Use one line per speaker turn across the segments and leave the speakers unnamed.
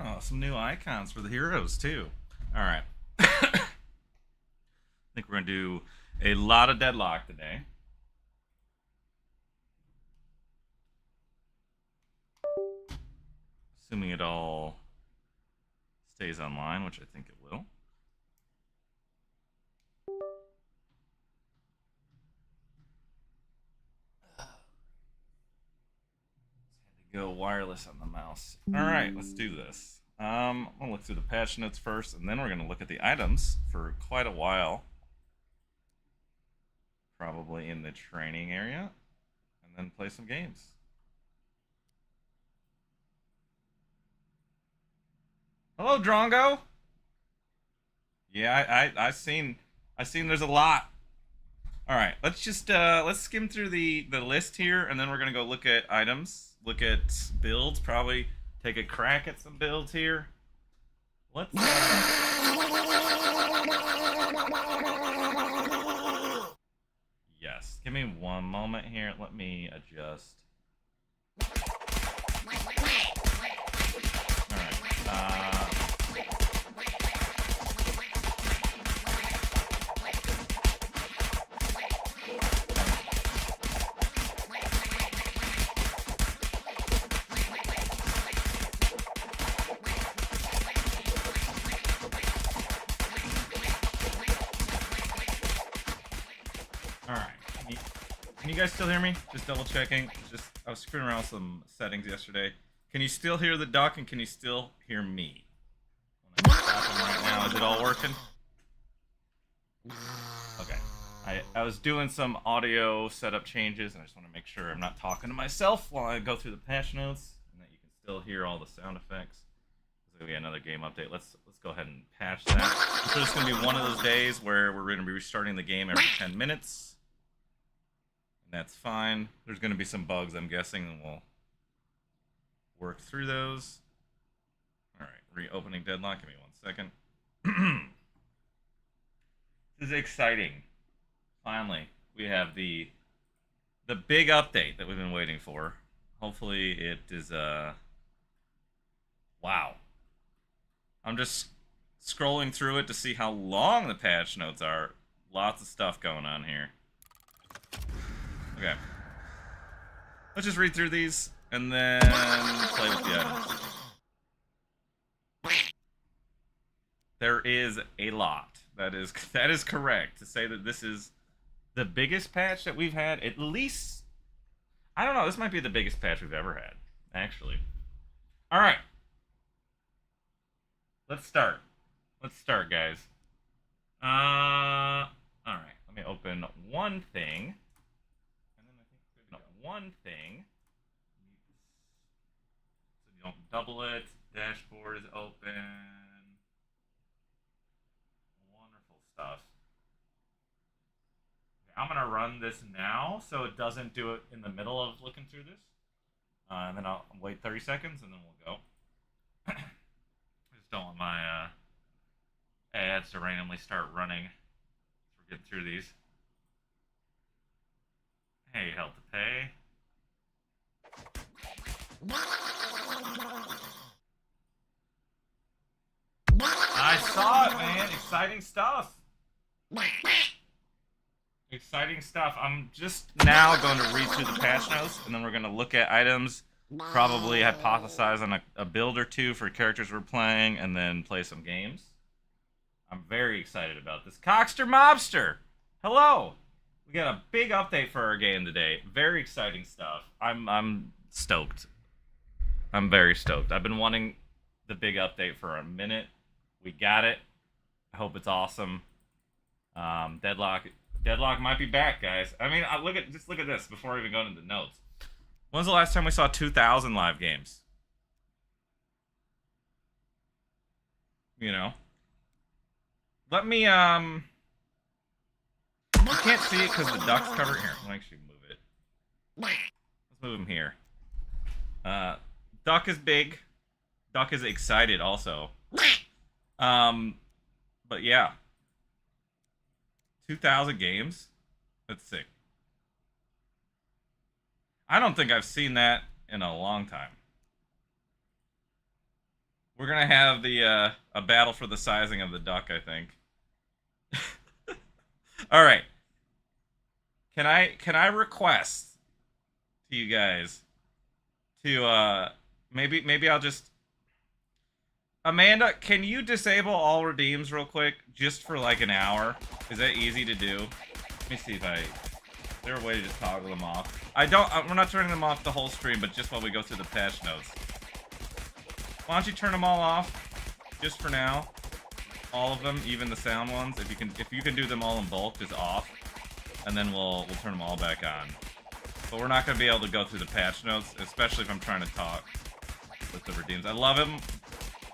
Oh, some new icons for the heroes too. All right. I think we're gonna do a lot of Deadlock today. Assuming it all stays online, which I think it will. Go wireless on the mouse. All right, let's do this. I'm gonna look through the patch notes first, and then we're gonna look at the items for quite a while. Probably in the training area, and then play some games. Hello, Drongo. Yeah, I seen there's a lot. All right, let's skim through the list here, and then we're gonna go look at items, look at builds, probably take a crack at some builds here. Let's. Yes, give me one moment here. Let me adjust. All right. All right. Can you guys still hear me? Just double checking. I was screwing around with some settings yesterday. Can you still hear the duck, and can you still hear me? When I stop him right now, is it all working? Okay. I was doing some audio setup changes, and I just want to make sure I'm not talking to myself while I go through the patch notes, and that you can still hear all the sound effects. There's gonna be another game update. Let's go ahead and patch that. So it's gonna be one of those days where we're gonna be restarting the game every 10 minutes. And that's fine. There's gonna be some bugs, I'm guessing, and we'll work through those. Alright, reopening Deadlock. Give me 1 second. This is exciting. Finally, we have the big update that we've been waiting for. Hopefully it is wow. I'm just scrolling through it to see how long the patch notes are. Lots of stuff going on here. Okay. Let's just read through these and then play with the items. There is a lot. That is correct to say that this is the biggest patch that we've had. At least, I don't know. This might be the biggest patch we've ever had, actually. All right. Let's start. Let's start, guys. All right. Let me open one thing. And then I think no, one thing. So you don't double it. Dashboard is open. Wonderful stuff. Okay, I'm gonna run this now so it doesn't do it in the middle of looking through this. And then I'll wait 30 seconds and then we'll go. Don't want my ads to randomly start running as we're getting through these. Hey, help to pay. I saw it, man. Exciting stuff. Exciting stuff. I'm just now going to read through the patch notes, and then we're going to look at items. Probably hypothesize on a build or two for characters we're playing, and then play some games. I'm very excited about this. Cockster Mobster! Hello! We got a big update for our game today. Very exciting stuff. I'm stoked. I'm very stoked. I've been wanting the big update for a minute. We got it. I hope it's awesome. Deadlock might be back, guys. I mean, just look at this before I even go into the notes. When's the last time we saw 2,000 live games? You know? Let me, you can't see it because the duck's covered. Here, let me actually move it. Let's move him here. Duck is big. Duck is excited also. But yeah. 2,000 games? That's sick. I don't think I've seen that in a long time. We're gonna have the a battle for the sizing of the duck, I think. All right. Can I request to you guys to maybe I'll just Amanda, can you disable all redeems real quick just for like an hour? Is that easy to do? Let me see if is there a way to just toggle them off? We're not turning them off the whole stream, but just while we go through the patch notes. Why don't you turn them all off just for now? All of them, even the sound ones. If you can do them all in bulk, just off, and then we'll turn them all back on. But we're not gonna be able to go through the patch notes, especially if I'm trying to talk with the redeems. I love them,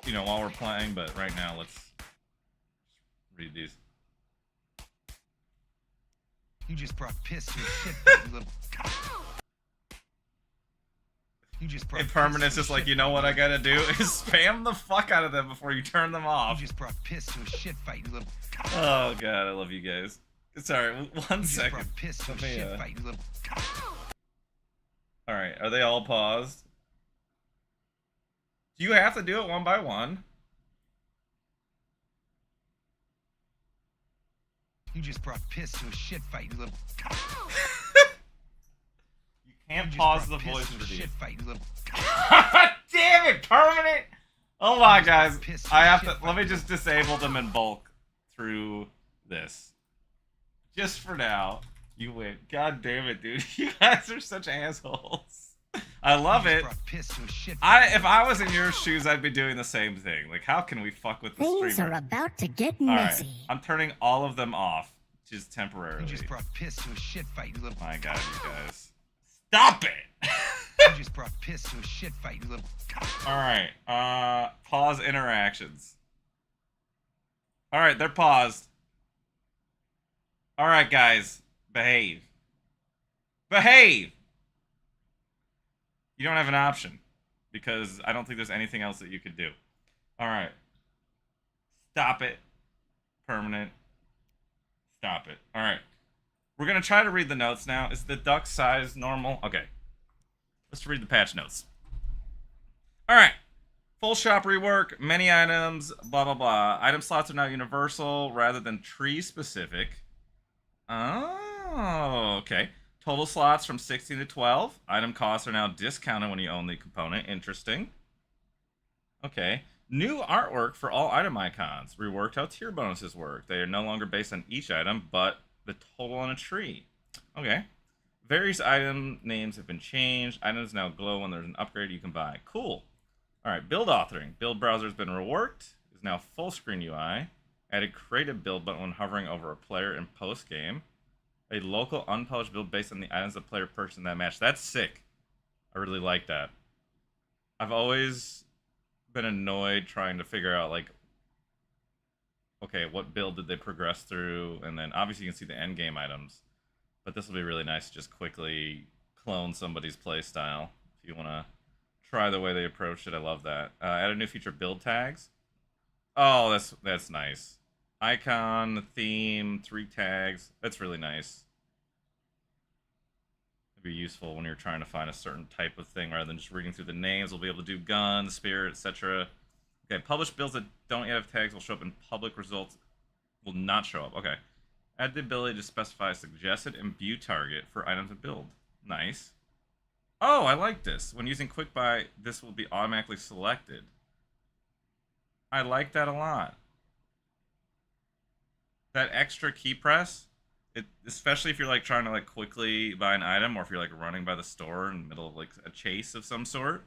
you know, while we're playing, but right now let's read these.
You just brought piss to a shit fight, you little. You just brought.
Permanent's just like, you know what I gotta do is spam the fuck out of them before you turn them off.
You just brought piss to a shit fight, you little.
Oh god, I love you guys. Sorry, one second.
You just brought piss to a shit fight, you little.
All right, are they all paused? Do you have to do it one by one?
You just brought piss to a shit fight, you little.
You can't pause the voice
to a shit fight, you little.
Damn it, permanent! Oh my guys, I have to. Let me just disable them in bulk through this. Just for now. You win. God damn it, dude. You guys are such assholes. I love it. If I was in your shoes, I'd be doing the same thing. Like, how can we fuck with the streamer?
Things are about to get messy.
Right. I'm turning all of them off, just temporarily.
You just brought piss to a shit fight, you little.
My God, you guys. Stop it!
You just brought piss to a shit fight, you little.
Alright, pause interactions. Alright, they're paused. Alright, guys. Behave. Behave! You don't have an option. Because I don't think there's anything else that you could do. Alright. Stop it. Permanent. Stop it. Alright. We're going to try to read the notes now. Is the duck size normal? Okay. Let's read the patch notes. Alright. Full shop rework, many items, blah, blah, blah. Item slots are now universal rather than tree specific. Oh, okay. Total slots from 16 to 12. Item costs are now discounted when you own the component. Interesting. Okay. New artwork for all item icons. Reworked how tier bonuses work. They are no longer based on each item, but the total on a tree. Okay. Various item names have been changed. Items now glow when there's an upgrade you can buy. Cool. Alright, build authoring. Build browser has been reworked. Is now full screen UI. Added creative build button when hovering over a player in post game. A local unpublished build based on the items the player purchased in that match. That's sick. I really like that. I've always been annoyed trying to figure out, like, okay, what build did they progress through? And then obviously you can see the end game items. But this will be really nice to just quickly clone somebody's playstyle if you want to try the way they approached it. I love that. Add a new feature, build tags. Oh, that's nice. Icon, theme, 3 tags. That's really nice. It'd be useful when you're trying to find a certain type of thing rather than just reading through the names. We'll be able to do gun, spirit, etc. Okay, published builds that don't yet have tags will show up in public results. Will not show up. Okay. Add the ability to specify a suggested imbue target for items to build. Nice. Oh, I like this. When using quick buy, this will be automatically selected. I like that a lot. That extra key press, especially if you're like trying to like quickly buy an item, or if you're like running by the store in the middle of like a chase of some sort.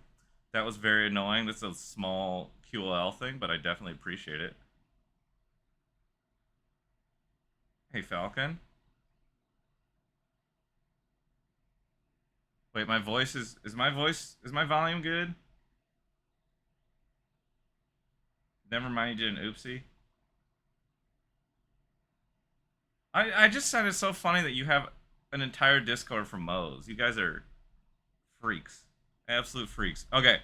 That was very annoying. This is a small QOL thing, but I definitely appreciate it. Hey, Falcon. Wait, my voice is my volume good? Never mind, you did an oopsie. I just found it so funny that you have an entire Discord for Moe's. You guys are freaks. Absolute freaks. Okay.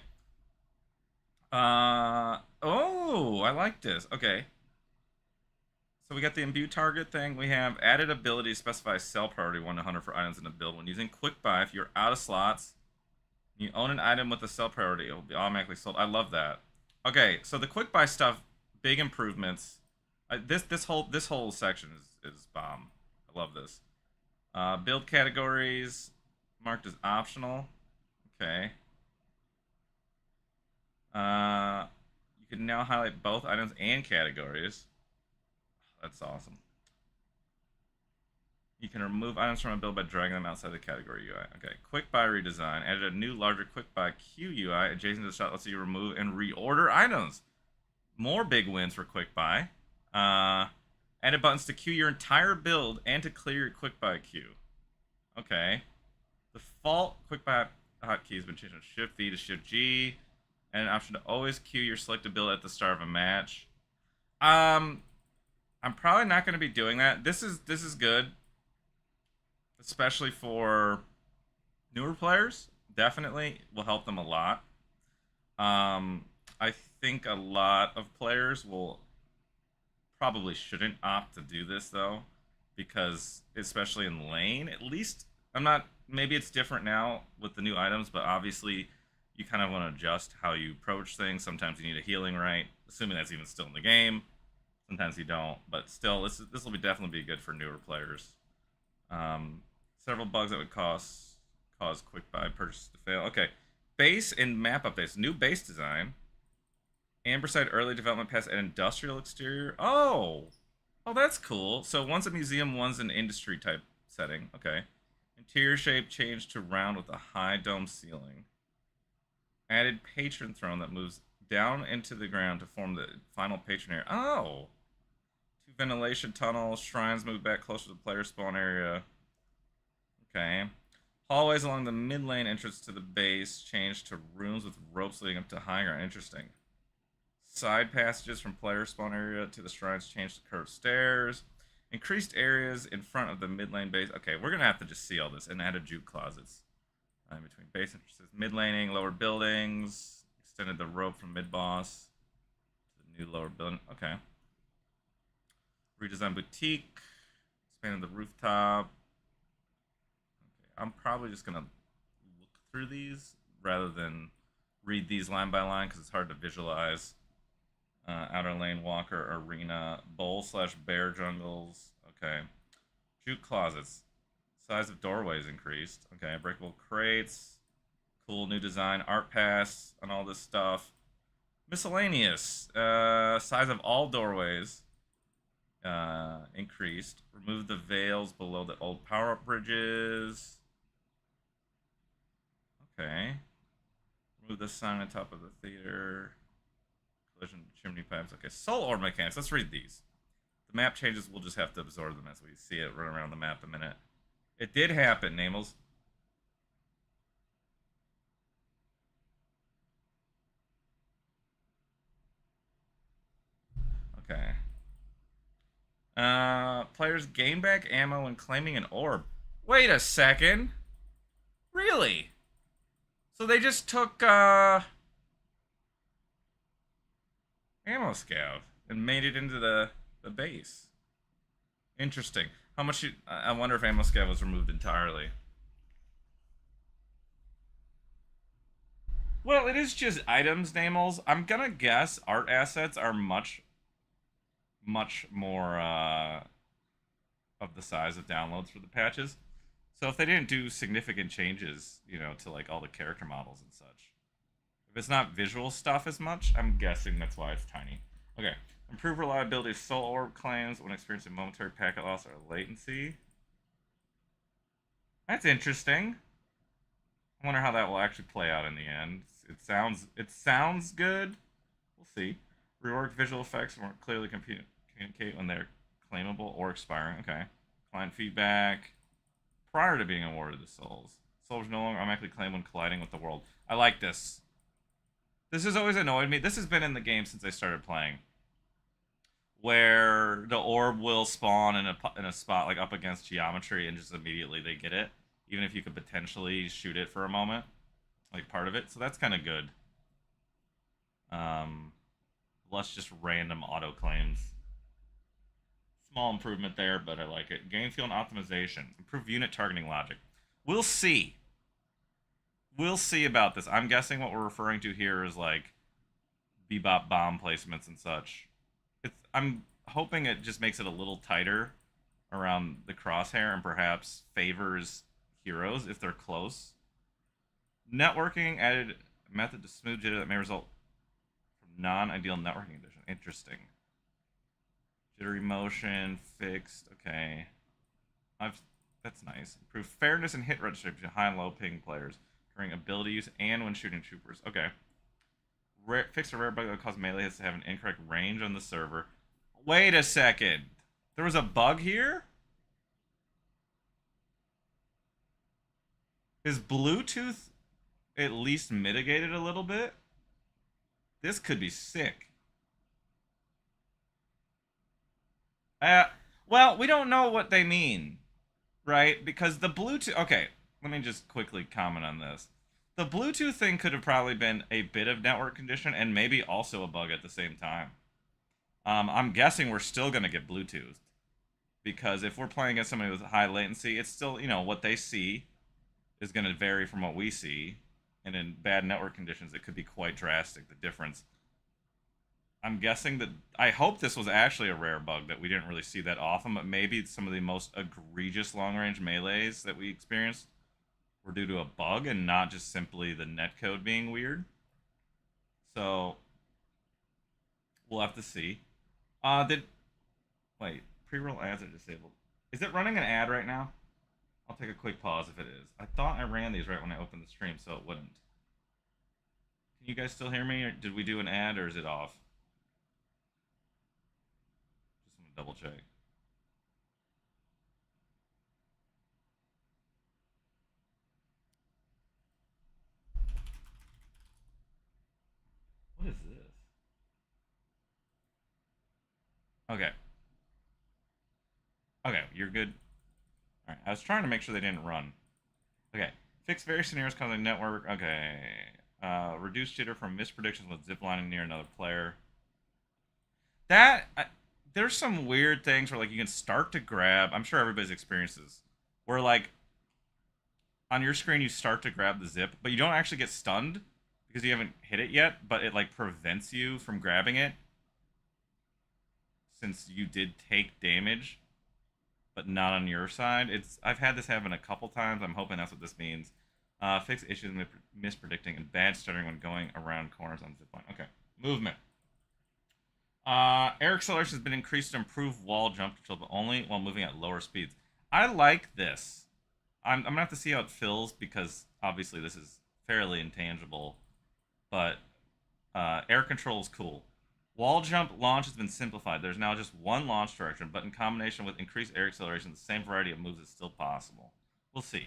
Oh, I like this. Okay. So we got the imbue target thing. We have added ability to specify sell priority 1 to 100 for items in the build. When using quick buy, if you're out of slots, you own an item with a sell priority, it will be automatically sold. I love that. Okay, so the quick buy stuff, big improvements. This whole section is bomb. I love this. Build categories marked as optional. Okay. You can now highlight both items and categories. That's awesome. You can remove items from a build by dragging them outside the category UI. Okay. Quick buy redesign. Added a new, larger quick buy queue UI adjacent to the shop lets you remove and reorder items. More big wins for quick buy. Added buttons to queue your entire build and to clear your quick buy queue. Okay. Default quick buy hotkey has been changed from Shift V to Shift G. And an option to always queue your selected build at the start of a match. I'm probably not going to be doing that. This is good, especially for newer players. Definitely will help them a lot. I think a lot of players will probably shouldn't opt to do this though, because especially in lane, at least I'm not. Maybe it's different now with the new items, but obviously you kind of want to adjust how you approach things. Sometimes you need a healing right, assuming that's even still in the game. Sometimes you don't, but still, this will definitely be good for newer players. Several bugs that would cause quick buy purchases to fail. Okay, base and map updates. New base design. Amberside early development pass and industrial exterior. Oh, that's cool. So one's a museum, one's an industry type setting. Okay. Interior shape changed to round with a high dome ceiling. Added patron throne that moves down into the ground to form the final patron area. Oh. 2 ventilation tunnels. Shrines move back closer to the player spawn area. Okay. Hallways along the mid lane entrance to the base changed to rooms with ropes leading up to high ground. Interesting. Side passages from player spawn area to the shrines changed to curved stairs. Increased areas in front of the mid lane base. Okay, we're going to have to just see all this. And added juke closets. In between base entrances. Mid laning, lower buildings. Extended the rope from mid boss to the new lower building. Okay. Redesigned boutique. Expanded the rooftop. Okay, I'm probably just going to look through these rather than read these line by line because it's hard to visualize. Outer lane walker arena bowl/bear jungles. Okay. Juke closets. Size of doorways increased. Okay. Breakable crates. Cool new design. Art pass and all this stuff. Miscellaneous. Size of all doorways increased. Remove the veils below the old power-up bridges. Okay. Remove the sign on top of the theater. Collision chimney pipes. Okay, soul orb mechanics. Let's read these. The map changes. We'll just have to absorb them as we see it run around the map a minute. It did happen, Namels. Okay. Players gain back ammo when claiming an orb. Wait a second. Really? So they just took ammo scav and made it into the base. Interesting. How much? I wonder if ammo scav was removed entirely. Well, it is just items, Namels. I'm gonna guess art assets are much more of the size of downloads for the patches. So if they didn't do significant changes, to like all the character models and such, if it's not visual stuff as much, I'm guessing that's why it's tiny. Okay. Improve reliability of soul orb claims when experiencing momentary packet loss or latency. That's interesting. I wonder how that will actually play out in the end. It sounds good. We'll see. Rework visual effects more clearly communicate when they're claimable or expiring. Okay. Client feedback. Prior to being awarded the souls. Souls no longer automatically claim when colliding with the world. I like this. This has always annoyed me. This has been in the game since I started playing. Where the orb will spawn in a spot like up against geometry and just immediately they get it. Even if you could potentially shoot it for a moment. Like part of it. So that's kind of good. Less just random auto claims. Small improvement there, but I like it. Game field optimization. Improve unit targeting logic. We'll see. We'll see about this. I'm guessing what we're referring to here is like bebop bomb placements and such. I'm hoping it just makes it a little tighter around the crosshair and perhaps favors heroes if they're close. Networking added a method to smooth jitter that may result from non-ideal networking conditions. Interesting. Jittery motion fixed. Okay, that's nice. Improve fairness and hit registry between high and low ping players during ability use and when shooting troopers. Okay. Fix a rare bug that causes melee hits to have an incorrect range on the server. Wait a second. There was a bug here? Is Bluetooth at least mitigated a little bit? This could be sick. Well, we don't know what they mean, right? Because the Bluetooth... Okay, let me just quickly comment on this. The Bluetooth thing could have probably been a bit of network condition and maybe also a bug at the same time. I'm guessing we're still going to get Bluetooth. Because if we're playing against somebody with high latency, it's still, what they see is going to vary from what we see. And in bad network conditions, it could be quite drastic, the difference. I'm guessing that... I hope this was actually a rare bug that we didn't really see that often, but maybe some of the most egregious long-range melees that we experienced were due to a bug and not just simply the netcode being weird. So, we'll have to see. Wait, pre-roll ads are disabled. Is it running an ad right now? I'll take a quick pause if it is. I thought I ran these right when I opened the stream, so it wouldn't. Can you guys still hear me? Or did we do an ad, or is it off? Just want to double check. What is this? Okay. Okay, you're good. Alright, I was trying to make sure they didn't run. Okay. Fix various scenarios causing network. Okay. Reduce jitter from mispredictions with ziplining near another player. There's some weird things where, like, you can start to grab. I'm sure everybody's experiences. Where, like, on your screen you start to grab the zip, but you don't actually get stunned because you haven't hit it yet, but it, like, prevents you from grabbing it since you did take damage, but not on your side. I've had this happen a couple times. I'm hoping that's what this means. Fix issues with mispredicting and bad stuttering when going around corners on zipline. Okay, movement. Air acceleration has been increased to improve wall jump control, but only while moving at lower speeds. I like this. I'm gonna have to see how it feels because obviously this is fairly intangible, but air control is cool. Wall jump launch has been simplified. There's now just one launch direction, but in combination with increased air acceleration, the same variety of moves is still possible. We'll see.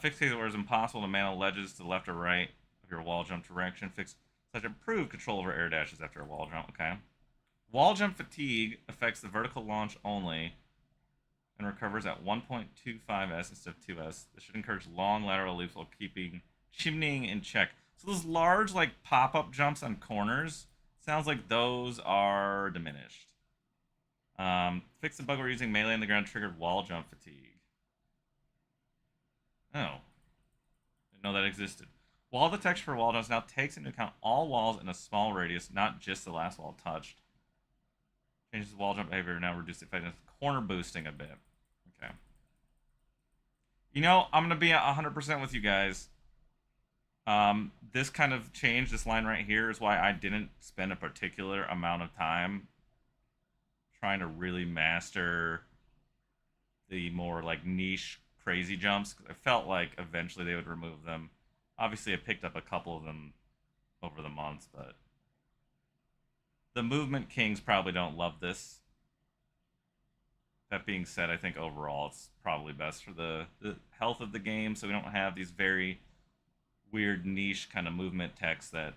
Fix cases where it's impossible to mantle ledges to the left or right of your wall jump direction. Fix such improved control over air dashes after a wall jump. Okay. Wall jump fatigue affects the vertical launch only and recovers at 1.25s instead of 2s. This should encourage long lateral leaps while keeping chimneying in check. So those large, like, pop-up jumps on corners, sounds like those are diminished. Fix the bug where using melee on the ground triggered wall jump fatigue. Oh. Didn't know that existed. Wall detection for wall jumps now takes into account all walls in a small radius, not just the last wall touched. Changes the wall jump behavior, now reduce the effectiveness. Corner boosting a bit. Okay. I'm going to be 100% with you guys. This kind of change, this line right here, is why I didn't spend a particular amount of time trying to really master the more, like, niche, crazy jumps. I felt like eventually they would remove them. Obviously, I picked up a couple of them over the months, but the movement kings probably don't love this. That being said, I think overall it's probably best for the health of the game, so we don't have these very weird niche kind of movement techs that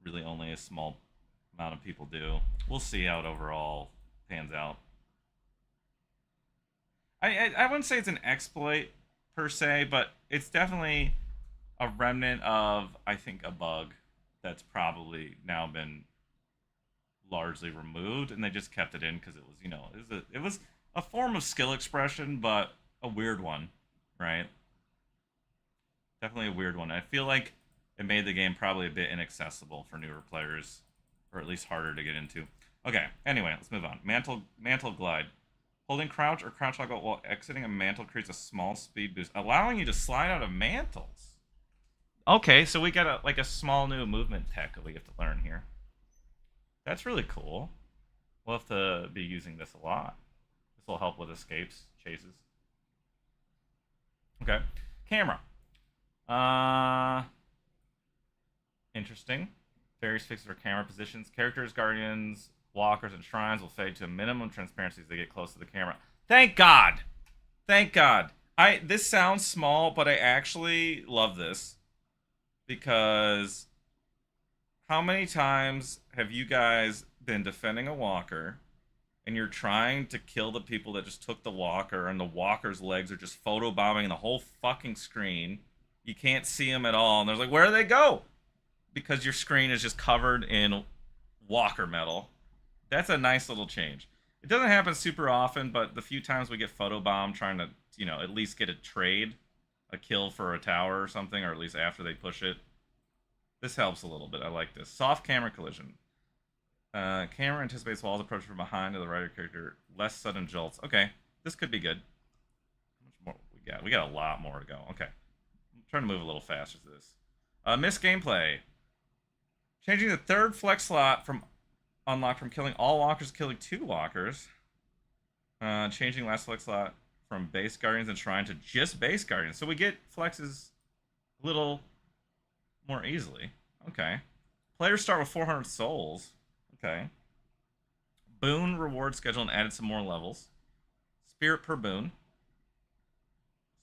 really only a small amount of people do. We'll see how it overall pans out. I wouldn't say it's an exploit per se, but it's definitely a remnant of, I think, a bug that's probably now been largely removed, and they just kept it in because it was, it was a form of skill expression, but a weird one, right? Definitely a weird one. I feel like it made the game probably a bit inaccessible for newer players, or at least harder to get into. Okay, anyway, let's move on. Mantle glide. Holding crouch or crouch lock while exiting a mantle creates a small speed boost, allowing you to slide out of mantles. Okay, so we got a small new movement tech that we have to learn here. That's really cool. We'll have to be using this a lot. This will help with escapes, chases. Okay, camera. Interesting. Various fixes for camera positions. Characters, guardians, walkers, and shrines will fade to a minimum transparency as they get close to the camera. Thank God! Thank God. This sounds small, but I actually love this. Because how many times have you guys been defending a walker and you're trying to kill the people that just took the walker and the walker's legs are just photobombing the whole fucking screen? You can't see them at all. And there's like, where do they go? Because your screen is just covered in walker metal. That's a nice little change. It doesn't happen super often, but the few times we get photobombed trying to, at least get a trade, a kill for a tower or something, or at least after they push it, this helps a little bit. I like this. Soft camera collision. Camera anticipates walls approach from behind to the right of character. Less sudden jolts. Okay, this could be good. How much more we got? We got a lot more to go. Okay. I'm trying to move a little faster to this. Missed gameplay. Changing the third flex slot from unlocked from killing all walkers to killing 2 walkers. Changing last flex slot from base guardians and shrine to just base guardians. So we get flexes a little more easily. Okay. Players start with 400 souls. Okay. Boon reward schedule and added some more levels. Spirit per boon.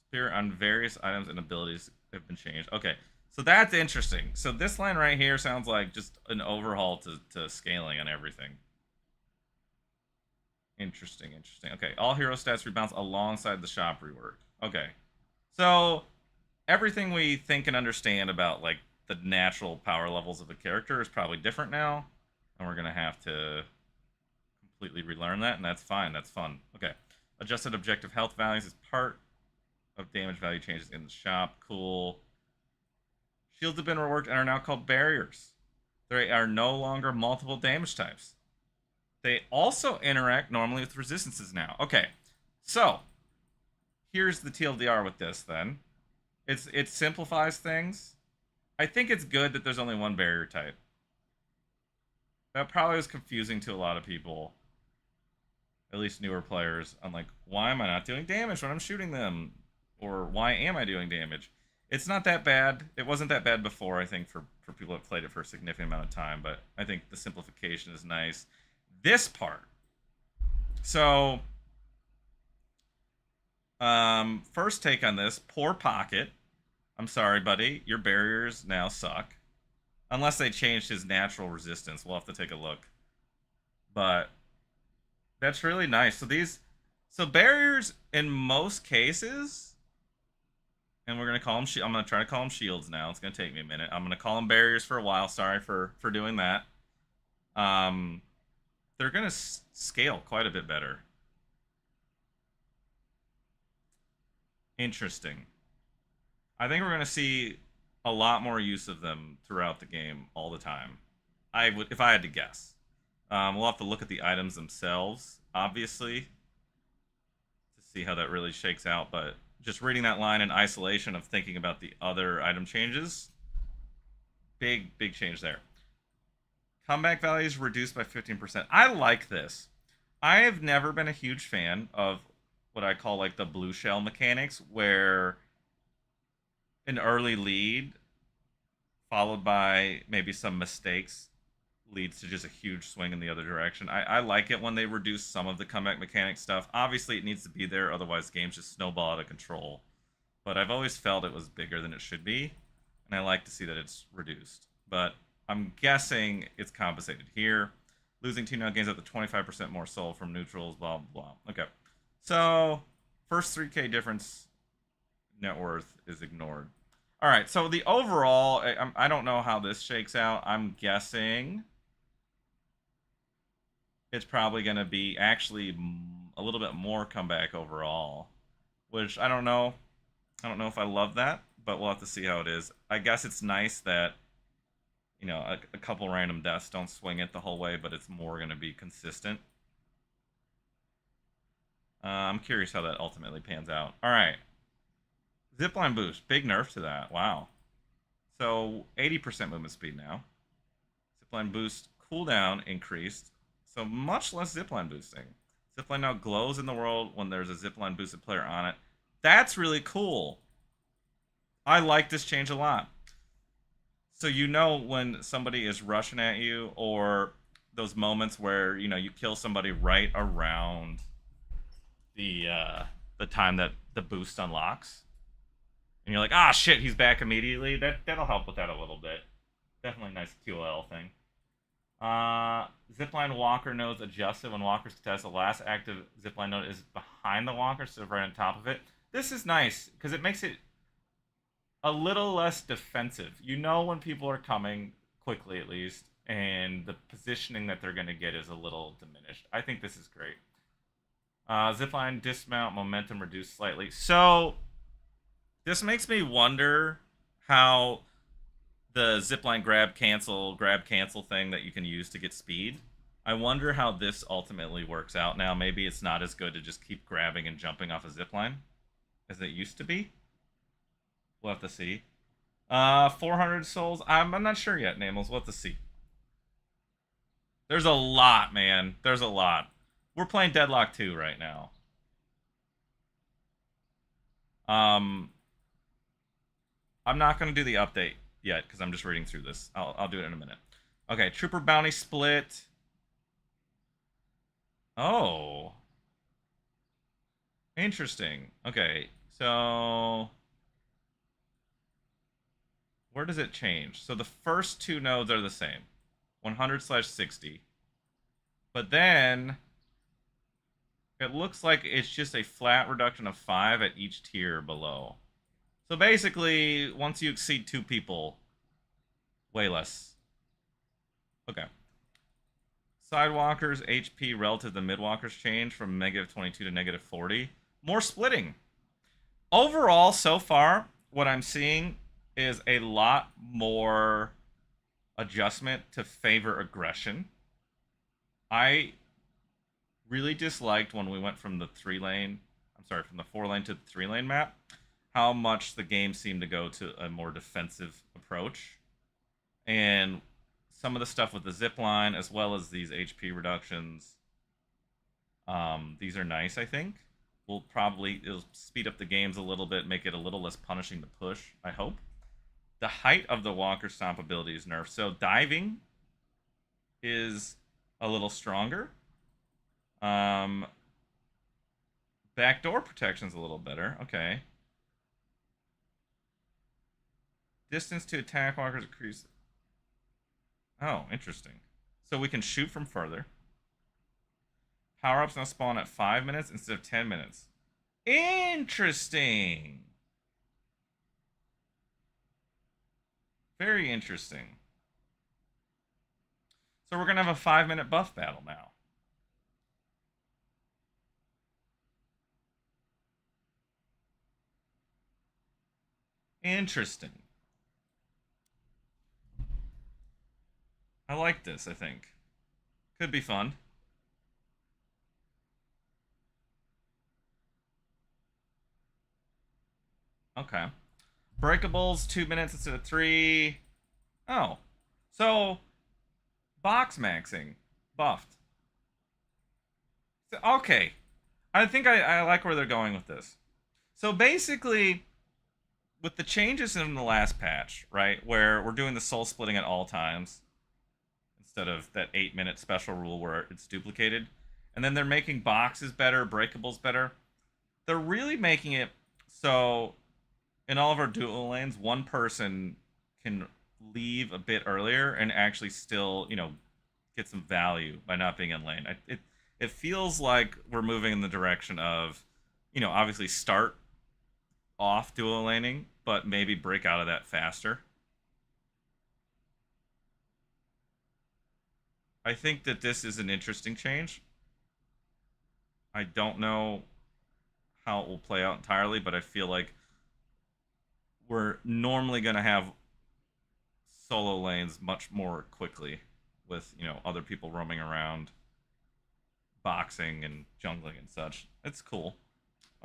Spirit on various items and abilities have been changed. Okay. So that's interesting. So this line right here sounds like just an overhaul to scaling on everything. Interesting. Okay, all hero stats rebounds alongside the shop rework. Okay. So everything we think and understand about like the natural power levels of a character is probably different now. And we're going to have to completely relearn that, and that's fine. That's fun. Okay. Adjusted objective health values is part of damage value changes in the shop. Cool. Shields have been reworked and are now called barriers. They are no longer multiple damage types. They also interact normally with resistances now. Okay, so here's the TLDR with this then. It simplifies things. I think it's good that there's only one barrier type. That probably was confusing to a lot of people. At least newer players. I'm like, why am I not doing damage when I'm shooting them? Or why am I doing damage? It's not that bad. It wasn't that bad before, I think, for people that played it for a significant amount of time. But I think the simplification is nice. This part. So, first take on this. Poor Pocket. I'm sorry, buddy. Your barriers now suck. Unless they changed his natural resistance. We'll have to take a look. But that's really nice. So barriers, in most cases... And we're going to call them... I'm going to try to call them shields now. It's going to take me a minute. I'm going to call them barriers for a while. Sorry for doing that. They're going to scale quite a bit better. Interesting. I think we're going to see a lot more use of them throughout the game all the time. If I had to guess. We'll have to look at the items themselves, obviously, to see how that really shakes out, but... Just reading that line in isolation of thinking about the other item changes, big change there. Comeback values reduced by 15%. I like this. I have never been a huge fan of what I call like the blue shell mechanics, where an early lead followed by maybe some mistakes leads to just a huge swing in the other direction. I like it when they reduce some of the comeback mechanic stuff. Obviously, it needs to be there, otherwise games just snowball out of control. But I've always felt it was bigger than it should be, and I like to see that it's reduced. But I'm guessing it's compensated here. Losing 2 now gains up to 25% more soul from neutrals, blah, blah. Okay. So, first 3K difference net worth is ignored. All right, so the overall, I don't know how this shakes out. I'm guessing... it's probably going to be actually a little bit more comeback overall, which I don't know. I don't know if I love that, but we'll have to see how it is. I guess it's nice that, you know, a couple random deaths don't swing it the whole way, but it's more going to be consistent. I'm curious how that ultimately pans out. All right. Zipline boost. Big nerf to that. Wow. So 80% movement speed now. Zipline boost cooldown increased. So much less zipline boosting. Zipline now glows in the world when there's a zipline boosted player on it. That's really cool. I like this change a lot. So you know when somebody is rushing at you, or those moments where, you know, you kill somebody right around the time that the boost unlocks, and you're like, ah, shit, he's back immediately. That'll help with that a little bit. Definitely a nice QOL thing. Zipline walker nodes adjusted when walkers contest. The last active zipline node is behind the walker, so right on top of it. This is nice because it makes it a little less defensive. You know when people are coming quickly, at least, and the positioning that they're going to get is a little diminished. I think this is great. Zipline dismount momentum reduced slightly. So this makes me wonder how the zipline grab cancel thing that you can use to get speed. I wonder how this ultimately works out now. Maybe it's not as good to just keep grabbing and jumping off a zipline as it used to be. We'll have to see. 400 souls. I'm not sure yet, Namels. We'll have to see. There's a lot, man. There's a lot. We're playing Deadlock 2 right now. I'm not going to do the update yet because I'm just reading through this. I'll do it in a minute. Okay, Trooper Bounty split. Oh. Interesting. Okay, so where does it change? So the first two nodes are the same. 100/60. But then it looks like it's just a flat reduction of 5 at each tier below. So basically, once you exceed 2 people, way less. Okay. Sidewalkers HP relative to midwalkers change from -22 to -40. More splitting. Overall, so far, what I'm seeing is a lot more adjustment to favor aggression. I really disliked when we went from the 4-lane to the 3-lane map, how much the game seemed to go to a more defensive approach. And some of the stuff with the zip line, as well as these HP reductions, these are nice, I think. It'll speed up the games a little bit, make it a little less punishing to push, I hope. The height of the walker stomp ability is nerfed, so diving is a little stronger. Backdoor protection's a little better. Okay. Distance to attack walkers increase. Oh, interesting. So we can shoot from further. Power-ups now spawn at 5 minutes instead of 10 minutes. Interesting. Very interesting. So we're going to have a 5-minute buff battle now. Interesting. I like this, I think. Could be fun. Okay. Breakables, 2 minutes instead of 3. Oh. So, box maxing. Buffed. So, okay. I think I like where they're going with this. So basically, with the changes in the last patch, right, where we're doing the soul splitting at all times, instead of that 8-minute special rule where it's duplicated, and then they're making boxes better, breakables better, they're really making it so in all of our dual lanes, one person can leave a bit earlier and actually still, get some value by not being in lane. It feels like we're moving in the direction of, obviously start off dual laning, but maybe break out of that faster. I think that this is an interesting change. I don't know how it will play out entirely, but I feel like we're normally going to have solo lanes much more quickly with, other people roaming around, boxing and jungling and such. It's cool.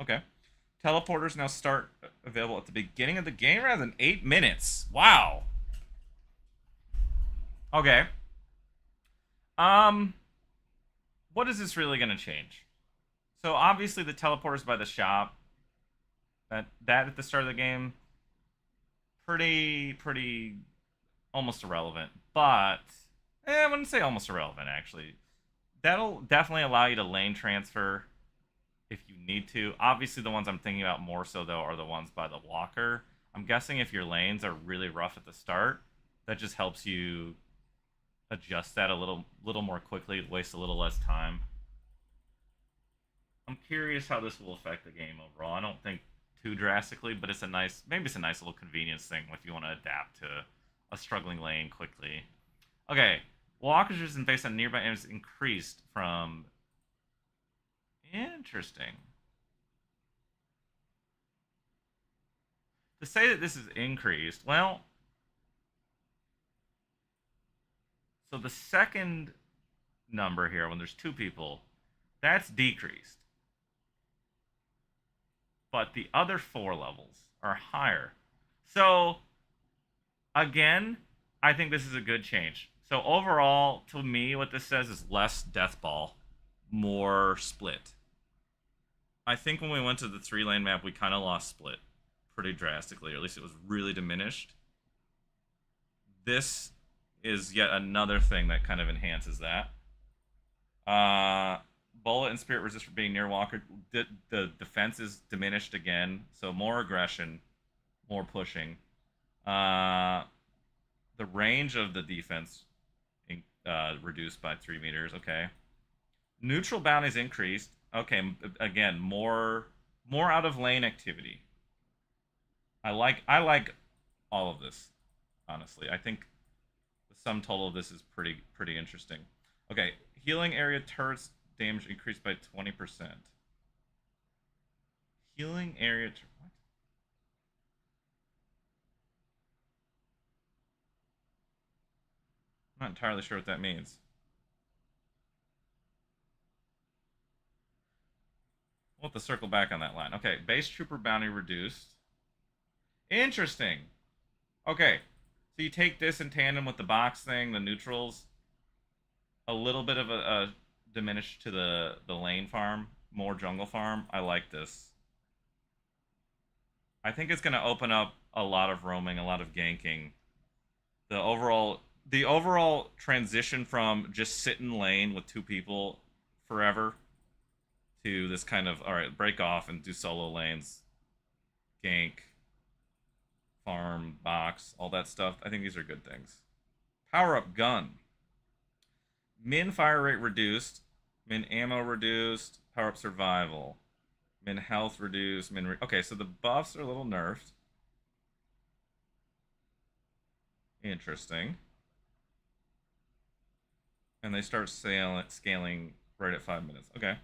Okay. Teleporters now start available at the beginning of the game rather than 8 minutes. Wow. Okay. What is this really going to change? So obviously the teleporters by the shop, that at the start of the game, pretty almost irrelevant. But I wouldn't say almost irrelevant actually. That'll definitely allow you to lane transfer if you need to. Obviously the ones I'm thinking about more so though are the ones by the walker. I'm guessing if your lanes are really rough at the start, that just helps you adjust that a little more quickly, waste a little less time. I'm curious how this will affect the game overall. I don't think too drastically, but maybe it's a nice little convenience thing if you want to adapt to a struggling lane quickly. Okay, walkers resistance based on nearby enemies increased from. Interesting. To say that this is increased, well, so the second number here, when there's 2 people, that's decreased. But the other 4 levels are higher. So, again, I think this is a good change. So overall, to me, what this says is less death ball, more split. I think when we went to the 3-lane map, we kind of lost split pretty drastically, or at least it was really diminished. This is yet another thing that kind of enhances that. Bullet and spirit resist for being near walker. The defense is diminished again, so more aggression, more pushing. The range of the defense reduced by 3 meters. Okay. Neutral bounties increased. Okay, again, more out of lane activity. I like all of this, honestly. I think the sum total of this is pretty interesting. Okay, healing area turrets damage increased by 20%. Healing area what? I'm not entirely sure what that means. We'll have to circle back on that line. Okay, base trooper bounty reduced. Interesting. Okay, so you take this in tandem with the box thing, the neutrals. A little bit of a diminish to the lane farm, more jungle farm. I like this. I think it's going to open up a lot of roaming, a lot of ganking. The overall transition from just sit in lane with 2 people forever to this kind of, all right, break off and do solo lanes, gank, farm, box, all that stuff. I think these are good things. Power up gun. Min fire rate reduced. Min ammo reduced. Power up survival. Min health reduced. Okay, so the buffs are a little nerfed. Interesting. And they start scaling right at 5 minutes. Okay.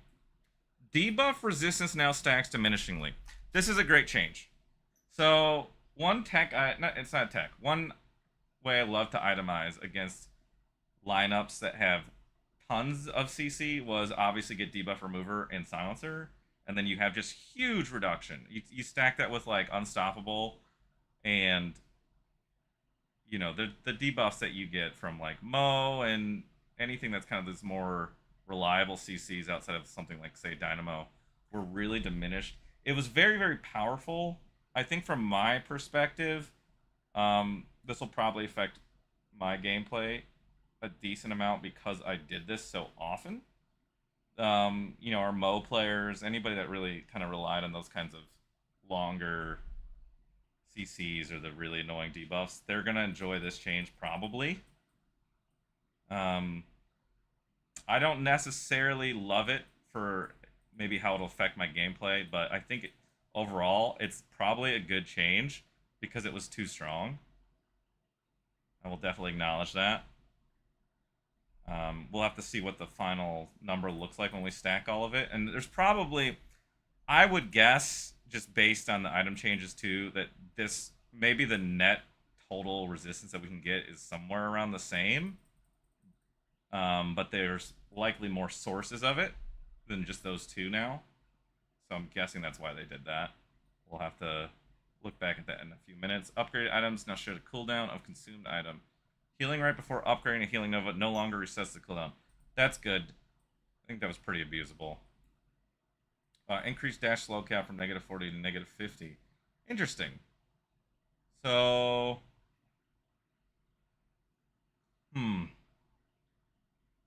Debuff resistance now stacks diminishingly. This is a great change. So one tech, it's not tech. One way I love to itemize against lineups that have tons of CC was obviously get debuff remover and silencer, and then you have just huge reduction. You stack that with like unstoppable, and the debuffs that you get from like Mo and anything that's kind of this more reliable CCs outside of something like say Dynamo were really diminished. It was very, very powerful. I think from my perspective, this will probably affect my gameplay a decent amount because I did this so often. Our Mo players, anybody that really kind of relied on those kinds of longer CCs or the really annoying debuffs, they're gonna enjoy this change probably. I don't necessarily love it for maybe how it'll affect my gameplay, but I think overall it's probably a good change because it was too strong. I will definitely acknowledge that. We'll have to see what the final number looks like when we stack all of it. And there's probably, I would guess, just based on the item changes too, that this maybe the net total resistance that we can get is somewhere around the same. But there's likely more sources of it than just those two now. So I'm guessing that's why they did that. We'll have to look back at that in a few minutes. Upgraded items now show the cooldown of consumed item. Healing right before upgrading a healing nova no longer resets the cooldown. That's good. I think that was pretty abusable. Increased dash slow cap from -40 to -50. Interesting. So,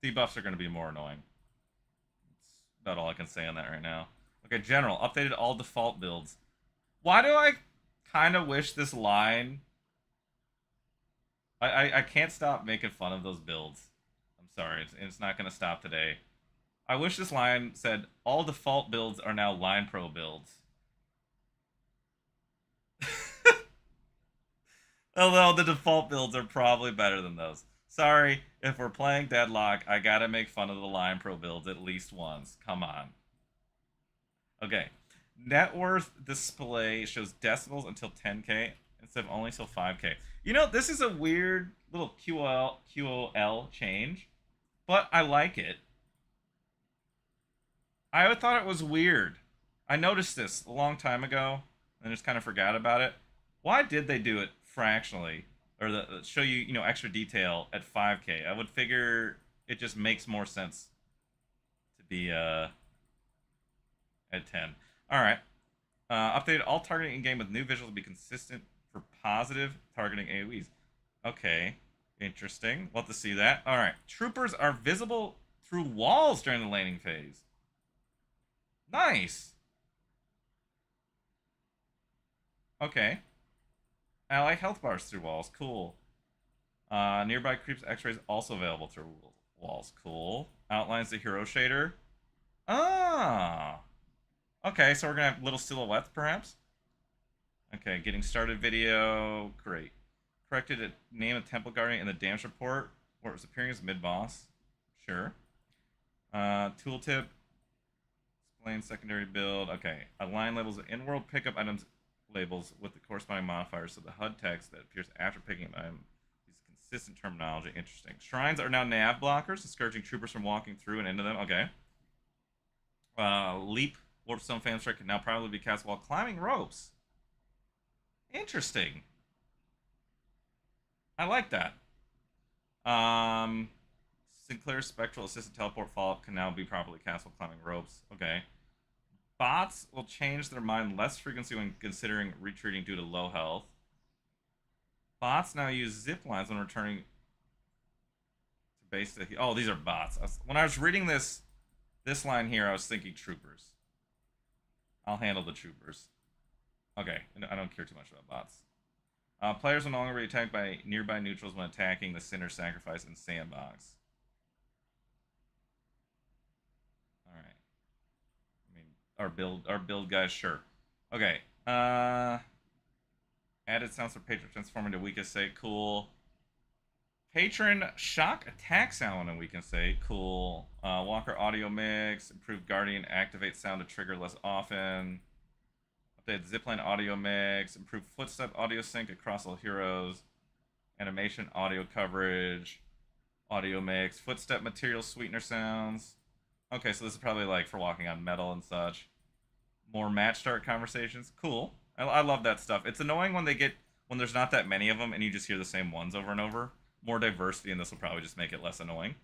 debuffs are going to be more annoying. That's about all I can say on that right now. Okay, general. Updated all default builds. Why do I kind of wish this line... I can't stop making fun of those builds. I'm sorry. It's not going to stop today. I wish this line said, all default builds are now Line Pro builds. Although the default builds are probably better than those. Sorry, if we're playing Deadlock, I gotta make fun of the Line Pro builds at least once. Come on. Okay. Net worth display shows decimals until 10k instead of only till 5k. You know, this is a weird little QOL change, but I like it. I thought it was weird. I noticed this a long time ago and just kind of forgot about it. Why did they do it fractionally, or show you extra detail at 5k? I would figure it just makes more sense to be at 10. All right. Updated all targeting in game with new visuals to be consistent for positive targeting AoEs. Okay, interesting. We'll have to see that. All right. Troopers are visible through walls during the laning phase. Nice. Okay. Ally health bars through walls. Cool. Nearby creeps x-rays also available through walls. Cool. Outlines the hero shader. Ah. Okay, so we're going to have little silhouettes, perhaps? Okay, getting started video. Great. Corrected a name of Temple Guardian in the damage report, where it was appearing as mid-boss. Sure. Tooltip. Explain secondary build. Okay. Align labels of in-world pickup items labels with the corresponding modifiers, so the HUD text that appears after picking an item is consistent terminology. Interesting. Shrines are now nav blockers, discouraging troopers from walking through and into them. Okay. Leap Warpstone Fan Strike can now probably be cast while climbing ropes. Interesting. I like that. Sinclair's Spectral Assisted Teleport Follow-up can now be properly cast while climbing ropes. Okay. Bots will change their mind less frequency when considering retreating due to low health. Bots now use zip lines when returning to base. Oh, these are bots. When I was reading this line here, I was thinking troopers. I'll handle the troopers. Okay, I don't care too much about bots. Players will no longer be attacked by nearby neutrals when attacking the Sinner Sacrifice and Sandbox. Alright. I mean, our build guys, sure. Okay. Added sounds for Patron transforming to weakest state. Cool. Patron shock attack sound when we can say. Cool. Walker audio mix. Improved Guardian activate sound to trigger less often. Updated zipline audio mix. Improved footstep audio sync across all heroes. Animation audio coverage. Audio mix. Footstep material sweetener sounds. Okay, so this is probably like for walking on metal and such. More match start conversations. Cool. I love that stuff. It's annoying when there's not that many of them and you just hear the same ones over and over. More diversity, and this will probably just make it less annoying.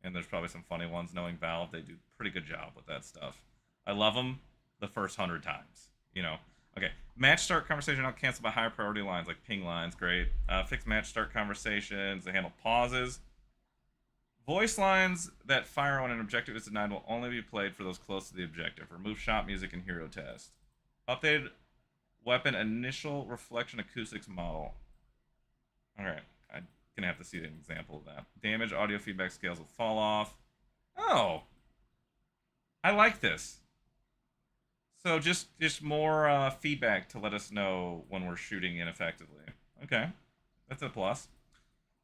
And there's probably some funny ones. Knowing Valve, they do a pretty good job with that stuff. I love them the first 100 times, Okay, match start conversation now canceled by higher priority lines like ping lines. Great. Fix match start conversations. They handle pauses. Voice lines that fire when an objective is denied will only be played for those close to the objective. Remove shop music and hero test. Updated weapon initial reflection acoustics model. Alright. Gonna have to see an example of that. Damage audio feedback scales will fall off. Oh, I like this. So just more feedback to let us know when we're shooting ineffectively. Okay, that's a plus.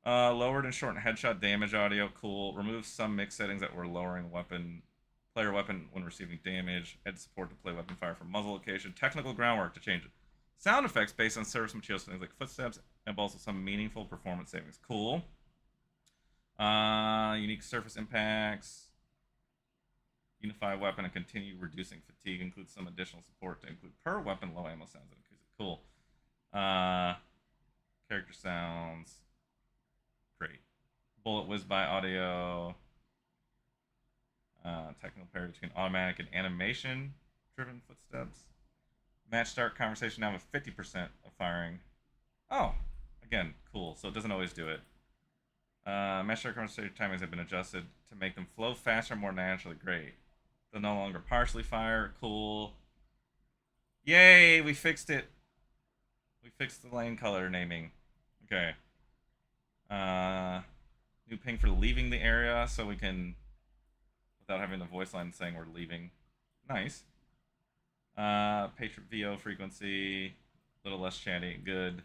Lowered and shortened headshot damage audio. Cool. Remove some mix settings that were lowering player weapon when receiving damage. Add support to play weapon fire from muzzle location. Technical groundwork to change it. Sound effects based on service materials, things like footsteps, and also some meaningful performance savings. Cool. Unique surface impacts. Unify weapon and continue reducing fatigue. Includes some additional support to include per weapon low ammo sounds that increase it. Cool. Character sounds. Great. Bullet whiz by audio. Technical parity between automatic and animation driven footsteps. Match start conversation now with 50% of firing. Oh, again, cool. So it doesn't always do it. Match start conversation timings have been adjusted to make them flow faster and more naturally. Great. They'll no longer partially fire. Cool. Yay, we fixed it. We fixed the lane color naming. Okay. New ping for leaving the area so we can, without having the voice line saying we're leaving. Nice. Patron VO frequency, a little less chatty, good.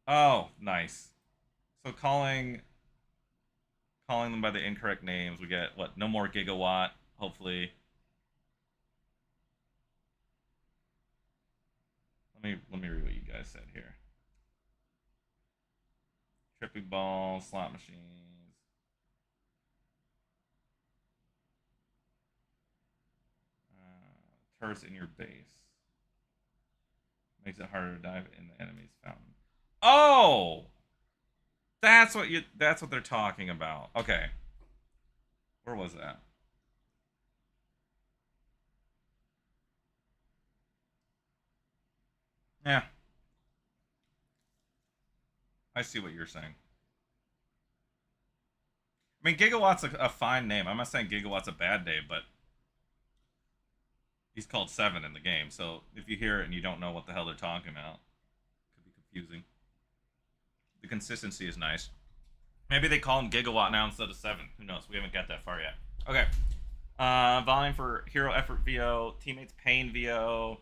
Oh, nice. So calling them by the incorrect names, we get what? No more gigawatt, hopefully. Let me read what you guys said here. Tripping balls, slot machines. Turrets in your base. Makes it harder to dive in the enemy's fountain. Oh! That's what they're talking about. Okay. Where was that? Yeah. I see what you're saying. I mean, Gigawatt's a fine name. I'm not saying Gigawatt's a bad name, but he's called 7 in the game. So if you hear it and you don't know what the hell they're talking about, it could be confusing. The consistency is nice. Maybe they call him Gigawatt now instead of 7. Who knows? We haven't got that far yet. Okay. Volume for hero effort VO, teammates pain VO.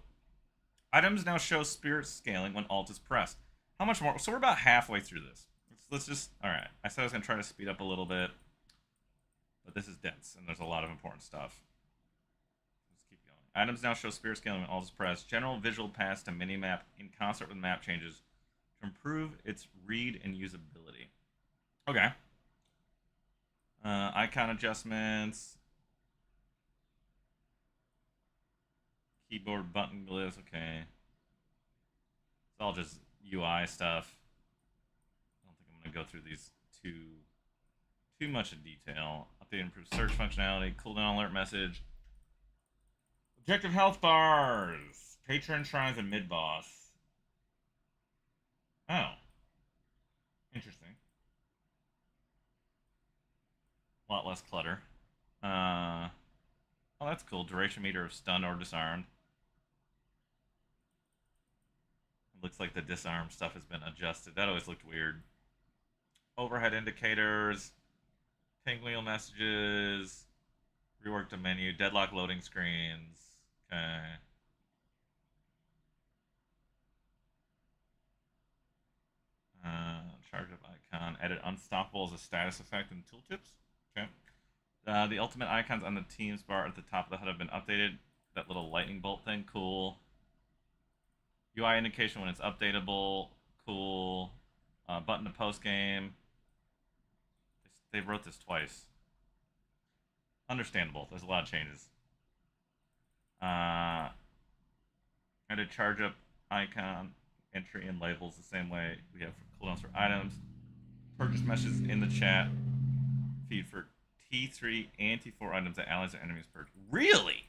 Items now show spirit scaling when Alt is pressed. How much more? So we're about halfway through this. Let's just... Alright. I said I was going to try to speed up a little bit. But this is dense, and there's a lot of important stuff. Let's keep going. Items now show spirit scaling when Alt is pressed. General visual paths to minimap in concert with map changes to improve its read and usability. Okay. Icon adjustments. Keyboard button glyphs. Okay. It's all just UI stuff. I don't think I'm going to go through these too much in detail. Update and improve search functionality. Cooldown alert message. Objective health bars. Patron shrines and mid-boss. Oh. Interesting. A lot less clutter. Oh, that's cool. Duration meter of stun or disarmed. It looks like the disarm stuff has been adjusted. That always looked weird. Overhead indicators. Ping wheel messages. Reworked the menu. Deadlock loading screens. Okay. Charge up icon. Edit unstoppable as a status effect in tooltips. Okay. The ultimate icons on the teams bar at the top of the HUD have been updated. That little lightning bolt thing, cool. UI indication when it's updatable, cool. Button to post game. They wrote this twice. Understandable. There's a lot of changes. Added charge up icon entry and labels the same way we have for cooldowns for items. Purchase messages in the chat. Feed for T3 and T4 items that allies and enemies purchase. Really?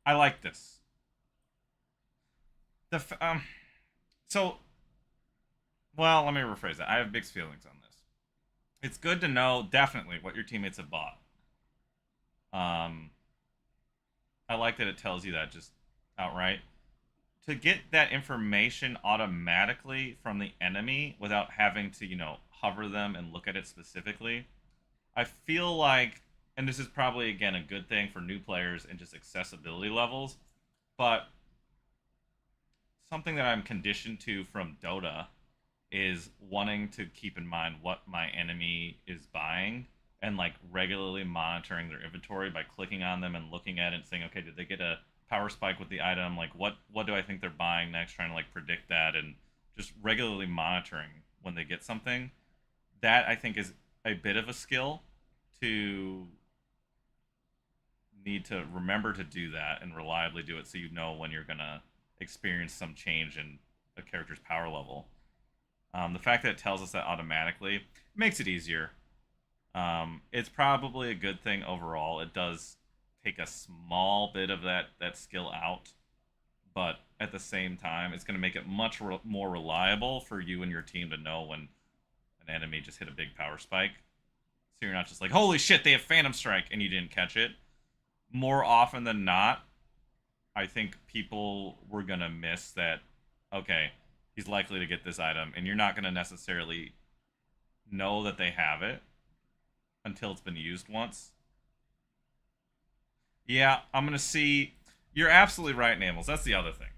I like this. Well, let me rephrase that. I have mixed feelings on this. It's good to know definitely what your teammates have bought. I like that it tells you that just outright. To get that information automatically from the enemy without having to, hover them and look at it specifically, I feel like, and this is probably, again, a good thing for new players and just accessibility levels, but something that I'm conditioned to from Dota is wanting to keep in mind what my enemy is buying and regularly monitoring their inventory by clicking on them and looking at it and saying, okay, did they get a power spike with the item, like what do I think they're buying next, trying to like predict that, and just regularly monitoring when they get something. That I think is a bit of a skill to need to remember to do that and reliably do it so you know when you're gonna experience some change in a character's power level. The fact that it tells us that automatically makes it easier. It's probably a good thing overall. It does take a small bit of that skill out, but at the same time, it's going to make it much more reliable for you and your team to know when an enemy just hit a big power spike. So you're not just like, holy shit, they have Phantom Strike, and you didn't catch it. More often than not, I think people were going to miss that, okay, he's likely to get this item, and you're not going to necessarily know that they have it until it's been used once. Yeah, I'm going to see. You're absolutely right, Namels. That's the other thing.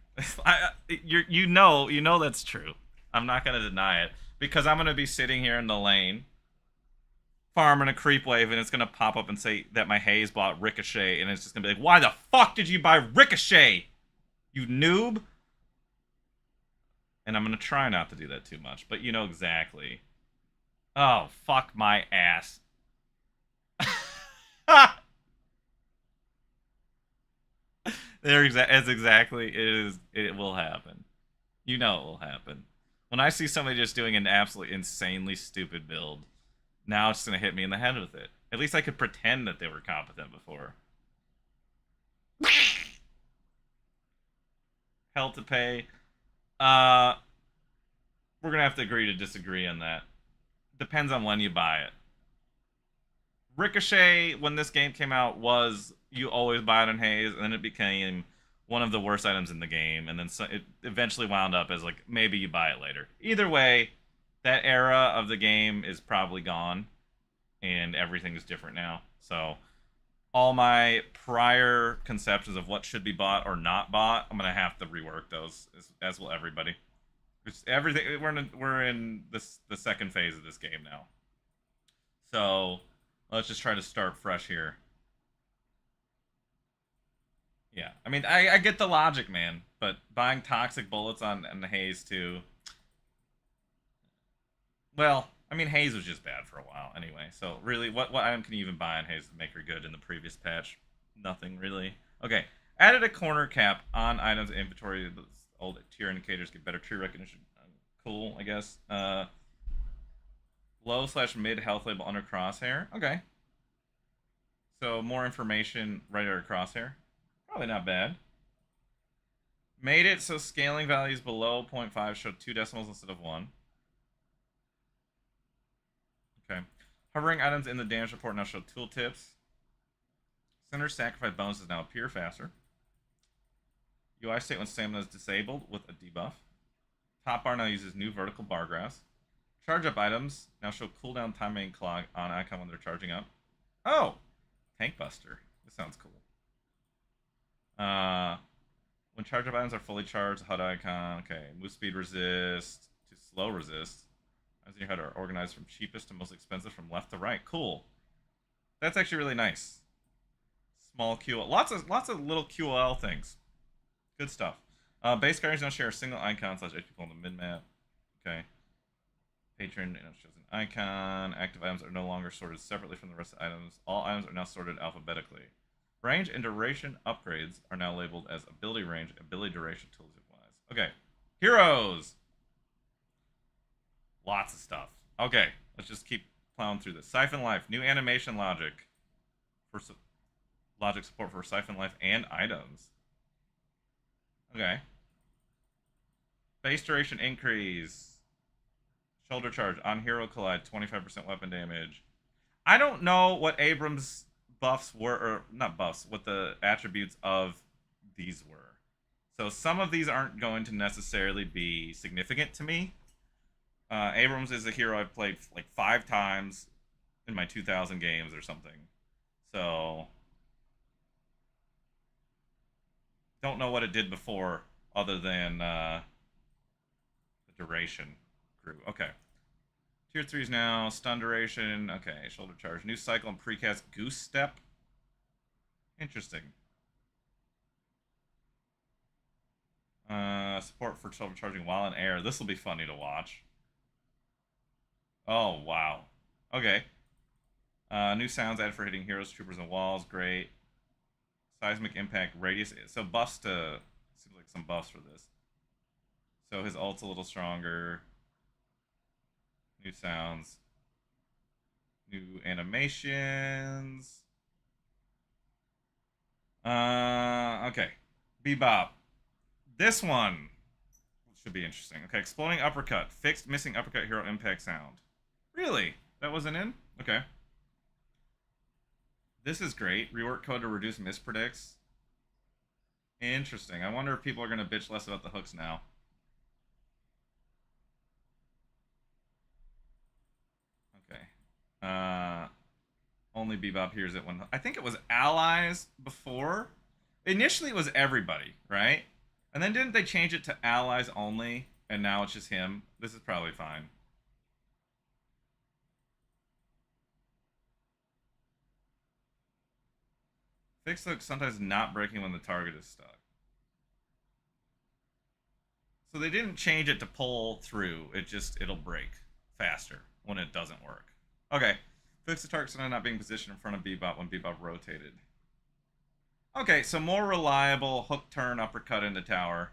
You know that's true. I'm not going to deny it, because I'm going to be sitting here in the lane farming a creep wave, and it's going to pop up and say that my haze bought Ricochet, and it's just going to be like, why the fuck did you buy Ricochet, you noob? And I'm going to try not to do that too much, but you know exactly. Oh, fuck my ass. That's exactly it will happen. You know it will happen. When I see somebody just doing an absolutely insanely stupid build, now it's going to hit me in the head with it. At least I could pretend that they were competent before. Hell to pay. We're going to have to agree to disagree on that. Depends on when you buy it. Ricochet, when this game came out, was you always buy it in Haze, and then it became one of the worst items in the game, and then it eventually wound up as like, maybe you buy it later. Either way, that era of the game is probably gone, and everything is different now. So all my prior conceptions of what should be bought or not bought, I'm gonna have to rework those, as will everybody. Everything we're in the second phase of this game now. So let's just try to start fresh here. Yeah, I mean, I get the logic, man, but buying toxic bullets on the Haze too. Well, I mean, Haze was just bad for a while anyway. So really, what item can you even buy in Haze to make her good in the previous patch? Nothing really. Okay, added a corner cap on items in inventory. Old tier indicators get better tree recognition. Cool, I guess. Low/mid health label under crosshair. Okay. So more information right under crosshair. Probably not bad. Made it so scaling values below 0.5 show 2 decimals instead of 1. Okay. Hovering items in the damage report now show tooltips. Center sacrifice bonuses now appear faster. UI state when stamina is disabled with a debuff. Top bar now uses new vertical bar graphs. Charge up items now show cooldown timing clock on icon when they're charging up. Oh! Tank Buster. This sounds cool. When charge up items are fully charged, HUD icon. Okay. Move speed resist to slow resist. Items in your HUD are organized from cheapest to most expensive from left to right. Cool. That's actually really nice. Small QL. Lots of little QL things. Good stuff. Base guardians now share a single icon / HP on the mid-map. Okay. Patron shows an icon. Active items are no longer sorted separately from the rest of the items. All items are now sorted alphabetically. Range and duration upgrades are now labeled as ability range, ability duration, tooltip-wise. Okay. Heroes! Lots of stuff. Okay. Let's just keep plowing through this. Siphon Life. New animation logic. For logic support for Siphon Life and items. Okay. Base duration increase. Shoulder charge. On hero collide. 25% weapon damage. I don't know what Abrams' buffs were, or not buffs, what the attributes of these were. So some of these aren't going to necessarily be significant to me. Abrams is a hero I've played like 5 times in my 2,000 games or something. So don't know what it did before other than the duration grew. Okay. Tier 3s now. Stun duration. Okay. Shoulder charge. New cycle and precast Goose Step. Interesting. Support for charging while in air. This will be funny to watch. Oh, wow. Okay. New sounds added for hitting heroes, troopers, and walls. Great. Seismic impact radius. So buffs to... Seems like some buffs for this. So his ult's a little stronger. New sounds. New animations. Okay. Bebop. This one should be interesting. Okay, exploding uppercut. Fixed missing uppercut hero impact sound. Really? That wasn't in? Okay. This is great. Rework code to reduce mispredicts. Interesting. I wonder if people are going to bitch less about the hooks now. Okay. Only Bebop hears it when... I think it was allies before. Initially, it was everybody, right? And then didn't they change it to allies only? And now it's just him. This is probably fine. Fixed hook sometimes not breaking when the target is stuck. So they didn't change it to pull through. It'll break faster when it doesn't work. Okay. Fix the target sometimes not being positioned in front of Bebop when Bebop rotated. Okay, so more reliable hook turn uppercut into tower.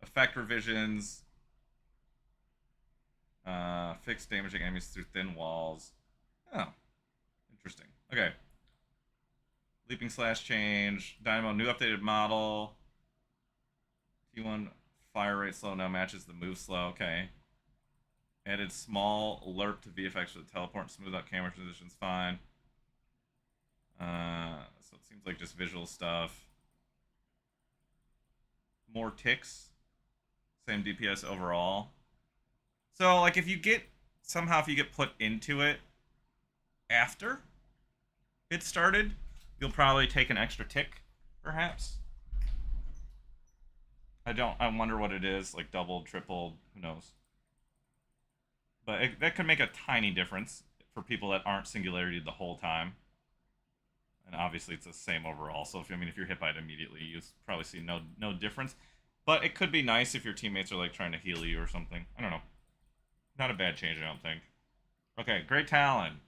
Effect revisions. Fix damaging enemies through thin walls. Oh. Interesting. Okay. Leaping slash change. Dynamo new updated model. T1 fire rate slow now matches the move slow. Okay. Added small lerp to VFX for the teleport and smooth out camera transitions. Fine. So it seems like just visual stuff. More ticks. Same DPS overall. So, like, if you get put into it after it started, you'll probably take an extra tick, perhaps. I wonder what it is, like doubled, tripled, who knows. But that could make a tiny difference for people that aren't Singularity the whole time. And obviously it's the same overall, so if you're hit by it immediately, you probably see no difference. But it could be nice if your teammates are like trying to heal you or something. I don't know. Not a bad change, I don't think. Okay, Great Talon.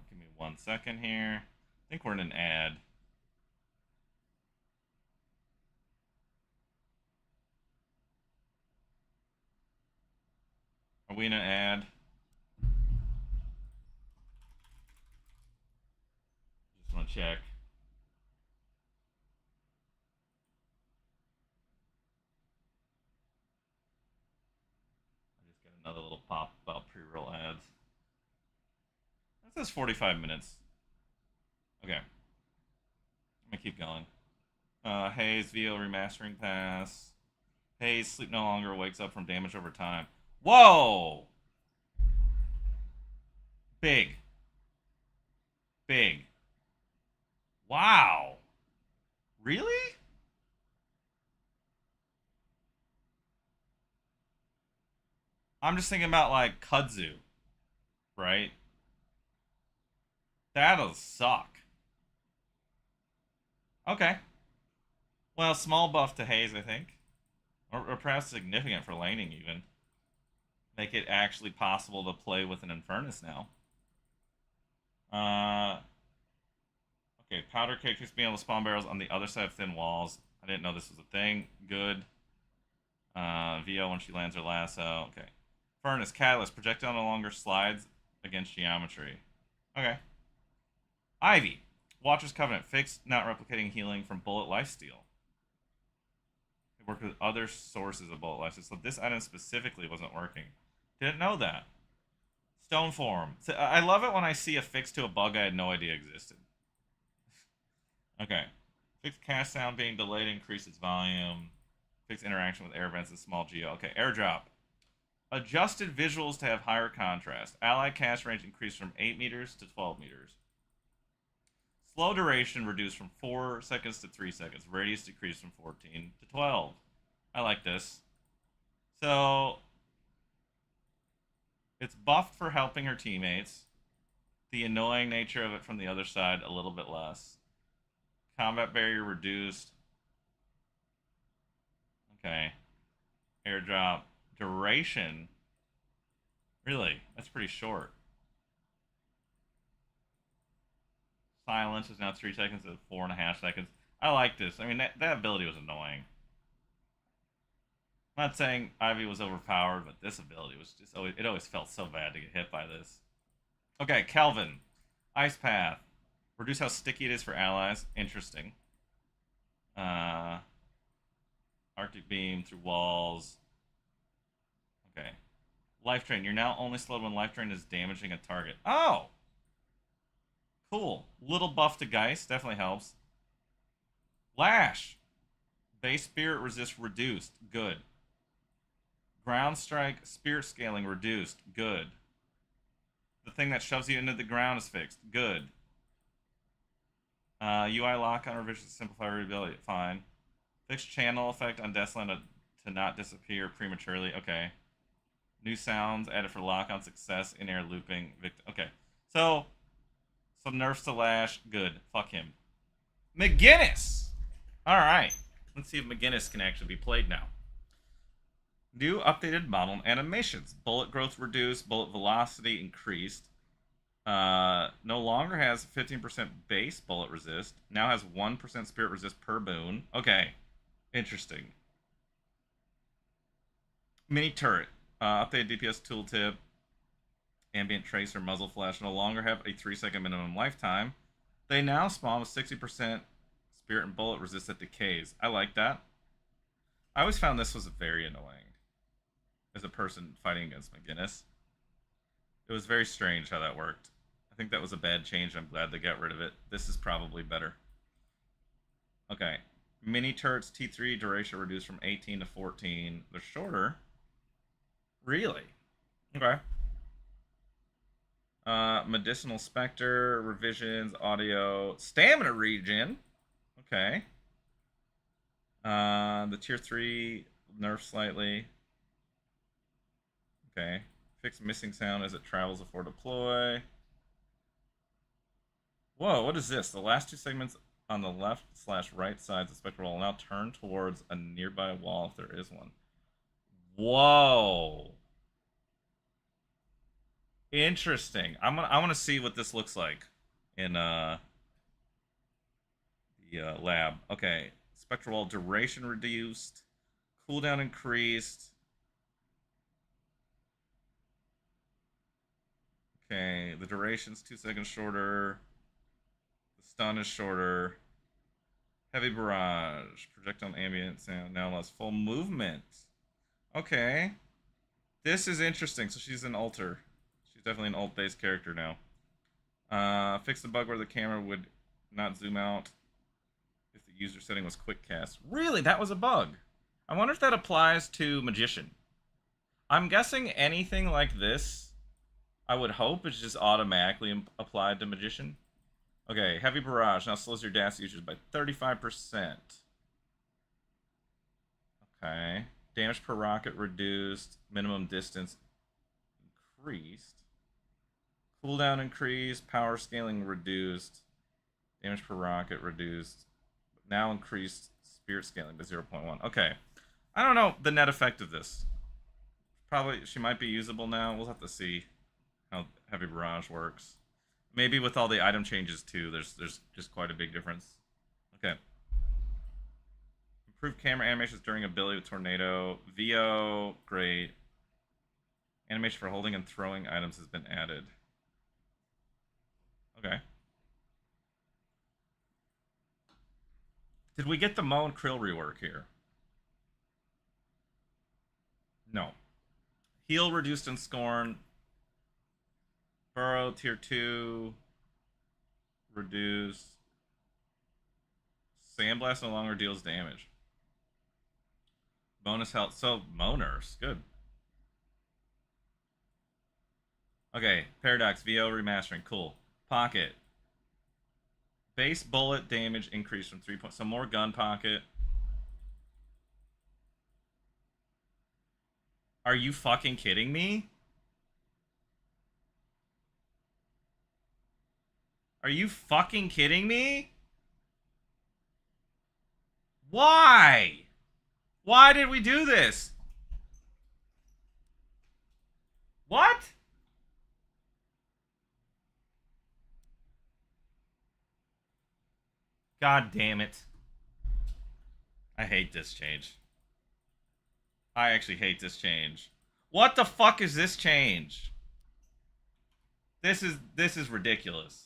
Give me 1 second here. I think we're in an ad. Are we in an ad? Just want to check. I just got another little pop about pre-roll ads. That says 45 minutes. Okay. I'm gonna keep going. Hayes VO remastering pass. Hayes sleep no longer wakes up from damage over time. Whoa! Big. Big. Wow. Really? I'm just thinking about like kudzu, right? That'll suck. Okay. Well, small buff to Hayes, I think. Or perhaps significant for laning, even. Make it actually possible to play with an Infernus now. Okay, powder cake keeps being able to spawn barrels on the other side of thin walls. I didn't know this was a thing. Good. VO when she lands her lasso. Okay. Furnace, Catalyst, projectile no longer slides against geometry. Okay. Ivy, Watcher's Covenant, fixed not replicating healing from bullet lifesteal. It worked with other sources of bullet lifesteal, so this item specifically wasn't working. Didn't know that. Stone form. So, I love it when I see a fix to a bug I had no idea existed. Okay. Fixed cast sound being delayed increases volume. Fixed interaction with air vents and small geo. Okay, airdrop. Adjusted visuals to have higher contrast. Ally cast range increased from 8 meters to 12 meters. Slow duration reduced from 4 seconds to 3 seconds. Radius decreased from 14 to 12. I like this. So, it's buffed for helping her teammates. the annoying nature of it from the other side a little bit less. Combat barrier reduced. Okay. Airdrop duration. Really? That's pretty short. Silence is now 3 seconds to 4.5 seconds. I like this. I mean, that ability was annoying. I'm not saying Ivy was overpowered, but this ability was just always, it always felt so bad to get hit by this. Okay, Kelvin. Ice Path. Reduce how sticky it is for allies. Interesting. Arctic Beam through walls. Okay. Life Drain. You're now only slowed when Life Drain is damaging a target. Oh! Cool. Little buff to Geist. Definitely helps. Lash. Base Spirit Resist reduced. Good. Ground Strike. Spirit Scaling reduced. Good. The thing that shoves you into the ground is fixed. Good. UI lock on revision to simplify rebuild. Fine. Fixed channel effect on Deathland to not disappear prematurely. Okay. New sounds added for lock on success in air looping. Okay. So, some nerfs to Lash. Good. Fuck him. McGinnis! Alright. Let's see if McGinnis can actually be played now. New updated model animations. Bullet growth reduced. Bullet velocity increased. No longer has 15% base bullet resist. Now has 1% spirit resist per boon. Okay. Interesting. Mini turret. Updated DPS tooltip. Ambient tracer muzzle flash no longer have a 3-second minimum lifetime. They now spawn with 60% spirit and bullet resist that decays. I like that. I always found this was very annoying as a person fighting against McGinnis. It was very strange how that worked. I think that was a bad change. I'm glad they got rid of it. This is probably better. Okay. Mini turrets T3 duration reduced from 18 to 14. They're shorter. Really? Okay. Medicinal Spectre, revisions, audio, stamina regen. Okay. The tier 3 nerf slightly. Okay. Fix missing sound as it travels before deploy. Whoa, what is this? The last 2 segments on the left/right sides of the spectral will now turn towards a nearby wall if there is one. Whoa. Interesting. I want to see what this looks like in the lab. Okay. Spectral wall duration reduced. Cooldown increased. Okay, the duration's 2 seconds shorter. The stun is shorter. Heavy barrage. Projectile ambient sound now allows full movement. Okay. This is interesting. So she's an alter. She's definitely an alt-based character now. Fix the bug where the camera would not zoom out if the user setting was quick cast. Really? That was a bug. I wonder if that applies to Magician. I'm guessing anything like this, I would hope, is just automatically applied to Magician. Okay, Heavy Barrage now slows your dash usage by 35%. Okay. Damage per rocket reduced. Minimum distance increased. Cooldown increased. Power scaling reduced. Damage per rocket reduced. Now increased spirit scaling to 0.1. Okay. I don't know the net effect of this. Probably she might be usable now. We'll have to see how Heavy Barrage works. Maybe with all the item changes too, there's just quite a big difference. Okay. Improved camera animations during ability with Tornado. VO, great. Animation for holding and throwing items has been added. Okay. Did we get the Mo and Krill rework here? No. Heal reduced in Scorn. Burrow tier 2. Reduced. Sandblast no longer deals damage. Bonus health. So, Moners. Good. Okay. Paradox. VO remastering. Cool. Pocket. Base bullet damage increased from 3 points. So, more gun pocket. Are you fucking kidding me? Are you fucking kidding me? Why? Why did we do this? What? God damn it. I hate this change. I actually hate this change. What the fuck is this change? This is ridiculous.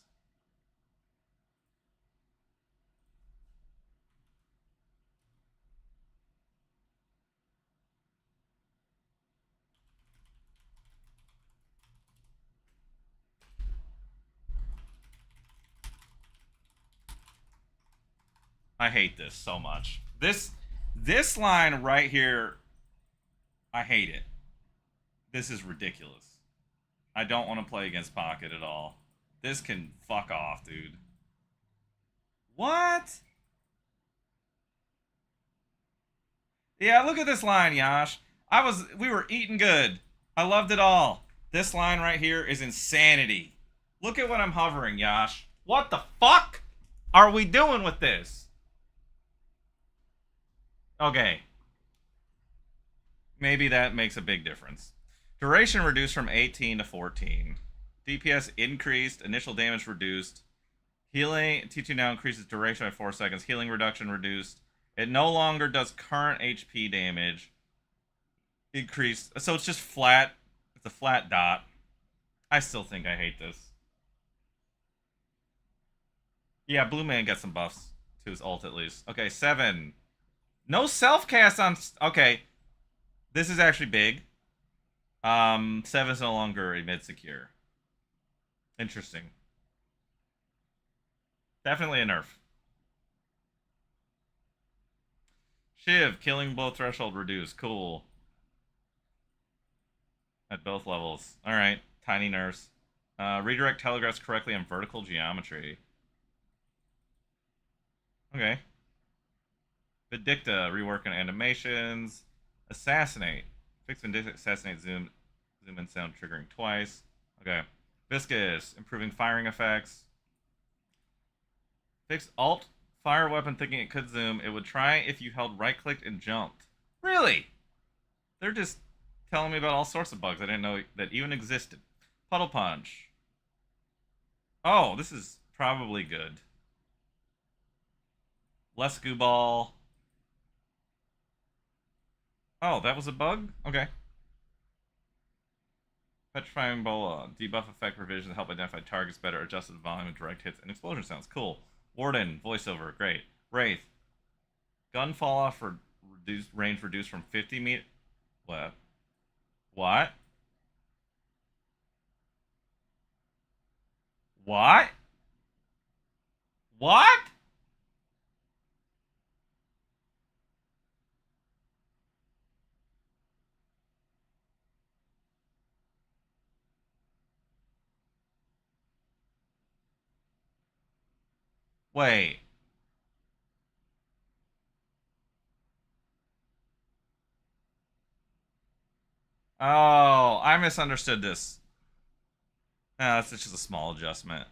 I hate this so much. This line right here, I hate it. This is ridiculous. I don't want to play against Pocket at all. This can fuck off, dude. What? Yeah, look at this line, Yash. We were eating good. I loved it all. This line right here is insanity. Look at what I'm hovering, Yash. What the fuck are we doing with this? Okay. Maybe that makes a big difference. Duration reduced from 18 to 14. DPS increased. Initial damage reduced. Healing. T2 now increases duration by 4 seconds. Healing reduction reduced. It no longer does current HP damage. Increased. So it's just flat. It's a flat dot. I still think I hate this. Yeah, Blue Man gets some buffs to his ult at least. Okay, 7. No self-cast on... Okay. This is actually big. 7 is no longer a mid-secure. Interesting. Definitely a nerf. Shiv, killing blow threshold reduced. Cool. At both levels. Alright, tiny nerfs. Redirect telegraphs correctly on vertical geometry. Okay. Vindicta, rework on animations. Assassinate. Fix Vindicta, assassinate, zoom in sound triggering twice. Okay. Viscous, improving firing effects. Fix alt fire weapon thinking it could zoom. It would try if you held right clicked and jumped. Really? They're just telling me about all sorts of bugs I didn't know that even existed. Puddle punch. Oh, this is probably good. Less goo ball. Oh, that was a bug? Okay. Petrifying Bola. Debuff effect revision to help identify targets better. Adjusted volume of direct hits and explosion sounds. Cool. Warden. Voiceover. Great. Wraith. Gun fall off for range reduced from 50 meters. What? What? What? What? Wait. Oh, I misunderstood this. No, that's just a small adjustment.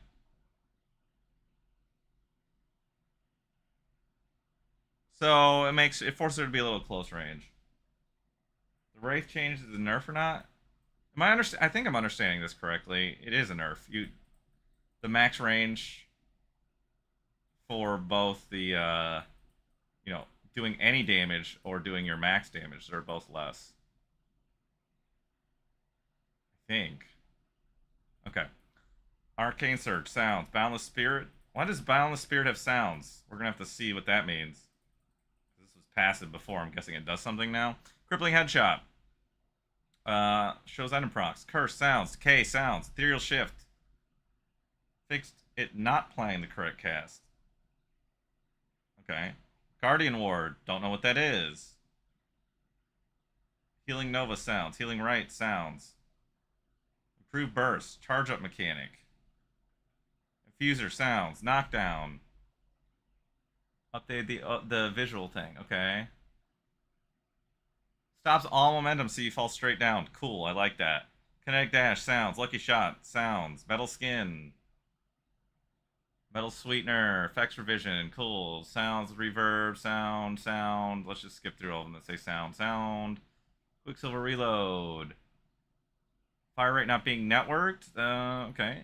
So it forces her to be a little close range. The Wraith change is a nerf or not? I think I'm understanding this correctly. It is a nerf. The max range for both the doing any damage or doing your max damage, they're both less. I think. Okay. Arcane Surge, sounds. Boundless Spirit. Why does Boundless Spirit have sounds? We're gonna have to see what that means. This was passive before. I'm guessing it does something now. Crippling Headshot. Shows item procs. Curse, sounds. Decay, sounds. Ethereal Shift. Fixed it not playing the correct cast. Okay. Guardian Ward. Don't know what that is. Healing Nova sounds. Healing Right sounds. Improved Burst. Charge up mechanic. Infuser sounds. Knockdown. Update the visual thing. Okay. Stops all momentum so you fall straight down. Cool. I like that. Kinetic Dash sounds. Lucky Shot sounds. Metal Skin. Metal sweetener, effects revision, cool. Sounds, reverb, sound. Let's just skip through all of them that say sound. Quicksilver reload. Fire rate not being networked. Okay.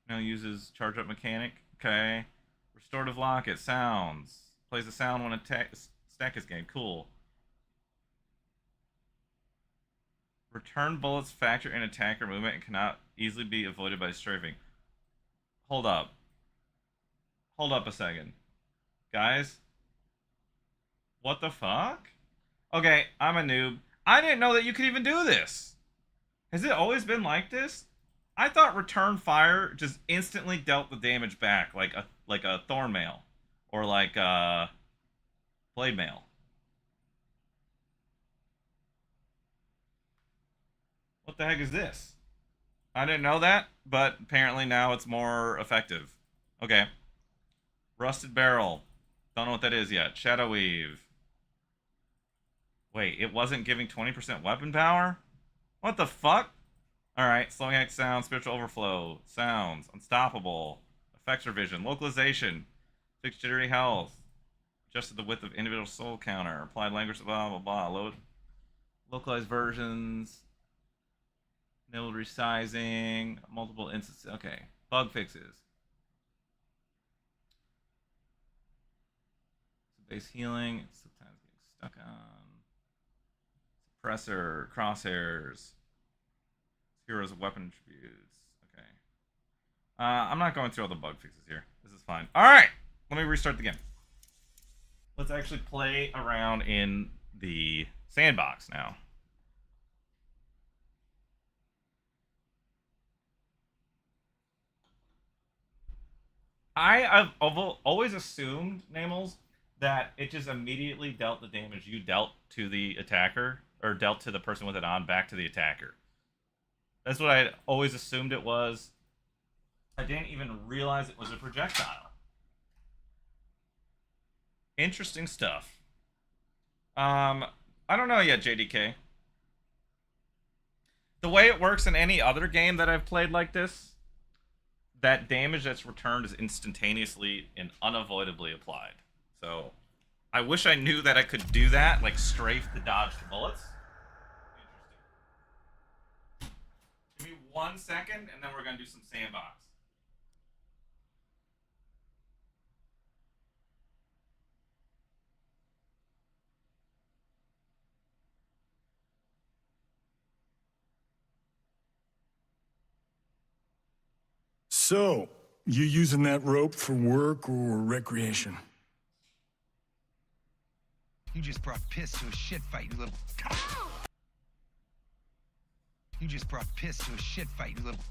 Now uses charge up mechanic. Okay. Restorative lock. It sounds. Plays the sound when a stack is gained. Cool. Return bullets factor in attacker movement and cannot easily be avoided by strafing. Hold up. Hold up a second. Guys? What the fuck? Okay, I'm a noob. I didn't know that you could even do this. Has it always been like this? I thought return fire just instantly dealt the damage back, like a thorn mail. Or like a blade mail. What the heck is this? I didn't know that, but apparently now it's more effective. Okay. Rusted barrel. Don't know what that is yet. Shadow weave. Wait, it wasn't giving 20% weapon power? What the fuck? Alright, slowing X sound, spiritual overflow, sounds, unstoppable, effects revision, localization, fixed jittery health, adjusted the width of individual soul counter, applied language, blah blah blah, load, localized versions, enabled resizing, multiple instances, okay, bug fixes. Base healing, sometimes getting stuck on. Suppressor, crosshairs. Heroes of weapon attributes. Okay. I'm not going through all the bug fixes here. This is fine. Alright! Let me restart the game. Let's actually play around in the sandbox now. I've always assumed, Namels, that it just immediately dealt the damage you dealt to the attacker, or dealt to the person with it on, back to the attacker. That's what I always assumed it was. I didn't even realize it was a projectile. Interesting stuff. I don't know yet, JDK. The way it works in any other game that I've played like this, that damage that's returned is instantaneously and unavoidably applied. So, I wish I knew that I could do that, like strafe the dodge the bullets. Interesting. Give me 1 second, and then we're gonna do some sandbox.
So, you using that rope for work or recreation?
You just brought piss to a shit fight, you little. You just brought piss to a shit fight, you little.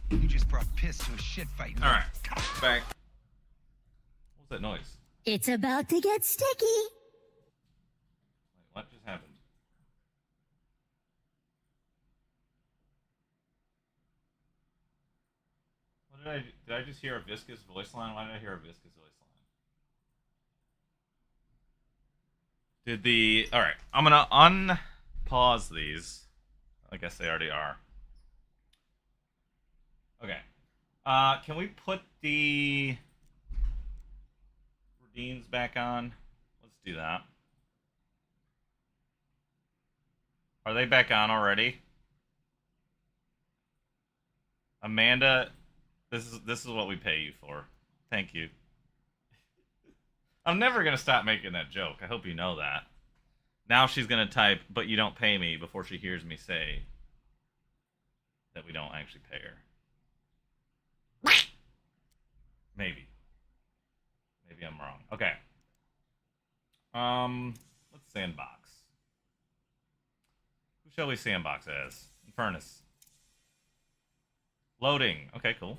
You just brought piss to a shit fight, you little.
Alright, back. What was that noise?
It's about to get sticky.
Wait, what just happened? What did I just hear a viscous voice line? Why did I hear a viscous voice line? Alright, I'm gonna unpause these. I guess they already are. Okay. Can we put the Radines back on? Let's do that. Are they back on already? Amanda, this is what we pay you for. Thank you. I'm never gonna stop making that joke. I hope you know that. Now she's gonna type, but you don't pay me, before she hears me say that we don't actually pay her. Maybe. Maybe I'm wrong. Okay. Let's sandbox. Who shall we sandbox as? Infernus. Loading. Okay, cool.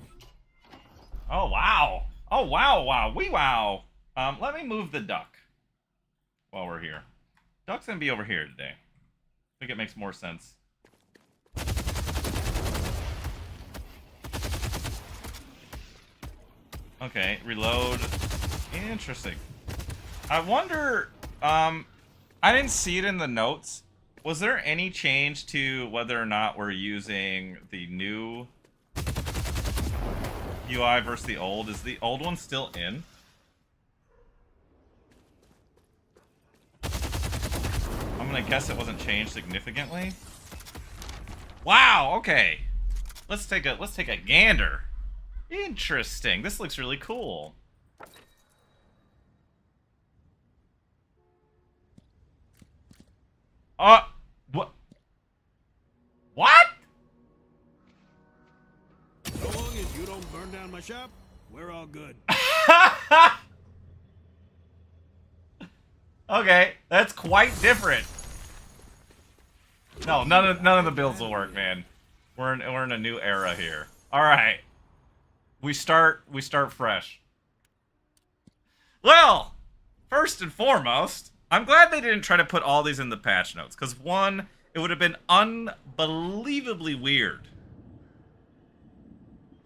Oh, wow. Oh, wow, wow. Wee wow. Let me move the duck while we're here. Duck's gonna be over here today. I think it makes more sense. Okay, reload. Interesting. I wonder, I didn't see it in the notes. Was there any change to whether or not we're using the new UI versus the old. Is the old one still in? I'm gonna guess it wasn't changed significantly. Wow, okay. Let's take a gander. Interesting. This looks really cool. What? What?
So long as you don't burn down my shop, we're all good.
Okay, that's quite different. No, none of the builds will work, man. We're in a new era here. All right, we start fresh. Well, first and foremost, I'm glad they didn't try to put all these in the patch notes, because one, it would have been unbelievably weird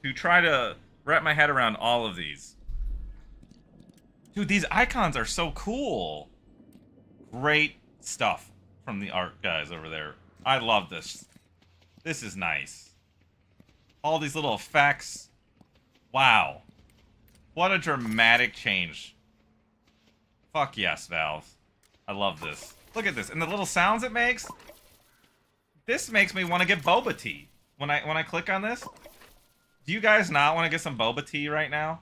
to try to wrap my head around all of these. Dude, these icons are so cool. Great stuff from the art guys over there. I love this. This is nice. All these little effects. Wow. What a dramatic change. Fuck yes, Valve. I love this. Look at this. And the little sounds it makes. This makes me want to get boba tea. When I click on this. Do you guys not want to get some boba tea right now?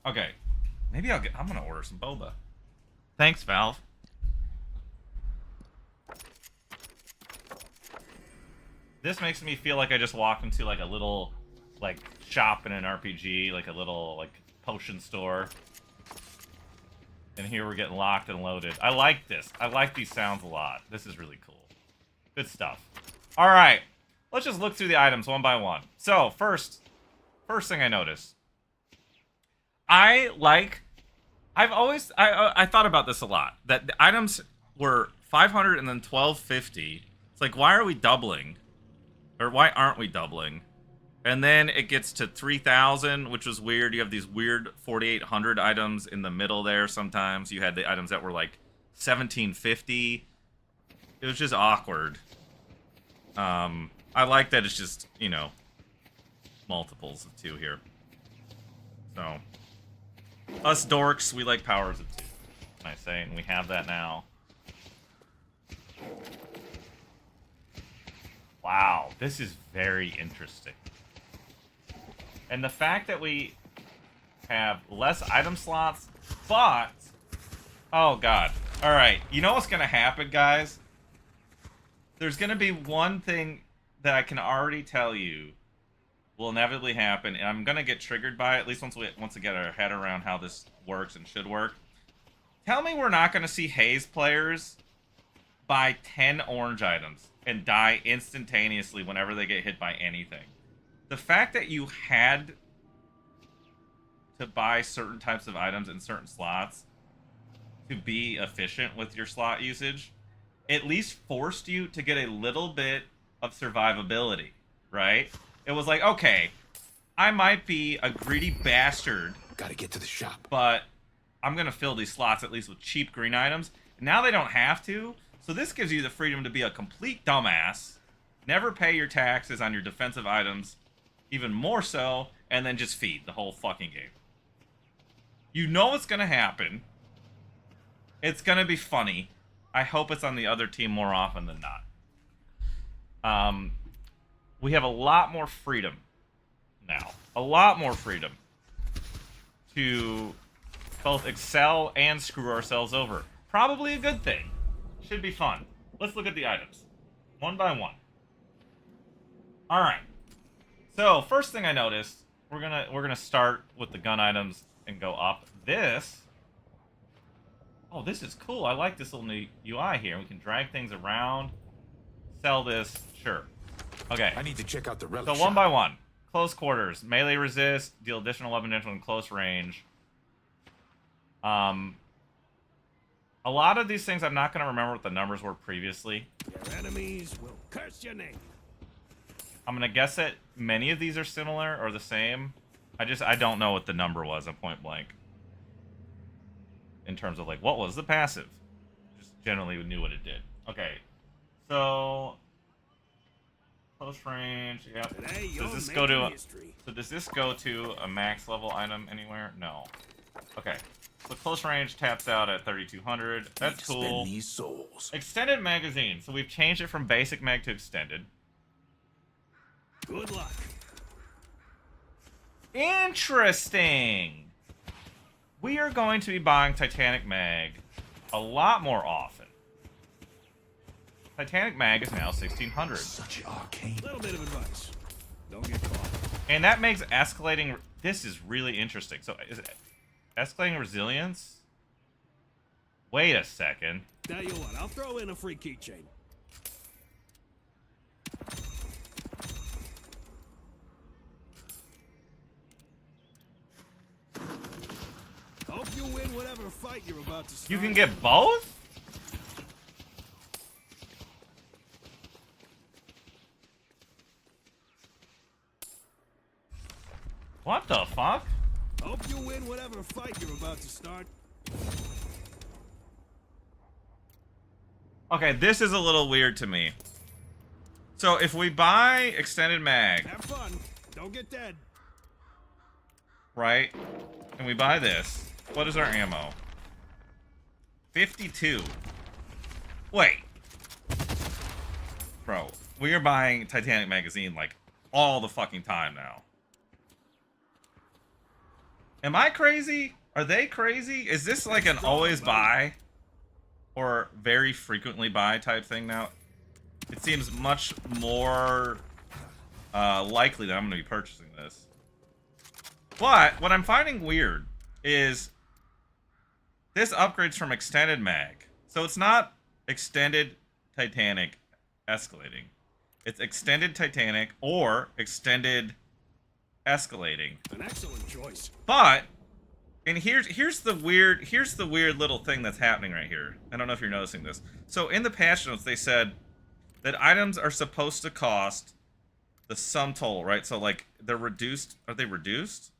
Okay. Maybe I'm gonna order some boba. Thanks, Valve. This makes me feel like I just walked into like a little like shop in an RPG, like a little like potion store. And here we're getting locked and loaded. I like this. I like these sounds a lot. This is really cool. Good stuff. All right. Let's just look through the items one by one. So, first thing I noticed. I thought about this a lot. That the items were 500 and then 1250. It's like, why are we doubling? Or why aren't we doubling? And then it gets to 3,000, which was weird. You have these weird 4,800 items in the middle there sometimes. You had the items that were like 1,750. It was just awkward. I like that it's just, you know, multiples of 2 here. So, us dorks, we like powers of 2. Can I say? And we have that now. Wow, this is very interesting. And the fact that we have less item slots, but... Oh, God. Alright, you know what's going to happen, guys? There's going to be one thing that I can already tell you will inevitably happen, and I'm going to get triggered by it, at least once we get our head around how this works and should work. Tell me we're not going to see Haze players buy 10 orange items and die instantaneously whenever they get hit by anything. The fact that you had to buy certain types of items in certain slots to be efficient with your slot usage at least forced you to get a little bit of survivability, right? It was like, okay, I might be a greedy bastard.
Gotta get to the shop.
But I'm going to fill these slots at least with cheap green items. Now they don't have to. So this gives you the freedom to be a complete dumbass, never pay your taxes on your defensive items, even more so, and then just feed the whole fucking game. You know what's going to happen. It's going to be funny. I hope it's on the other team more often than not. We have a lot more freedom now. A lot more freedom to both excel and screw ourselves over. Probably a good thing. Should be fun. Let's look at the items. One by one. Alright. So, first thing I noticed, we're gonna start with the gun items and go up. This... Oh, this is cool. I like this little new UI here. We can drag things around. Sell this. Sure. Okay.
I need to check out the relic
So
shop.
one by one. Close quarters. Melee resist. Deal additional weapon damage in close range. A lot of these things I'm not going to remember what the numbers were previously.
Your enemies will curse your name.
I'm going to guess that many of these are similar or the same. I don't know what the number was at point blank. In terms of, like, what was the passive? Just generally knew what it did. Okay. So... Close range. Yep.
Today,
Does
you're
this go to?
making history.
So does this go to a max level item anywhere? No. Okay. So close range taps out at 3200. That's cool.
These souls.
Extended magazine. So we've changed it from basic mag to extended.
Good luck.
Interesting. We are going to be buying Titanic mag a lot more often. Titanic mag is now 1600.
Such arcane.
Little bit of advice. Don't get caught.
And that makes escalating... This is really interesting. So is it escalating resilience? Wait a second.
Tell you what, I'll throw in a free keychain. Hope you win whatever fight you're about to start.
You can get both? What the fuck?
Hope you win whatever fight you're about to start.
Okay, this is a little weird to me. So if we buy extended mag,
Have fun. Don't get dead.
right? And we buy this. What is our ammo? 52. Wait. Bro, we are buying Titanic magazine like all the fucking time now. Am I crazy? Are they crazy? Is this like an always buy or very frequently buy type thing now? It seems much more likely that I'm going to be purchasing this. But what I'm finding weird is this upgrades from extended mag. So it's not extended Titanic escalating. It's extended Titanic or extended escalating.
An excellent choice.
But and here's the weird little thing that's happening right here. I don't know if you're noticing this. So in the patch notes they said that items are supposed to cost the sum total, right? So like they're reduced. Are they reduced?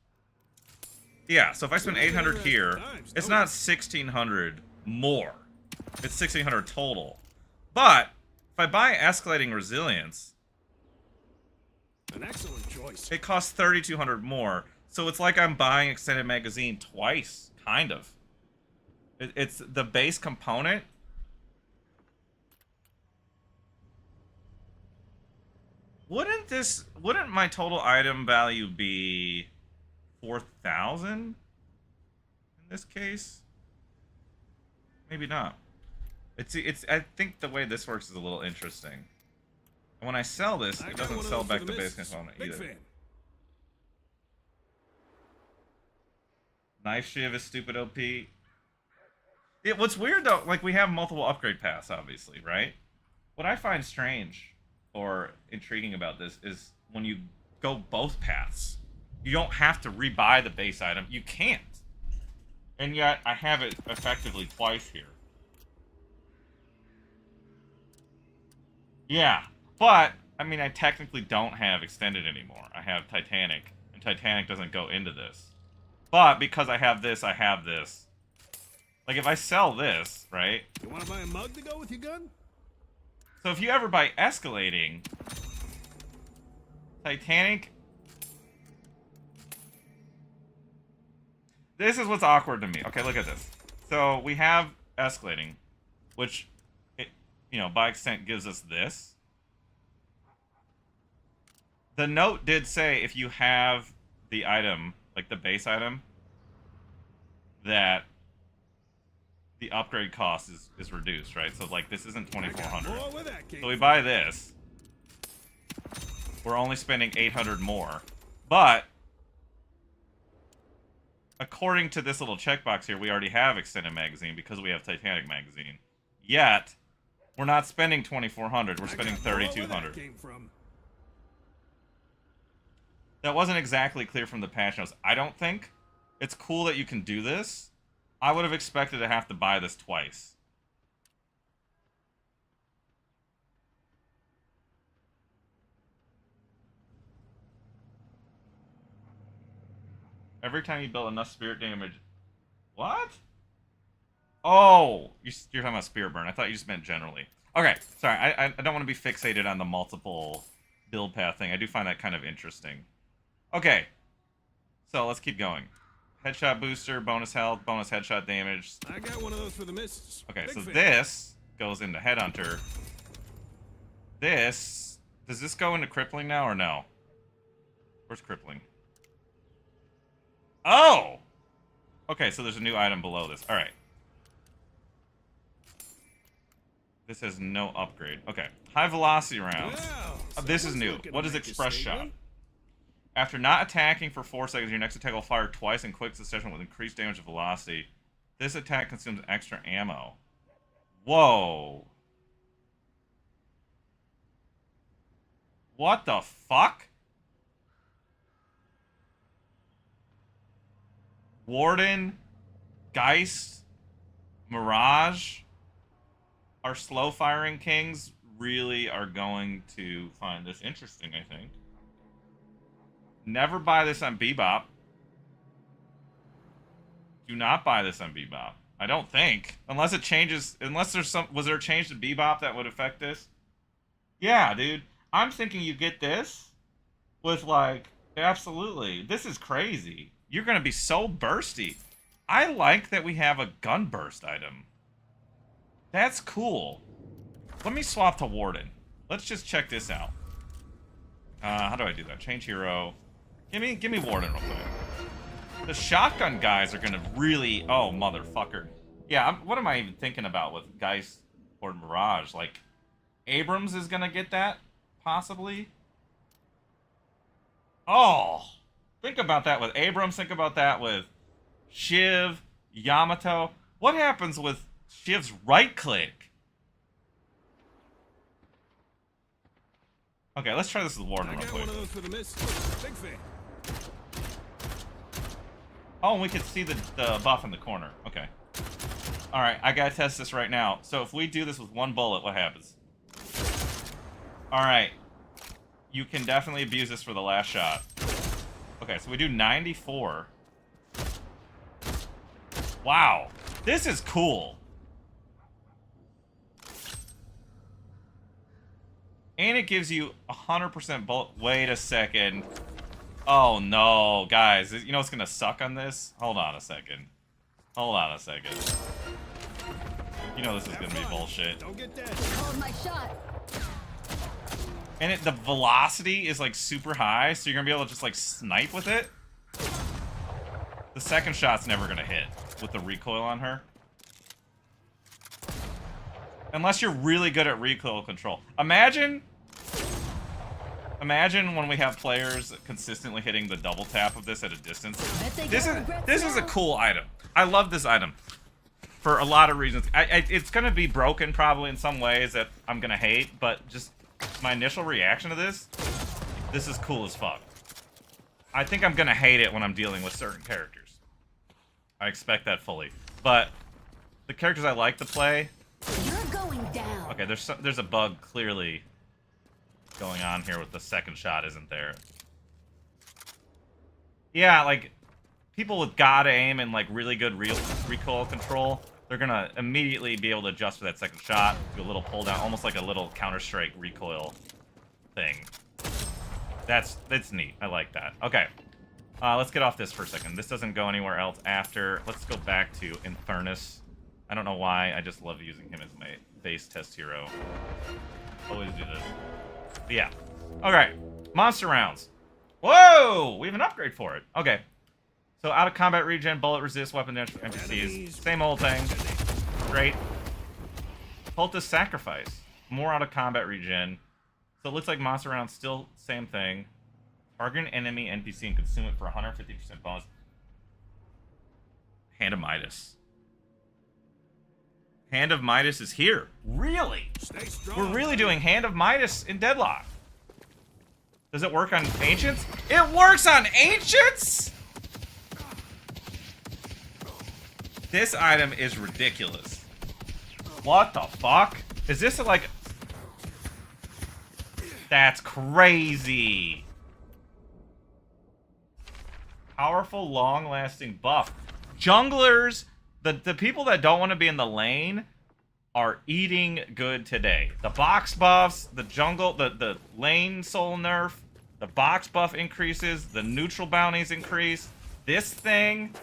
Yeah, so if I spend 800 here, it's not 1600 more. It's 1600 total. But if I buy escalating resilience,
An excellent choice.
it costs 3200 more. So it's like I'm buying extended magazine twice, kind of. It's the base component. Wouldn't my total item value be 4,000 in this case? Maybe not. I think the way this works is a little interesting. And when I sell this,
I
it
got
doesn't
one of
sell
those
back
for
the
the
base
missus.
component
Big
either.
fan.
Knife shiv is stupid OP. Yeah, what's weird though, like we have multiple upgrade paths, obviously, right? What I find strange or intriguing about this is when you go both paths, you don't have to rebuy the base item. You can't. And yet I have it effectively twice here. Yeah, but I mean I technically don't have extended anymore. I have Titanic, and Titanic doesn't go into this. But because I have this, I have this. Like if I sell this, right?
You want to buy a mug to go with your gun?
So if you ever buy escalating, Titanic. This is what's awkward to me. Okay, look at this. So we have escalating, which, by extent gives us this. The note did say if you have the item, like the base item, that the upgrade cost is reduced, right? So like this isn't 2,400.
More where that came
So we
from.
buy this. We're only spending 800 more. But according to this little checkbox here, we already have extended magazine because we have Titanic magazine. Yet, we're not spending 2,400. We're spending
I got more where that
3,200.
came from.
That wasn't exactly clear from the patch notes. I don't think. It's cool that you can do this. I would have expected to have to buy this twice. Every time you build enough spirit damage... What? Oh! You're talking about spirit burn. I thought you just meant generally. Okay, sorry. I don't want to be fixated on the multiple build path thing. I do find that kind of interesting. Okay, so let's keep going. Headshot booster, bonus health, bonus headshot damage.
I got one of those for the missus.
Okay,
Big
so
fan.
this goes into Headhunter. This, does this go into crippling now or no? Where's crippling? Oh! Okay, so there's a new item below this. Alright. This has no upgrade. Okay. High velocity rounds.
Well,
This is
someone's
new.
looking
What
to
is
make a
Express Shot?
statement.
After not attacking for 4 seconds, your next attack will fire twice in quick succession with increased damage and velocity. This attack consumes extra ammo. Whoa. What the fuck? Warden, Geist, Mirage, our slow firing kings really are going to find this interesting, I think. Never buy this on Bebop. Do not buy this on Bebop. I don't think. Unless it changes, unless there's some, was there a change to Bebop that would affect this? Yeah, dude. I'm thinking you get this with like, absolutely. This is crazy. You're going to be so bursty. I like that we have a gun burst item. That's cool. Let me swap to Warden. Let's just check this out. How do I do that? Change hero. Give me Warden real quick. The shotgun guys are gonna really... Oh, motherfucker. Yeah, what am I even thinking about with Geist or Mirage? Like, Abrams is gonna get that? Possibly? Oh! Think about that with Abrams. Think about that with Shiv, Yamato. What happens with Shiv's right-click? Okay, let's try this with Warden
I
real
got
quick.
one of those for the missus. Big fan.
Oh, and we can see the buff in the corner. Okay. Alright, I gotta test this right now. So if we do this with one bullet, what happens? Alright. You can definitely abuse this for the last shot. Okay, so we do 94. Wow. This is cool. And it gives you 100% bullet. Wait a second. Oh no, guys. You know what's gonna suck on this? Hold on a second. Hold on a second. You know this is gonna be bullshit.
Don't get that.
Hold my shot.
And the velocity is like super high, so you're gonna be able to just like snipe with it. The second shot's never gonna hit with the recoil on her. Unless you're really good at recoil control. Imagine when we have players consistently hitting the double tap of this at a distance. This is a cool item. I love this item for a lot of reasons. It's gonna be broken probably in some ways that I'm gonna hate, but just my initial reaction to this is cool as fuck. I think I'm gonna hate it when I'm dealing with certain characters. I expect that fully, but the characters I like to play.
You're going down.
Okay, there's a bug clearly going on here with the second shot isn't there. Yeah, like people with god aim and like really good recoil control, they're gonna immediately be able to adjust for that second shot, do a little pull down, almost like a little Counter-Strike recoil thing. That's neat. I like that. Okay, let's get off this for a second. This doesn't go anywhere else after. Let's go back to Infernus. I don't know why. I just love using him as my base test hero. Always do this. But yeah. Okay. Monster rounds. Whoa! We have an upgrade for it. Okay. So out of combat regen, bullet resist, weapon damage for NPCs. Same old thing. Great. Cultist sacrifice. More out of combat regen. So it looks like monster rounds still same thing. Target an enemy NPC and consume it for 150% bonus. Hand of Midas. Hand of Midas is here. Really?
Stay strong.
We're really doing Hand of Midas in Deadlock. Does it work on Ancients? It works on Ancients?! This item is ridiculous. What the fuck? Is this like... That's crazy. Powerful, long-lasting buff. Junglers... The people that don't want to be in the lane are eating good today. The box buffs, the jungle, the lane soul nerf, the box buff increases, the neutral bounties increase. This thing,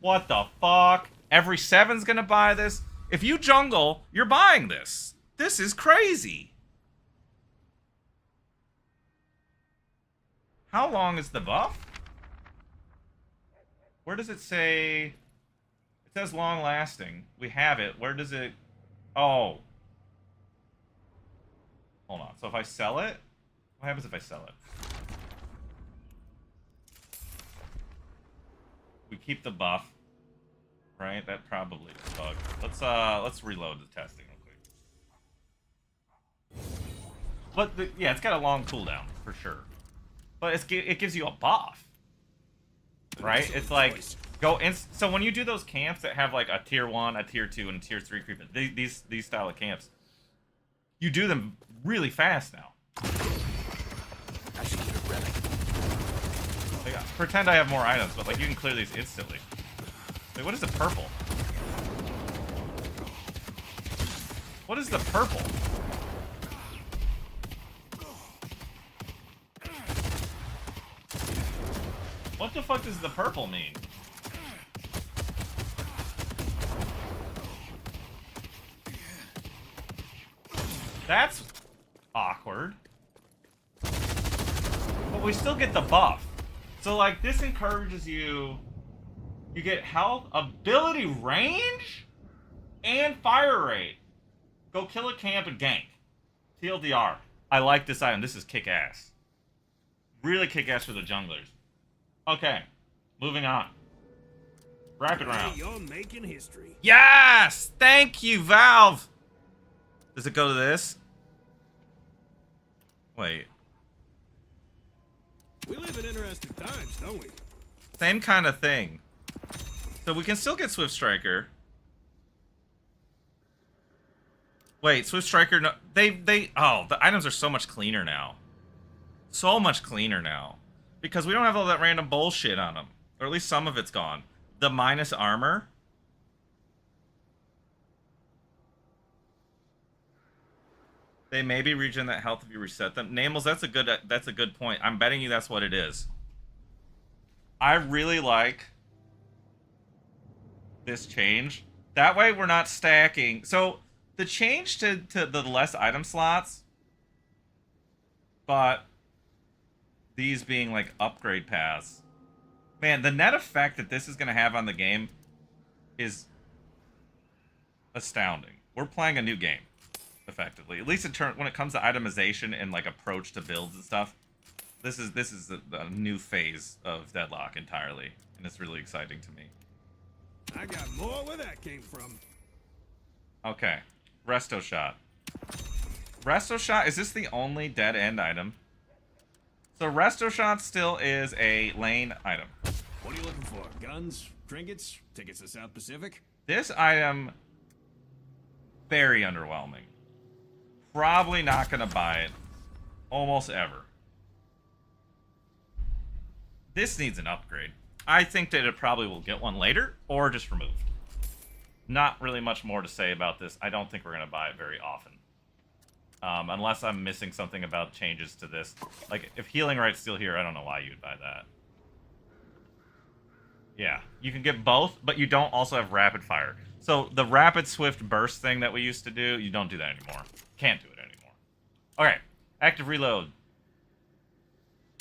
what the fuck? Every 7's gonna buy this. If you jungle, you're buying this. This is crazy. How long is the buff? Where does it say? It says long lasting. We have it. Where does it? Oh. Hold on. So if I sell it, what happens if I sell it? We keep the buff, right? That probably is bugged. Let's reload the testing real quick. But yeah, it's got a long cooldown for sure. But it gives you a buff, right? It's like so when you do those camps that have like a tier 1, a tier 2, and a tier 3 creeper, these style of camps, you do them really fast now.
I should keep it ready.
Like, pretend I have more items, but like you can clear these instantly. Wait, what is the purple? What is the purple? What the fuck does the purple mean? That's awkward. But we still get the buff. So like this encourages you. You get health, ability range, and fire rate. Go kill a camp and gank. TLDR. I like this item. This is kick-ass. Really kick-ass for the junglers. Okay, moving on. Rapid round.
You're making history.
Yes! Thank you, Valve! Does it go to this? Wait.
We live in interesting times, don't we?
Same kind of thing. So we can still get Swift Striker. Wait, Swift Striker, no, oh, the items are so much cleaner now. So much cleaner now. Because we don't have all that random bullshit on them. Or at least some of it's gone. The minus armor. They maybe regen that health if you reset them. Namels, that's a good point. I'm betting you that's what it is. I really like this change. That way we're not stacking. So the change to the less item slots, but these being like upgrade paths. Man, the net effect that this is going to have on the game is astounding. We're playing a new game, effectively. At least in when it comes to itemization and like approach to builds and stuff. This is a new phase of Deadlock entirely, and it's really exciting to me.
I got more where that came from.
Okay, Resto Shot. Resto Shot, is this the only dead end item? So Resto Shot still is a lane item.
What are you looking for? Guns? Trinkets? Tickets to South Pacific?
This item, very underwhelming. Probably not going to buy it. Almost ever. This needs an upgrade. I think that it probably will get one later, or just removed. Not really much more to say about this. I don't think we're going to buy it very often. Unless I'm missing something about changes to this. Like, if Healing Right's still here, I don't know why you'd buy that. Yeah, you can get both, but you don't also have Rapid Fire. So, the Rapid Swift Burst thing that we used to do, you don't do that anymore. Can't do it anymore. Okay, Active Reload.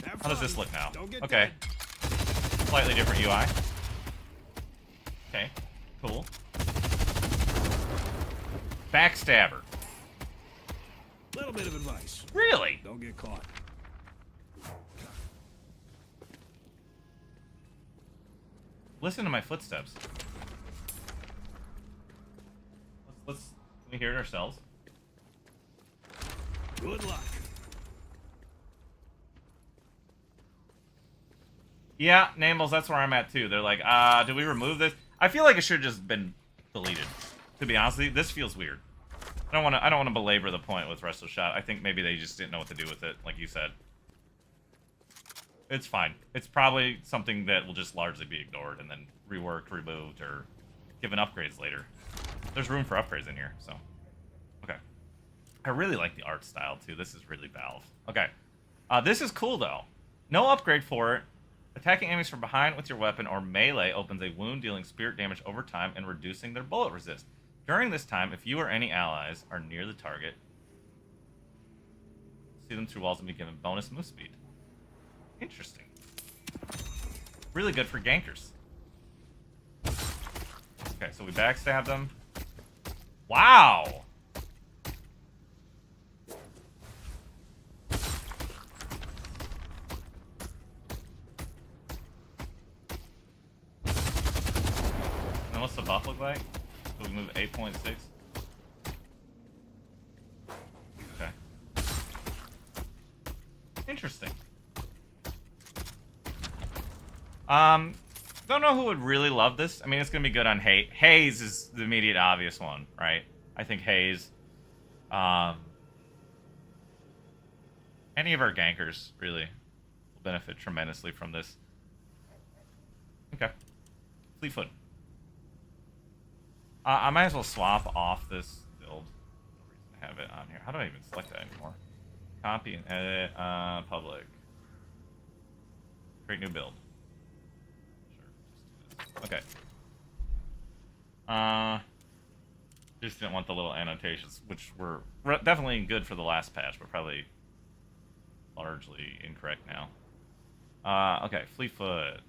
How does this look now? Okay. Slightly different UI. Okay, cool. Backstabber.
Little bit of advice.
Really?
Don't get caught.
Listen to my footsteps. Can we hear it ourselves?
Good luck.
Yeah, Namels, that's where I'm at too. They're like, do we remove this? I feel like it should have just been deleted. To be honest with you, this feels weird. I don't want to belabor the point with Resto Shot. I think maybe they just didn't know what to do with it, like you said. It's fine. It's probably something that will just largely be ignored and then reworked, removed, or given upgrades later. There's room for upgrades in here, so I really like the art style, too. This is really Valve. Okay. This is cool, though. No upgrade for it. Attacking enemies from behind with your weapon or melee opens a wound, dealing spirit damage over time and reducing their bullet resist. During this time, if you or any allies are near the target, see them through walls and be given bonus move speed. Interesting. Really good for gankers. Okay, so we backstabbed them. Wow! And what's the buff look like? So we move 8.6. Okay. Interesting. Don't know who would really love this. I mean, it's gonna be good on Haze. Haze is the immediate obvious one, right? I think Haze. Any of our gankers, really, will benefit tremendously from this. Okay. Fleetfoot. I might as well swap off this build. No reason to have it on here. How do I even select that anymore? Copy and edit, public. Create new build. Okay. Just didn't want the little annotations, which were definitely good for the last patch, but probably largely incorrect now. Okay, Fleetfoot.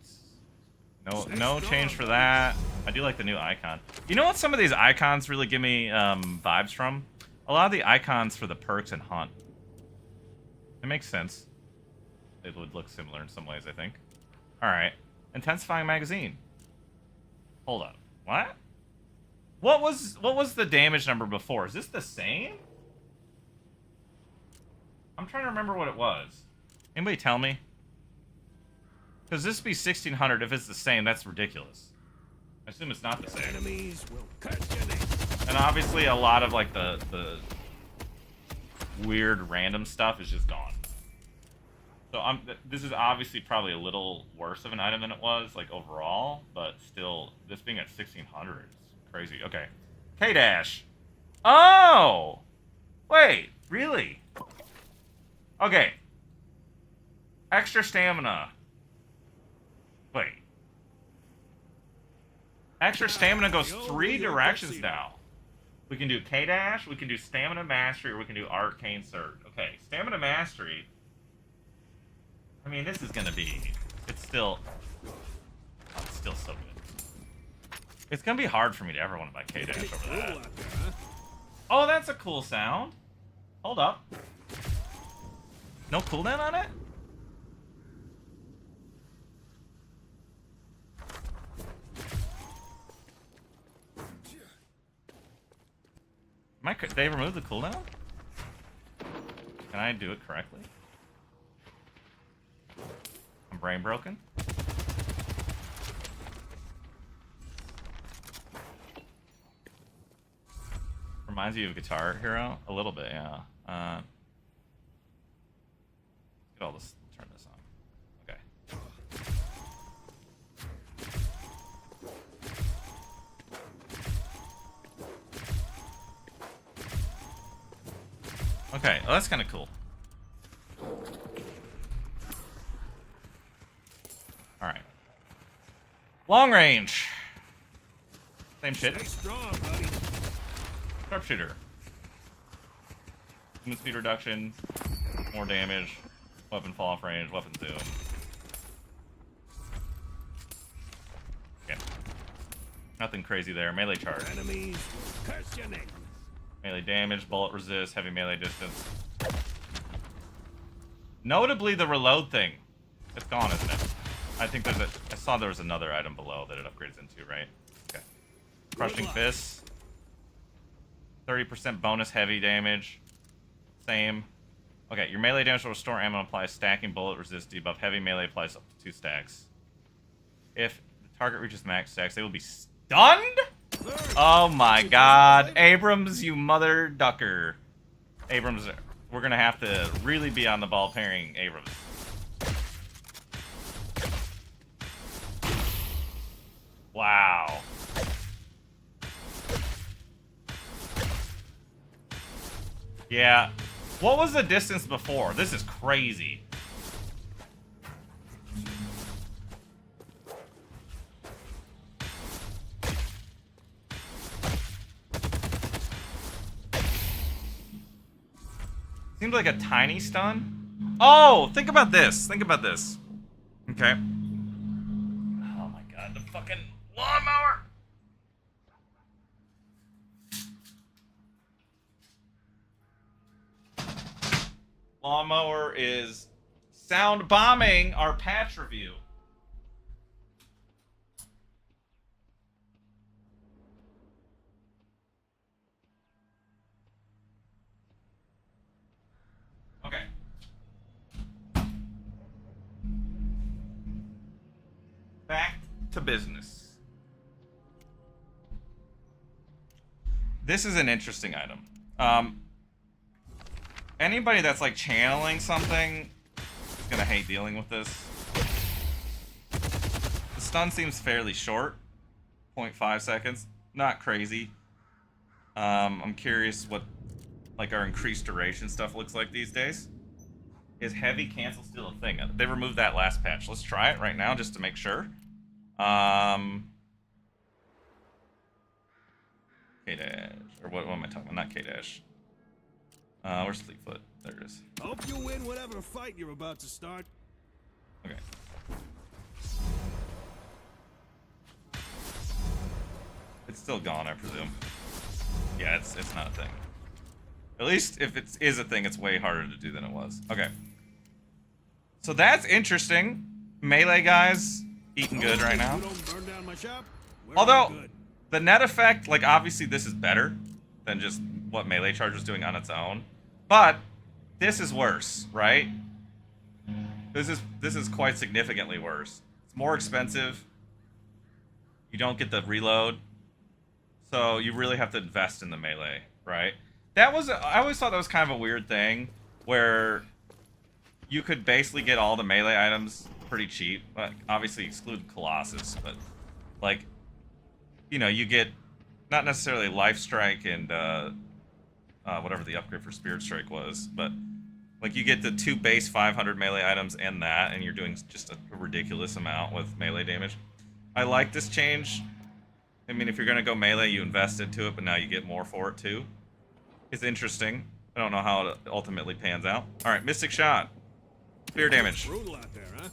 No change for that. I do like the new icon. You know what some of these icons really give me vibes from? A lot of the icons for the perks and hunt. It makes sense. It would look similar in some ways, I think. Alright. Intensifying magazine. Hold up. What? What was the damage number before? Is this the same? I'm trying to remember what it was. Anybody tell me? Because this would be 1600. If it's the same, that's ridiculous. I assume it's not the same.
Enemies will cut your name.
And obviously a lot of like the weird random stuff is just gone. So this is obviously probably a little worse of an item than it was, like, overall, but still, this being at 1600 is crazy. Okay. K-Dash. Oh! Wait, really? Okay. Extra stamina. Wait. Extra stamina goes 3 directions now. We can do K-Dash, we can do Stamina Mastery, or we can do Arcane Surge. Okay, Stamina Mastery. I mean, this is gonna be... It's still so good. It's gonna be hard for me to ever want to buy K-Dash over that. Oh, that's a cool sound. Hold up. No cooldown on it? Did they remove the cooldown? Can I do it correctly? I'm brain broken. Reminds you of Guitar Hero? A little bit, yeah. Get all this. Turn this on. Okay. Okay, well, that's kind of cool. Alright. Long range. Same shit.
Stay strong, buddy.
Sharpshooter. Movement speed reduction. More damage. Weapon fall off range. Weapon zoom. Okay. Nothing crazy there. Melee charge.
Enemies will curse your name.
Melee damage, bullet resist, heavy melee distance. Notably, the reload thing. It's gone, isn't it? I think there's I saw there was another item below that it upgrades into, right? Okay. Crushing Fists. 30% bonus heavy damage. Same. Okay, your melee damage will restore ammo and applies stacking bullet resist debuff. Heavy melee applies up to 2 stacks. If the target reaches max stacks, they will be stunned? Oh my god. Abrams, you mother ducker. Abrams, we're gonna have to really be on the ball pairing Abrams. Wow. Yeah. What was the distance before? This is crazy. Seems like a tiny stun. Oh, think about this. Think about this. Okay. Oh my god, the fucking lawnmower. Lawnmower is sound bombing our patch review. Okay. Back to business. This is an interesting item. Anybody that's like channeling something is gonna hate dealing with this. The stun seems fairly short, 0.5 seconds. Not crazy. I'm curious what like our increased duration stuff looks like these days. Is heavy cancel still a thing? They removed that last patch. Let's try it right now just to make sure. K-dash, or what am I talking about? Not K-dash. Where's Fleetfoot? There it is.
Hope you win whatever fight you're about to start.
Okay. It's still gone, I presume. Yeah, it's not a thing. At least if it is a thing, it's way harder to do than it was. Okay. So that's interesting. Melee guys eating good right now.
You don't burn down my shop, we're
Although,
all good.
the net effect, like, obviously this is better than just what Melee Charge was doing on its own. But this is worse, right? This is quite significantly worse. It's more expensive. You don't get the reload. So you really have to invest in the melee, right? I always thought that was kind of a weird thing where you could basically get all the melee items pretty cheap. Like, obviously exclude Colossus, but like, you know, you get not necessarily Life Strike and whatever the upgrade for Spirit Strike was, but like you get the 2 base 500 melee items and that, and you're doing just a ridiculous amount with melee damage. I like this change. I mean, if you're gonna go melee, you invest into it, but now you get more for it too. It's interesting. I don't know how it ultimately pans out. All right, Mystic Shot. Spear damage.
Brutal out there, huh?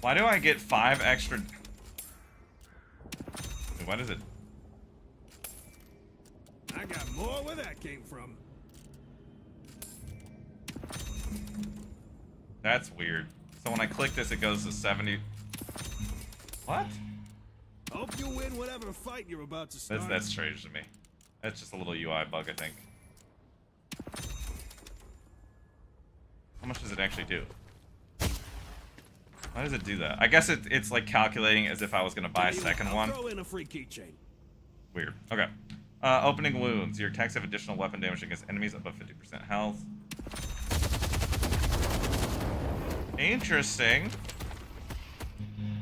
Why do I get 5 extra? Why does it?
I got more where that came from.
That's weird. So when I click this, it goes to 70. What?
Hope you win whatever fight you're about to start.
That's strange to me. That's just a little UI bug, I think. How much does it actually do? Why does it do that? I guess it's like calculating as if I was gonna buy a second one.
Throw in a free keychain.
Weird. Okay. Opening wounds. Your attacks have additional weapon damage against enemies above 50% health. Interesting.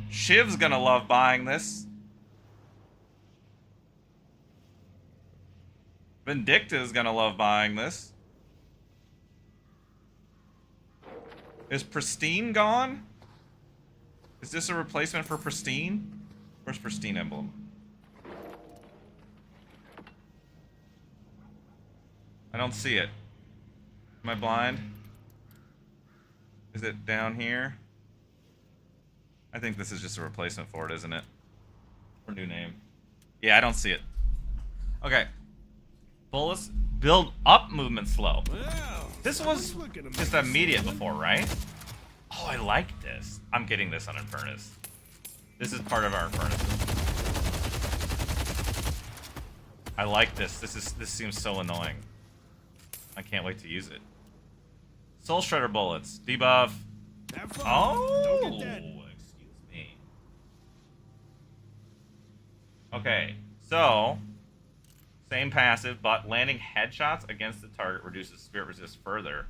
Shiv's gonna love buying this. Vindicta's gonna love buying this. Is Pristine gone? Is this a replacement for Pristine? Where's Pristine emblem? I don't see it. Am I blind? Is it down here? I think this is just a replacement for it, isn't it? Or new name. Yeah, I don't see it. Okay. Bullets build up movement slow.
Well,
This was just immediate before, right? Oh, I like this. I'm getting this on Infernus. This is part of our Infernus. I like this. This seems so annoying. I can't wait to use it. Soul Shredder bullets. Debuff.
have fun.
Oh,
Don't get dead.
excuse me. Okay, so same passive, but landing headshots against the target reduces spirit resist further.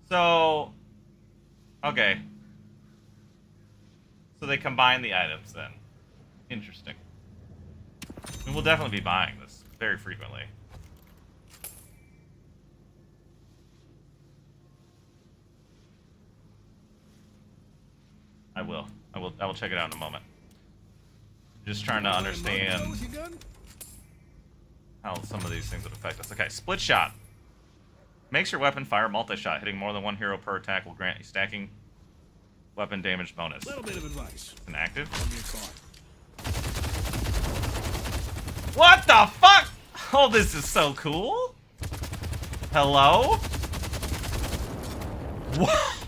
So, okay. So they combine the items then. Interesting. And we'll definitely be buying this very frequently. I will. I will check it out in a moment. Just trying to understand how some of these things would affect us. Okay, split shot. Makes your weapon fire multi-shot. Hitting more than one hero per attack will grant a stacking weapon damage bonus.
Little bit of advice.
Inactive.
Give me a card.
What the fuck? Oh, this is so cool. Hello? What?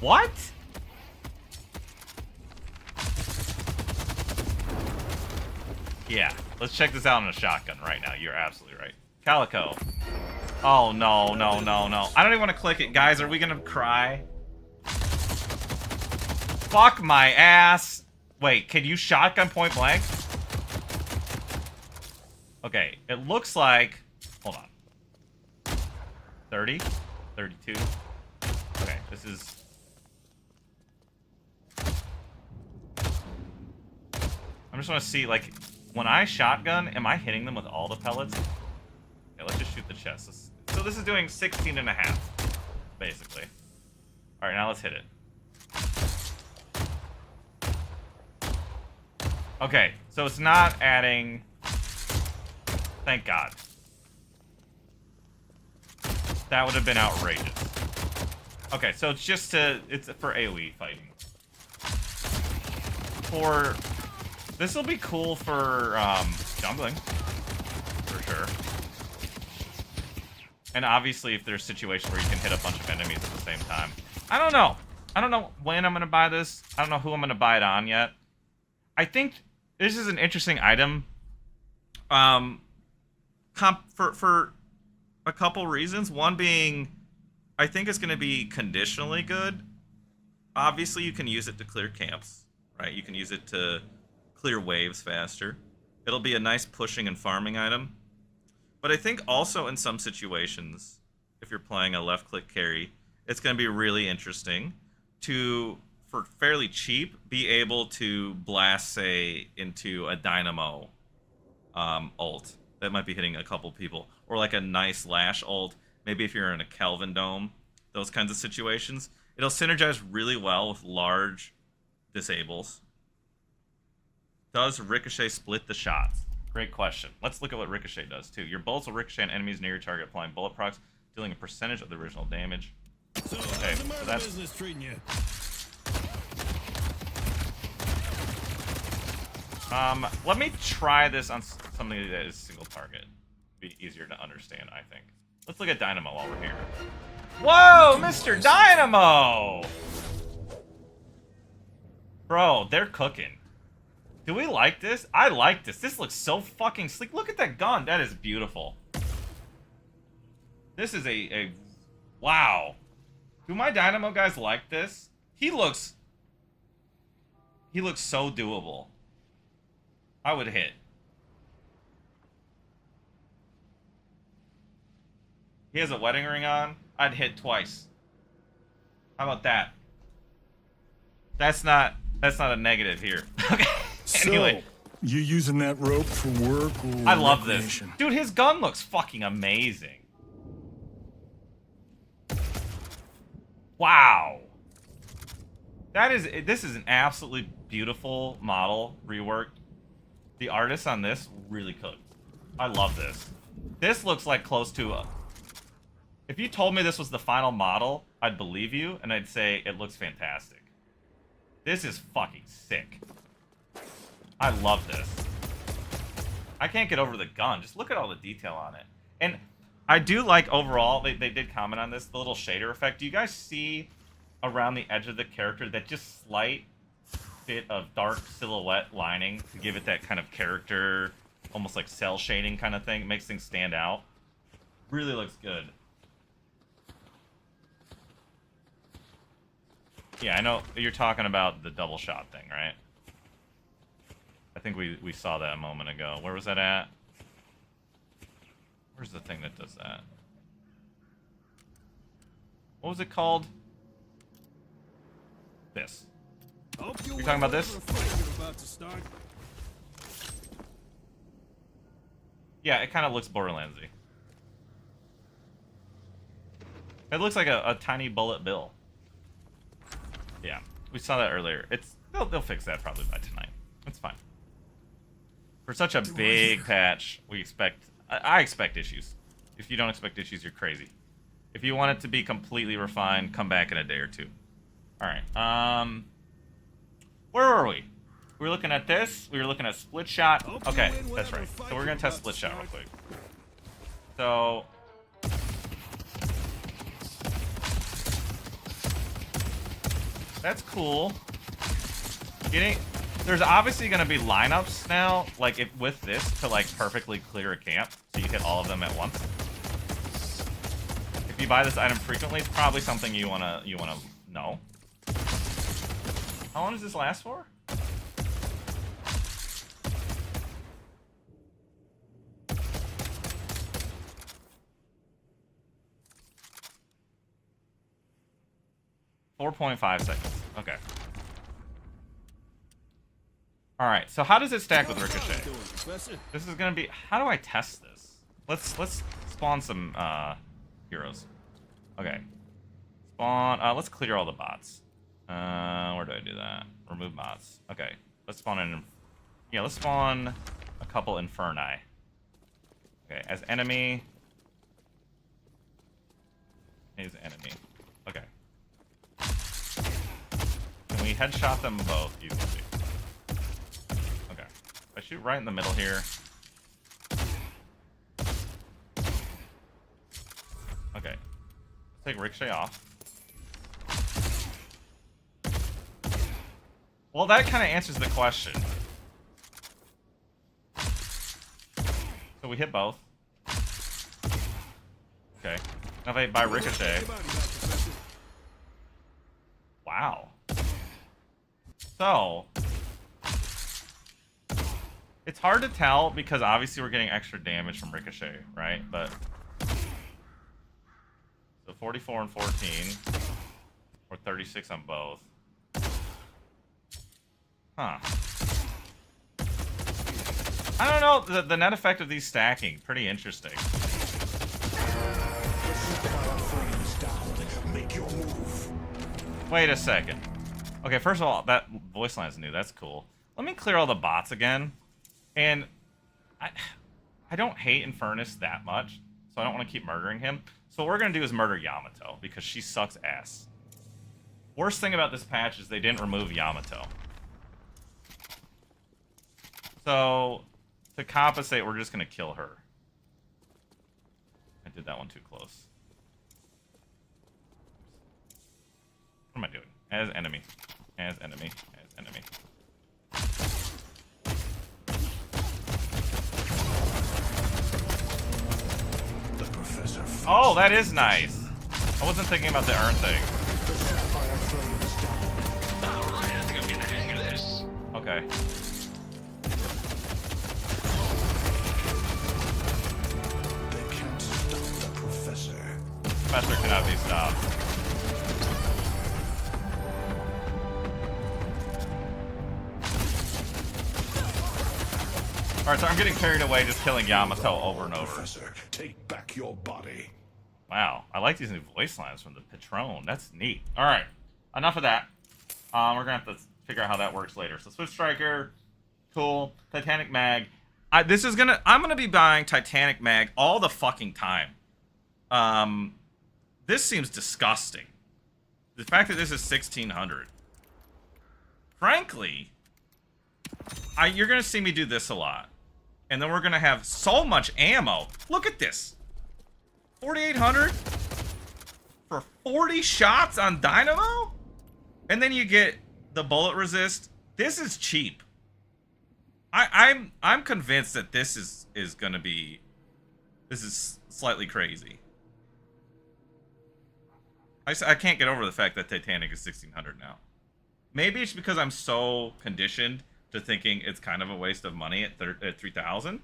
What? Yeah, let's check this out on a shotgun right now. You're absolutely right. Calico. Oh, no, no, no, no. I don't even want to click it. Guys, are we going to cry? Fuck my ass. Wait, can you shotgun point blank? Okay, it looks like... Hold on. 30? 32? Okay, this is... I just want to see, like, when I shotgun, am I hitting them with all the pellets? Okay, let's just shoot the chest. So this is doing 16 and a half, basically. Alright, now let's hit it. Okay, so it's not adding... Thank God. That would have been outrageous. Okay, so it's just to... It's for AoE fighting. For... This will be cool for, jungling. For sure. And obviously if there's situations where you can hit a bunch of enemies at the same time. I don't know. I don't know when I'm going to buy this. I don't know who I'm going to buy it on yet. I think this is an interesting item. For a couple reasons. One being, I think it's going to be conditionally good. Obviously, you can use it to clear camps, right? You can use it to clear waves faster. It'll be a nice pushing and farming item. But I think also in some situations, if you're playing a left-click carry, it's going to be really interesting to, for fairly cheap, be able to blast, say, into a Dynamo ult that might be hitting a couple people. Or like a nice Lash ult, maybe if you're in a Kelvin Dome, those kinds of situations. It'll synergize really well with large disables. Does Ricochet split the shots? Great question. Let's look at what Ricochet does, too. Your bullets will ricochet on enemies near your target, applying bullet procs, dealing a percentage of the original damage.
So,
Okay,
how's the
so
murder
that's...
business treating you?
Let me try this on something that is single target. Be easier to understand, I think. Let's look at Dynamo while we're here. Whoa, Mr. Dynamo! Bro, they're cooking. Do we like this? I like this. This looks so fucking sleek. Look at that gun. That is beautiful. This is a... Wow. Do my Dynamo guys like this? He looks so doable. I would hit. He has a wedding ring on. I'd hit twice. How about that? That's not a negative here. Okay. Anyway.
So, you using that rope for work or
I love this.
recreation?
Dude, his gun looks fucking amazing. Wow. This is an absolutely beautiful model reworked. The artist on this really cooked. I love this. This looks like close to a... If you told me this was the final model, I'd believe you, and I'd say it looks fantastic. This is fucking sick. I love this. I can't get over the gun. Just look at all the detail on it. And I do like overall, they did comment on this, the little shader effect. Do you guys see around the edge of the character that just slight bit of dark silhouette lining to give it that kind of character, almost like cell shading kind of thing? It makes things stand out. Really looks good. Yeah, I know you're talking about the double shot thing, right? I think we saw that a moment ago. Where was that at? Where's the thing that does that? What was it called? This.
Hope
You're talking about this?
You're about to start.
Yeah, it kind of looks Borderlandsy. It looks like a tiny bullet bill. Yeah, we saw that earlier. They'll fix that probably by tonight. It's fine. For such a big patch, I expect issues. If you don't expect issues, you're crazy. If you want it to be completely refined, come back in a day or two. All right. Where were we? We were looking at this. We were looking at split shot. Okay, that's right. So we're gonna test split shot real quick. So. That's cool. There's obviously going to be lineups now, like with this, to like perfectly clear a camp, so you hit all of them at once. If you buy this item frequently, it's probably something you wanna know. How long does this last for? .5 seconds. Okay. All right. So how does it stack with Ricochet? This is gonna be. How do I test this? Let's spawn some heroes. Okay. Spawn. Let's clear all the bots. Where do I do that? Remove bots. Okay. Let's spawn in. Yeah. Let's spawn a couple Inferni. Okay. As enemy. Is enemy. Okay. We headshot them both easily. Okay. If I shoot right in the middle here. Okay. Let's take Ricochet off. Well, that kind of answers the question. So we hit both. Okay. Now if I buy Ricochet. Wow. So, it's hard to tell because obviously we're getting extra damage from Ricochet, right? But, so 44 and 14, or 36 on both. Huh. I don't know, the net effect of these stacking, pretty interesting. Wait a second. Okay, first of all, that voice line is new. That's cool. Let me clear all the bots again. And I don't hate Infernus that much, so I don't want to keep murdering him. So what we're going to do is murder Yamato, because she sucks ass. Worst thing about this patch is they didn't remove Yamato. So, to compensate, we're just going to kill her. I did that one too close. What am I doing? As enemy. As enemy. As enemy.
The professor.
Oh, that is nice. I wasn't thinking about the urn thing.
Alright, I think I'm getting the hang of this.
Okay.
They can't stop the professor.
Professor cannot be stopped. Alright, so I'm getting carried away just killing Yamato over and over.
Professor, take back your body.
Wow, I like these new voice lines from the Patron. That's neat. Alright, enough of that. We're gonna have to figure out how that works later. So Swift Striker, cool. Titanic Mag. I'm gonna be buying Titanic Mag all the fucking time. This seems disgusting. The fact that this is 1600. Frankly, you're gonna see me do this a lot. And then we're gonna have so much ammo. Look at this. 4,800 for 40 shots on Dynamo? And then you get the bullet resist. This is cheap. I'm convinced that this is gonna be. This is slightly crazy. I can't get over the fact that Titanic is 1,600 now. Maybe it's because I'm so conditioned to thinking it's kind of a waste of money at 3,000.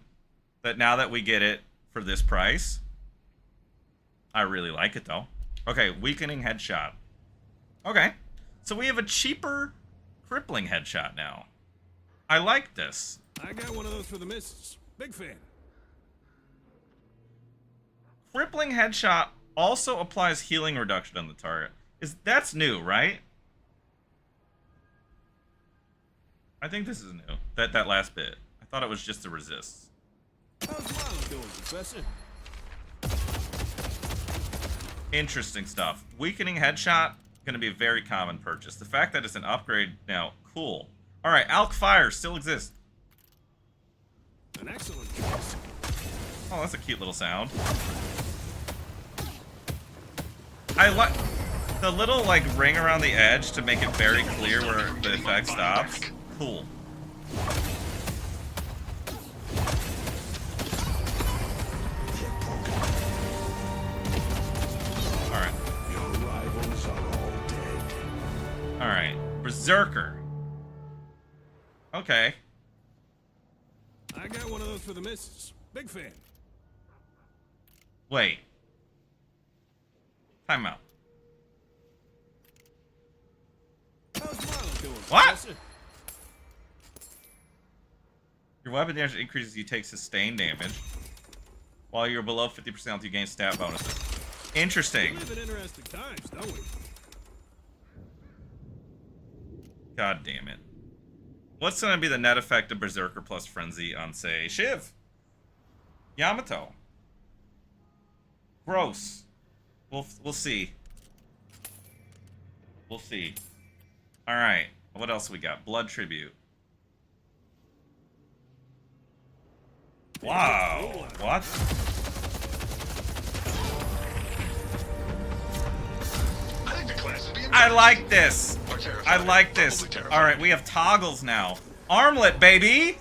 That now that we get it for this price, I really like it though. Okay, weakening headshot. Okay, so we have a cheaper crippling headshot now. I like this.
I got one of those for the missus. Big fan.
Crippling headshot Also applies healing reduction on the target. That's new, right? I think this is new. That last bit. I thought it was just the resists.
How's Milo doing, Professor?
Interesting stuff. Weakening headshot, going to be a very common purchase. The fact that it's an upgrade now, cool. All right, Alk Fire still exists.
An excellent choice.
Oh, that's a cute little sound. I like the little like ring around the edge to make it very clear where the effect stops. Cool. Alright.
Your rivals are all dead.
Alright. Berserker. Okay.
I got one of those for the missus. Big fan.
Wait. Time out.
How's Milo doing,
What?
Professor?
Your weapon damage increases, you take sustained damage. While you're below 50% health, you gain stat bonuses. Interesting.
We live in interesting times, don't we?
God damn it. What's gonna be the net effect of Berserker plus Frenzy on, say, Shiv? Yamato. Gross. We'll see. We'll see. Alright. What else we got? Blood Tribute. Wow. What?
I think the class is being
I like this.
Or terrifying.
I like this.
Probably terrifying.
Alright, we have toggles now. Armlet, baby!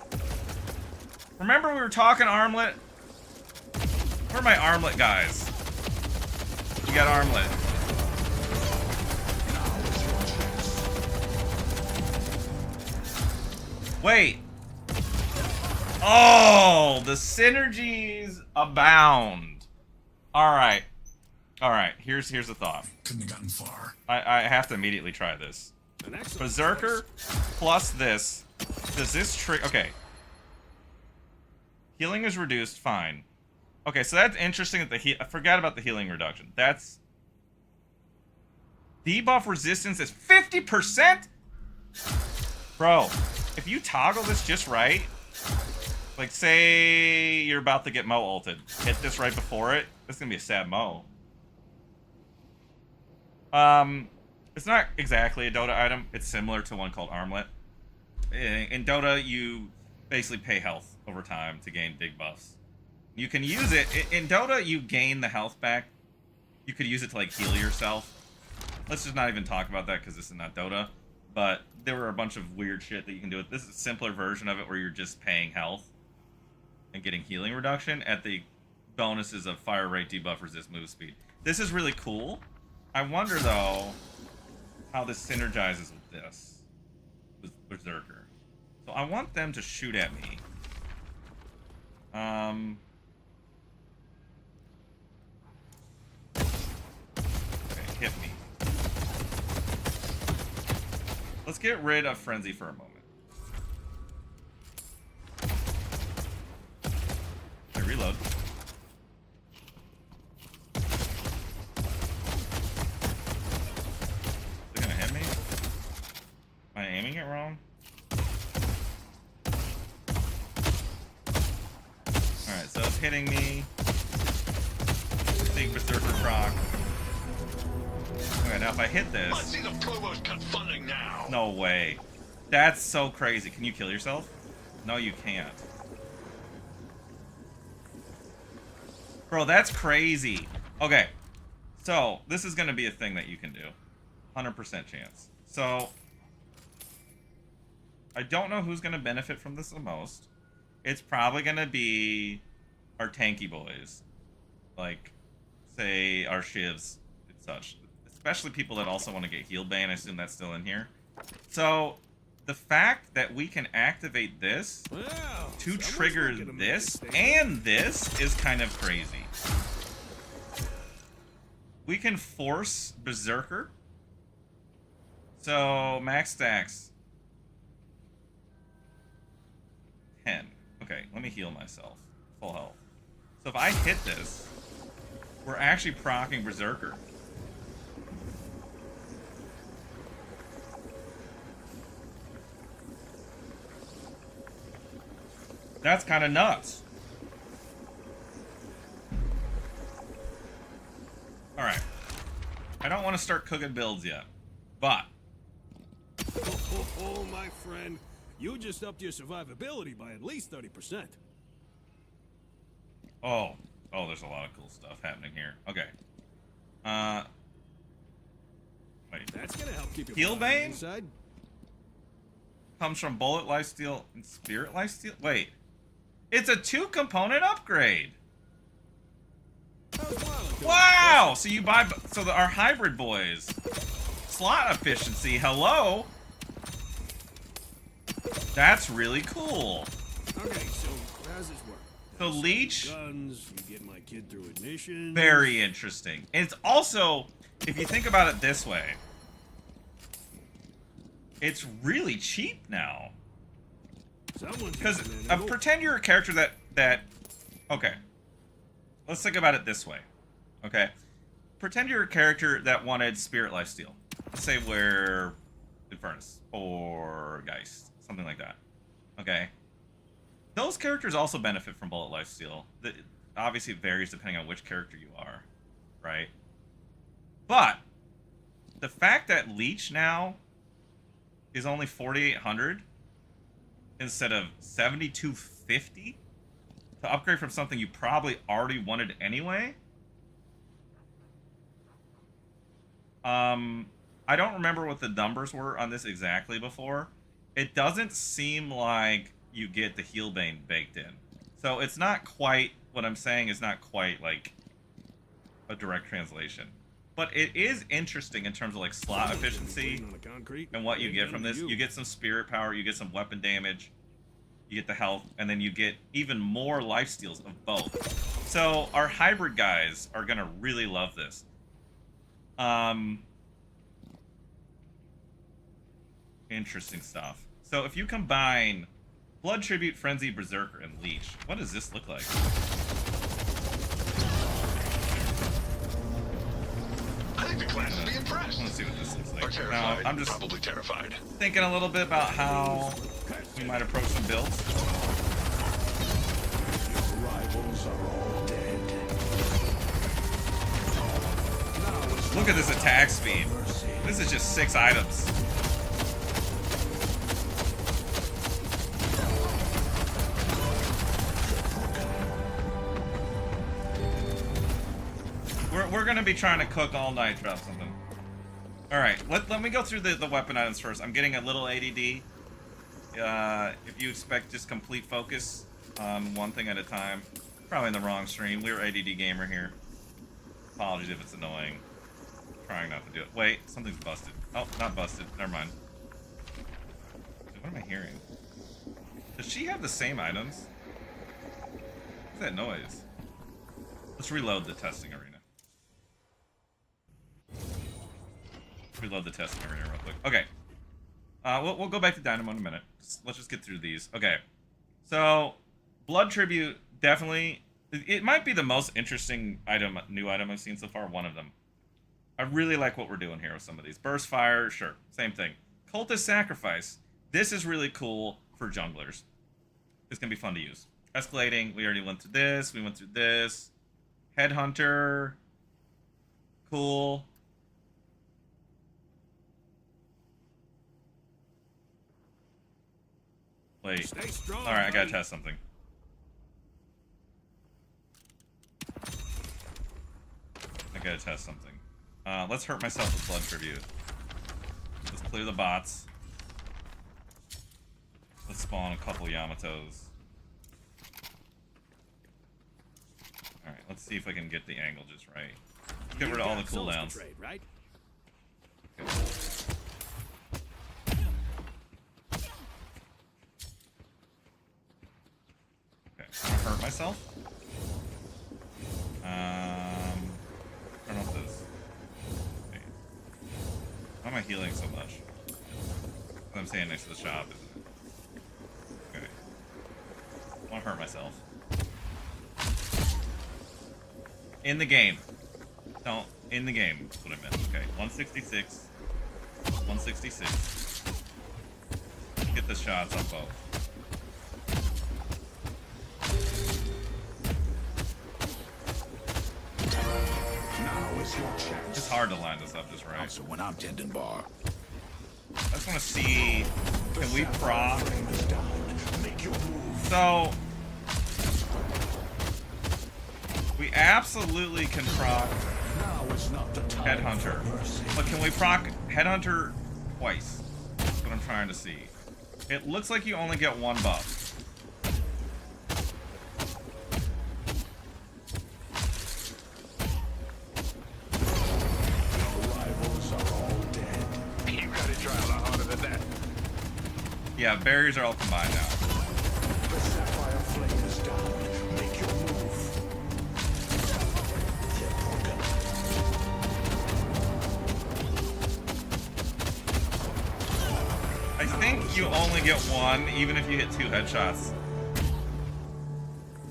Remember we were talking armlet? Where are my armlet guys? We got armlet. Wait. Oh, the synergies abound. Alright. Alright, here's the thought.
Couldn't have gotten far.
I have to immediately try this.
An excellent
Berserker plus this. Does this trick? Okay. Healing is reduced. Fine. Okay, so that's interesting that I forgot about the healing reduction. That's debuff resistance is 50%. Bro, if you toggle this just right, like say you're about to get Mo ulted, hit this right before it. That's gonna be a sad Mo. It's not exactly a Dota item. It's similar to one called Armlet. In Dota, you basically pay health over time to gain big buffs. You can use it. In Dota, you gain the health back. You could use it to, like, heal yourself. Let's just not even talk about that because this is not Dota. But there were a bunch of weird shit that you can do. This is a simpler version of it where you're just paying health and getting healing reduction at the bonuses of fire rate, debuff, resist, move speed. This is really cool. I wonder, though, how this synergizes with this. With Berserker. So I want them to shoot at me. Okay, hit me. Let's get rid of Frenzy for a moment. Okay, reload. Is it gonna hit me? Am I aiming it wrong? Alright, so it's hitting me. Big Berserker proc. Okay, now if I hit
Let's
this...
see the provost cut funding now.
No way. That's so crazy. Can you kill yourself? No, you can't. Bro, that's crazy. Okay. So, this is going to be a thing that you can do. 100% chance. So, I don't know who's going to benefit from this the most. It's probably going to be our tanky boys. Like, say, our shivs and such. Especially people that also want to get heal bane. I assume that's still in here. So, the fact that we can activate this
Well,
to
someone's
trigger
making a
this
mistake.
and this is kind of crazy. We can force Berserker. So, max stacks 10. Okay, let me heal myself. Full health. So if I hit this, We're actually proccing Berserker. That's kind of nuts. Alright. I don't want to start cooking builds yet, but...
Oh, my friend. You just upped your survivability by at least 30%.
Oh, there's a lot of cool stuff happening here. Okay. Wait.
That's gonna help keep your
Heal
body
Bane?
inside.
Comes from Bullet Lifesteal and Spirit Lifesteal? Wait. It's a 2-component upgrade!
That was a while ago.
Wow! So you buy... So our hybrid boys. Slot efficiency, hello? That's really cool.
Okay, so how's this work?
So Leech...
Guns, you get my kid through ignition.
Very interesting. And it's also, if you think about it this way, it's really cheap now. Because pretend you're a character that okay. Let's think about it this way. Okay. Pretend you're a character that wanted Spirit Lifesteal. Let's say we're Infernus or Geist, something like that. Okay. Those characters also benefit from Bullet Lifesteal. Obviously, it varies depending on which character you are, right? But the fact that Leech now is only 4,800 instead of 7,250 to upgrade from something you probably already wanted anyway. I don't remember what the numbers were on this exactly before. It doesn't seem like you get the Heal Bane baked in. So it's not quite, what I'm saying is not quite like a direct translation. But it is interesting in terms of like slot efficiency and what you get from this. You get some spirit power, you get some weapon damage, you get the health, and then you get even more lifesteals of both. So our hybrid guys are gonna really love this. Interesting stuff. So if you combine Blood Tribute, Frenzy, Berserker, and Leech, what does this look like?
I think the class would be impressed.
Let's see what this looks
Or
like.
terrified.
Now, I'm just
Probably terrified.
thinking a little bit about how we might approach some builds.
Rivals are all dead.
Look at this attack speed. This is just 6 items. We're gonna be trying to cook all night, drop something. Alright, let me go through the weapon items first. I'm getting a little ADD. If you expect just complete focus on one thing at a time, probably in the wrong stream. We're ADD gamer here. Apologies if it's annoying. Trying not to do it. Wait, something's busted. Oh, not busted. Never mind. What am I hearing? Does she have the same items? What's that noise? Let's reload the testing arena. Reload the testing arena real quick. Okay. We'll go back to Dynamo in a minute. Let's just get through these. Okay. So, Blood Tribute, definitely. It might be the most interesting new item I've seen so far. One of them. I really like what we're doing here with some of these. Burst Fire, sure. Same thing. Cultist Sacrifice. This is really cool for junglers. It's going to be fun to use. Escalating. We already went through this. We went through this. Headhunter. Cool. Wait. Alright, I gotta test something. I gotta test something. Let's hurt myself with Blood Tribute. Let's clear the bots. Let's spawn a couple Yamatos. Alright, let's see if I can get the angle just right. Get rid of all the cooldowns.
Right?
Okay. I'm gonna hurt myself. Turn off this. Wait. Why am I healing so much? I'm staying next to the shop, isn't it? Okay. I wanna hurt myself. In the game. No, in the game. That's what I meant. Okay, 166. 166. Get the shots on both.
Now is your chance.
It's hard to line this up just right.
So when I'm tending bar,
I just want to see, can we proc?
make your move.
So, we absolutely can proc
Now is not the time.
Headhunter. But can we proc Headhunter twice? That's what I'm trying to see. It looks like you only get one buff. Yeah, barriers are all combined now.
The sapphire flame is down. Make your move. They're broken.
I think you only get one, even if you hit 2 headshots.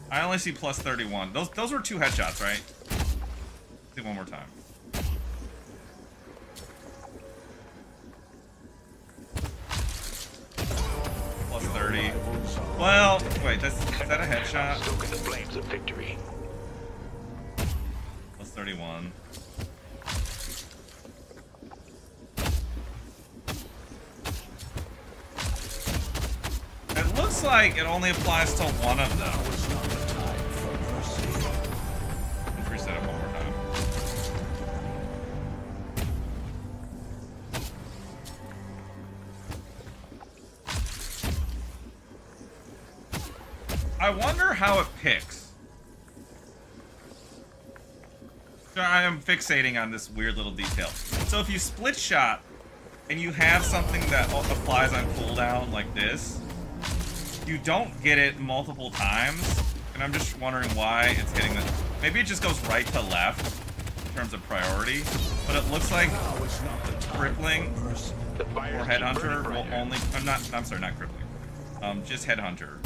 I only see plus 31. Those were 2 headshots, right? Let's see one more time. Plus 30. Well, wait, is that a headshot?
Stoking the flames of victory.
Plus 31. It looks like it only applies to one of them. Let's reset it one more time. I wonder how it picks. So I am fixating on this weird little detail. So if you split shot and you have something that applies on cooldown like this, you don't get it multiple times. And I'm just wondering why it's hitting the... Maybe it just goes right to left in terms of priority. But it looks like crippling or Headhunter will only... I'm sorry, not crippling. Just Headhunter.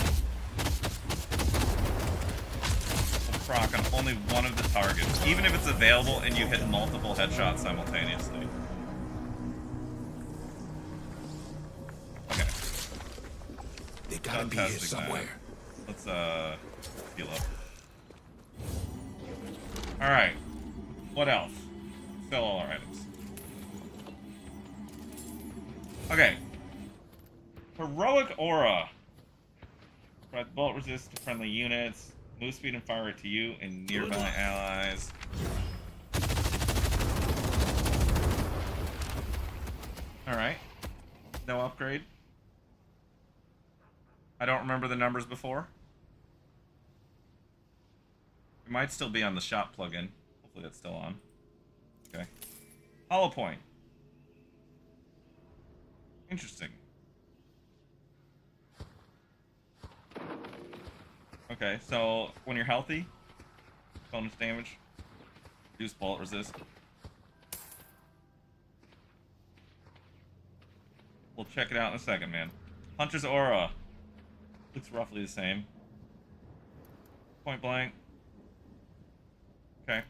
Proc on only one of the targets, even if it's available and you hit multiple headshots simultaneously. Okay.
They gotta
Done
be here
testing
somewhere.
that. Let's heal up. Alright. What else? Sell all our items. Okay. Heroic Aura. Provide bullet resist to friendly units. Move speed and fire rate to you and nearby allies. Alright. No upgrade. I don't remember the numbers before. It might still be on the shop plugin. Hopefully that's still on. Okay. Hollow point. Interesting. Okay, so when you're healthy, bonus damage, reduce bullet resist. We'll check it out in a second, man. Hunter's Aura. Looks roughly the same. Point blank. Okay.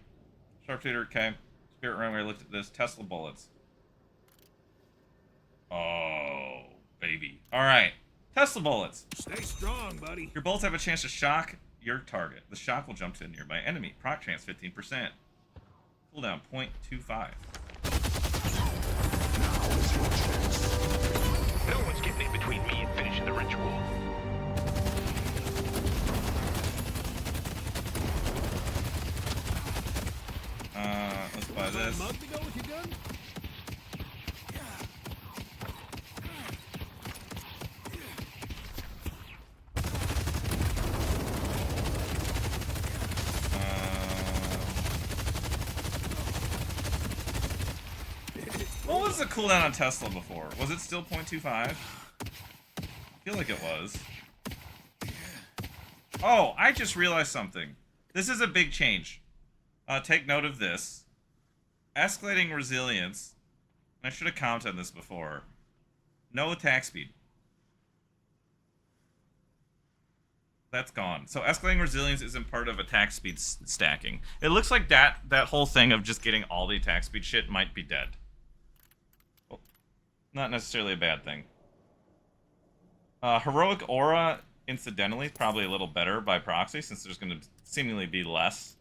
Sharpshooter, okay. Spirit Runway, looked at this. Tesla bullets. Oh, baby. Alright. Tesla bullets.
Stay strong, buddy.
Your bullets have a chance to shock your target. The shock will jump to a nearby enemy. Proc chance 15%. Cooldown 0.25.
No one's getting in between me and finishing the ritual.
Let's buy this.
A month ago with your gun?
What was the cooldown on Tesla before? Was it still 0.25? I feel like it was. Oh, I just realized something. This is a big change. Take note of this. Escalating resilience. I should have commented on this before. No attack speed. That's gone. So escalating resilience isn't part of attack speed stacking. It looks like that whole thing of just getting all the attack speed shit might be dead. Well, not necessarily a bad thing. Heroic Aura, incidentally, is probably a little better by proxy, since there's going to seemingly be less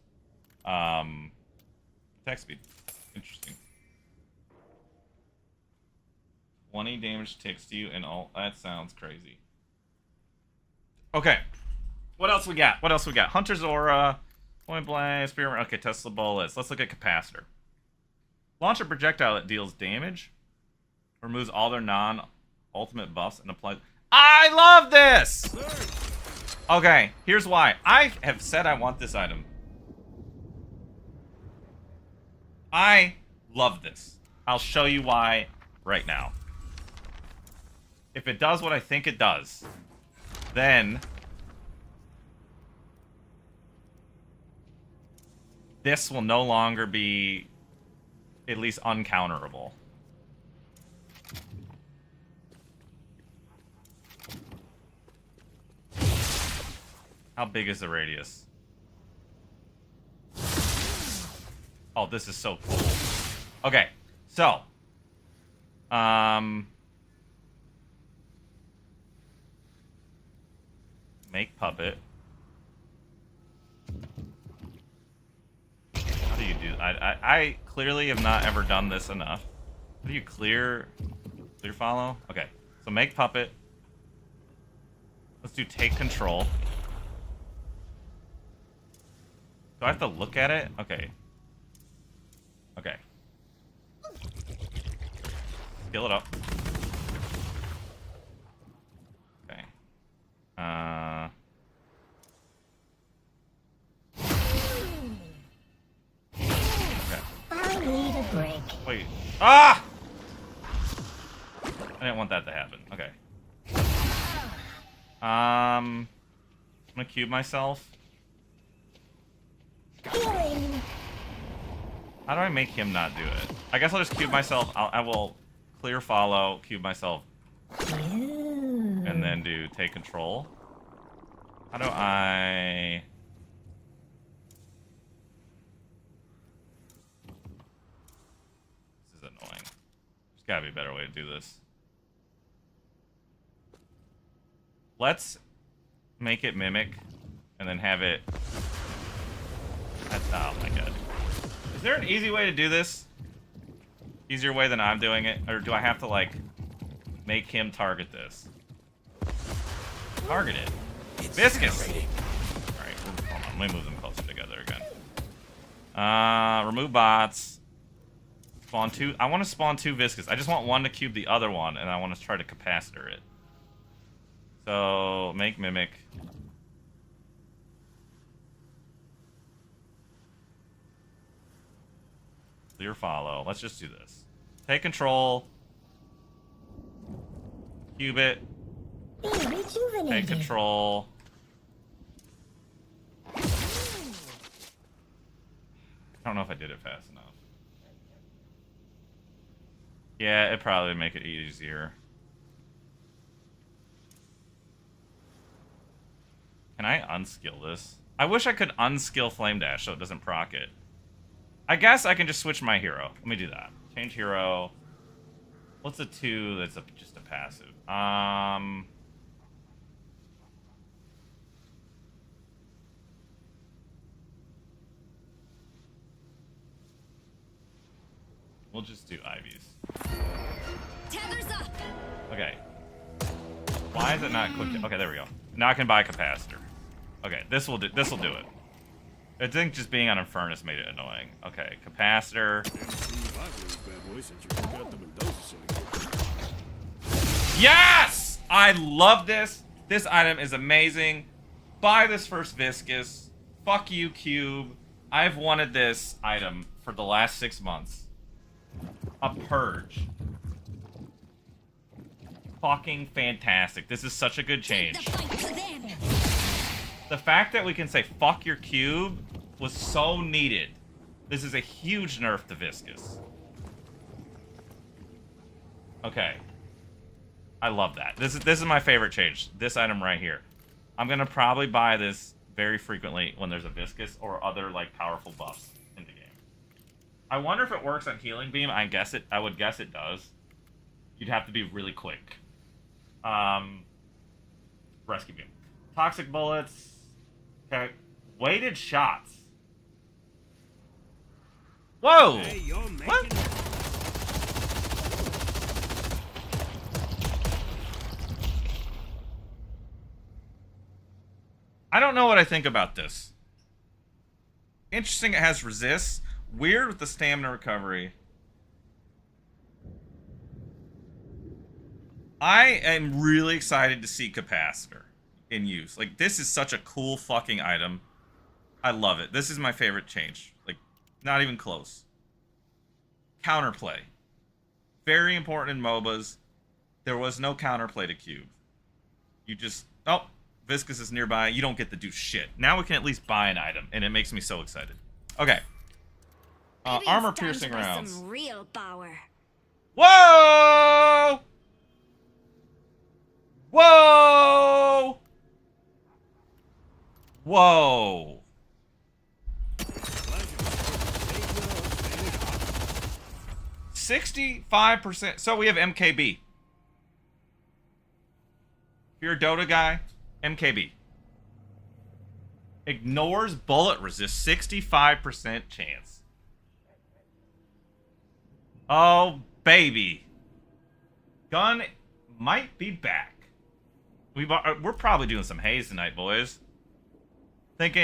attack speed. Interesting. 20 damage ticks to you and all. That sounds crazy. Okay. What else we got? What else we got? Hunter's Aura, Point Blank, Spearman. Okay, Tesla Bullets. Let's look at Capacitor. Launch a projectile that deals damage, removes all their non-ultimate buffs, and applies. I love this! Okay, here's why. I have said I want this item. I love this. I'll show you why right now. If it does what I think it does, then this will no longer be at least uncounterable. How big is the radius? Oh, this is so cool. Okay, so make puppet. How do you do? I clearly have not ever done this enough. How do you clear follow? Okay, so make puppet. Let's do take control. Do I have to look at it? Okay. Okay. Scale it up. Okay. Okay.
I need a break.
Wait. Ah! I didn't want that to happen. Okay. I'm gonna cube myself.
Healing.
How do I make him not do it? I guess I'll just cube myself. I will clear follow, cube myself, and then do take control. How do I... This is annoying. There's gotta be a better way to do this. Let's make it mimic, and then have it... Oh my god. Is there an easy way to do this? Easier way than I'm doing it? Or do I have to, like, make him target this? Target it. Viscous! Alright, hold on. Let me move them closer together again. Remove bots. Spawn two. I want to spawn two Viscous. I just want one to cube the other one, and I want to try to capacitor it. So, make mimic. Clear follow. Let's just do this. Take control. Cube it. Take control. I don't know if I did it fast enough. Yeah, it'd probably make it easier. Can I unskill this? I wish I could unskill Flame Dash so it doesn't proc it. I guess I can just switch my hero. Let me do that. Change hero. What's a 2 that's just a passive? We'll just do Ivy's.
Tether's up.
Okay. Why is it not quick? Okay, there we go. Now I can buy capacitor. Okay, this will do it. I think just being on Infernus made it annoying. Okay, capacitor. Yes! I love this. This item is amazing. Buy this first Viscous. Fuck you, Cube. I've wanted this item for the last 6 months. A Purge. Fucking fantastic. This is such a good change. The fact that we can say fuck your cube was so needed. This is a huge nerf to Viscous. Okay. I love that. This is my favorite change. This item right here. I'm gonna probably buy this very frequently when there's a viscous or other like powerful buffs in the game. I wonder if it works on healing beam. I would guess it does. You'd have to be really quick. Rescue beam. Toxic bullets. Okay. Weighted shots. Whoa!
Hey, you're making
What? I don't know what I think about this. Interesting, it has resist. Weird with the stamina recovery. I am really excited to see capacitor in use. Like, this is such a cool fucking item. I love it. This is my favorite change. Like, not even close. Counterplay. Very important in MOBAs. There was no counterplay to cube. You just... Oh, Viscous is nearby. You don't get to do shit. Now we can at least buy an item, and it makes me so excited. Okay.
Maybe
Armor
it's time to
piercing
buy
rounds.
Some real power.
Whoa! Whoa! Whoa! 65%. So we have MKB. If you're a Dota guy, MKB. Ignores bullet resist. 65% chance. Oh, baby. Gun might be back. We're probably doing some haze tonight, boys. Think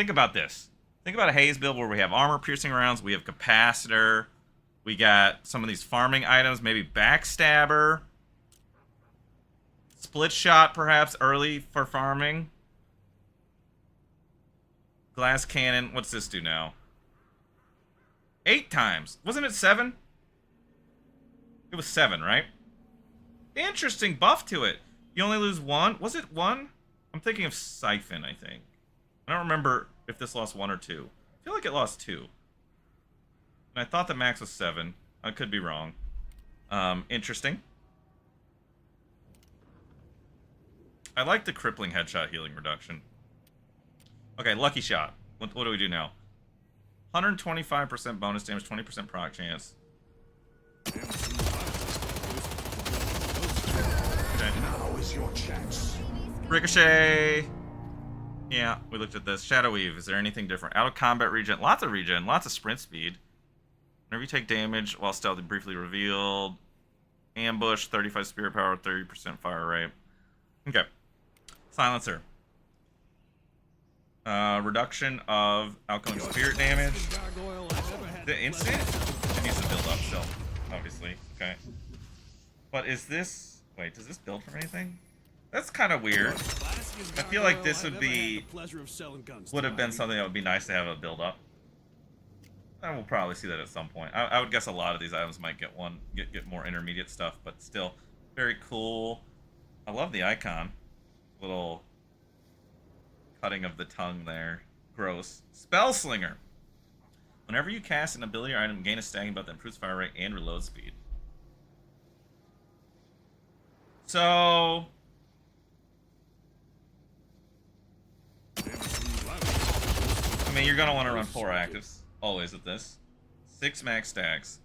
about this. Think about a haze build where we have armor piercing rounds, we have capacitor, we got some of these farming items, maybe backstabber, split shot perhaps early for farming, glass cannon. What's this do now? 8 times. Wasn't it 7? It was 7, right? Interesting buff to it. You only lose 1. Was it 1? I'm thinking of Siphon, I think. I don't remember if this lost 1 or 2. I feel like it lost 2. And I thought the max was 7. I could be wrong. Interesting. I like the crippling headshot healing reduction. Okay, lucky shot. What do we do now? 125% bonus damage, 20% proc chance.
Now is your chance.
Ricochet. Yeah, we looked at this. Shadow Weave. Is there anything different? Out of combat regen. Lots of regen. Lots of sprint speed. Whenever you take damage while stealthy briefly revealed. Ambush. 35 spirit power. 30% fire rate. Okay. Silencer. Reduction of outgoing spirit damage. The instant? It needs to build up still. Obviously. Okay. But is this... Wait, does this build from anything? That's kind of weird. I feel like this would have been something that would be nice to have a build up. And we'll probably see that at some point. I would guess a lot of these items might get more intermediate stuff, but still very cool. I love the icon. Little cutting of the tongue there. Gross. Spellslinger. Whenever you cast an ability or item, gain a stacking buff that improves fire rate and reload speed. So, I mean, you're gonna want to run 4 actives always with this. 6 max stacks.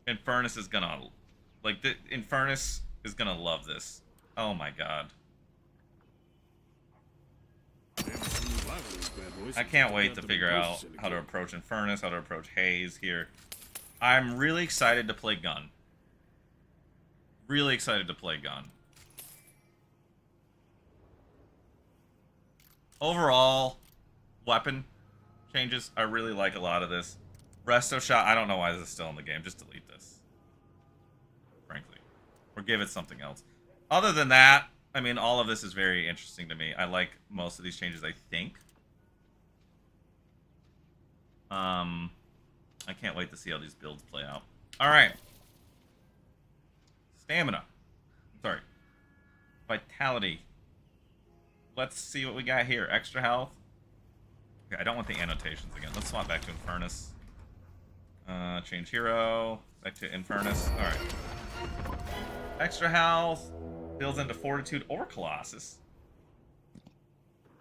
Infernus is gonna Infernus is gonna love this. Oh my god. I can't wait to figure out how to approach Infernus, how to approach Haze here. I'm really excited to play Gun. Really excited to play Gun. Overall, weapon changes. I really like a lot of this. Resto Shot, I don't know why this is still in the game. Just delete this. Frankly. Or give it something else. Other than that, I mean, all of this is very interesting to me. I like most of these changes, I think. I can't wait to see how these builds play out. Alright. Stamina. Sorry. Vitality. Let's see what we got here. Extra health. Okay, I don't want the annotations again. Let's swap back to Infernus. Change hero. Back to Infernus. Alright. Extra health. builds into Fortitude or Colossus.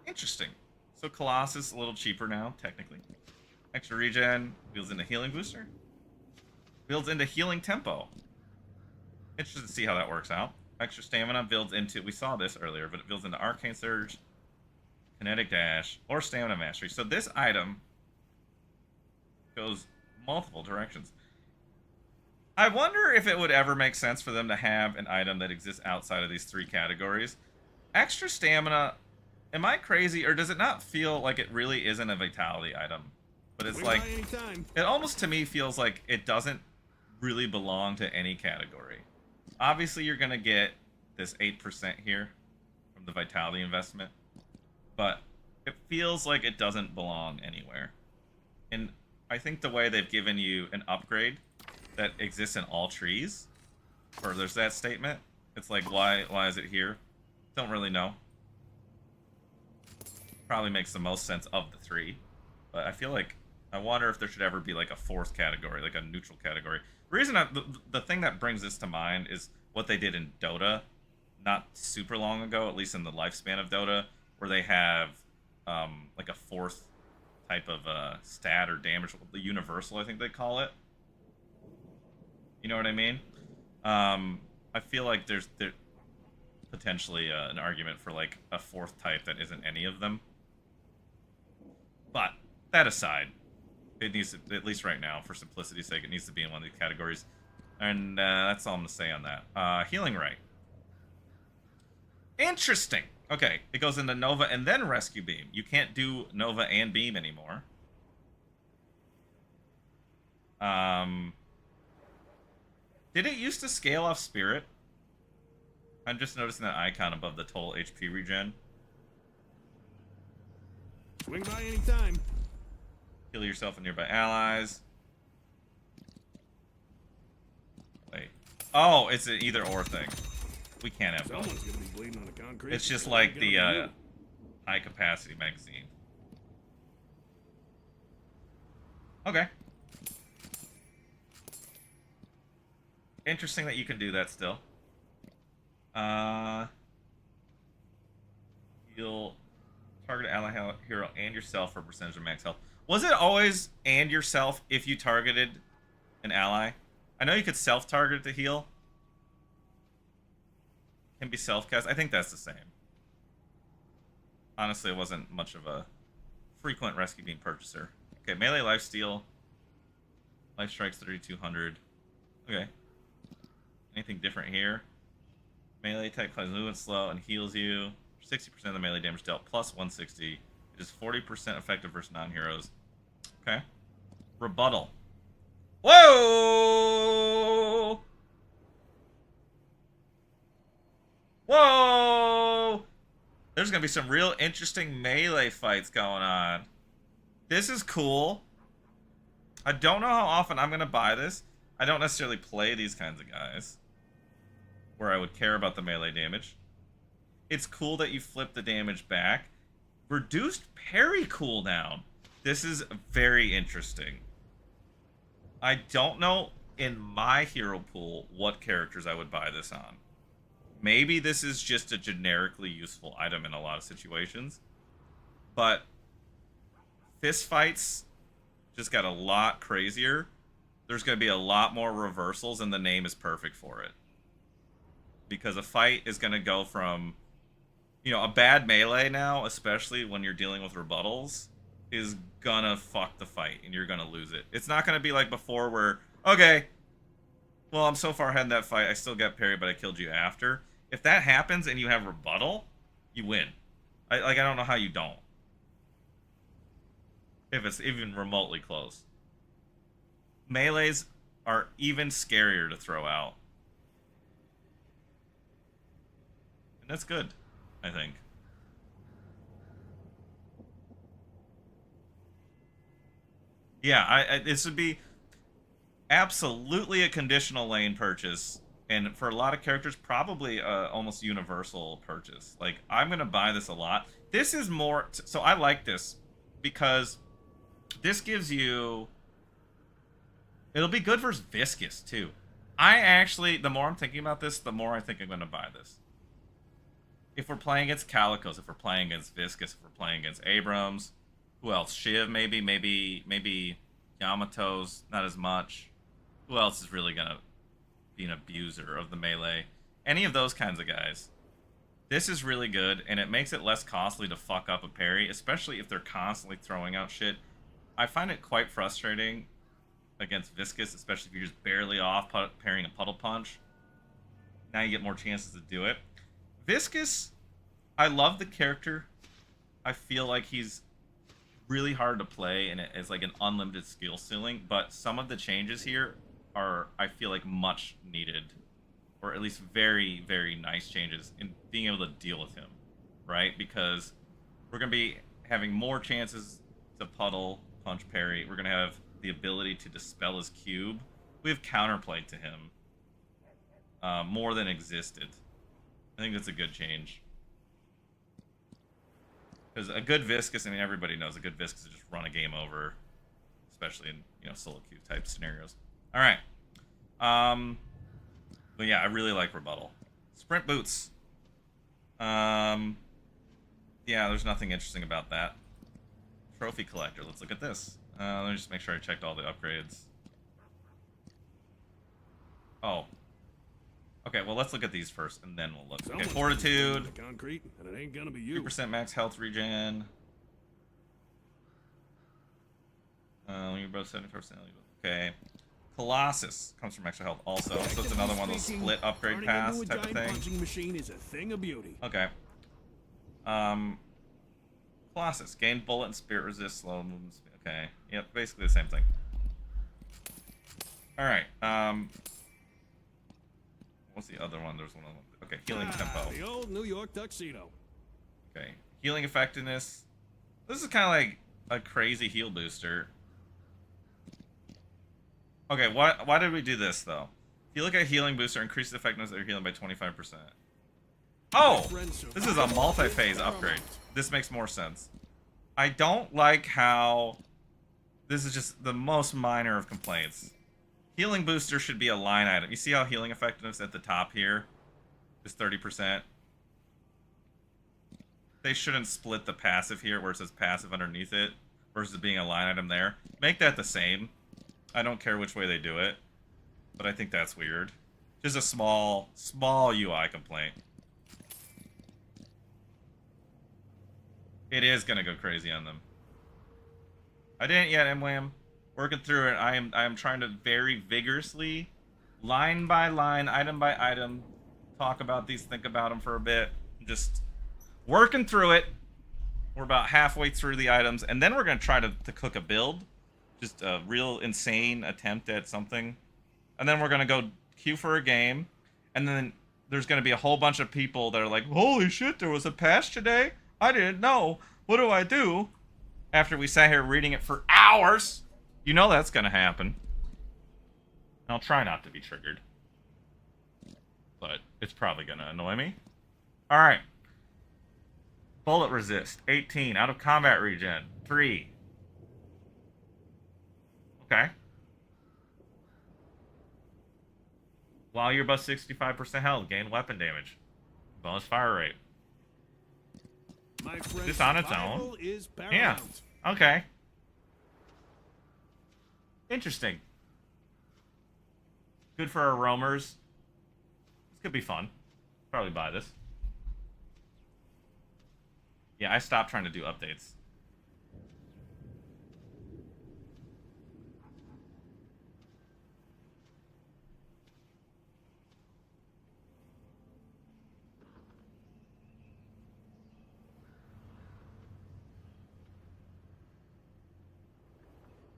Interesting. So Colossus a little cheaper now, technically. Extra regen builds into Healing Booster. Builds into Healing Tempo. Interested to see how that works out. Extra Stamina builds into, we saw this earlier, but it builds into Arcane Surge, Kinetic Dash, or Stamina Mastery. So this item goes multiple directions. I wonder if it would ever make sense for them to have an item that exists outside of these three categories. Extra Stamina, am I crazy, or does it not feel like it really isn't a Vitality item? But it's like, it almost to me feels like it doesn't really belong to any category. Obviously, you're going to get this 8% here from the Vitality investment, but it feels like it doesn't belong anywhere. And I think the way they've given you an upgrade that exists in all trees, or there's that statement, it's like, why is it here? Don't really know. Probably makes the most sense of the three, but I feel like, I wonder if there should ever be like a fourth category, like a neutral category. The reason the thing that brings this to mind is what they did in Dota not super long ago, at least in the lifespan of Dota, where they have like a fourth type of stat or damage, the universal, I think they call it. You know what I mean? I feel like there's potentially an argument for like a fourth type that isn't any of them. But that aside, it needs to, at least right now, for simplicity's sake, it needs to be in one of these categories. And that's all I'm going to say on that. Healing Ray. Interesting. Okay, it goes into Nova and then Rescue Beam. You can't do Nova and Beam anymore. Did it used to scale off Spirit? I'm just noticing that icon above the total HP regen.
Swing by anytime.
Heal yourself and nearby allies. Wait. Oh, it's an either or thing. We can't have both.
Someone's gonna be bleeding on the concrete.
It's just like the high capacity magazine. Okay. Interesting that you can do that still. You'll target ally hero and yourself for a percentage of max health. Was it always and yourself if you targeted an ally? I know you could self-target to heal. Can be self-cast. I think that's the same. Honestly, it wasn't much of a frequent Rescue Beam purchaser. Okay, melee lifesteal. Life strikes 3200. Okay. Anything different here? Melee attack causes movement slow and heals you. 60% of the melee damage dealt plus 160. It is 40% effective versus non-heroes. Okay. Rebuttal. Whoa! Whoa! There's going to be some real interesting melee fights going on. This is cool. I don't know how often I'm going to buy this. I don't necessarily play these kinds of guys where I would care about the melee damage. It's cool that you flip the damage back. Reduced parry cooldown. This is very interesting. I don't know in my hero pool what characters I would buy this on. Maybe this is just a generically useful item in a lot of situations. But fist fights just got a lot crazier. There's going to be a lot more reversals, and the name is perfect for it. Because a fight is going to go from, you know, a bad melee now, especially when you're dealing with rebuttals, is gonna fuck the fight, and you're gonna lose it. It's not gonna be like before where, okay, well, I'm so far ahead in that fight, I still got parried, but I killed you after. If that happens and you have rebuttal, you win. I don't know how you don't. If it's even remotely close. Melees are even scarier to throw out. And that's good, I think. Yeah, this would be absolutely a conditional lane purchase, and for a lot of characters, probably almost universal purchase. Like, I'm gonna buy this a lot. This is more, so I like this because this gives you, it'll be good versus Viscous too. I actually, the more I'm thinking about this, the more I think I'm gonna buy this. if we're playing against Calicos, if we're playing against Viscus, if we're playing against Abrams, who else? Shiv, maybe Yamato's not as much. Who else is really gonna be an abuser of the melee? Any of those kinds of guys. This is really good, and it makes it less costly to fuck up a parry, especially if they're constantly throwing out shit. I find it quite frustrating against Viscus, especially if you're just barely off parrying a puddle punch. Now you get more chances to do it. Viscus, I love the character. I feel like he's really hard to play, and it's like an unlimited skill ceiling, but some of the changes here are, I feel like, much needed. Or at least very, very nice changes in being able to deal with him, right? Because we're going to be having more chances to puddle, punch, parry. We're going to have the ability to dispel his cube. We have counterplay to him more than existed. I think that's a good change. Because a good Viscus, I mean, everybody knows a good Viscus is just run a game over, especially in, you know, solo queue type scenarios. All right. But yeah, I really like Rebuttal. Sprint boots. Yeah, there's nothing interesting about that. Trophy collector. Let's look at this. Let me just make sure I checked all the upgrades. Oh. Okay, well, let's look at these first, and then we'll look. Okay, Fortitude.
Concrete, and it ain't gonna be you.
3% max health regen. You're both 70%. Okay. Colossus comes from extra health also, so it's another one of those split upgrade pass type of thing.
Punching machine is a thing of beauty.
Okay. Colossus gain bullet and spirit resist slow movement. Okay. Yep, basically the same thing. All right. What's the other one? There's one other one. Okay, healing tempo.
The old New York tuxedo.
Okay, healing effectiveness. This is kind of like a crazy heal booster. Okay, why did we do this, though? If you look at healing booster, increases the effectiveness of your healing by 25%. Oh! This is a multi-phase upgrade. This makes more sense. I don't like how... This is just the most minor of complaints. Healing booster should be a line item. You see how healing effectiveness at the top here is 30%? They shouldn't split the passive here where it says passive underneath it versus being a line item there. Make that the same. I don't care which way they do it, but I think that's weird. Just a small UI complaint. It is gonna go crazy on them. I didn't yet, MWAM. Working through it. I am trying to very vigorously, line by line, item by item, talk about these, think about them for a bit. Just working through it. We're about halfway through the items, and then we're gonna try to cook a build. Just a real insane attempt at something. And then we're going to go queue for a game. And then there's going to be a whole bunch of people that are like, holy shit, there was a patch today? I didn't know. What do I do? After we sat here reading it for hours. You know that's going to happen. I'll try not to be triggered. But it's probably going to annoy me. Alright. Bullet resist. 18. Out of combat regen. 3. Okay. While you're above 65% health, gain weapon damage. Bonus fire rate.
Is
this on its own? Yeah. Okay. Interesting. Good for our roamers. This could be fun. Probably buy this. Yeah, I stopped trying to do updates.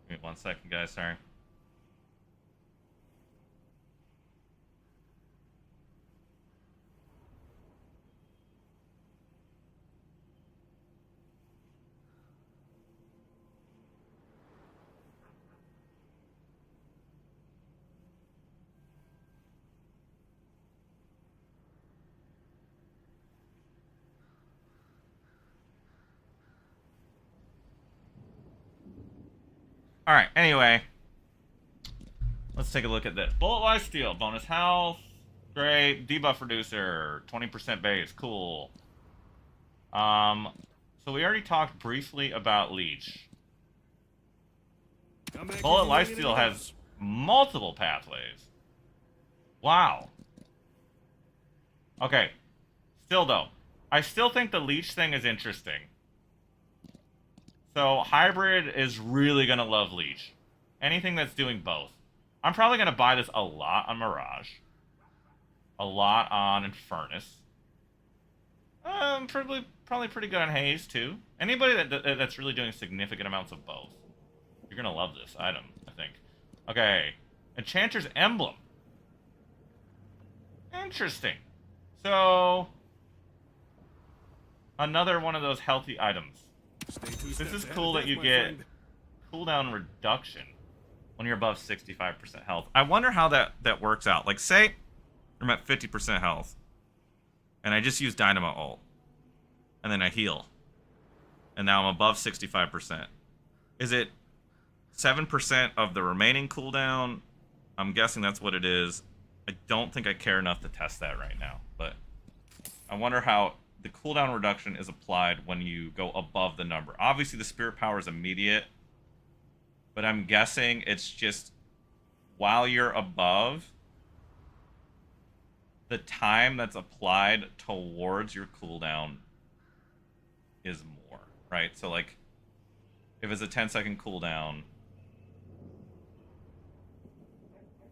Wait 1 second, guys. Sorry. Alright, anyway. Let's take a look at this. Bullet Lifesteal, bonus health. Great. Debuff reducer, 20% base. Cool. So we already talked briefly about Leech.
Come back if
Bullet
you need anything
Lifesteal has
else.
multiple pathways. Wow. Okay. Still though, I still think the Leech thing is interesting. So Hybrid is really gonna love Leech. Anything that's doing both. I'm probably gonna buy this a lot on Mirage. A lot on Infernus. Probably pretty good on Haze too. Anybody that's really doing significant amounts of both. You're gonna love this item, I think. Okay. Enchanter's Emblem. Interesting. So, another one of those healthy items.
Stay two
This
steps
is
ahead
cool
of
that you
my
get
friend.
cooldown reduction when you're above 65% health. I wonder how that works out. Like, say I'm at 50% health, and I just use Dynamo ult, and then I heal, and now I'm above 65%. Is it 7% of the remaining cooldown? I'm guessing that's what it is. I don't think I care enough to test that right now, but I wonder how the cooldown reduction is applied when you go above the number. Obviously, the spirit power is immediate, but I'm guessing it's just while you're above, the time that's applied towards your cooldown is more, right? So, like, if it's a 10-second cooldown,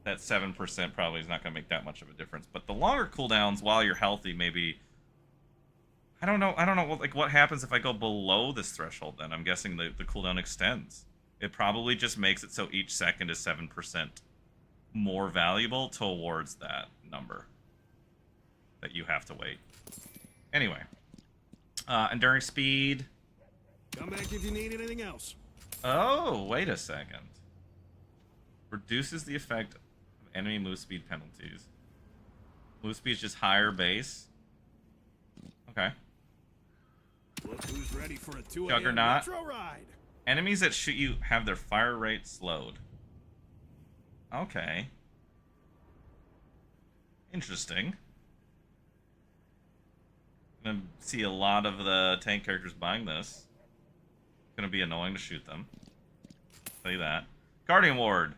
that 7% probably is not going to make that much of a difference. But the longer cooldowns, while you're healthy, maybe... I don't know, like, what happens if I go below this threshold, then? I'm guessing the cooldown extends. It probably just makes it so each second is 7% more valuable towards that number that you have to wait. Anyway. Enduring speed.
Come back if you need anything else.
Oh, wait a second. Reduces the effect of enemy move speed penalties. Move speed is just higher base. Okay.
Look who's ready for a 2 a.m.
Juggernaut.
retro ride.
Enemies that shoot you have their fire rate slowed. Okay. Interesting. I'm gonna see a lot of the tank characters buying this. It's gonna be annoying to shoot them. I'll tell you that. Guardian Ward.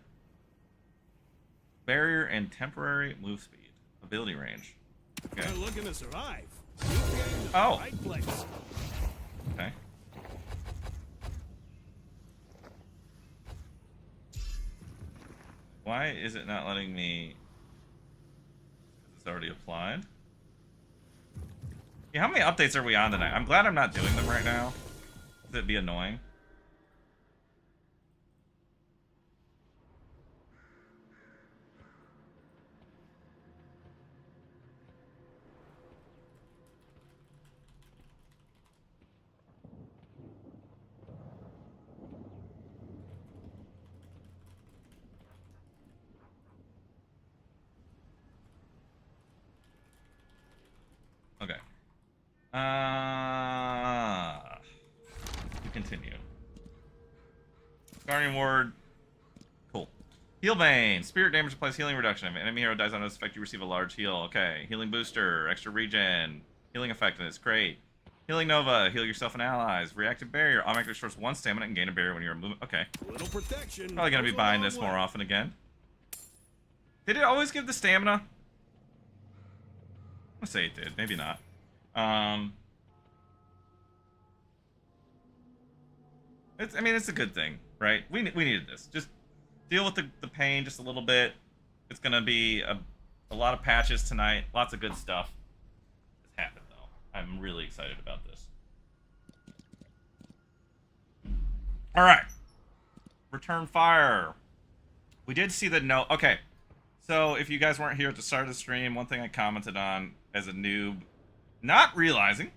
Barrier and temporary move speed. Ability range. Okay.
You're looking to survive. You've been in the
Oh.
right place.
Okay. Why is it not letting me... It's already applied? Yeah, how many updates are we on tonight? I'm glad I'm not doing them right now. It'd be annoying. Okay. To continue. Guardian Ward. Cool. Heal Bane. Spirit damage applies healing reduction. If an enemy hero dies on this effect, you receive a large heal. Okay. Healing Booster. Extra regen. Healing effectiveness. Great. Healing Nova. Heal yourself and allies. Reactive Barrier. Automatically restores 1 stamina and gain a barrier when you're moving. Okay.
A little protection.
Probably gonna be
goes a
buying
long
this more
way.
often again. Did it always give the stamina? I'm gonna say it did. Maybe not. I mean, it's a good thing, right? We needed this. Just deal with the pain just a little bit. It's gonna be a lot of patches tonight. Lots of good stuff. It's happened though. I'm really excited about this. All right. Return fire. We did see the note. Okay. So if you guys weren't here at the start of the stream, one thing I commented on as a noob, not realizing,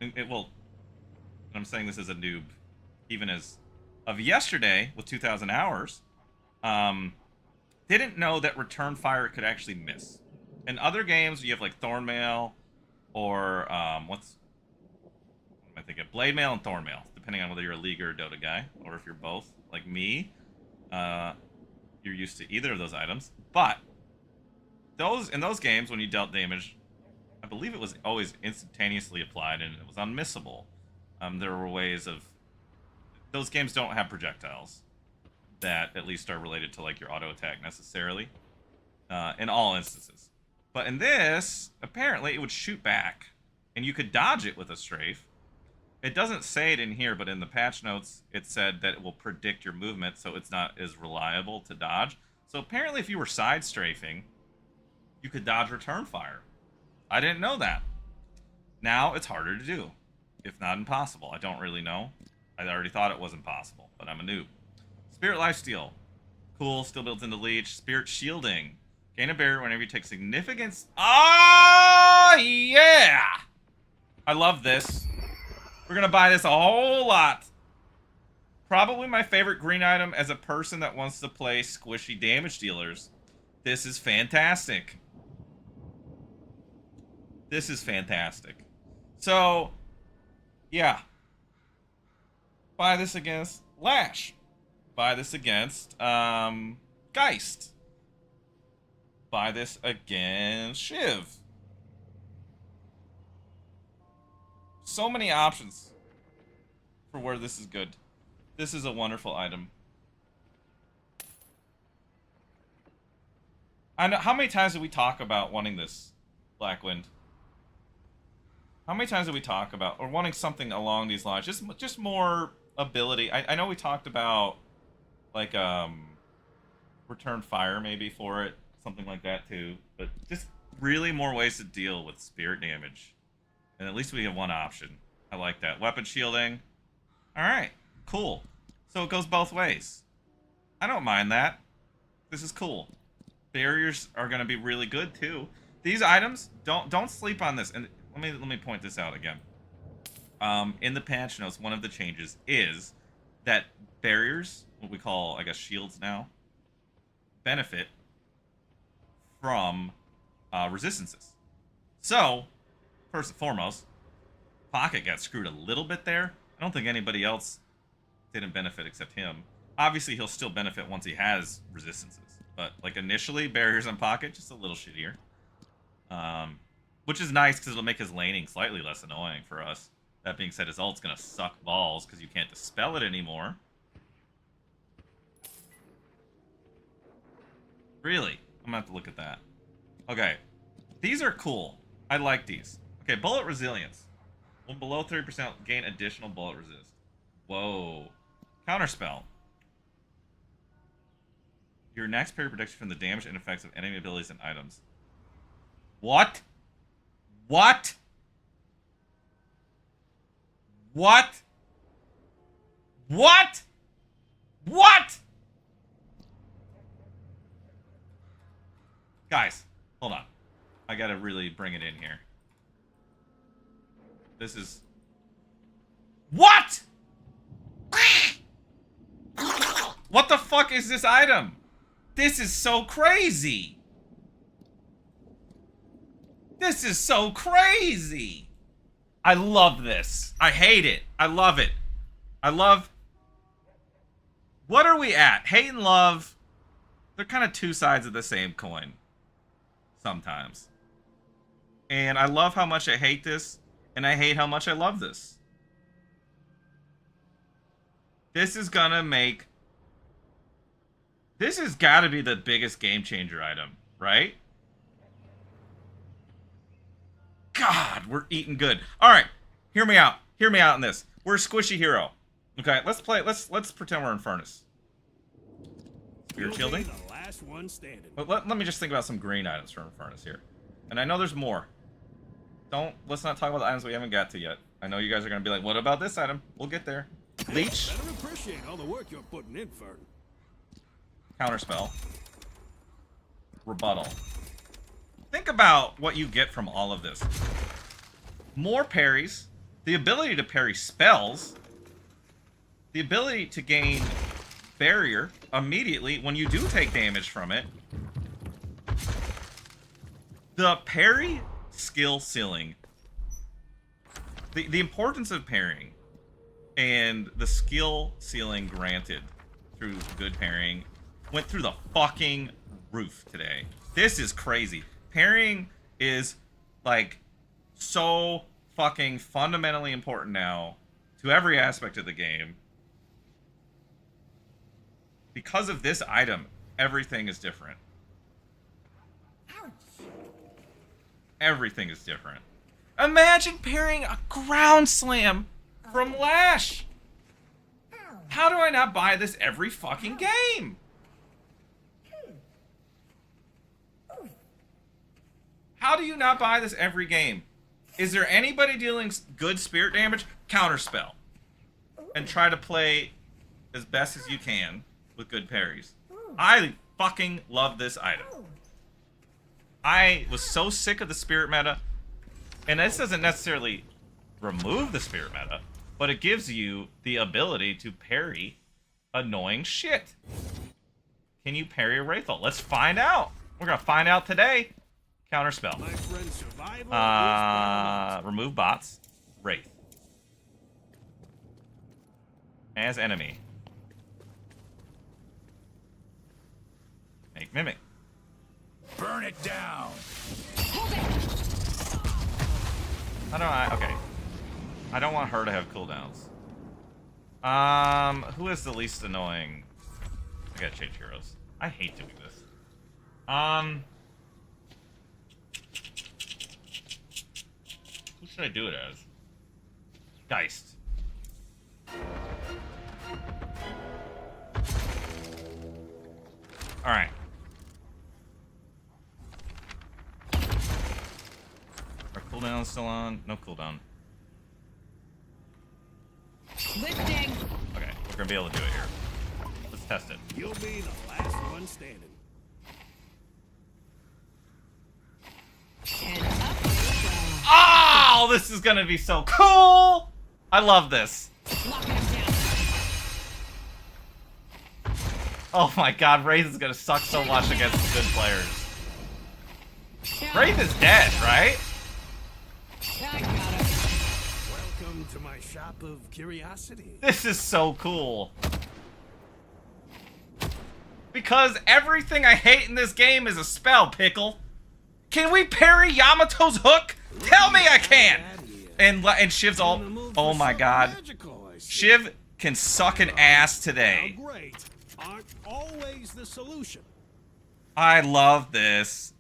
I'm saying this as a noob, even as of yesterday with 2,000 hours, didn't know that return fire could actually miss. In other games, you have like Thornmail or what am I thinking? Blade Mail and Thornmail, depending on whether you're a League or a Dota guy, or if you're both, like me. You're used to either of those items, but in those games when you dealt damage, I believe it was always instantaneously applied and it was unmissable. There were ways of... Those games don't have projectiles that at least are related to like your auto attack necessarily. In all instances. But in this, apparently it would shoot back. And you could dodge it with a strafe. It doesn't say it in here, but in the patch notes, it said that it will predict your movement, so it's not as reliable to dodge. So apparently if you were side strafing, you could dodge return fire. I didn't know that. Now it's harder to do, if not impossible. I don't really know. I already thought it was impossible, but I'm a noob. Spirit Lifesteal. Cool, still built into Leech. Spirit Shielding. Gain a barrier whenever you take significance. Oh, yeah! I love this. We're going to buy this a whole lot. Probably my favorite green item as a person that wants to play squishy damage dealers. This is fantastic. This is fantastic. So, yeah. Buy this against Lash. Buy this against Geist. Buy this against Shiv. So many options for where this is good. This is a wonderful item. I know, how many times did we talk about wanting this, Blackwind? How many times did we talk about, or wanting something along these lines? Just more ability. I know we talked about, like, return fire maybe for it. Something like that too. But just really more ways to deal with spirit damage. And at least we have one option. I like that. Weapon shielding. Alright. Cool. So it goes both ways. I don't mind that. This is cool. Barriers are going to be really good too. These items, don't sleep on this. And let me point this out again. In the patch notes, one of the changes is that barriers, what we call, I guess, shields now, benefit from resistances. So, first and foremost, Pocket got screwed a little bit there. I don't think anybody else didn't benefit except him. Obviously, he'll still benefit once he has resistances. But, like, initially, barriers on Pocket, just a little shittier. Which is nice, because it'll make his laning slightly less annoying for us. That being said, his ult's going to suck balls, because you can't dispel it anymore. Really? I'm going to have to look at that. Okay. These are cool. I like these. Okay, bullet resilience. When below 30%, gain additional bullet resist. Whoa. Counterspell. Your next parry protection from the damage and effects of enemy abilities and items. What? What? What? What? What? Guys, hold on. I gotta really bring it in here. This is... What? What the fuck is this item? This is so crazy. This is so crazy. I love this. I hate it. I love it. I love... What are we at? Hate and love, they're kind of two sides of the same coin. Sometimes. And I love how much I hate this, and I hate how much I love this. This is gonna make... This has got to be the biggest game changer item, right? God, we're eating good. All right, hear me out. Hear me out on this. We're a squishy hero. Okay, let's play. Let's pretend we're in Furnace. Spirit shielding.
The last one standing.
But let me just think about some green items from Furnace here. And I know there's more. Let's not talk about the items we haven't got to yet. I know you guys are gonna be like, what about this item? We'll get there. Leech.
Better appreciate all the work you're putting in, Fern.
Counterspell. Rebuttal. Think about what you get from all of this. More parries, the ability to parry spells, the ability to gain barrier immediately when you do take damage from it. The parry skill ceiling. The importance of parrying and the skill ceiling granted through good parrying went through the fucking roof today. This is crazy. Parrying is like so fucking fundamentally important now to every aspect of the game. Because of this item, everything is different. Everything is different. Imagine parrying a ground slam from Lash. How do I not buy this every fucking game? How do you not buy this every game? Is there anybody dealing good spirit damage? Counterspell. And try to play as best as you can with good parries. I fucking love this item. I was so sick of the spirit meta. And this doesn't necessarily remove the spirit meta, but it gives you the ability to parry annoying shit. Can you parry a Wraithel? Let's find out. We're gonna find out today. Counterspell.
My friend Survival
Remove bots. Wraith. As enemy. Make Mimic.
Burn it down.
How do I... Okay. I don't want her to have cooldowns. Who is the least annoying? I gotta change heroes. I hate doing this. Who should I do it as? Geist. Alright. Our cooldown still on? No cooldown.
Lifting.
Okay, we're gonna be able to do it here. Let's test it.
You'll be the last one standing.
And up we go.
Oh, this is gonna be so cool! I love this.
Locking him down.
Oh my god, Wraith is gonna suck so much against good players. Wraith is dead, right?
I got him.
Welcome to my shop of curiosity.
This is so cool. Because everything I hate in this game is a spell, Pickle. Can we parry Yamato's hook? Tell me I can! And Shiv's all... Oh my god. Shiv can suck an ass today.
Now, great aren't always the solution.
I love this.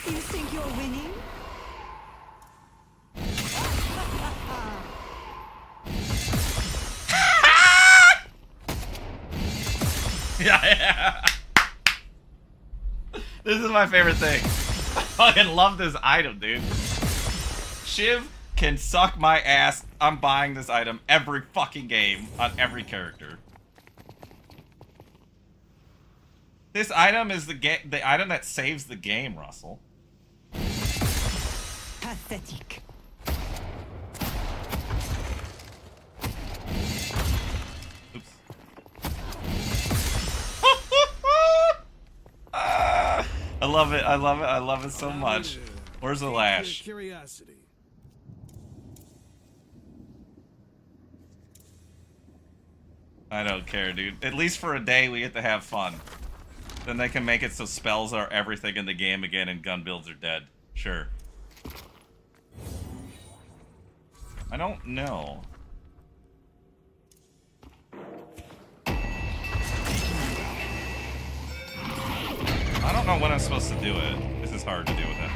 You think you're winning?
Yeah. This is my favorite thing. I fucking love this item, dude. Shiv can suck my ass. I'm buying this item every fucking game on every character. This item is the item that saves the game, Russell.
Pathetic.
Oops. I love it. I love it. I love it so much. Where's the lash?
Curiosity.
I don't care, dude. At least for a day, we get to have fun. Then they can make it so spells are everything in the game again and gun builds are dead. Sure. I don't know. I don't know when I'm supposed to do it. This is hard to do with it.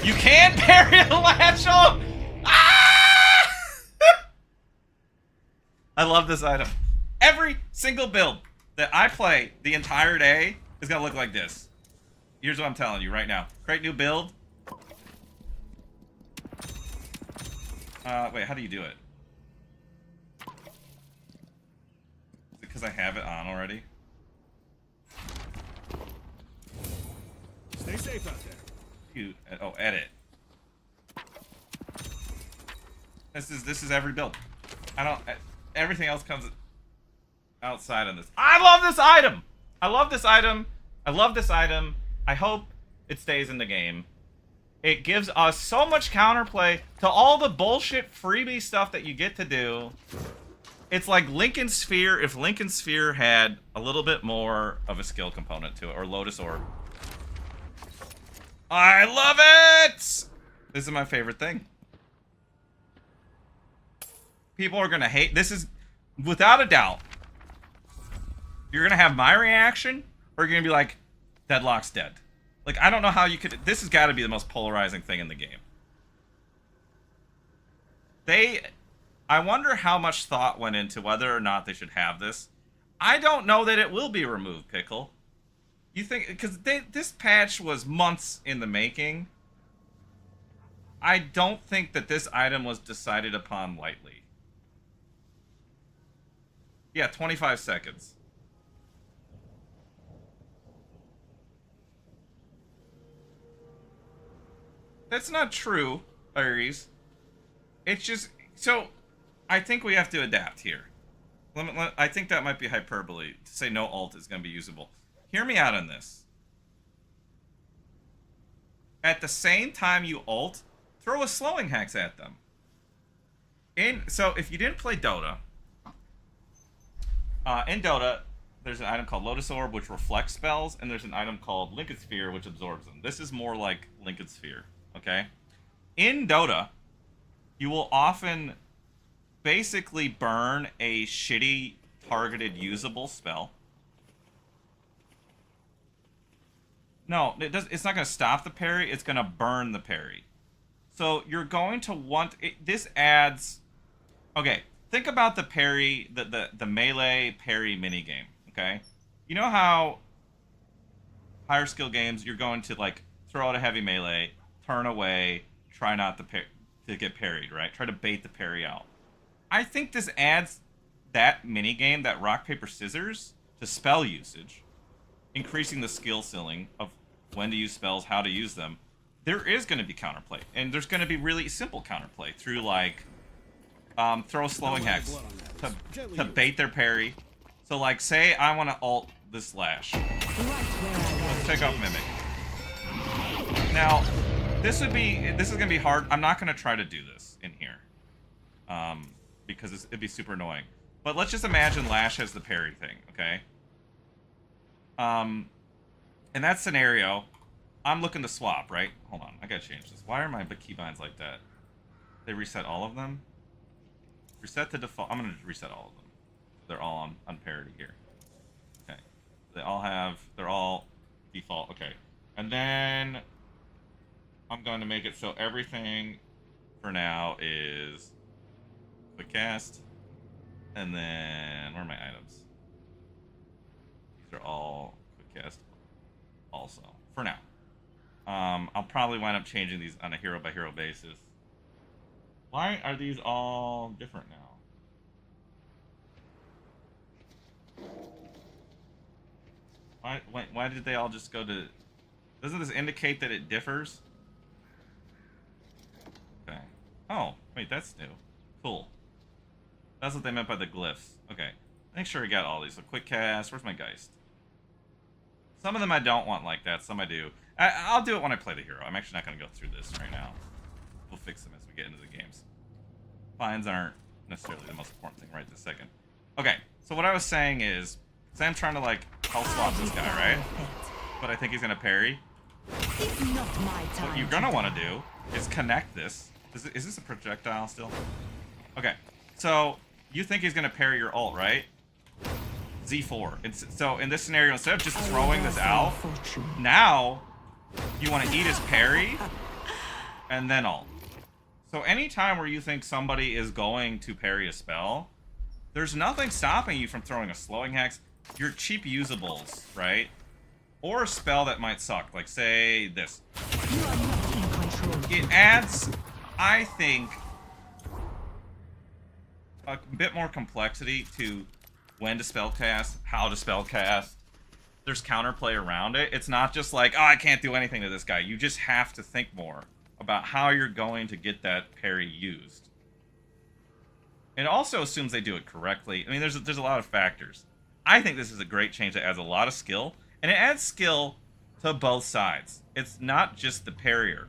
You can parry the latch on! Ah! I love this item. Every single build that I play the entire day is gonna look like this. Here's what I'm telling you right now. Create new build. Wait, how do you do it? Is it because I have it on already?
Stay safe out there.
Oh, edit. This is every build. I don't. Everything else comes outside of this. I love this item. I love this item. I love this item. I hope it stays in the game. It gives us so much counterplay to all the bullshit freebie stuff that you get to do. It's like Lincoln Sphere if Lincoln Sphere had a little bit more of a skill component to it, or Lotus Orb. I love it! This is my favorite thing. People are gonna hate. This is, without a doubt, you're gonna have my reaction, or you're gonna be like, Deadlock's dead. Like, I don't know how you could... This has got to be the most polarizing thing in the game. I wonder how much thought went into whether or not they should have this. I don't know that it will be removed, Pickle. You think... Because this patch was months in the making. I don't think that this item was decided upon lightly. Yeah, 25 seconds. That's not true, Aries. It's just... So, I think we have to adapt here. I think that might be hyperbole to say no ult is going to be usable. Hear me out on this. At the same time you ult, throw a slowing hex at them. So, if you didn't play Dota, in Dota, there's an item called Lotus Orb, which reflects spells, and there's an item called Lincoln Sphere, which absorbs them. This is more like Lincoln Sphere. Okay? In Dota, you will often basically burn a shitty targeted usable spell. No, it's not going to stop the parry, it's going to burn the parry. So you're going to want... this adds... Okay, think about the parry, the melee parry minigame, okay? You know how higher skill games, you're going to, like, throw out a heavy melee, turn away, try not to get parried, right? Try to bait the parry out. I think this adds that minigame, that rock, paper, scissors, to spell usage, increasing the skill ceiling of when to use spells, how to use them. There is going to be counterplay, and there's going to be really simple counterplay through, like, throw a slowing hex to bait their parry. So, like, say I want to ult this Lash. Let's take off Mimic. Now, this is gonna be hard. I'm not gonna try to do this in here, because it'd be super annoying. But let's just imagine Lash has the parry thing, okay? In that scenario, I'm looking to swap, right? Hold on, I gotta change this. Why are my keybinds like that? They reset all of them? Reset to default. I'm gonna reset all of them. They're all on parity here. Okay. They're all default. Okay. And then I'm going to make it so everything for now is quick cast. And then, where are my items? These are all quick cast also, for now. I'll probably wind up changing these on a hero by hero basis. Why are these all different now? Why did they all just go to... Doesn't this indicate that it differs? Okay. Oh, wait, that's new. Cool. That's what they meant by the glyphs. Okay. Make sure we got all these. So quick cast. Where's my Geist? Some of them I don't want like that. Some I do. I'll do it when I play the hero. I'm actually not going to go through this right now. We'll fix them as we get into the games. Finds aren't necessarily the most important thing right this second. Okay, so what I was saying is, say I'm trying to, like, health swap this guy, right? But I think he's going to parry.
It's not my time.
What you're going to want to do is connect this. Is this a projectile still? Okay, so you think he's going to parry your ult, right? Z4. So in this scenario, instead of just throwing this out, now you want to eat his parry and then ult. So anytime where you think somebody is going to parry a spell, there's nothing stopping you from throwing a slowing hex, your cheap usables, right? Or a spell that might suck, like say this.
You are not in control.
It adds, I think, a bit more complexity to when to spellcast, how to spellcast. There's counterplay around it. It's not just like, oh, I can't do anything to this guy. You just have to think more about how you're going to get that parry used. It also assumes they do it correctly. I mean, there's a lot of factors. I think this is a great change that adds a lot of skill, and it adds skill to both sides. It's not just the parrier.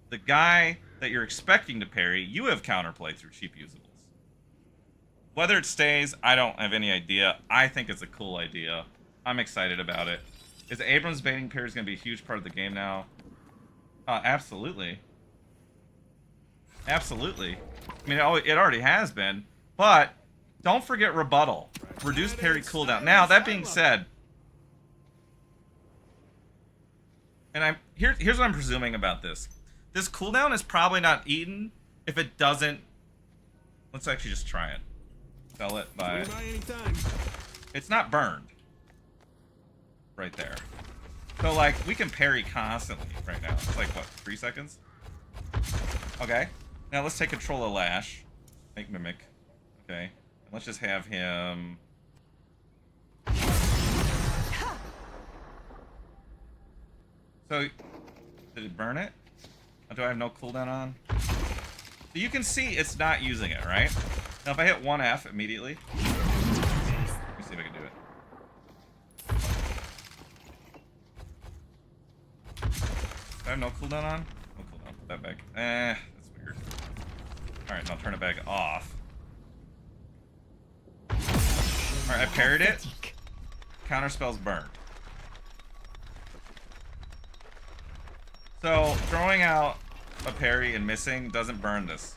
The guy that you're expecting to parry, you have counterplay through cheap usables. Whether it stays, I don't have any idea. I think it's a cool idea. I'm excited about it. Is Abrams baiting parries going to be a huge part of the game now? Absolutely. Absolutely. I mean, it already has been. But don't forget rebuttal. Reduce parry cooldown. Now, that being said, and here's what I'm presuming about this. This cooldown is probably not eaten if it doesn't. Let's actually just try it. Sell it by. It's not burned. Right there. So, like, we can parry constantly right now. It's like, what, 3 seconds? Okay. Now let's take control of Lash. Make Mimic. Okay. And let's just have him. So, did it burn it? Or do I have no cooldown on? So you can see it's not using it, right? Now if I hit 1F immediately. Let me see if I can do it. Do I have no cooldown on? No cooldown. Put that back. That's weird. Alright, I'll turn it back off. Alright, I parried it. Counterspell's burned. So, throwing out a parry and missing doesn't burn this.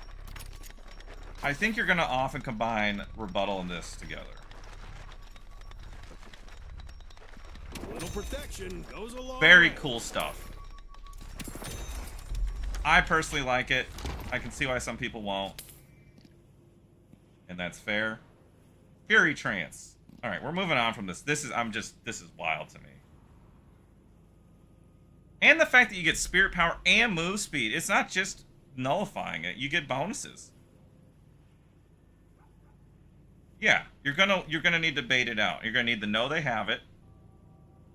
I think you're going to often combine rebuttal and this together.
A little protection goes a long
Very
way.
cool stuff. I personally like it. I can see why some people won't. And that's fair. Fury Trance. Alright, we're moving on from this. This is wild to me. And the fact that you get spirit power and move speed. It's not just nullifying it. You get bonuses. Yeah, you're gonna need to bait it out. You're gonna need to know they have it.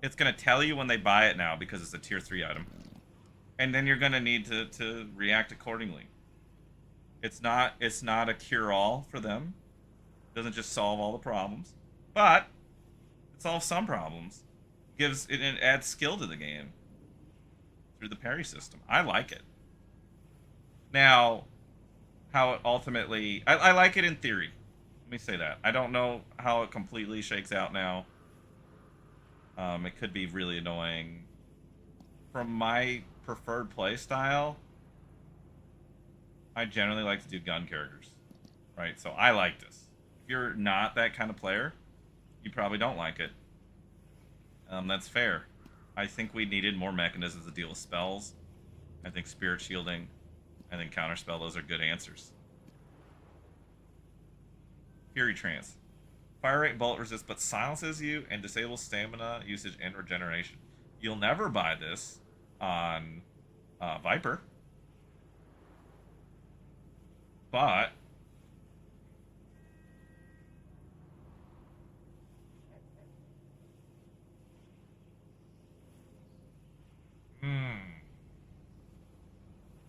It's gonna tell you when they buy it now because it's a tier 3 item. And then you're gonna need to react accordingly. It's not a cure-all for them. It doesn't just solve all the problems. But it solves some problems. It adds skill to the game. Through the parry system. I like it. Now, how it ultimately... I like it in theory. Let me say that. I don't know how it completely shakes out now. It could be really annoying. From my preferred play style, I generally like to do gun characters. Right? So I like this. If you're not that kind of player, you probably don't like it. That's fair. I think we needed more mechanisms to deal with spells. I think Spirit Shielding, I think Counterspell, those are good answers. Fury Trance. Fire rate, bullet resist, but silences you and disables stamina usage and regeneration. You'll never buy this on Viper. But...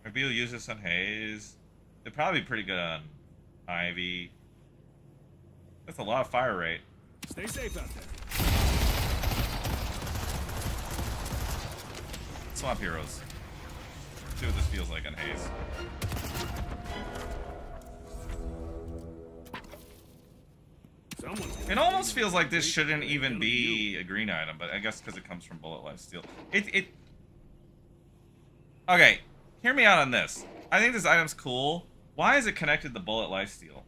Maybe you'll use this on Haze. It'd probably be pretty good on Ivy. That's a lot of fire rate.
Stay safe out there.
Swap heroes. See what this feels like on Haze. It almost feels like this shouldn't even be a green item, but I guess because it comes from Bullet Lifesteal. Okay, hear me out on this. I think this item's cool. Why is it connected to Bullet Lifesteal?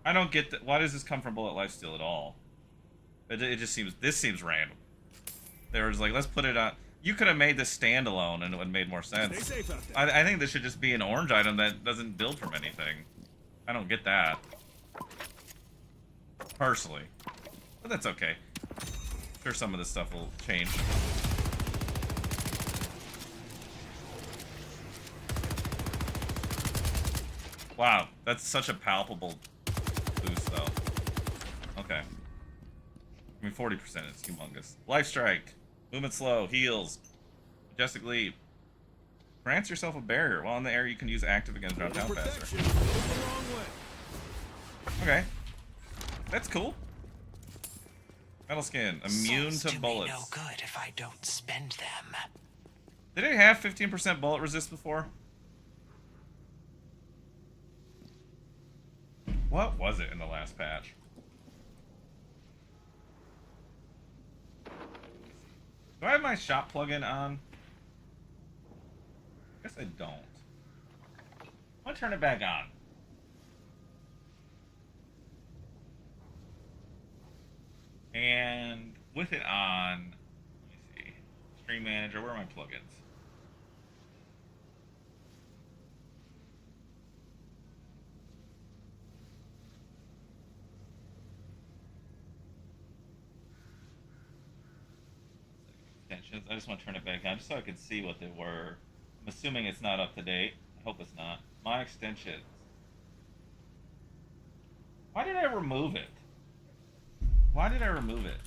I don't get that. Why does this come from Bullet Lifesteal at all? It just seems... This seems random. They were just like, let's put it on... You could have made this standalone and it would have made more sense.
Stay safe out there.
I think this should just be an orange item that doesn't build from anything. I don't get that. Personally. But that's okay. I'm sure some of this stuff will change. Wow, that's such a palpable boost, though. Okay. I mean, 40% is humongous. Life Strike. Movement slow. Heals. Majestic Leap. Grants yourself a barrier. While in the air, you can use active against drop down faster. Okay. That's cool. Metal skin, immune
Souls
to
do me
bullets.
no good if I don't spend them.
Did it have 15% bullet resist before? What was it in the last patch? Do I have my shop plugin on? I guess I don't. I'm gonna turn it back on. And with it on, let me see. Stream Manager, where are my plugins? Extensions. I just want to turn it back on just so I can see what they were. I'm assuming it's not up to date. I hope it's not. My extensions. Why did I remove it? Why did I remove it?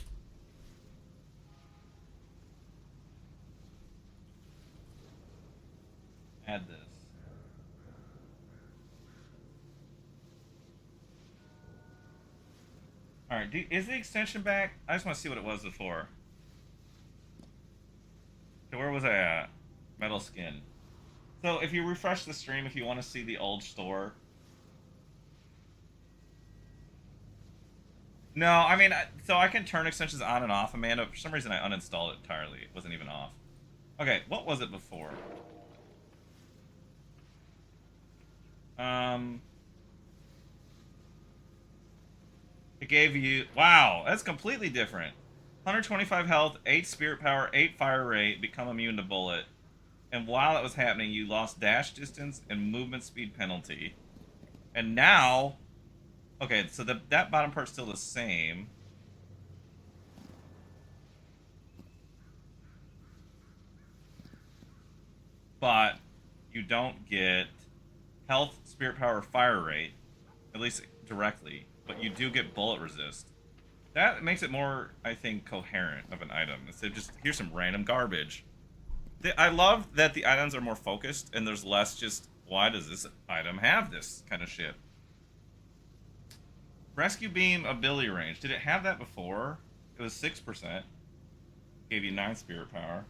Add this. Alright, is the extension back? I just want to see what it was before. So where was I at? Metal skin. So if you refresh the stream, if you want to see the old store. No, I mean, so I can turn extensions on and off, Amanda. For some reason, I uninstalled it entirely. It wasn't even off. Okay, what was it before? It gave you... Wow, that's completely different. 125 health, 8 spirit power, 8 fire rate, become immune to bullet. And while that was happening, you lost dash distance and movement speed penalty. And now... Okay, so that bottom part's still the same. But you don't get health, spirit power, fire rate, at least directly. But you do get bullet resist. That makes it more, I think, coherent of an item. Instead of just, here's some random garbage. I love that the items are more focused and there's less just, why does this item have this kind of shit? Rescue Beam ability range. Did it have that before? It was 6%. Gave you 9 spirit power.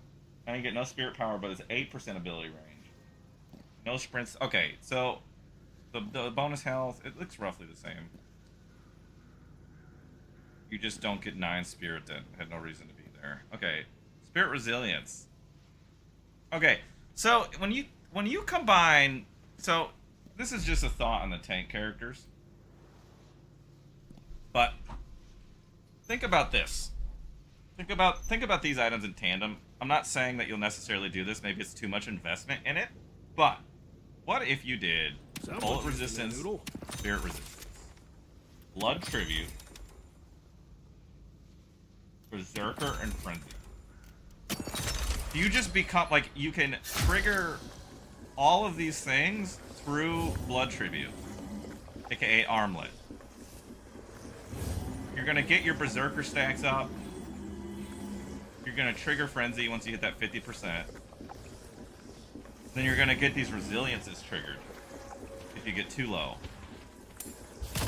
Now you get no spirit power, but it's 8% ability range. No sprints. Okay, so the bonus health, it looks roughly the same. You just don't get 9 spirit that had no reason to be there. Okay, spirit resilience. Okay, so when you combine, so this is just a thought on the tank characters. But think about this. Think about these items in tandem. I'm not saying that you'll necessarily do this. Maybe it's too much investment in it. But what if you did bullet resistance, spirit resistance, blood tribute, berserker, and frenzy? You just become like you can trigger all of these things through blood tribute, aka armlet. You're gonna get your berserker stacks up. You're gonna trigger frenzy once you hit that 50%. Then you're gonna get these resiliences triggered if you get too low.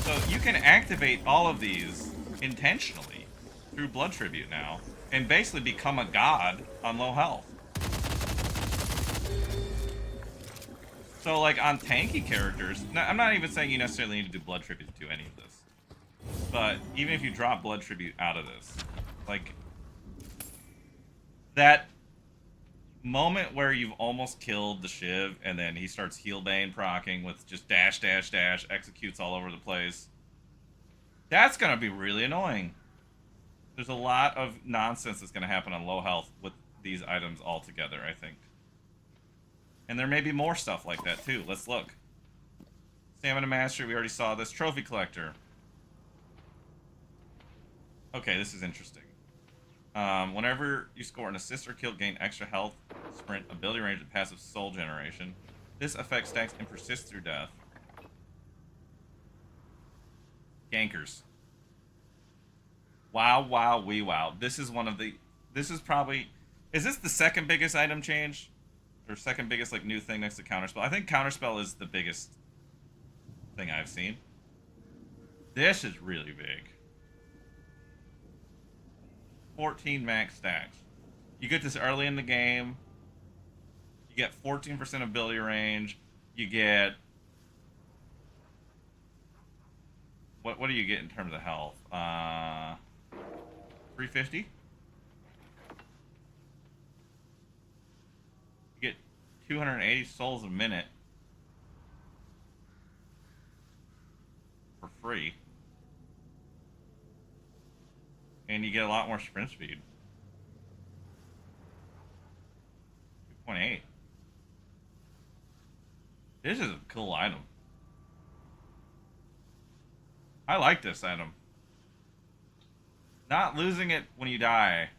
So you can activate all of these intentionally through blood tribute now, and basically become a god on low health. So like on tanky characters, I'm not even saying you necessarily need to do blood tribute to do any of this. But even if you drop blood tribute out of this, like that moment where you've almost killed the Shiv and then he starts healbane proccing with just dash, dash, dash, executes all over the place. That's gonna be really annoying. There's a lot of nonsense that's gonna happen on low health with these items all together, I think. And there may be more stuff like that too. Let's look. Stamina Mastery, we already saw this. Trophy Collector. Okay, this is interesting. Whenever you score an assist or kill, gain extra health, sprint, ability range, and passive soul generation. This effect stacks and persists through death. Gankers. Wow, wow, wee wow. This is one of the... This is probably... Is this the second biggest item change? Or second biggest, like, new thing next to Counterspell? I think Counterspell is the biggest thing I've seen. This is really big. 14 max stacks. You get this early in the game. You get 14% ability range. You get... What do you get in terms of health? 350? You get 280 souls a minute. For free. And you get a lot more sprint speed. 2.8. This is a cool item. I like this item. Not losing it when you die.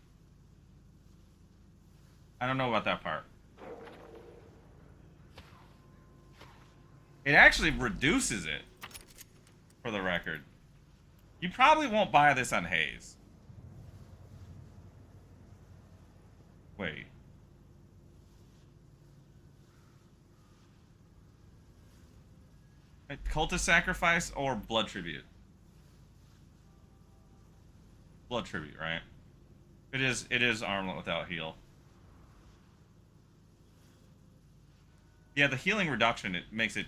I don't know about that part. It actually reduces it, for the record. You probably won't buy this on Haze. Wait. Cultist Sacrifice or Blood Tribute? Blood Tribute, right? It is Armlet without heal. Yeah, the healing reduction, it makes it...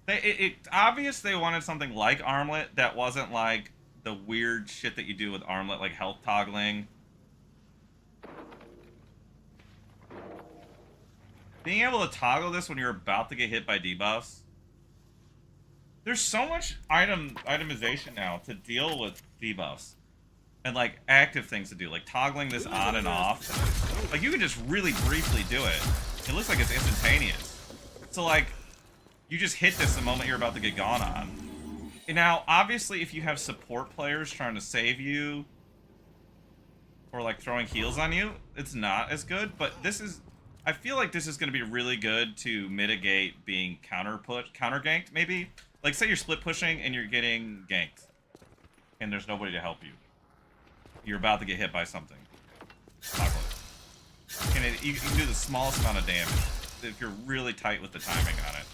It's obvious they wanted something like Armlet that wasn't like the weird shit that you do with Armlet, like health toggling. Being able to toggle this when you're about to get hit by debuffs. There's so much itemization now to deal with debuffs. And like active things to do, like toggling this on and off. Like you can just really briefly do it. It looks like it's instantaneous. So like, you just hit this the moment you're about to get gone on. And now, obviously, if you have support players trying to save you, or like throwing heals on you, it's not as good. But this is, I feel like this is going to be really good to mitigate being counter ganked, maybe. Like, say you're split pushing and you're getting ganked, and there's nobody to help you. You're about to get hit by something. And you can do the smallest amount of damage if you're really tight with the timing on it.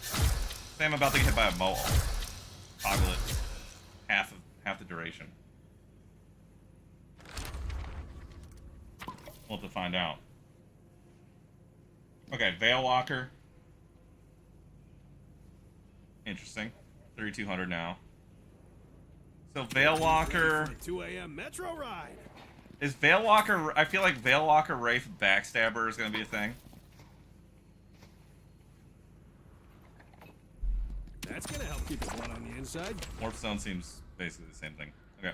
Say I'm about to get hit by a Mo'ul. Toggle it. Half the duration. We'll have to find out. Okay, Veil Walker. Interesting. 3,200 now. So Veil Walker...
2 a.m. Metro ride.
Is Veil Walker... I feel like Veil Walker Wraith Backstabber is going to be a thing.
That's gonna help keep the blood on the inside.
Morph Stone seems basically the same thing. Okay.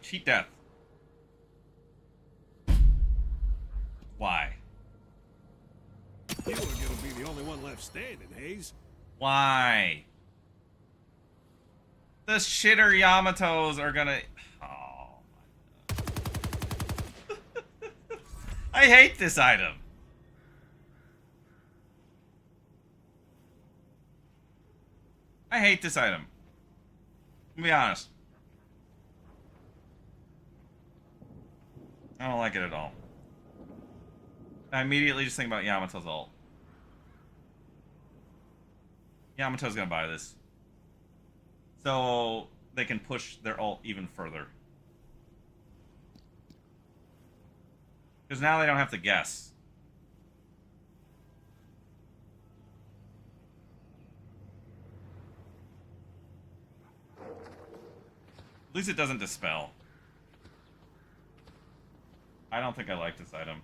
Cheat Death. Why?
You are gonna be the only one left standing, Hayes.
Why? The shitter Yamatos are gonna... Oh. I hate this item. I hate this item. To be honest. I don't like it at all. I immediately just think about Yamato's ult. Yamato's gonna buy this. So they can push their ult even further. Because now they don't have to guess. At least it doesn't dispel. I don't think I like this item.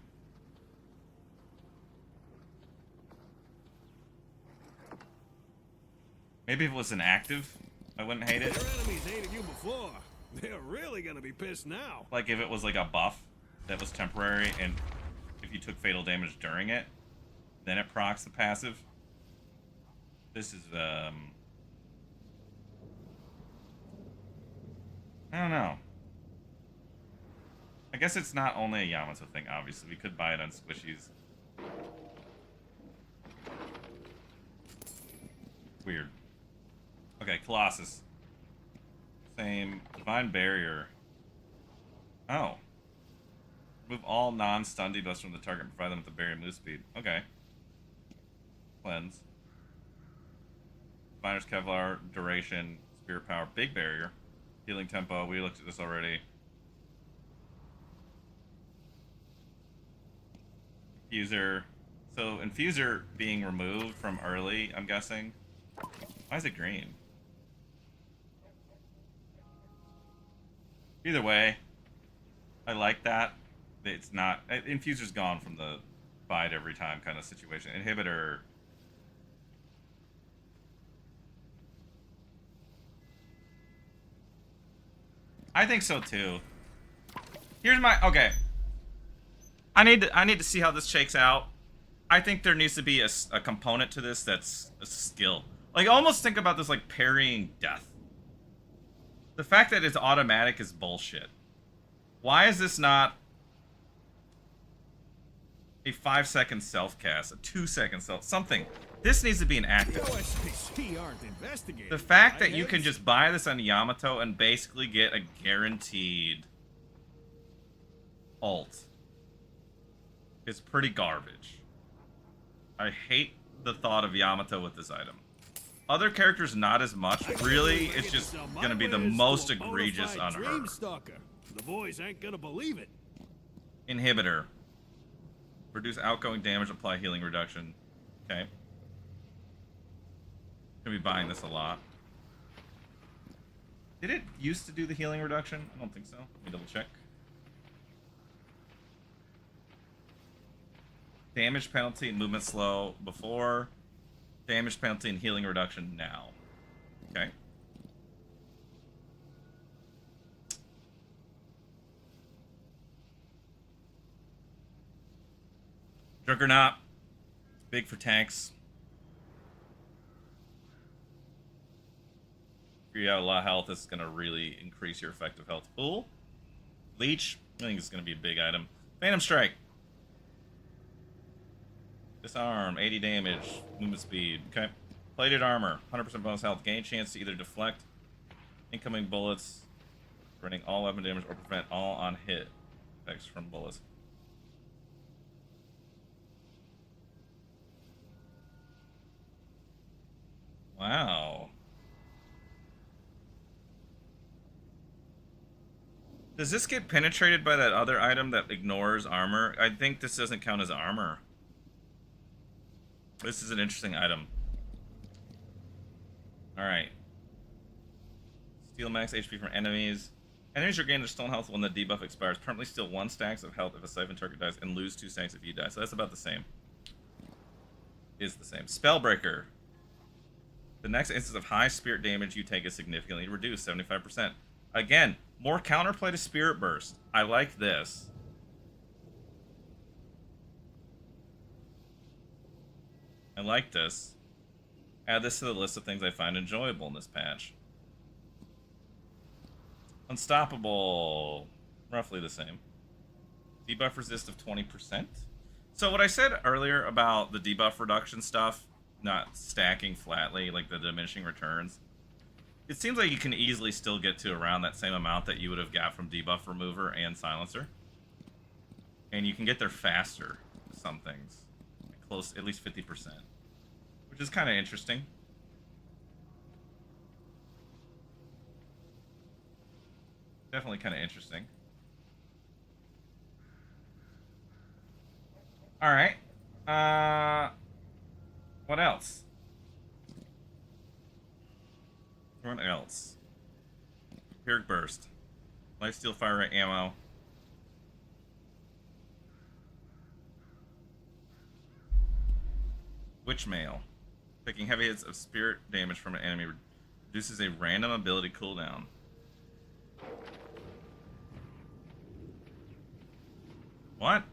Maybe if it was an active, I wouldn't hate it.
Your enemies hated you before. They're really gonna be pissed now.
Like if it was like a buff that was temporary, and if you took fatal damage during it, then it procs the passive. This is, I don't know. I guess it's not only a Yamato thing, obviously. We could buy it on squishies. Weird. Okay, Colossus. Same. Divine Barrier. Oh. Remove all non-stun debuffs from the target and provide them with the barrier move speed. Okay. Cleanse. Diviner's Kevlar, duration, spirit power, big barrier. Healing tempo, we looked at this already. Infuser. So Infuser being removed from early, I'm guessing. Why is it green? Either way, I like that. It's not... Infuser's gone from the fight every time kind of situation. Inhibitor... I think so too. Here's my... Okay. I need to see how this shakes out. I think there needs to be a component to this that's a skill. Like, almost think about this like parrying death. The fact that it's automatic is bullshit. Why is this not a 5-second self-cast, a 2-second self... Something. This needs to be an active.
OSPC aren't investigating.
The fact that
right,
you can
Hayes?
just buy this on Yamato and basically get a guaranteed ult is pretty garbage. I hate the thought of Yamato with this item. Other characters not as much. Really, it's just gonna be the most egregious on her.
Dreamstalker. The boys ain't gonna believe it.
Inhibitor. Reduce outgoing damage, apply healing reduction. Okay. Gonna be buying this a lot. Did it used to do the healing reduction? I don't think so. Let me double check. Damage penalty and movement slow before. Damage penalty and healing reduction now. Okay. Juggernaut. Big for tanks. If you have a lot of health, this is going to really increase your effective health pool. Leech. I think it's going to be a big item. Phantom Strike. Disarm, 80 damage, movement speed. Okay. Plated armor, 100% bonus health. Gain chance to either deflect incoming bullets, preventing all weapon damage, or prevent all on hit effects from bullets. Wow. Does this get penetrated by that other item that ignores armor? I think this doesn't count as armor. This is an interesting item. Alright. Steal max HP from enemies. Enemies regain their stone health when the debuff expires. Permanently steal 1 stacks of health if a siphon target dies, and lose 2 stacks if you die. So that's about the same. Is the same. Spellbreaker. The next instance of high spirit damage you take is significantly reduced, 75%. Again, more counterplay to Spirit Burst. I like this. I like this. Add this to the list of things I find enjoyable in this patch. Unstoppable. Roughly the same. Debuff resist of 20%. So what I said earlier about the debuff reduction stuff, not stacking flatly, like the diminishing returns, it seems like you can easily still get to around that same amount that you would have got from debuff remover and silencer. And you can get there faster with some things. Close, at least 50%. Which is kind of interesting. Definitely kind of interesting. Alright. What else? What else? Vampiric Burst. Lifesteal Fire Rate ammo. Witch Mail. Taking heavy hits of spirit damage from an enemy reduces a random ability cooldown. What?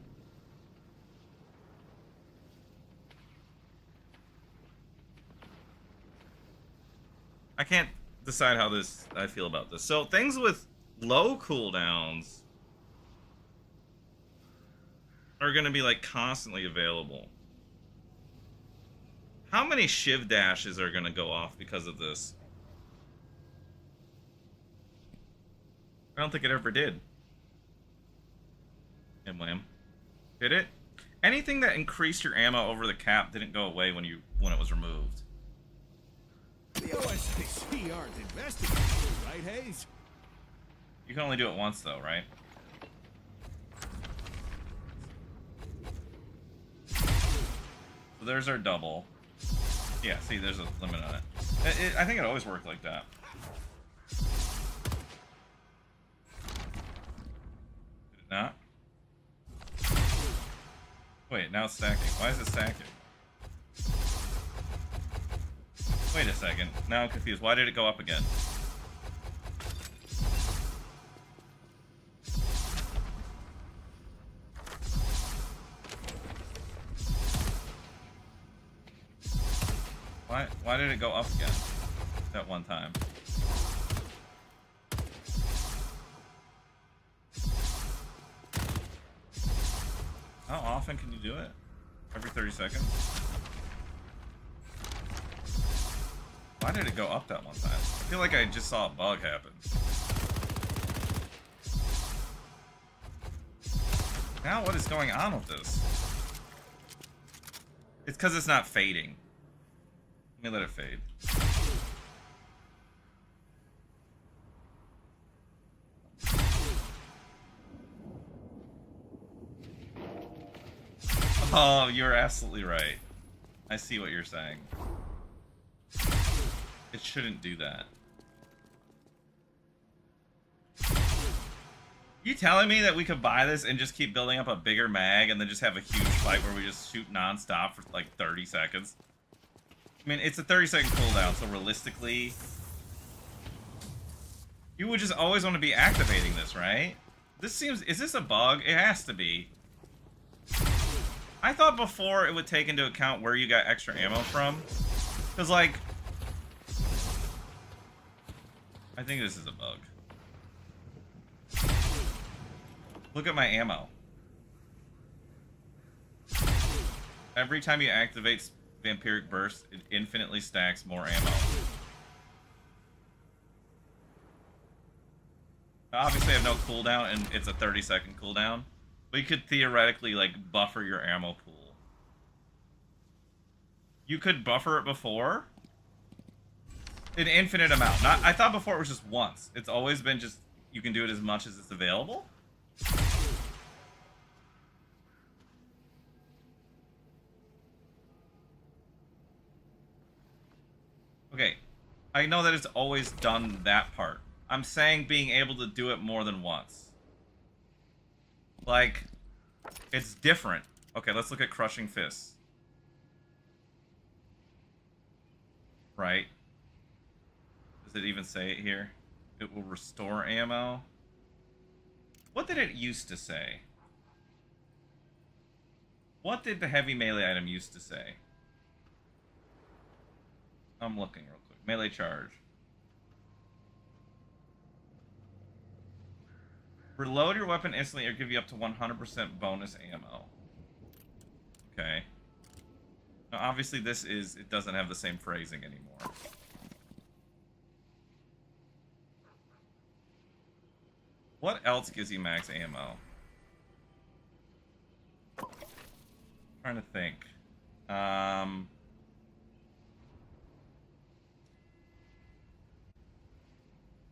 I can't decide how I feel about this. So things with low cooldowns are going to be like constantly available. How many shiv dashes are going to go off because of this? I don't think it ever did. And wham. Did it? Anything that increased your ammo over the cap didn't go away when it was removed.
The OSPC aren't investigating, right, Hayes?
You can only do it once though, right? there's our double. Yeah, see, there's a limit on it. I think it always worked like that. Did it not? Wait, now it's stacking. Why is it stacking? Wait a second. Now I'm confused. Why did it go up again? Why did it go up again that one time? How often can you do it? Every 30 seconds? Why did it go up that one time? I feel like I just saw a bug happen. Now what is going on with this? It's because it's not fading. Let me let it fade. Oh, you're absolutely right. I see what you're saying. It shouldn't do that. You telling me that we could buy this and just keep building up a bigger mag and then just have a huge fight where we just shoot non-stop for like 30 seconds? I mean, it's a 30-second cooldown, so realistically, you would just always want to be activating this, right? This seems... Is this a bug? It has to be. I thought before it would take into account where you got extra ammo from. Because, like... I think this is a bug. Look at my ammo. Every time you activate Vampiric Burst, it infinitely stacks more ammo. Obviously, I have no cooldown, and it's a 30-second cooldown. But you could theoretically, like, buffer your ammo pool. You could buffer it before? An infinite amount. Not. I thought before it was just once. It's always been just, you can do it as much as it's available? Okay, I know that it's always done that part. I'm saying being able to do it more than once. Like, it's different. Okay, let's look at Crushing Fists. Right. Does it even say it here? It will restore ammo. What did it used to say? What did the heavy melee item used to say? I'm looking real quick. Melee charge. Reload your weapon instantly or give you up to 100% bonus ammo. Okay. Now, obviously this is... It doesn't have the same phrasing anymore. What else gives you max ammo? Trying to think.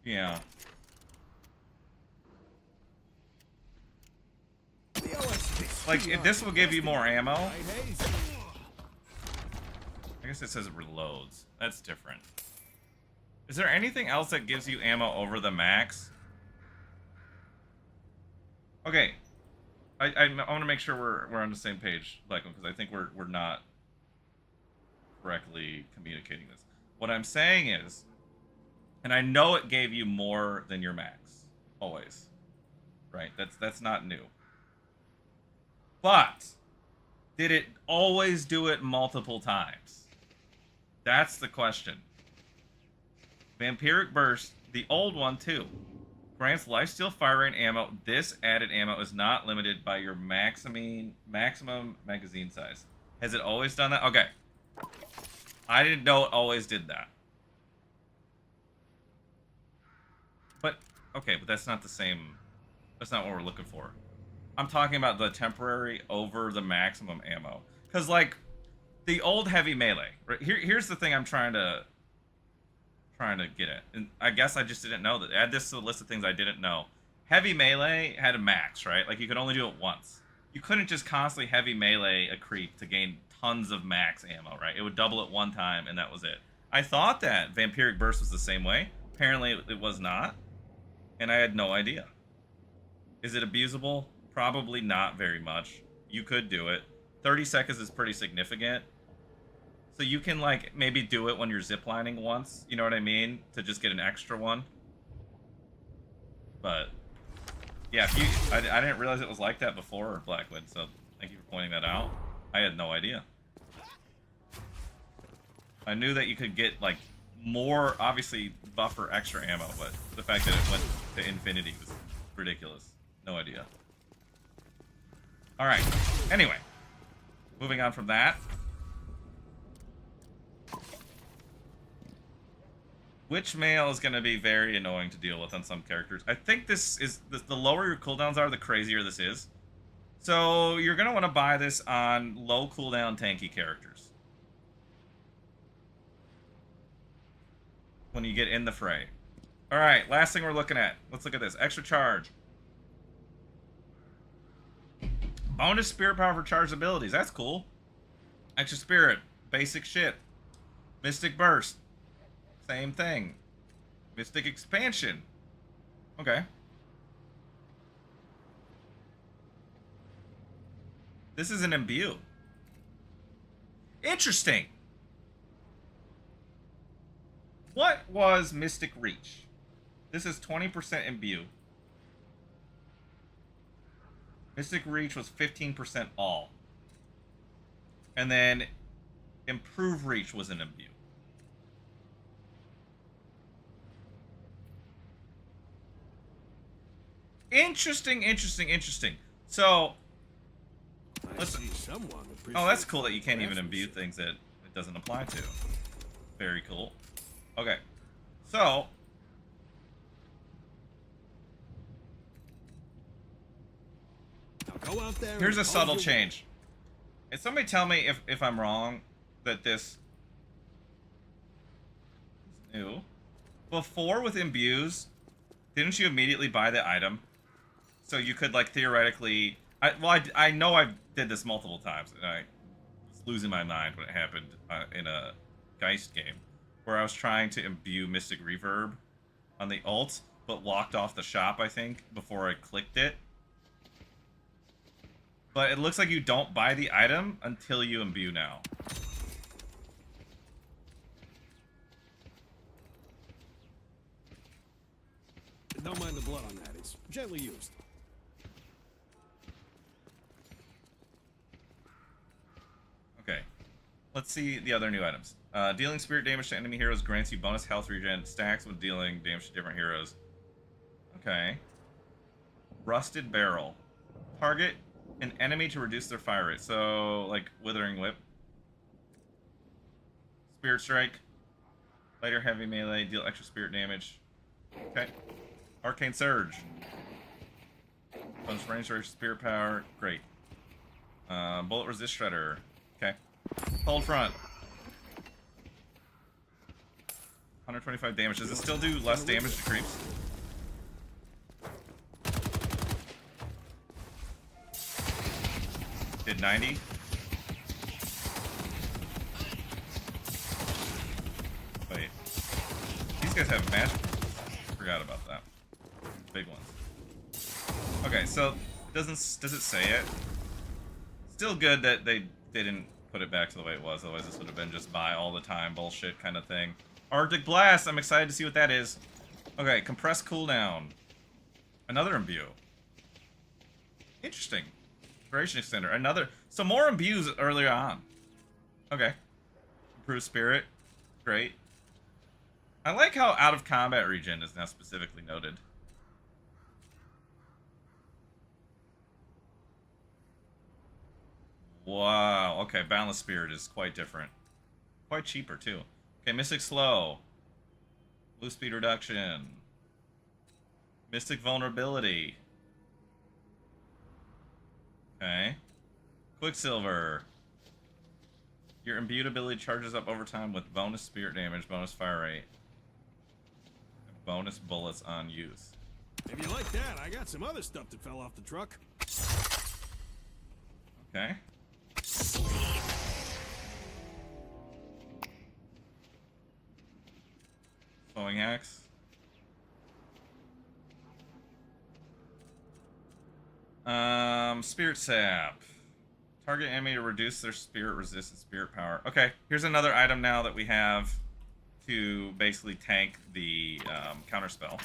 Yeah. Like, if this will give you more ammo. I guess it says it reloads. That's different. Is there anything else that gives you ammo over the max? Okay. I want to make sure we're on the same page, like, because I think we're not correctly communicating this. What I'm saying is, and I know it gave you more than your max, always, right? That's not new. But did it always do it multiple times? That's the question. Vampiric Burst, the old one too, grants lifesteal fire rate ammo. This added ammo is not limited by your maximum magazine size. Has it always done that? Okay. I didn't know it always did that. But, okay, but that's not the same. That's not what we're looking for. I'm talking about the temporary over the maximum ammo. Because, like, the old heavy melee. Right? Here's the thing I'm trying to get at. And I guess I just didn't know that. Add this to the list of things I didn't know. Heavy melee had a max, right? Like, you could only do it once. You couldn't just constantly heavy melee a creep to gain tons of max ammo, right? It would double it one time, and that was it. I thought that Vampiric Burst was the same way. Apparently, it was not, and I had no idea. Is it abusable? Probably not very much. You could do it. 30 seconds is pretty significant. So you can, like, maybe do it when you're ziplining once, you know what I mean? To just get an extra one. But, yeah, if you, I didn't realize it was like that before, Blackwood, so thank you for pointing that out. I had no idea. I knew that you could get, like, more, obviously, buffer extra ammo, but the fact that it went to infinity was ridiculous. No idea. Alright, anyway. Moving on from that. Witch Mail is going to be very annoying to deal with on some characters. I think this is... The lower your cooldowns are, the crazier this is. So, you're going to want to buy this on low cooldown tanky characters. When you get in the fray. Alright, last thing we're looking at. Let's look at this. Extra charge. Bonus spirit power for charged abilities. That's cool. Extra spirit. Basic shit. Mystic burst. Same thing. Mystic expansion. Okay. This is an imbue. Interesting. What was Mystic Reach? This is 20% imbue. Mystic Reach was 15% all. And then Improve Reach was an imbue. Interesting. So, listen. Oh, that's cool that you can't even imbue things that it doesn't apply to. Very cool. Okay. So,
Go out there.
Here's a subtle change. And somebody tell me if I'm wrong that this is new. Before with imbues, didn't you immediately buy the item? So you could, like, theoretically... I know I did this multiple times, and I was losing my mind when it happened in a Geist game, where I was trying to imbue Mystic Reverb on the ult, but walked off the shop, I think, before I clicked it. But it looks like you don't buy the item until you imbue now.
Don't mind the blood on that. It's gently used.
Okay. Let's see the other new items. Dealing spirit damage to enemy heroes grants you bonus health regen stacks with dealing damage to different heroes. Okay. Rusted Barrel. Target an enemy to reduce their fire rate. So, like, Withering Whip. Spirit Strike. Lighter heavy melee. Deal extra spirit damage. Okay. Arcane Surge. Bonus range or spirit power. Great. Bullet Resist Shredder. Okay. Hold front. 125 damage. Does it still do less damage to creeps? Did 90? Wait. These guys have magic. Forgot about that. Big ones. Okay, so does it say it? Still good that they didn't put it back to the way it was, otherwise this would have been just buy all the time bullshit kind of thing. Arctic Blast, I'm excited to see what that is. Okay, compressed cooldown. Another imbue. Interesting. Duration extender. Another. So more imbues earlier on. Okay. Improved spirit. Great. I like how out of combat regen is now specifically noted. Wow. Okay, Boundless Spirit is quite different. Quite cheaper, too. Okay, Mystic Slow. Blue Speed Reduction. Mystic Vulnerability. Okay. Quicksilver. Your imbued ability charges up over time with bonus spirit damage, bonus fire rate, and bonus bullets on use.
If you like that, I got some other stuff that fell off the truck.
Okay. slowing axe. Spirit sap. Target enemy to reduce their spirit resistance, spirit power. Okay, here's another item now that we have to basically tank the counterspell.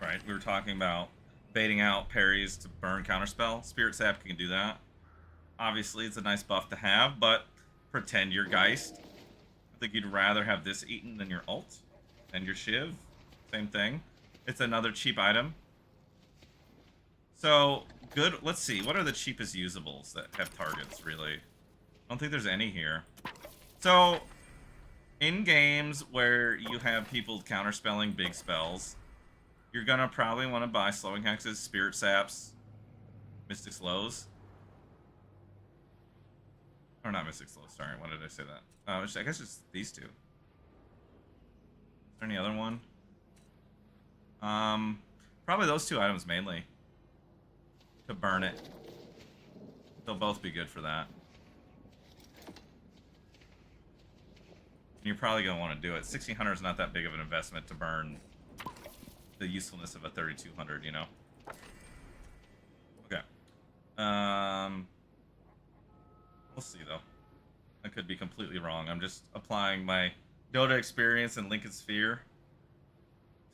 Right, we were talking about baiting out parries to burn counterspell. Spirit sap can do that. Obviously, it's a nice buff to have, but pretend you're Geist. I think you'd rather have this eaten than your ult and your shiv. Same thing. It's another cheap item. So, good. Let's see. What are the cheapest usables that have targets, really? I don't think there's any here. So, in games where you have people counterspelling big spells, you're going to probably want to buy slowing hexes, spirit saps, mystic slows. Or not mystic slows, sorry. Why did I say that? I guess it's these two. Is there any other one? Probably those two items mainly. To burn it. They'll both be good for that. And you're probably going to want to do it. 1600 is not that big of an investment to burn the usefulness of a 3200, you know? Okay. We'll see, though. I could be completely wrong. I'm just applying my Dota experience in Lincoln Sphere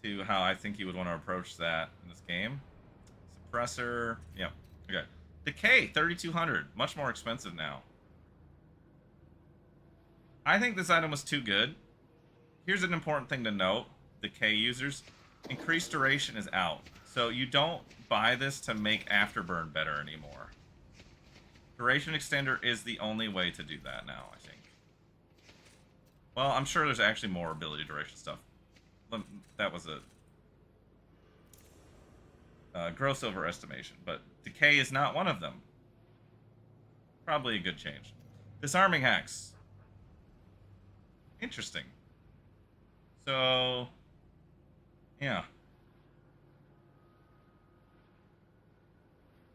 to how I think you would want to approach that in this game. Suppressor. Yep. Okay. Decay, 3200. Much more expensive now. I think this item was too good. Here's an important thing to note. Decay users. Increased duration is out. So you don't buy this to make Afterburn better anymore. Duration extender is the only way to do that now, I think. Well, I'm sure there's actually more ability duration stuff. That was a gross overestimation, but decay is not one of them. Probably a good change. Disarming hex. Interesting. So, yeah.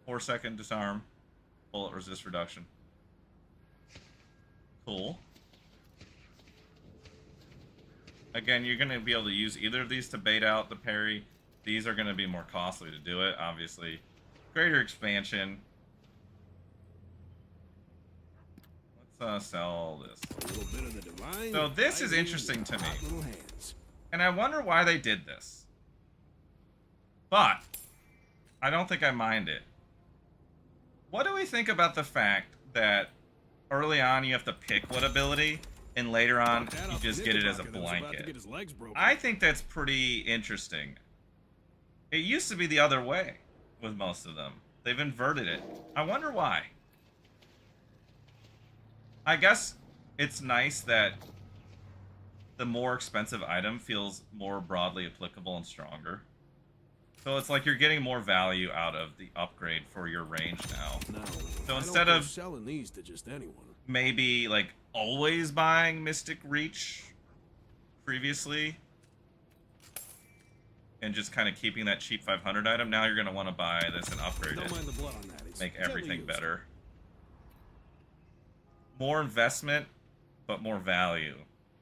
4-second disarm. Bullet resist reduction. Cool. Again, you're going to be able to use either of these to bait out the parry. These are going to be more costly to do it, obviously. Greater expansion. Let's sell this.
A little bit of the divine,
So this is interesting to me.
hot little hands.
And I wonder why they did this. But I don't think I mind it. What do we think about the fact that early on you have to pick what ability, and later on you just get it as a blanket? I think that's pretty interesting. It used to be the other way with most of them. They've inverted it. I wonder why. I guess it's nice that the more expensive item feels more broadly applicable and stronger. So it's like you're getting more value out of the upgrade for your range now.
No,
So instead of
selling these to just anyone.
maybe like always buying Mystic Reach previously and just kind of keeping that cheap 500 item, now you're going to want to buy this and upgrade
Don't
it.
mind the blood on that. It's
Make
gently
everything
used.
better. More investment, but more value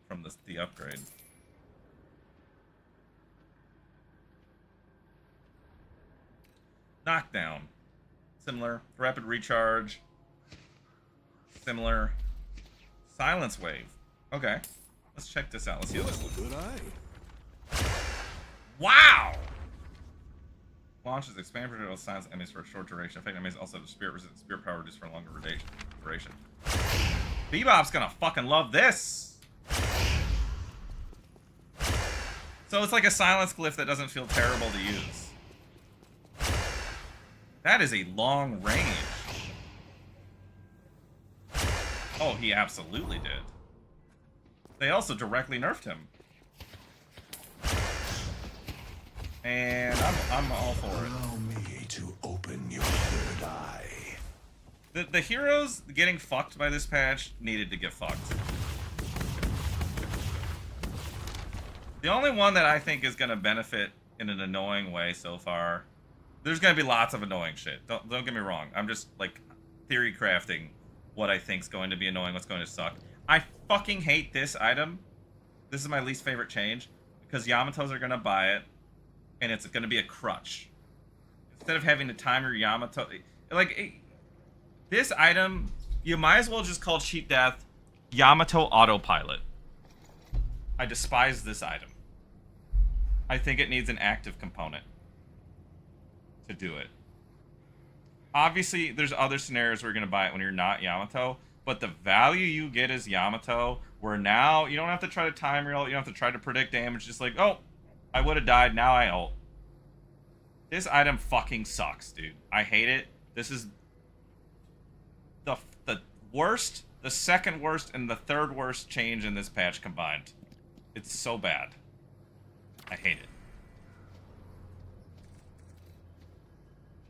from the upgrade. Knockdown. Similar. Rapid recharge. Similar. Silence wave. Okay. Let's check this out. Let's see what this looks like.
Good eye.
Wow! Launches expand projectile silence enemies for a short duration. Effect enemies also have spirit resistance, spirit power reduced for a longer duration. Bebop's gonna fucking love this! So it's like a silence glyph that doesn't feel terrible to use. That is a long range. Oh, he absolutely did. They also directly nerfed him. And I'm all for it.
Allow me to open your third eye.
The heroes getting fucked by this patch needed to get fucked. The only one that I think is going to benefit in an annoying way so far, there's going to be lots of annoying shit. Don't get me wrong. I'm just like theory crafting what I think's going to be annoying, what's going to suck. I fucking hate this item. This is my least favorite change. because Yamatos are gonna buy it, and it's gonna be a crutch. Instead of having to time your Yamato, this item, you might as well just call Cheat Death Yamato Autopilot. I despise this item. I think it needs an active component to do it. Obviously, there's other scenarios where you're going to buy it when you're not Yamato, but the value you get as Yamato, where now you don't have to try to time your ult, you don't have to try to predict damage, just like, oh, I would have died, now I ult. This item fucking sucks, dude. I hate it. This is the worst, the second worst, and the third worst change in this patch combined. It's so bad. I hate it.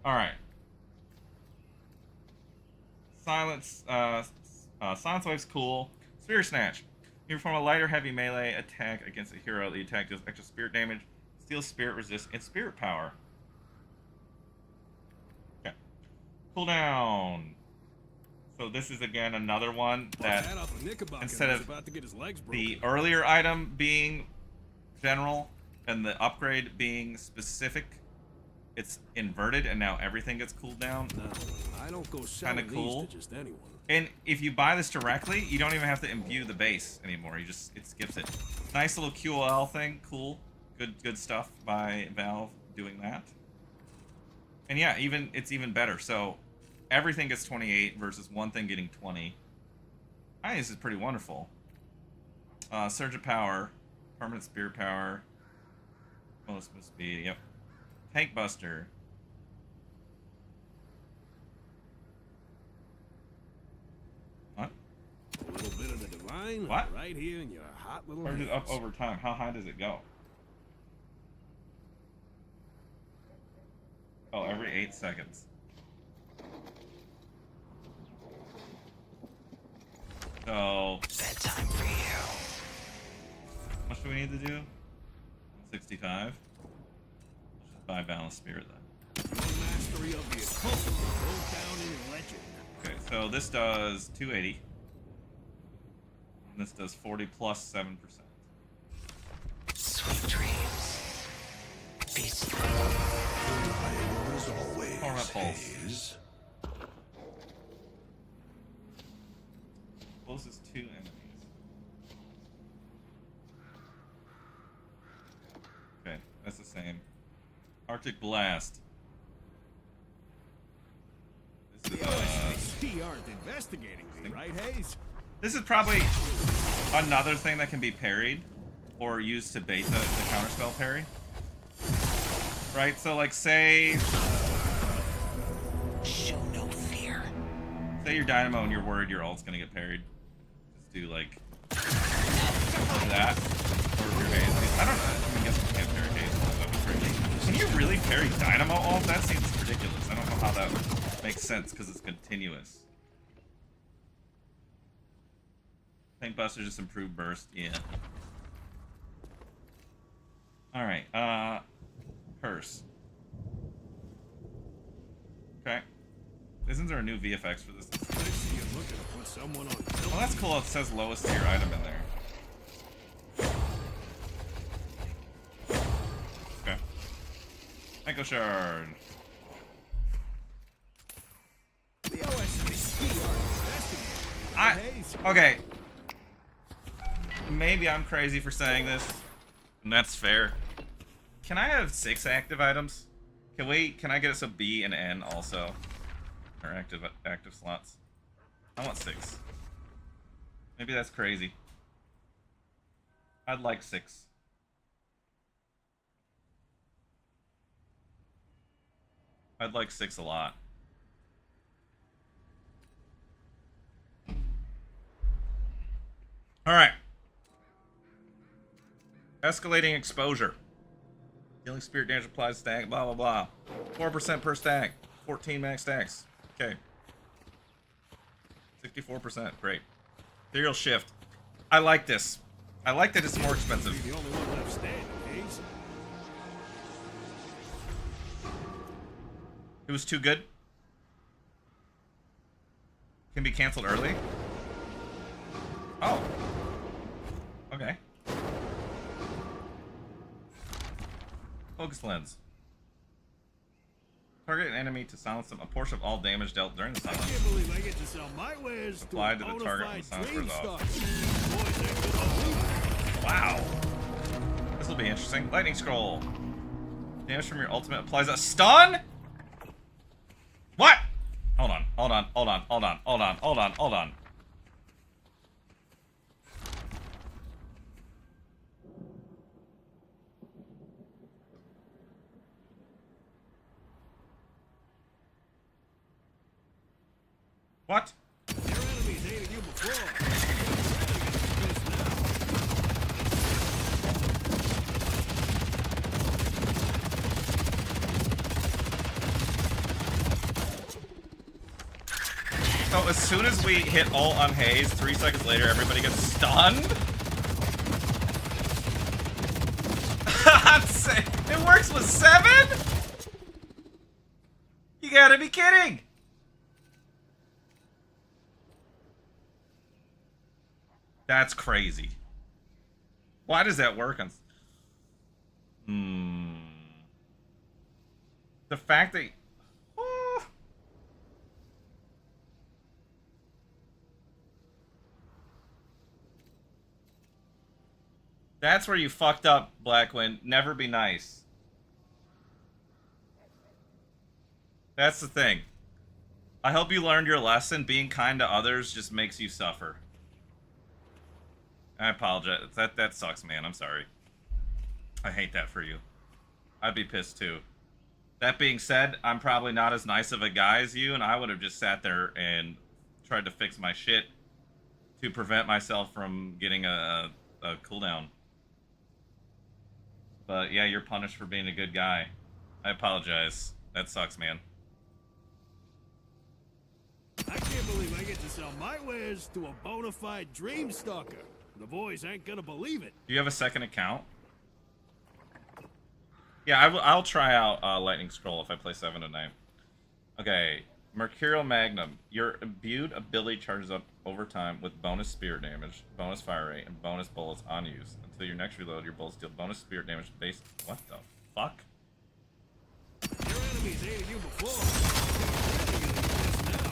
Alright. Silence Wave's cool. Spear Snatch. You perform a light or heavy melee attack against a hero. The attack deals extra spirit damage, steals spirit resist, and spirit power. Okay. Cooldown. So this is again another one that instead of the earlier item being general and the upgrade being specific, it's inverted, and now everything gets cooled down.
No, I don't go
kind of cool.
to just anyone.
And if you buy this directly, you don't even have to imbue the base anymore. It skips it. Nice little QOL thing, cool, good stuff by Valve doing that. And yeah, it's even better. So everything gets 28 versus one thing getting 20. I think this is pretty wonderful. Surge of Power, permanent spirit power. Well, it's supposed to be, yep. Tank Buster. What?
A little bit of the divine.
What?
Right here in your hot little
Or is it
hands.
up over time? How high does it go? Oh, every 8 seconds. So
Bedtime for you.
how much do we need to do? 165. Let's just buy Balanced Spirit then.
Your mastery of the occult will go down in legend.
Okay, so this does 280. And this does 40 plus 7%.
Sweet dreams. Peace.
Torment Pulse. Closes 2 enemies. Okay, that's the same. Arctic Blast. This is,
We aren't investigating me, right, Hayes?
this is probably another thing that can be parried or used to bait the counterspell parry. Right? So, like, say
Show no fear.
you're Dynamo and you're worried your ult's gonna get parried. Just do, like that. Or if you're Hayes. I don't know. I guess you can't parry Hayes. That was crazy. Can you really parry Dynamo ult? That seems ridiculous. I don't know how that makes sense because it's continuous. Tank Buster just improved burst. Yeah. Alright, Curse. Okay. Isn't there a new VFX for this?
I see you looking to put someone on.
Well, that's cool. It says lowest tier item in there. Okay. Echo Shard.
The OSC aren't investigating me, right, Hayes?
Okay. Maybe I'm crazy for saying this, and that's fair. Can I have 6 active items? Can I get us a B and N also? Or active slots? I want 6. Maybe that's crazy. I'd like 6. I'd like 6 a lot. Alright. Escalating exposure. Dealing spirit damage applies stack, blah blah blah. 4% per stack. 14 max stacks. Okay. 64%. Great. Ethereal Shift. I like this. I like that it's more expensive.
You're the only one left standing, Hayes.
It was too good. Can be canceled early. Oh. Okay. Focus lens. Target an enemy to silence them. A portion of all damage dealt during the
I
silence.
can't believe I get to sell my wares
Applied
to
to
a
the target when the
bona
silence
fide
wears
dream
off.
stalker. Boys ain't gonna believe it.
Wow. This will be interesting. Lightning scroll. Damage from your ultimate applies a stun? What? Hold on. What?
Your enemies hated you before. They're really gonna be pissed now.
So as soon as we hit ult on Haze, 3 seconds later, everybody gets stunned? It works with 7? You gotta be kidding! That's crazy. Why does that work on... The fact that... That's where you fucked up, Blackwind. Never be nice. That's the thing. I hope you learned your lesson. Being kind to others just makes you suffer. I apologize. That sucks, man. I'm sorry. I hate that for you. I'd be pissed too. That being said, I'm probably not as nice of a guy as you, and I would have just sat there and tried to fix my shit to prevent myself from getting a cooldown. But yeah, you're punished for being a good guy. I apologize. That sucks, man.
I can't believe I get to sell my wares to a bona fide dream stalker. The boys ain't gonna believe it.
Do you have a second account? Yeah, I'll try out Lightning Scroll if I play 7 tonight. Okay, Mercurial Magnum. Your imbued ability charges up over time with bonus spirit damage, bonus fire rate, and bonus bullets on use. Until your next reload, your bullets deal bonus spirit damage based... What the fuck?
Your enemies hated you before. They're really gonna be pissed now.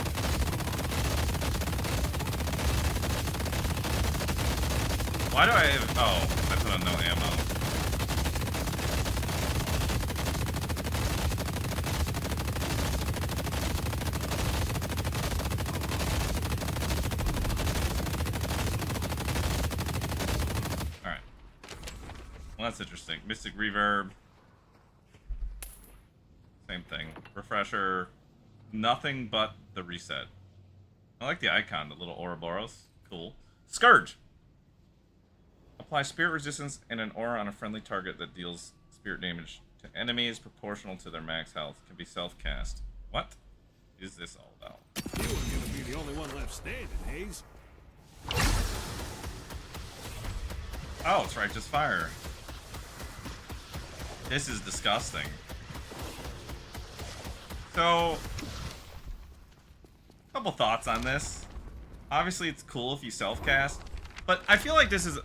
Why do I have... Oh, I put on no ammo. Alright. Well, that's interesting. Mystic Reverb. Same thing. Refresher. Nothing but the reset. I like the icon, the little Ouroboros. Cool. Scourge. Apply spirit resistance and an aura on a friendly target that deals spirit damage to enemies proportional to their max health. Can be self-cast. What is this all about?
You were gonna be the only one left standing, Hayes.
Oh, it's right, just fire. This is disgusting. So, a couple thoughts on this. Obviously, it's cool if you self-cast, but I feel like this is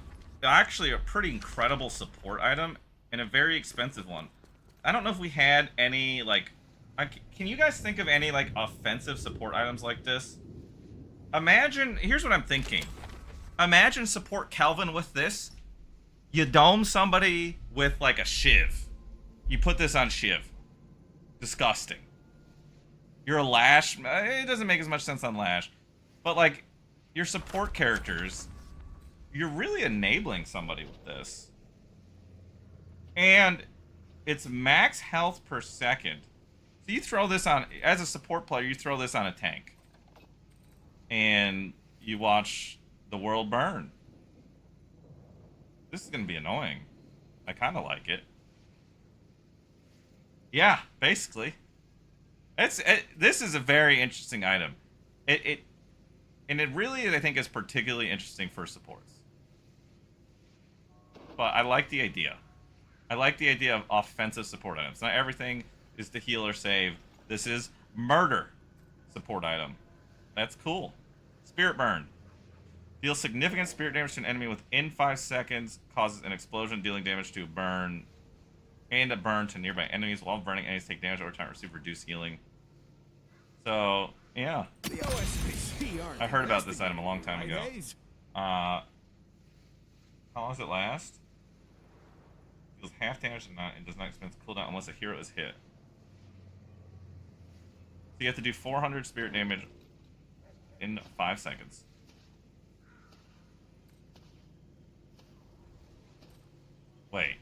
actually a pretty incredible support item and a very expensive one. I don't know if we had any, like... can you guys think of any, like, offensive support items like this? Imagine... Here's what I'm thinking. Imagine support Calvin with this. You dome somebody with, like, a shiv. You put this on shiv. Disgusting. You're a Lash. It doesn't make as much sense on Lash. But, like, your support characters... You're really enabling somebody with this. And it's max health per second. So you throw this on, as a support player, you throw this on a tank. And you watch the world burn. This is going to be annoying. I kind of like it. Yeah, basically. This is a very interesting item. And it really, I think, is particularly interesting for supports. But I like the idea. I like the idea of offensive support items. Not everything is to heal or save. This is murder support item. That's cool. Spirit Burn. Deals significant spirit damage to an enemy within 5 seconds. Causes an explosion, dealing damage to burn Gain a burn to nearby enemies while burning enemies take damage over time. Receive reduced healing. So yeah,
The OSPC aren't
I heard about this item a long time ago.
investigating
How long does it last? Deals half damage and does not expend cooldown unless a hero is hit. So you have to do 400 spirit damage in 5 seconds. Wait.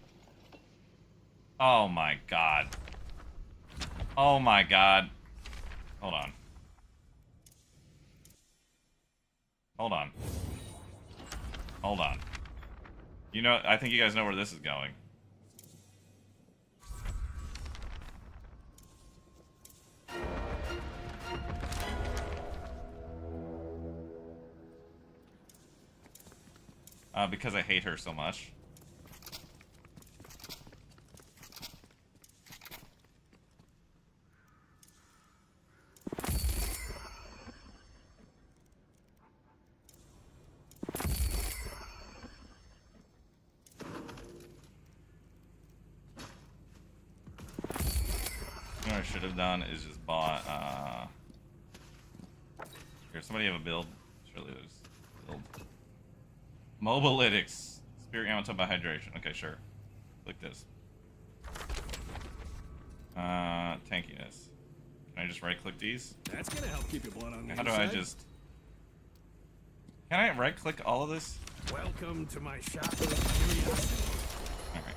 Oh my god. Oh my god. Hold on. Hold on. Hold on. You know, I think you guys know where this is going. Because I hate her so much. What I should have done is just bought, here, somebody have a build? Surely there's a build. Mobilytics. Spirit ammo top by hydration. Okay, sure. Click this. Tankiness. Can I just right click these?
That's gonna help keep your blood on the
How do I
inside.
just... Can I right click all of this?
Welcome to my shop of curiosity.
Okay.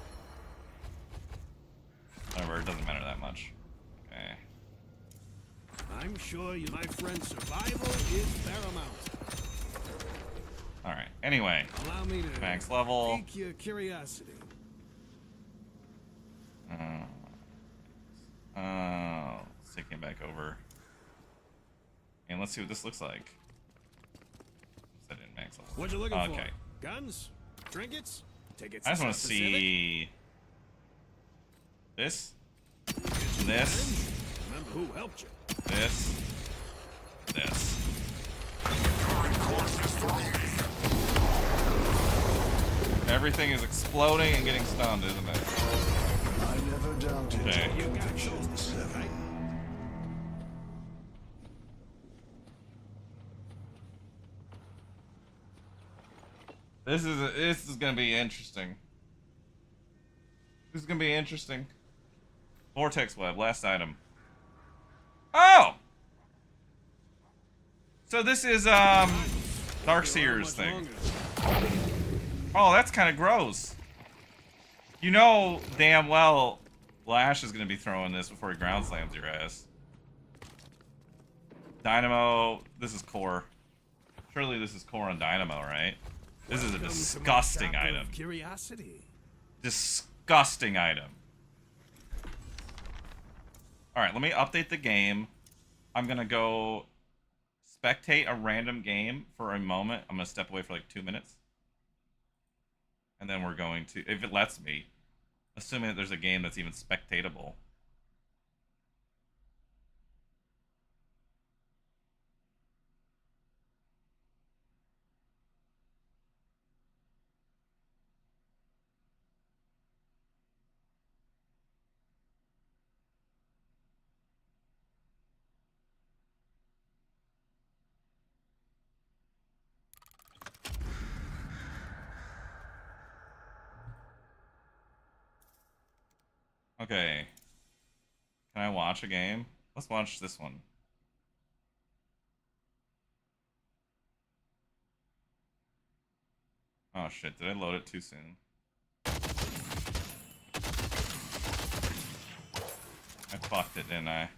Whatever, it doesn't matter that much. Okay.
I'm sure my friend's survival is paramount.
Alright, anyway.
Allow me to
Max level.
pique your curiosity.
Let's take him back over. And let's see what this looks like. That didn't max level.
What you looking
Okay.
for? Guns? Trinkets? Tickets
I just
to
want to
South Pacific?
see this,
Get you
this,
revenge? Remember who helped you.
this, this. Everything is exploding and getting stunned, isn't it?
I never doubted
Okay.
You got those, right?
This is gonna be interesting. This is gonna be interesting. Vortex web, last item. Oh! So this is Darkseer's thing. Oh, that's kind of gross. You know damn well Lash is gonna be throwing this before he ground slams your ass. Dynamo, this is core. Surely this is core on Dynamo, right? This is a
Welcome to my
disgusting
shop of
item.
Curiosity.
Disgusting item. Alright, let me update the game. I'm gonna go spectate a random game for a moment. I'm gonna step away for like 2 minutes. And then we're going to, if it lets me, assuming that there's a game that's even spectatable. Okay. Can I watch a game? Let's watch this one. Oh shit, did I load it too soon? I fucked it, didn't I?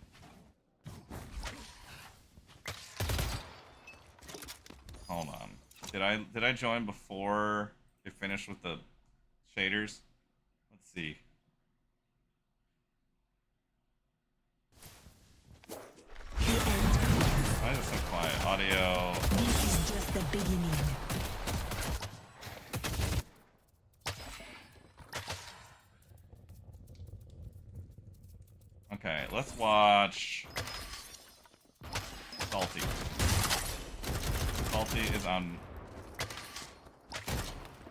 Hold on. Did I join before it finished with the shaders? Let's see. Why is it so quiet? Audio.
This is just the beginning.
Okay, let's watch Salty. Salty is on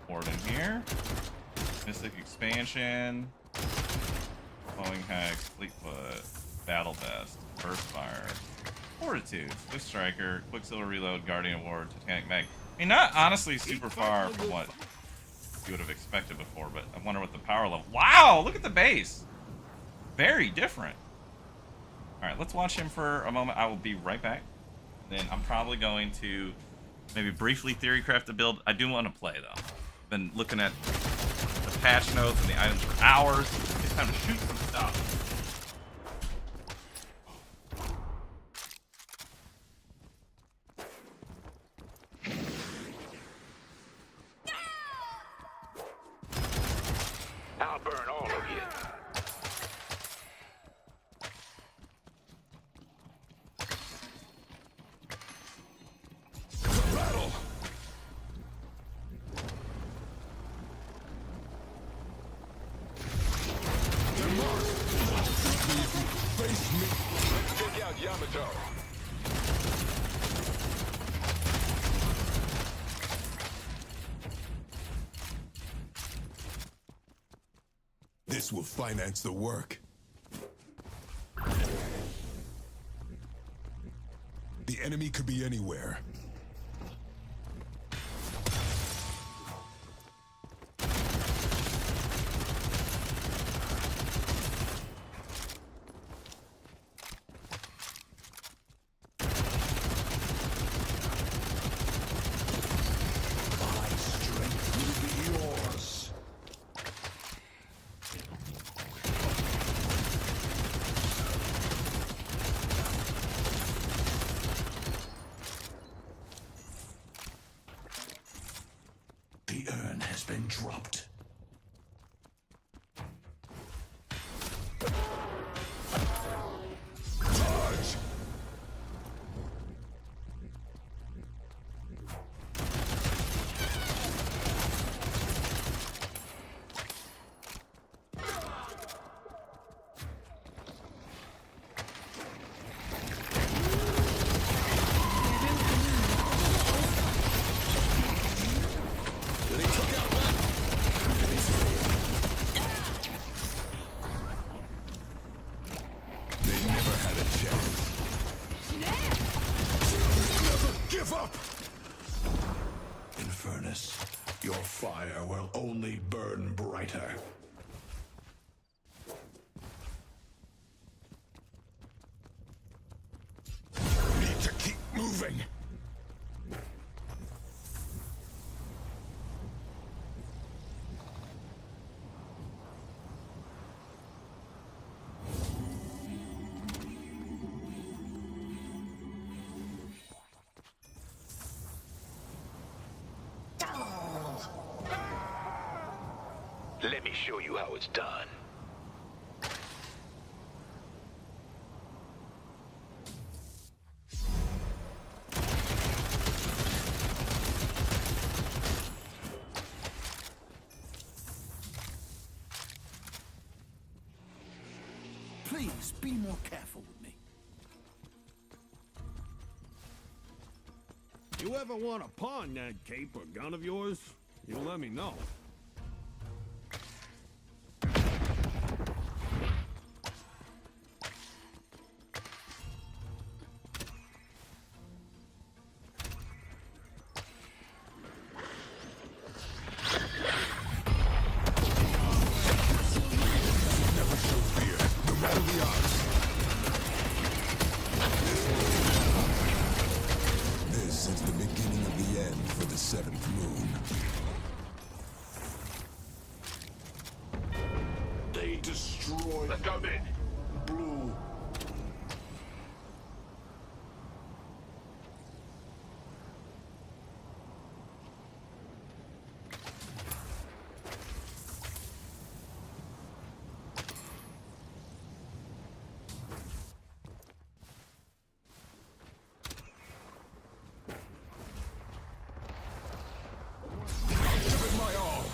board in here. Mystic Expansion. Flowing Hex, Fleetfoot, Battle Vest, Burst Fire, Fortitude, Swift Striker, Quicksilver Reload, Guardian Ward, Titanic Mag. I mean, not honestly super far from what you would have expected before, but I wonder what the power level. Wow, look at the base. Very different. All right, let's watch him for a moment. I will be right back. Then I'm probably going to maybe briefly theorycraft the build. I do want to play though. Been looking at the patch notes and the items for hours. It's time to shoot some stuff.
I'll burn all of you. Battle. Face me. Take out Yamato. This will finance the work. The enemy could be anywhere. My strength will be yours. The urn has been dropped. Charge! They never had a chance. Never give up! Infernus, your fire will only burn brighter. Need to keep moving. Let me show you how it's done. Please be more careful with me.
You ever want to pawn that cape or gun of yours? You let me know.
Never show fear, no matter the odds. This is the beginning of the end for the seventh moon. They destroyed. Let's go, man. Blue. Give it my all.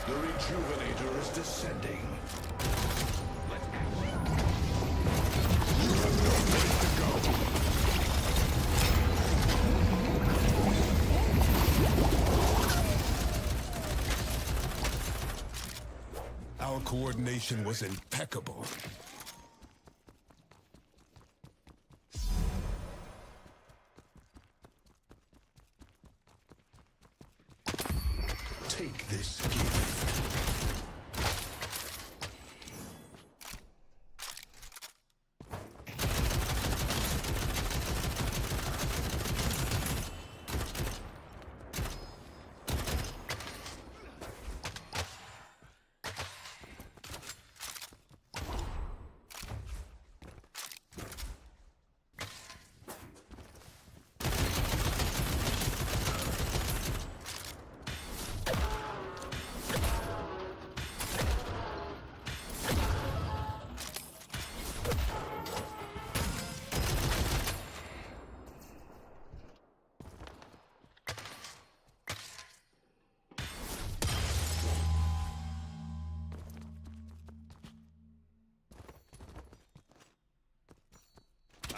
The Rejuvenator is descending. You have no place to go.
coordination was impeccable. Take this gift.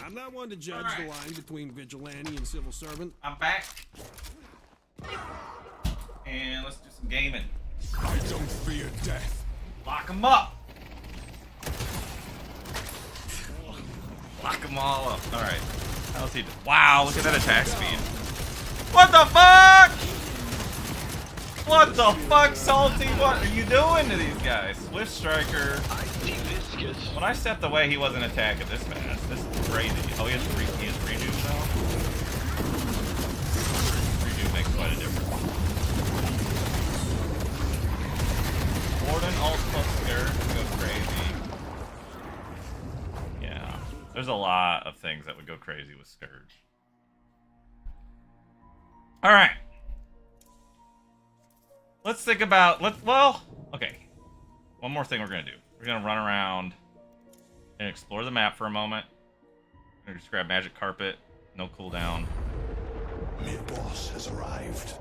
I'm not one to judge
All
the
right.
line between vigilante and civil servant.
I'm back. And let's do some gaming.
I don't fear death.
Lock them up. Lock them all up. All right. How's he? Wow! Look at that attack speed. What the fuck? What the fuck, Salty? What are you doing to these guys? Swift Striker. When I stepped away, he wasn't attacking this fast. This is crazy. Oh, he has redo now? Redo makes quite a difference. Warden alt plus Scourge go crazy. Yeah. There's a lot of things that would go crazy with Scourge. Alright. Let's think about... Well, okay. One more thing we're going to do. We're going to run around and explore the map for a moment. We're going to just grab Magic Carpet. No cooldown.
Mid-boss has arrived.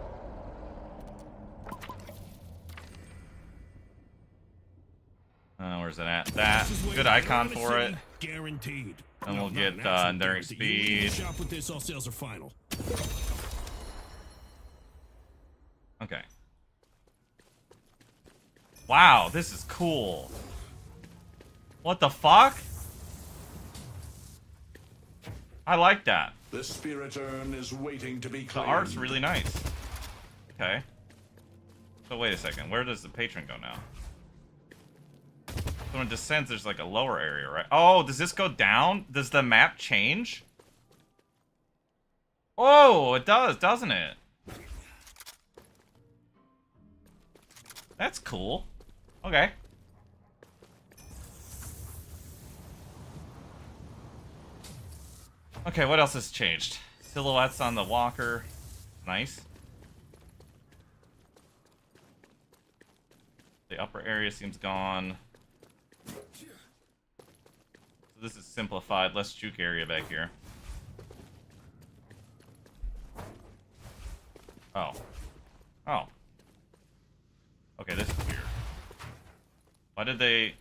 Where's it at? That. Good icon for it.
Guaranteed.
And we'll
No,
get
not an absolute
Enduring
guarantee. You leave
Speed.
the shop with this, all sales are final.
Okay. Wow, this is cool. What the fuck? I like that.
The spirit urn is waiting to be
The
claimed.
art's really nice. Okay. So wait a second. Where does the patron go now? So when it descends, there's like a lower area, right? Oh, does this go down? Does the map change? Oh, it does, doesn't it? That's cool. Okay. Okay, what else has changed? Silhouettes on the walker. Nice. The upper area seems gone. So this is simplified, less juke area back here. Oh. Oh. Okay, this is weird. Why did they...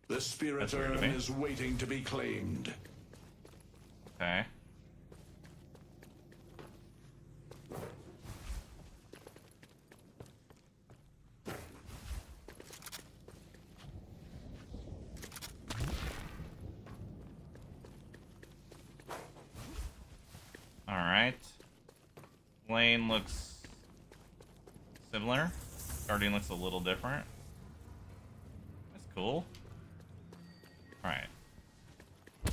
The spirit
That's weird to
urn
me.
is waiting to be claimed.
Okay. Alright. Lane looks similar. Guardian looks a little different. That's cool. Alright. We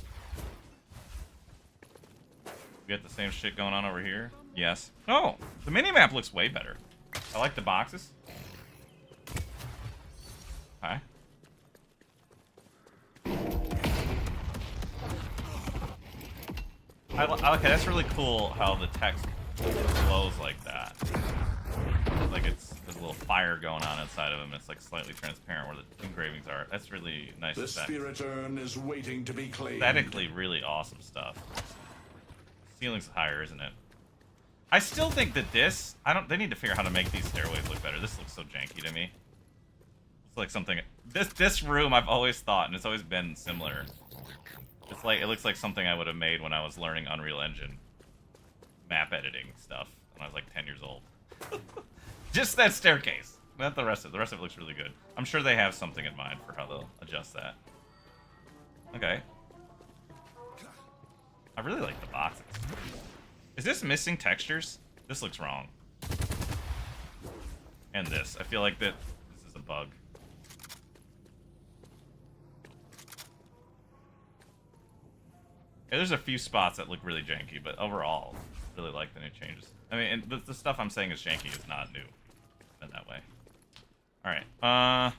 got the same shit going on over here? Yes. Oh! The minimap looks way better. I like the boxes. Okay. Okay, that's really cool how the text glows like that. Like there's a little fire going on inside of them. It's like slightly transparent where the engravings are. That's really nice.
The spirit urn is waiting to be claimed.
Aesthetically, really awesome stuff. Ceiling's higher, isn't it? I still think that this... They need to figure out how to make these stairways look better. This looks so janky to me. It's like something... This room I've always thought, and it's always been similar. It's like... It looks like something I would have made when I was learning Unreal Engine map editing stuff. when I was like 10 years old. Just that staircase. Not the rest of it. The rest of it looks really good. I'm sure they have something in mind for how they'll adjust that. Okay. I really like the boxes. Is this missing textures? This looks wrong. And this. I feel like that this is a bug. Yeah, there's a few spots that look really janky, but overall, I really like the new changes. I mean, and the stuff I'm saying is janky is not new in that way. Alright,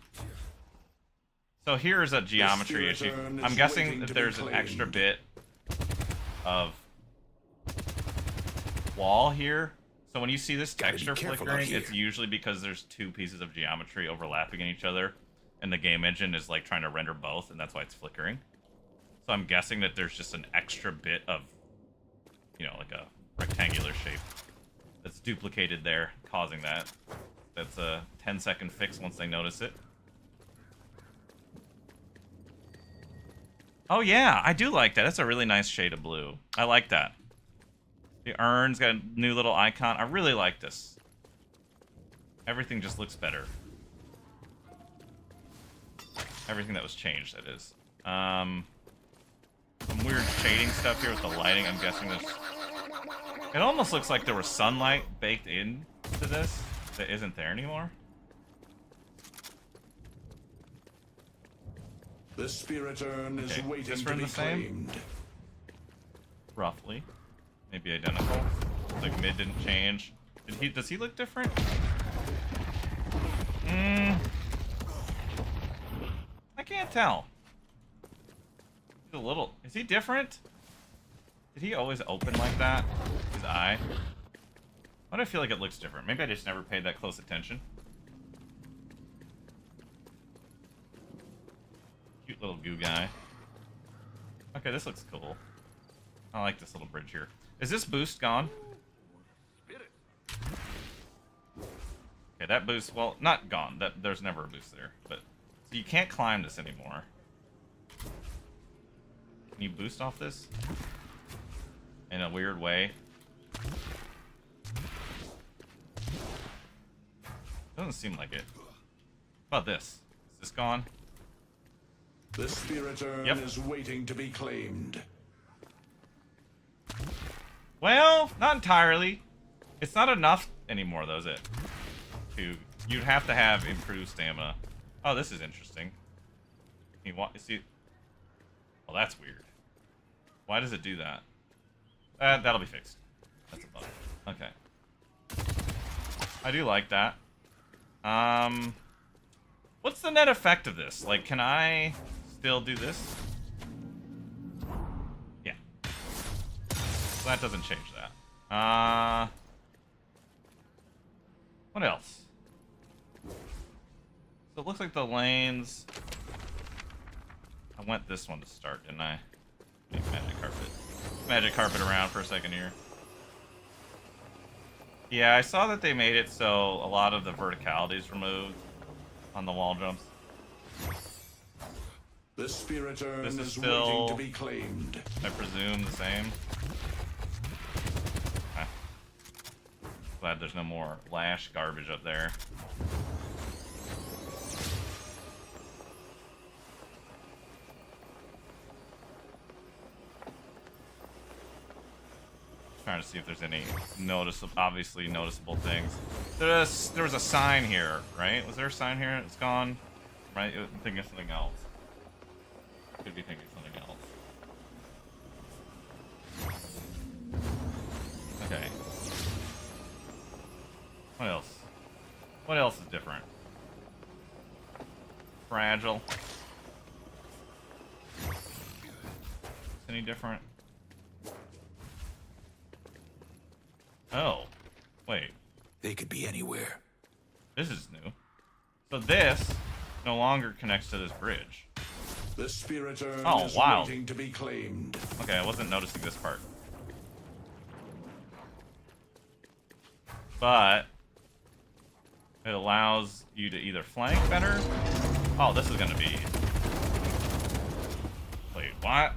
so here's a geometry issue. I'm guessing that there's an extra bit of wall here. So when you see this texture flickering, it's usually because there's two pieces of geometry overlapping in each other, and the game engine is like trying to render both, and that's why it's flickering. So I'm guessing that there's just an extra bit of, you know, like a rectangular shape that's duplicated there, causing that. That's a 10-second fix once they notice it. Oh yeah, I do like that. That's a really nice shade of blue. I like that. The urn's got a new little icon. I really like this. Everything just looks better. Everything that was changed, that is. Some weird shading stuff here with the lighting. I'm guessing this. It almost looks like there was sunlight baked into this that isn't there anymore.
The spirit urn is waiting to be
the same?
claimed.
Roughly. Maybe identical. Like mid didn't change. Does he look different? I can't tell. He's a little. Is he different? Did he always open like that? His eye? Why do I feel like it looks different? Maybe I just never paid that close attention. Cute little goo guy. Okay, this looks cool. I like this little bridge here. Is this boost gone? Okay, that boost, well, not gone. There's never a boost there. But so you can't climb this anymore. Can you boost off this? In a weird way. Doesn't seem like it. How about this? Is this gone?
The spirit urn is waiting to be claimed.
Well, not entirely. It's not enough anymore, though, is it? You'd have to have improved stamina. Oh, this is interesting. You see? Oh, that's weird. Why does it do that? That'll be fixed. That's a bug. Okay. I do like that. What's the net effect of this? Like, can I still do this? Yeah. So that doesn't change that. What else? So it looks like the lanes. I went this one to start, didn't I? Make magic carpet. Magic carpet around for a second here. Yeah, I saw that they made it so a lot of the verticality is removed on the wall jumps.
The spirit urn
This
is
is still,
waiting to be claimed.
I presume, the same. Okay. Glad there's no more lash garbage up there. Trying to see if there's any obviously noticeable things. There was a sign here, right? Was there a sign here? It's gone. Right? I'm thinking of something else. Could be thinking of something else. Okay. What else? What else is different? Fragile. Any different? Oh, wait.
They could be anywhere.
This is new. So this no longer connects to this bridge.
The spirit urn is waiting to be claimed.
Okay, I wasn't noticing this part. But it allows you to either flank better. Oh, this is gonna be. Wait, what?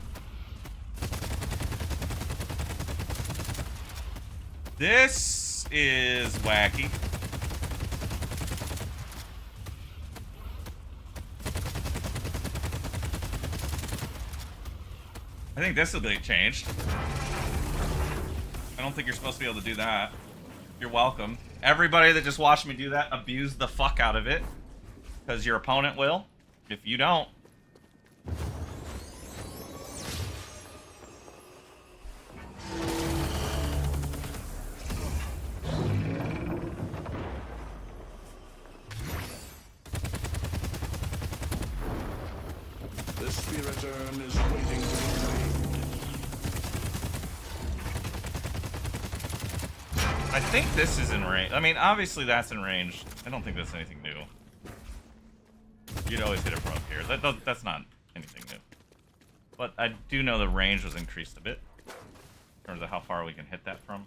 This is wacky. I think this will be changed. I don't think you're supposed to be able to do that. You're welcome. Everybody that just watched me do that, abuse the fuck out of it. Because your opponent will. If you don't.
The spirit urn is waiting to be claimed.
I think this is in range. I mean, obviously that's in range. I don't think that's anything new. You'd always hit it from up here. That's not anything new. But I do know the range was increased a bit. In terms of how far we can hit that from.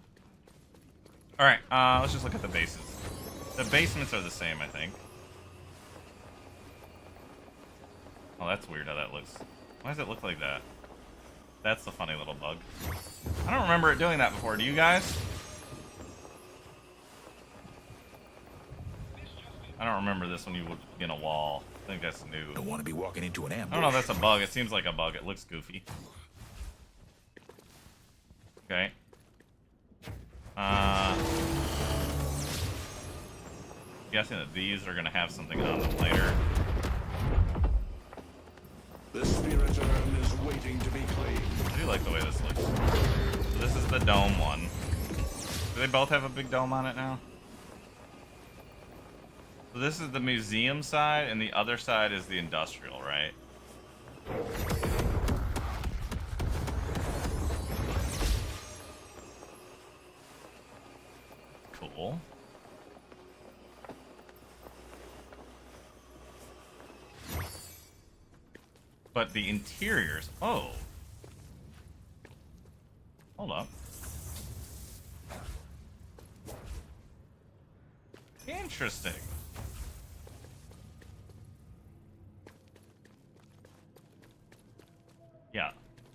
Alright, let's just look at the bases. The basements are the same, I think. Oh, that's weird how that looks. Why does it look like that? That's the funny little bug. I don't remember it doing that before. Do you guys? I don't remember this when you would be in a wall. I think that's new.
Don't want to be walking into an ambush.
I don't know if that's a bug. It seems like a bug. It looks goofy. Okay. Guessing that these are going to have something on them later.
The spirit urn is waiting to be claimed.
I do like the way this looks. So this is the dome one. Do they both have a big dome on it now? So this is the museum side, and the other side is the industrial, right? Cool. But the interiors... Oh. Hold up. Interesting. Yeah.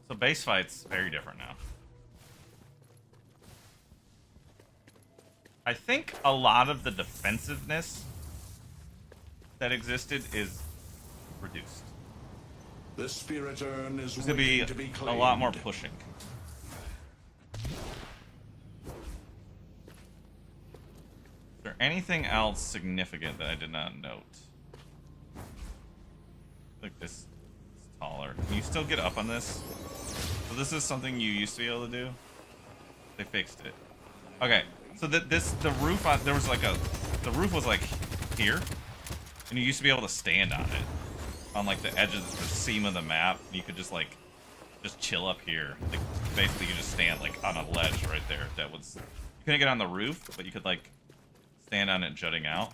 So base fight's very different now. I think a lot of the defensiveness that existed is reduced.
The spirit urn is
There's gonna be
waiting to be
a
claimed.
lot more pushing. Is there anything else significant that I did not note? Like this is taller. Can you still get up on this? So this is something you used to be able to do. They fixed it. Okay, so the roof on, there was like the roof was like here, and you used to be able to stand on it, on like the edge of the seam of the map. You could just like chill up here. Like basically you just stand like on a ledge right there. That was, you couldn't get on the roof, but you could like stand on it jutting out.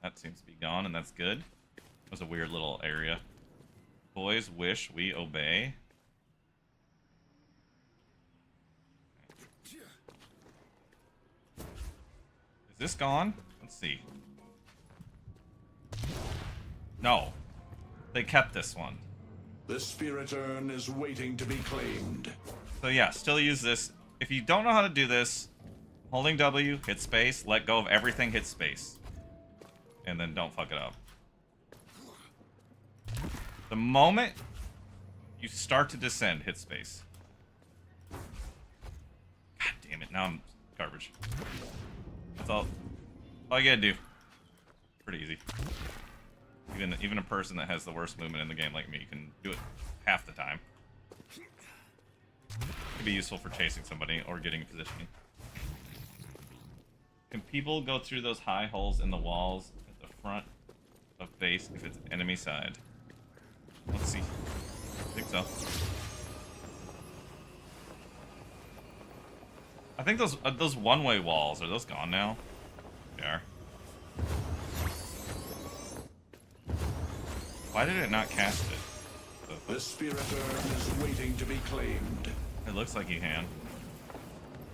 That seems to be gone, and that's good. It was a weird little area. Boys wish we obey. Is this gone? Let's see. No. They kept this one.
The spirit urn is waiting to be claimed.
So yeah, still use this. If you don't know how to do this, holding W, hit space, let go of everything, hit space. And then don't fuck it up. The moment you start to descend, hit space. God damn it, now I'm garbage. That's all you gotta do. Pretty easy. Even a person that has the worst movement in the game like me can do it half the time. Could be useful for chasing somebody or getting positioning. Can people go through those high holes in the walls at the front of base if it's enemy side? Let's see. I think so. I think those one-way walls, are those gone now? They are. Why did it not cast it?
The spirit urn is waiting to be claimed.
It looks like you can.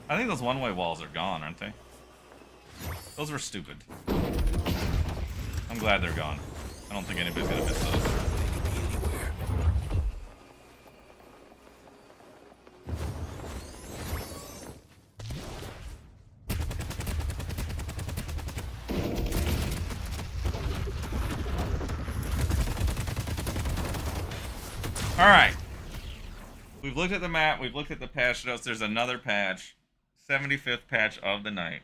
I think those one-way walls are gone, aren't they? Those were stupid. I'm glad they're gone. I don't think anybody's gonna miss those. Alright. We've looked at the map, we've looked at the patch notes. There's another patch. 75th patch of the night.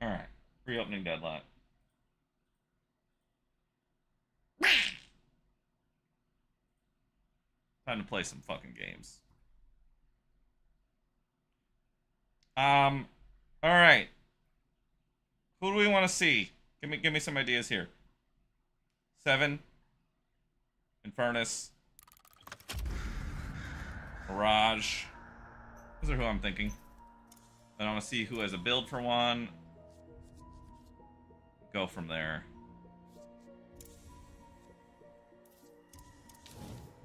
Alright. Reopening Deadlock. Time to play some fucking games. Alright. Who do we want to see? Give me some ideas here. 7. Infernus. Mirage. Those are who I'm thinking. I want to see who has a build for one. Go from there.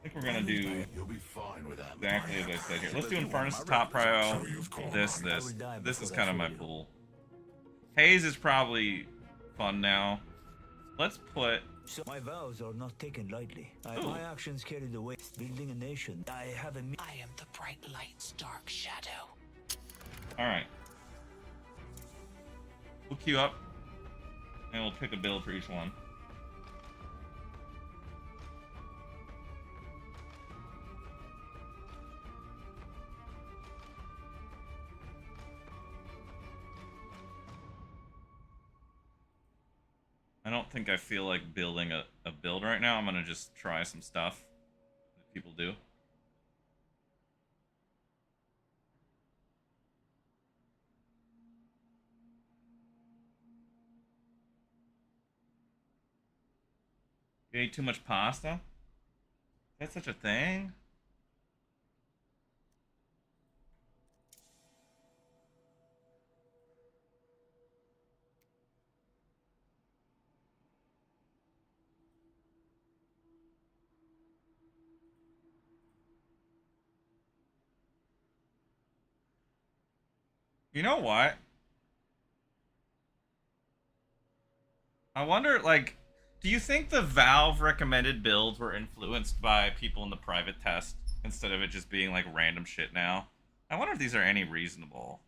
I think we're gonna do exactly as I said here. Let's do Infernus top prio. This is kind of my pool. Haze is probably fun now. Let's put.
My vows are not taken lightly. My actions carry the weight. Building a nation. I am the bright light's dark shadow.
All right. We'll queue up, and we'll pick a build for each one. I don't think I feel like building a build right now. I'm gonna just try some stuff that people do. You ate too much pasta? Is that such a thing? You know what? I wonder, like, do you think the Valve recommended builds were influenced by people in the private test instead of it just being like random shit now? I wonder if these are any reasonable.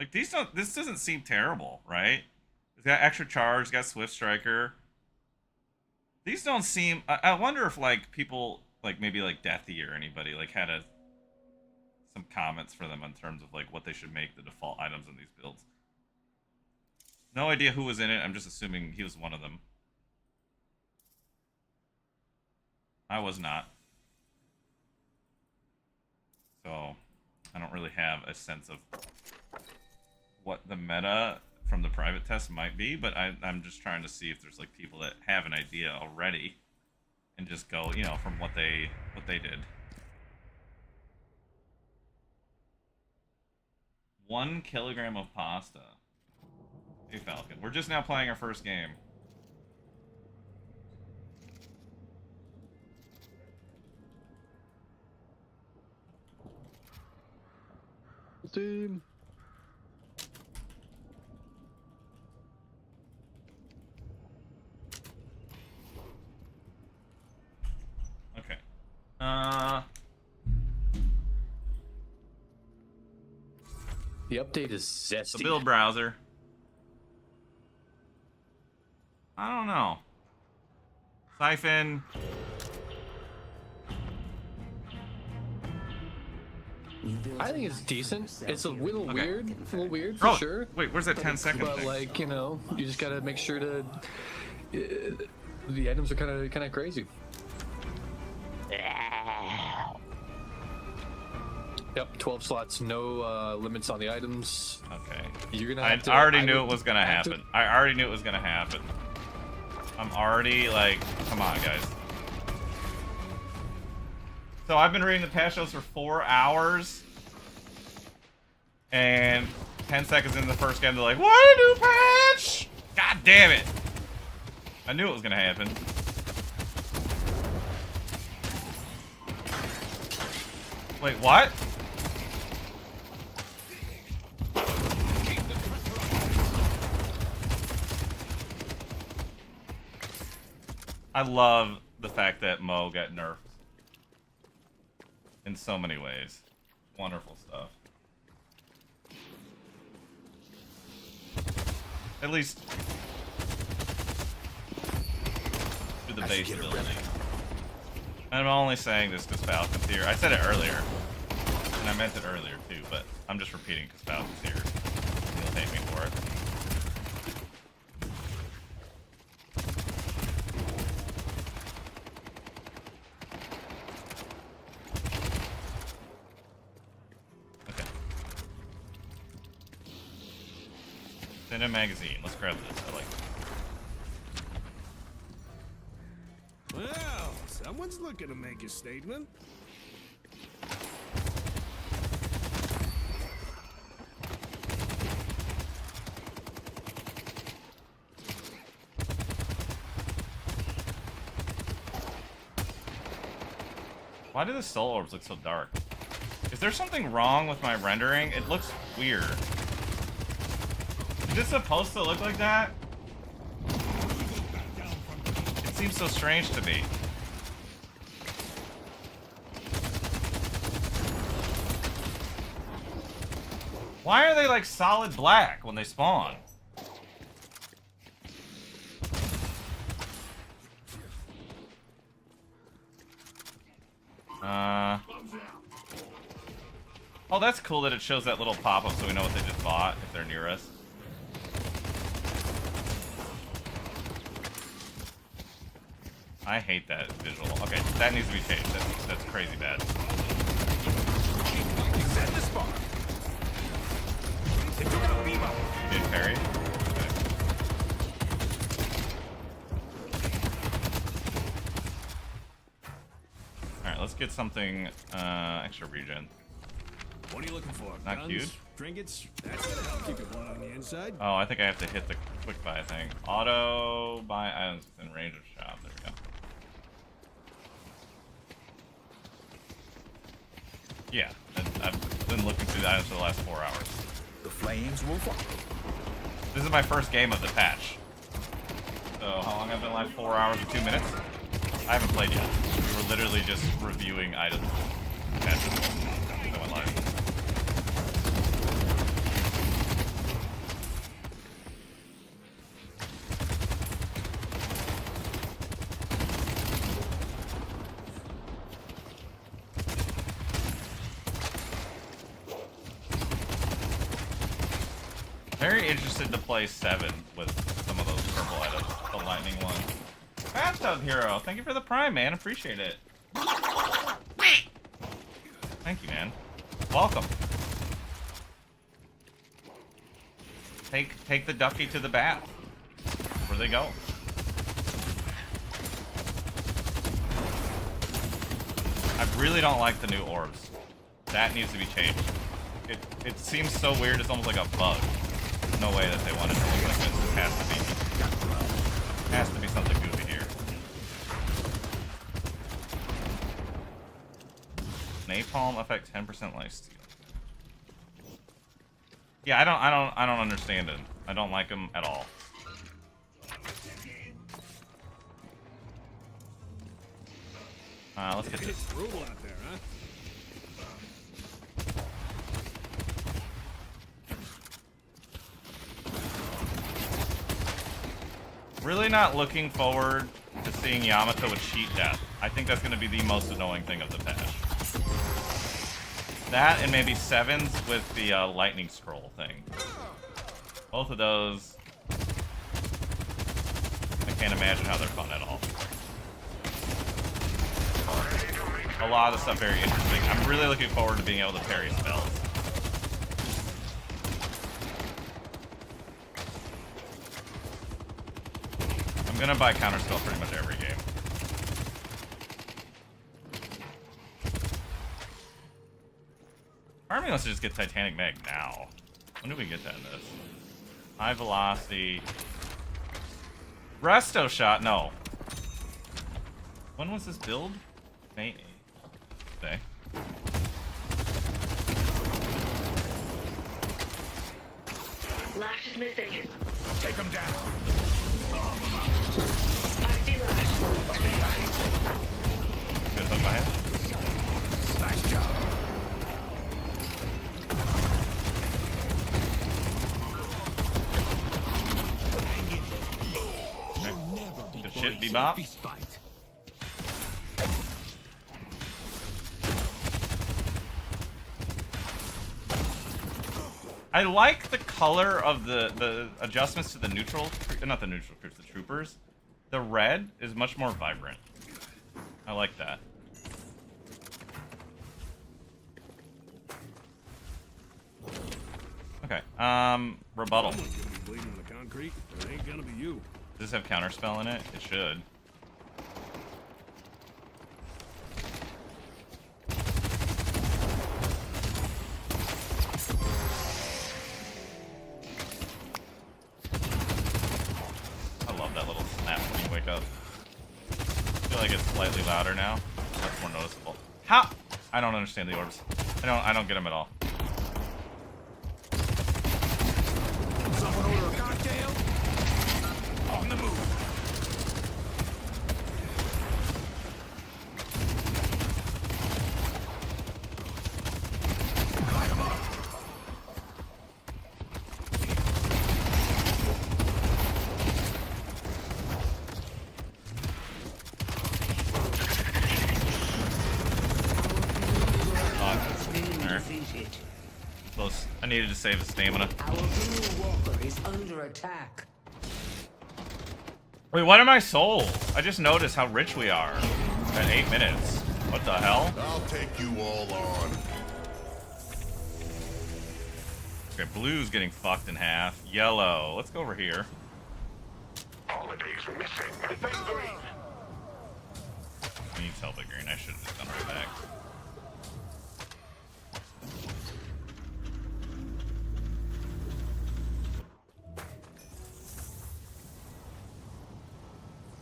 Like this doesn't seem terrible, right? It's got extra charge, it's got Swift Striker. These don't seem. I wonder if like people like maybe like Deathy or anybody like had some comments for them in terms of like what they should make the default items in these builds. No idea who was in it. I'm just assuming he was one of them. I was not. So I don't really have a sense of what the meta from the private test might be, but I'm just trying to see if there's like people that have an idea already and just go, you know, from what they did. 1 kilogram of pasta. Hey Falcon, we're just now playing our first game.
Team.
Okay.
The update is zesty.
The build browser. I don't know. Siphon.
I think it's decent. It's a little weird, for
Oh,
sure.
wait, where's that 10-second
But
thing?
like, you know, you just gotta make sure to. The items are kind of crazy. Yep, 12 slots, no limits on the items.
Okay.
You're gonna
I
have to.
already knew it was gonna happen. I already knew it was gonna happen. I'm already like, come on, guys. So I've been reading the patch notes for 4 hours, and 10 seconds into the first game, they're like, "What a new patch!" God damn it! I knew it was gonna happen. Wait, what? I love the fact that Mo got nerfed in so many ways. Wonderful stuff. At least to the base ability. I'm only saying this because Falcon's here. I said it earlier, and I meant it earlier too, but I'm just repeating because Falcon's here. He'll hate me for it. In a magazine. Let's grab this. I like it.
Well, someone's looking to make a statement.
Why do the soul orbs look so dark? Is there something wrong with my rendering? It looks weird. Is it supposed to look like that? It seems so strange to me. Why are they like solid black when they spawn? Oh, that's cool that it shows that little pop-up so we know what they just bought if they're near us. I hate that visual. Okay, that needs to be changed. That's crazy bad.
Set the spot. They took out Beemo.
Did parry? Okay. Alright, let's get something extra regen.
What are you looking for?
Not
Guns?
cute.
Trinkets? That's gonna help keep your blood on the inside.
Oh, I think I have to hit the quick buy thing. Auto buy items within range of shop. There we go. Yeah, I've been looking through the items for the last 4 hours.
The flames will fall.
This is my first game of the patch. So how long have I been live? 4 hours or 2 minutes? I haven't played yet. We were literally just reviewing items. Patches. I went live. Very interested to play 7 with some of those purple items. The lightning one. Bathtub Hero, thank you for the prime, man. Appreciate it. Thank you, man. Welcome. Take the ducky to the bath. Where they go? I really don't like the new orbs. That needs to be changed. It seems so weird. It's almost like a bug. No way that they want it to look like this. This has to be something goofy here. Napalm affect 10% lifesteal. Yeah, I don't understand it. I don't like them at all. Let's get this.
It's brutal out there, huh?
Really not looking forward to seeing Yamato with cheat death. I think that's going to be the most annoying thing of the patch. That and maybe 7s with the lightning scroll thing. Both of those, I can't imagine how they're fun at all. A lot of the stuff very interesting. I'm really looking forward to being able to parry spells. I'm gonna buy counterspell pretty much every game. Part of me wants to just get Titanic Meg now. When do we get that in this? High velocity. Resto shot? No. When was this build? May 8th. Okay.
Lash is missing.
Take them down.
I see Lash.
shit, Bebop.
Fist fight.
I like the color of the adjustments to the neutral, not the neutral troops, the troopers. The red is much more vibrant. I like that. Okay, rebuttal.
Someone's gonna be bleeding on the concrete, but it ain't gonna be you.
Does this have counterspell in it? It should. I love that little snap when you wake up. I feel like it's slightly louder now. That's more noticeable. How? I don't understand the orbs. I don't get them at all.
Someone order a cocktail? On the move. Light 'em up.
Close. I needed to save the stamina.
Our blue walker is under attack.
Wait, what am I sold? I just noticed how rich we are at 8 minutes. What the hell?
I'll take you all on.
Okay, blue's getting fucked in half. Yellow. Let's go over here.
Holidays missing. Defend green.
We need to help the green. I should have just done right back.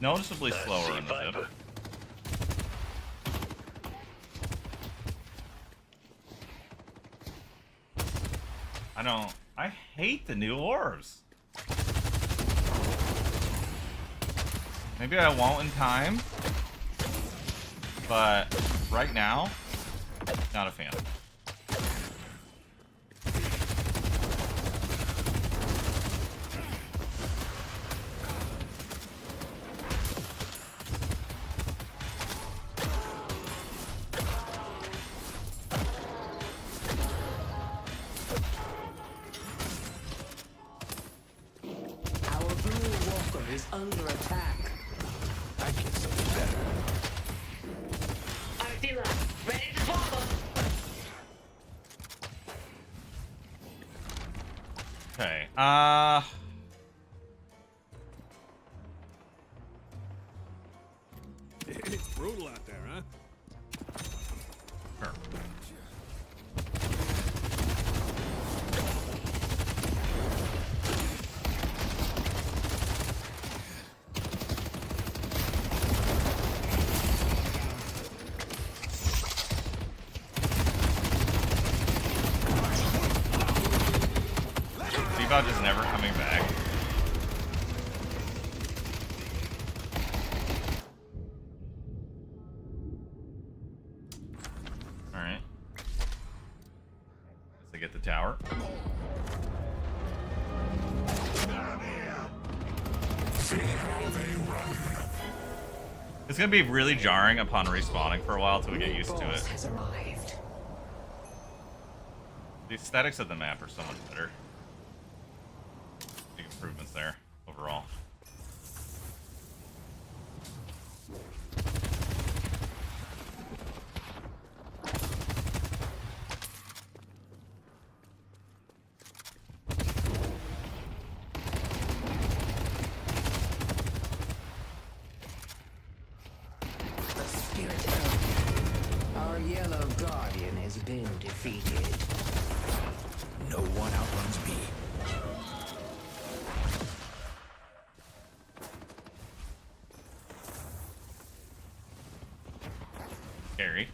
Noticeably slower in the zip. I hate the new orbs. Maybe I won't in time, but right now, not a fan.
Our blue walker is under attack.
I get something better.
Artilla, ready to follow.
Okay,
It's brutal out there, huh?
sure. Bebop is never coming back. Alright. Guess I get the tower. It's gonna be really jarring upon respawning for a while till we get used to it.
Has arrived.
The aesthetics of the map are so much better. Big improvements there, overall.
The spirit earth. Our yellow guardian has been defeated.
No one outruns me.
Scary.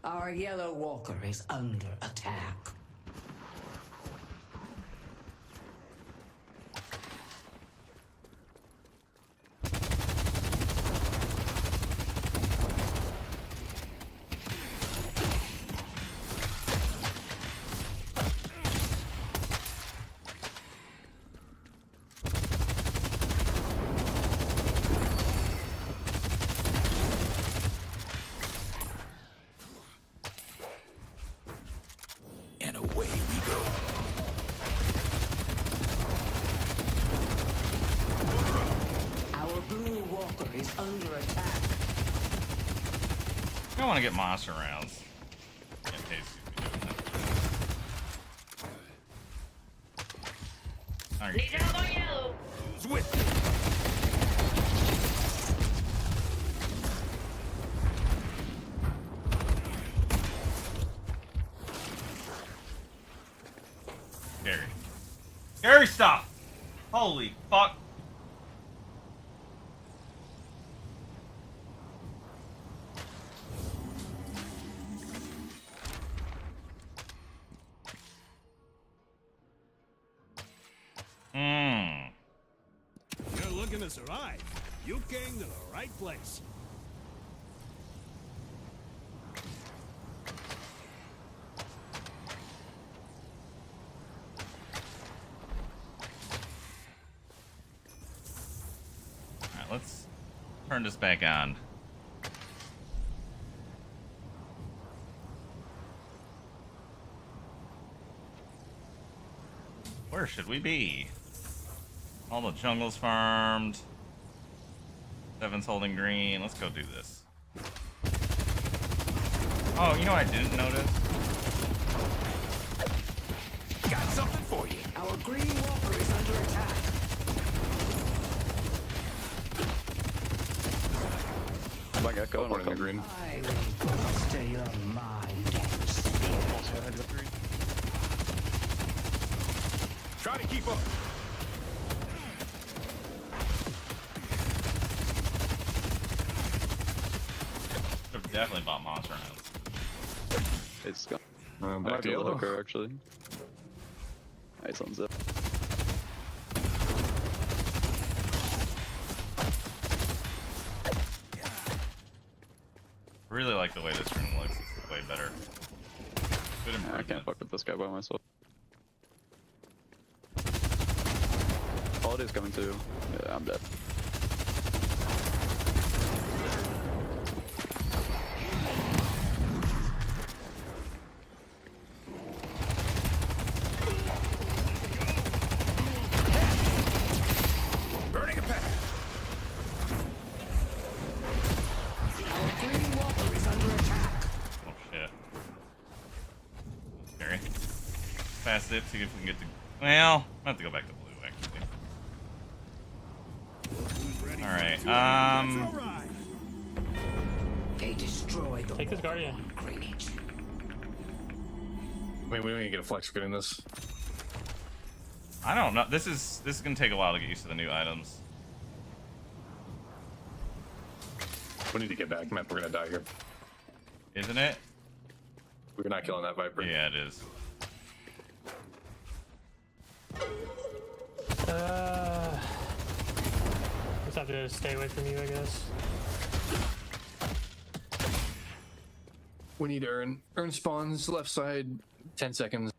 Our yellow walker is under attack. is under attack.
I don't want to get monster rounds. Yeah, Tasty be doing that. Alright.
Who's with you?
Scary. Scary stuff! Holy fuck.
You're looking to survive. You came to the right place.
Alright, let's turn this back on. Where should we be? All the jungle's farmed. Seven's holding green. Let's go do this. Oh, you know what I didn't notice?
Got something for you.
Our green walker is under attack.
I got going on the green.
I will bolster your mind and spirit.
Try to keep up.
Should've definitely bought monster rounds.
It's gone.
Back to yellow.
Hooker, actually. Nice on zip.
I really like the way this room looks. It's way better. Good
I
improvement.
can't fuck with this guy by myself. Holiday's coming too. Yeah, I'm dead.
Burning a path.
Our green walker is under attack.
Oh shit. Scary. Fast it, see if we can get to. Well, I have to go back to blue actually.
Who's ready?
Alright,
It's all right.
They destroy the
Take this Guardian.
Greenwich.
Wait, we need to get a flex for getting this.
I don't know. This is gonna take a while to get used to the new items.
We need to get back, Matt. We're gonna die here.
Isn't it?
We're not killing that Viper.
Yeah, it is.
Just have to stay away from you, I guess.
We need Urn. Urn spawns left side, 10 seconds.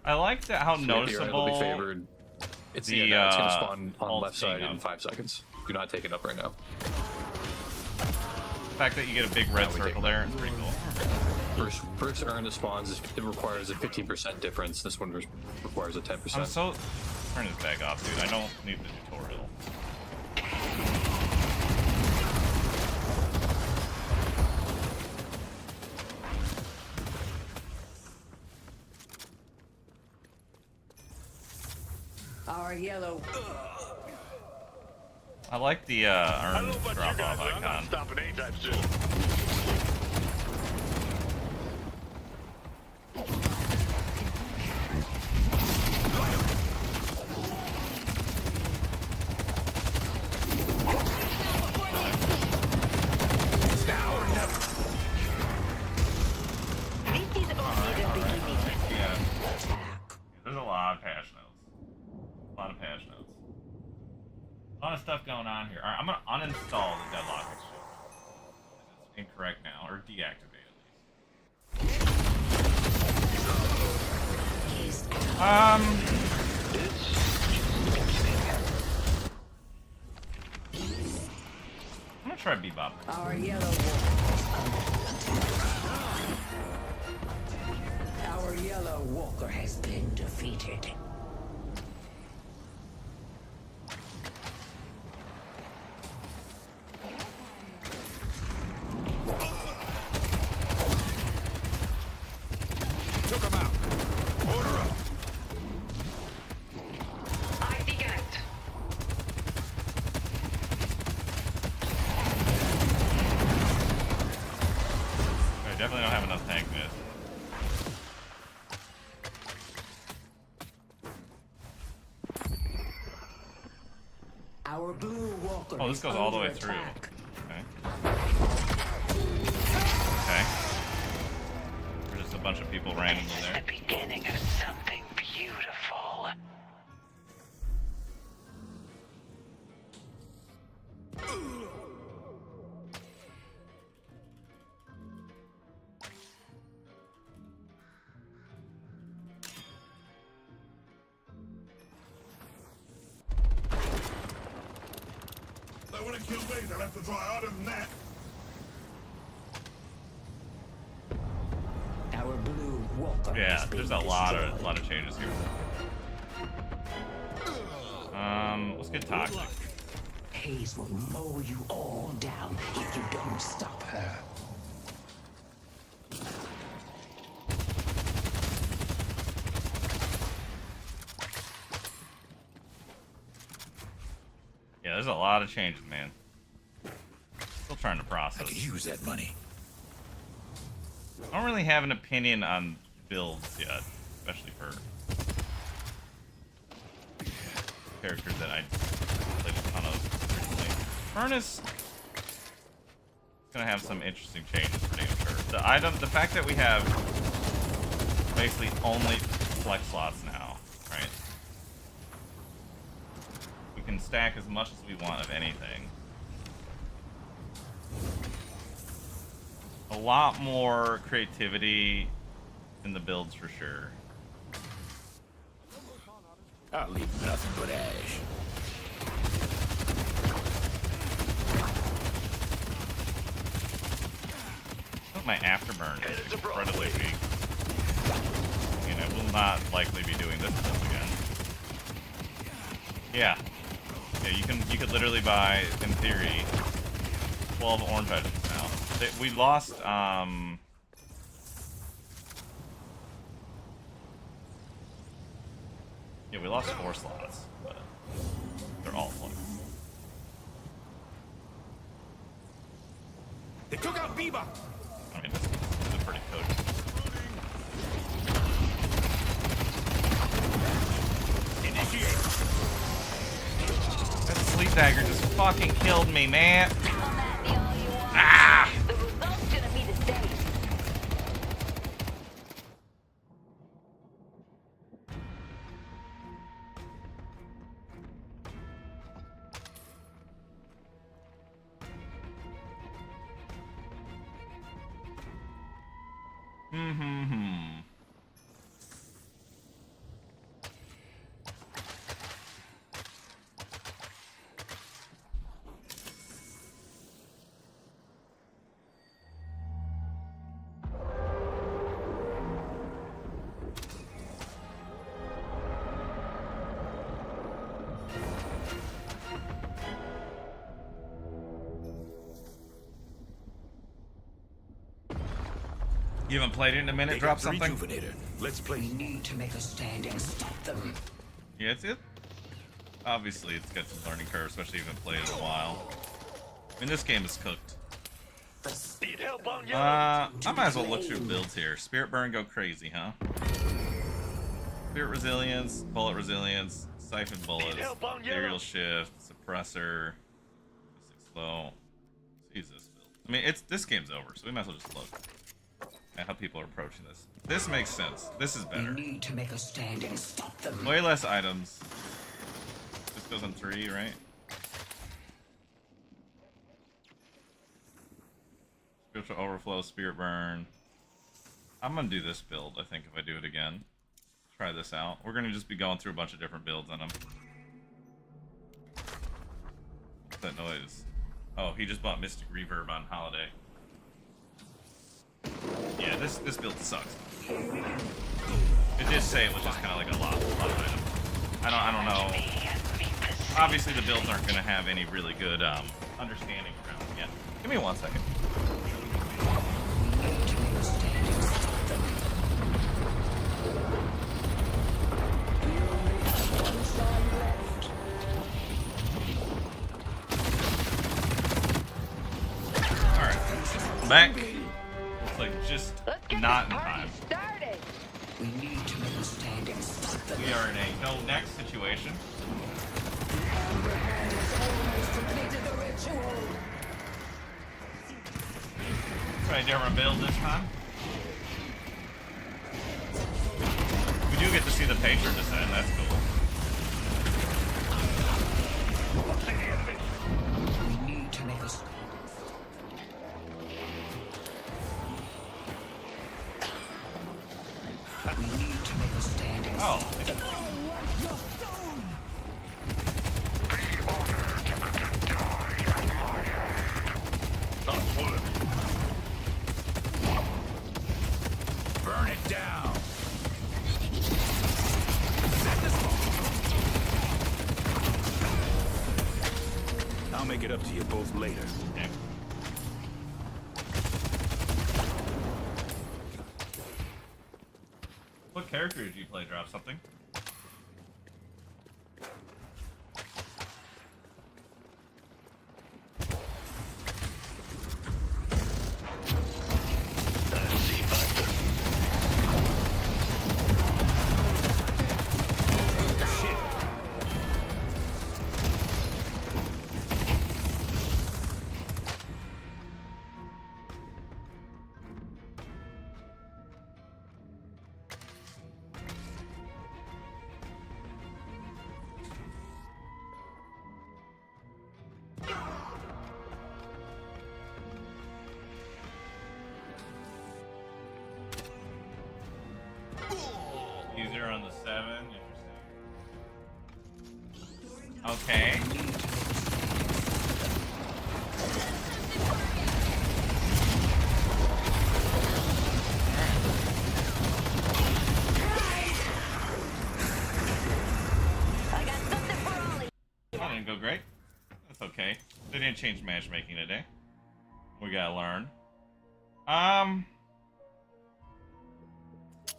I like that how
It'll be
noticeable
favored. It's
the,
it's gonna spawn on
alt
left side
being
in
up.
5 seconds. Do not take it up right now.
the fact that you get a big red
we take
circle there. It's pretty cool.
First Urn that spawns, it requires a 15% difference. This one requires a 10%.
I'm so turn this back off, dude. I don't need the tutorial.
Our yellow.
I like the Urn drop off
I'm not
icon.
stopping anytime soon.
Yeah. There's a lot of patch notes. A lot of patch notes. A lot of stuff going on here. Alright, I'm gonna uninstall the Deadlock exchange. It's incorrect now, or deactivate at least. I'm gonna try Bebop.
Our yellow walker. Our yellow walker has been defeated.
definitely don't have enough tank miss.
Our blue walker.
Oh, this
is
goes all the way
under
through.
attack.
Okay. There's just a bunch of people randomly there.
The beginning of something beautiful.
They want to kill me, they'll have to try harder than that.
Our blue walker.
Yeah,
has been
there's a lot
destroyed.
of changes here. Let's get toxic.
Haze will mow you all down if you don't stop her.
Yeah, there's a lot of changes, man. Still trying to process.
I could use that money.
I don't really have an opinion on builds yet, especially for characters that I played a ton of recently. Furnace is gonna have some interesting changes for damn sure. The fact that we have basically only flex slots now, right? We can stack as much as we want of anything. A lot more creativity in the builds for sure.
I'll leave nothing but ash.
I think my afterburn is incredibly weak. You know, will not likely be doing this build again. Yeah. Yeah, you could literally buy, in theory, 12 orange items now. We lost, yeah, we lost 4 slots, but they're all full.
They took out Biba.
I mean, this is pretty code.
Initiate.
That sleep dagger just fucking killed me, man. Ah!
The result's gonna be the same.
You haven't played it in a minute?
They
Drop
got the
something?
Rejuvenator. Let's play.
We need to make a stand and stop them.
Yeah, it's it. Obviously, it's got some learning curve, especially if you haven't played it in a while. I mean, this game is cooked.
Need help on you?
I might as well look through builds here. Spirit Burn, go crazy, huh? Spirit Resilience, Bullet Resilience, Siphon Bullets, Aerial Shift, Suppressor, Slow. Let's use this build. I mean, this game's over, so we might as well just look at how people are approaching this. This makes sense. This is better.
We need to make a stand and stop them.
Way less items. This goes on 3, right? Spiritual Overflow, Spirit Burn. I'm gonna do this build, I think, if I do it again. Try this out. We're gonna just be going through a bunch of different builds on them. What's that noise? Oh, he just bought Mystic Reverb on Holiday. Yeah, this build sucks. It did say it was just kind of like a lot of items. I don't know. Obviously, the builds aren't gonna have any really good understanding around them yet. Give me 1 second.
We need to make a stand and stop them. We only have one side left.
All right, back. like just
Let's get
not in
this party
time.
started.
We need to make a stand and stop the
We are in a no next situation.
Hand has almost completed the ritual.
Try a different build this time. We do get to see the patron descend, that's cool.
We need to make a stand. We need to make a stand and
Oh.
Burn it down. I'll make it up to you both later.
Okay. What character did you play? Drop something? User on the 7. Interesting. Okay.
I got something for Ollie.
That didn't go great. That's okay. They didn't change matchmaking today. We gotta learn.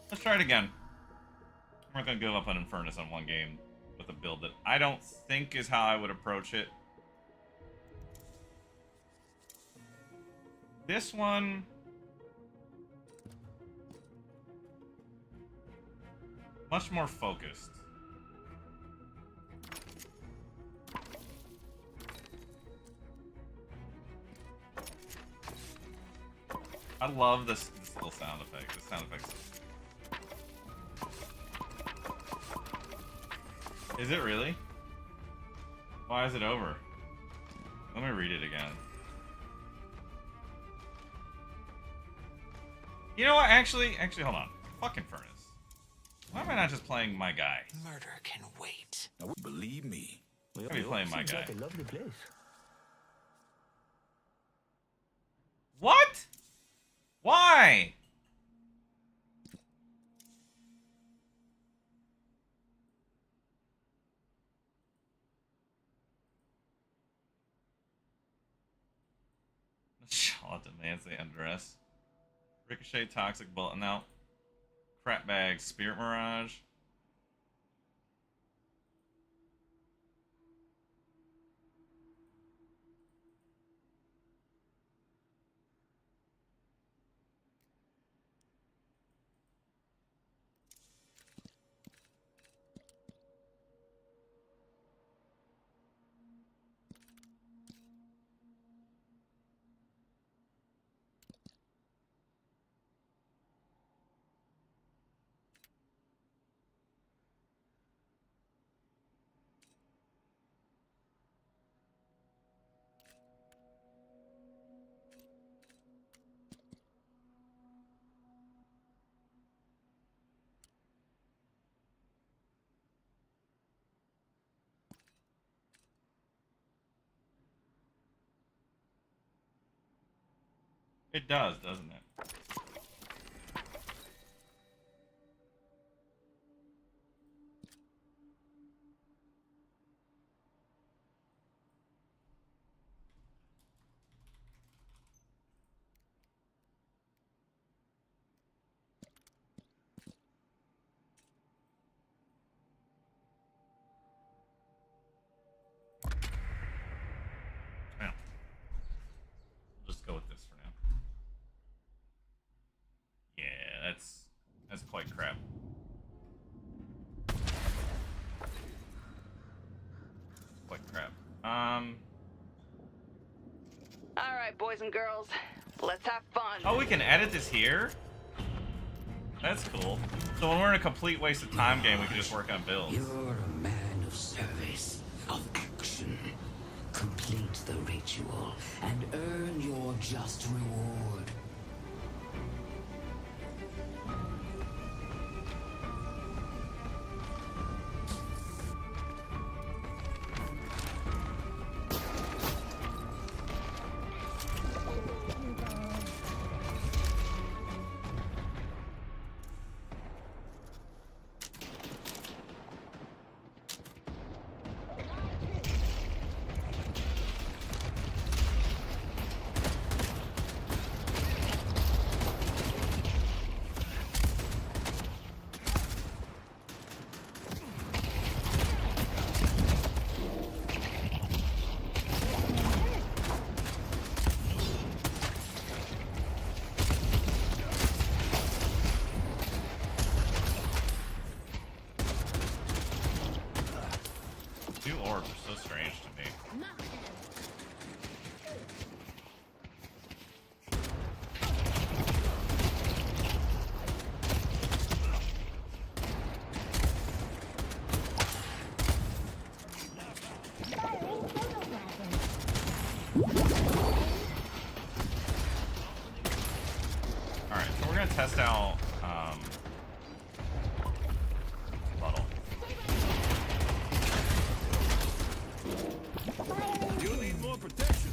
Let's try it again. I'm not gonna give up on Infernus on one game with a build that I don't think is how I would approach it. This one... much more focused. I love this little sound effect. This sound effect. Is it really? Why is it over? Let me read it again. You know what? Actually, hold on. Fucking Furnace. Why am I not just playing my guy?
Murder can wait.
Now, believe me.
I'll be playing my guy.
Seems like a lovely place.
What? Why? Charlotte demands they undress. Ricochet, Toxic Bullet. Now, Crap Bag, Spirit Mirage. It does, doesn't it? Yeah. We'll just go with this for now. That's quite crap. Quite crap.
Alright, boys and girls. Let's have fun.
Oh, we can edit this here? That's cool. So when we're in a complete waste of time game, we can just work on builds.
You're a man of service, of action. Complete the ritual and earn your just reward.
Two orbs are so strange to me. Alright, so we're gonna test out Puddle.
You need more protection.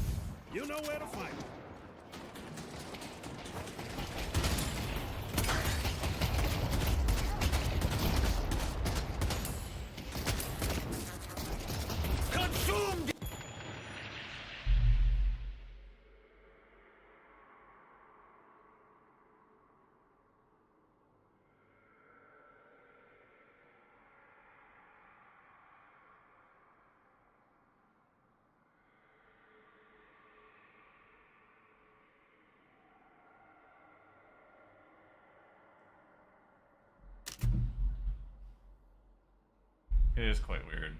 You know where to find it. Consumed!
It is quite weird.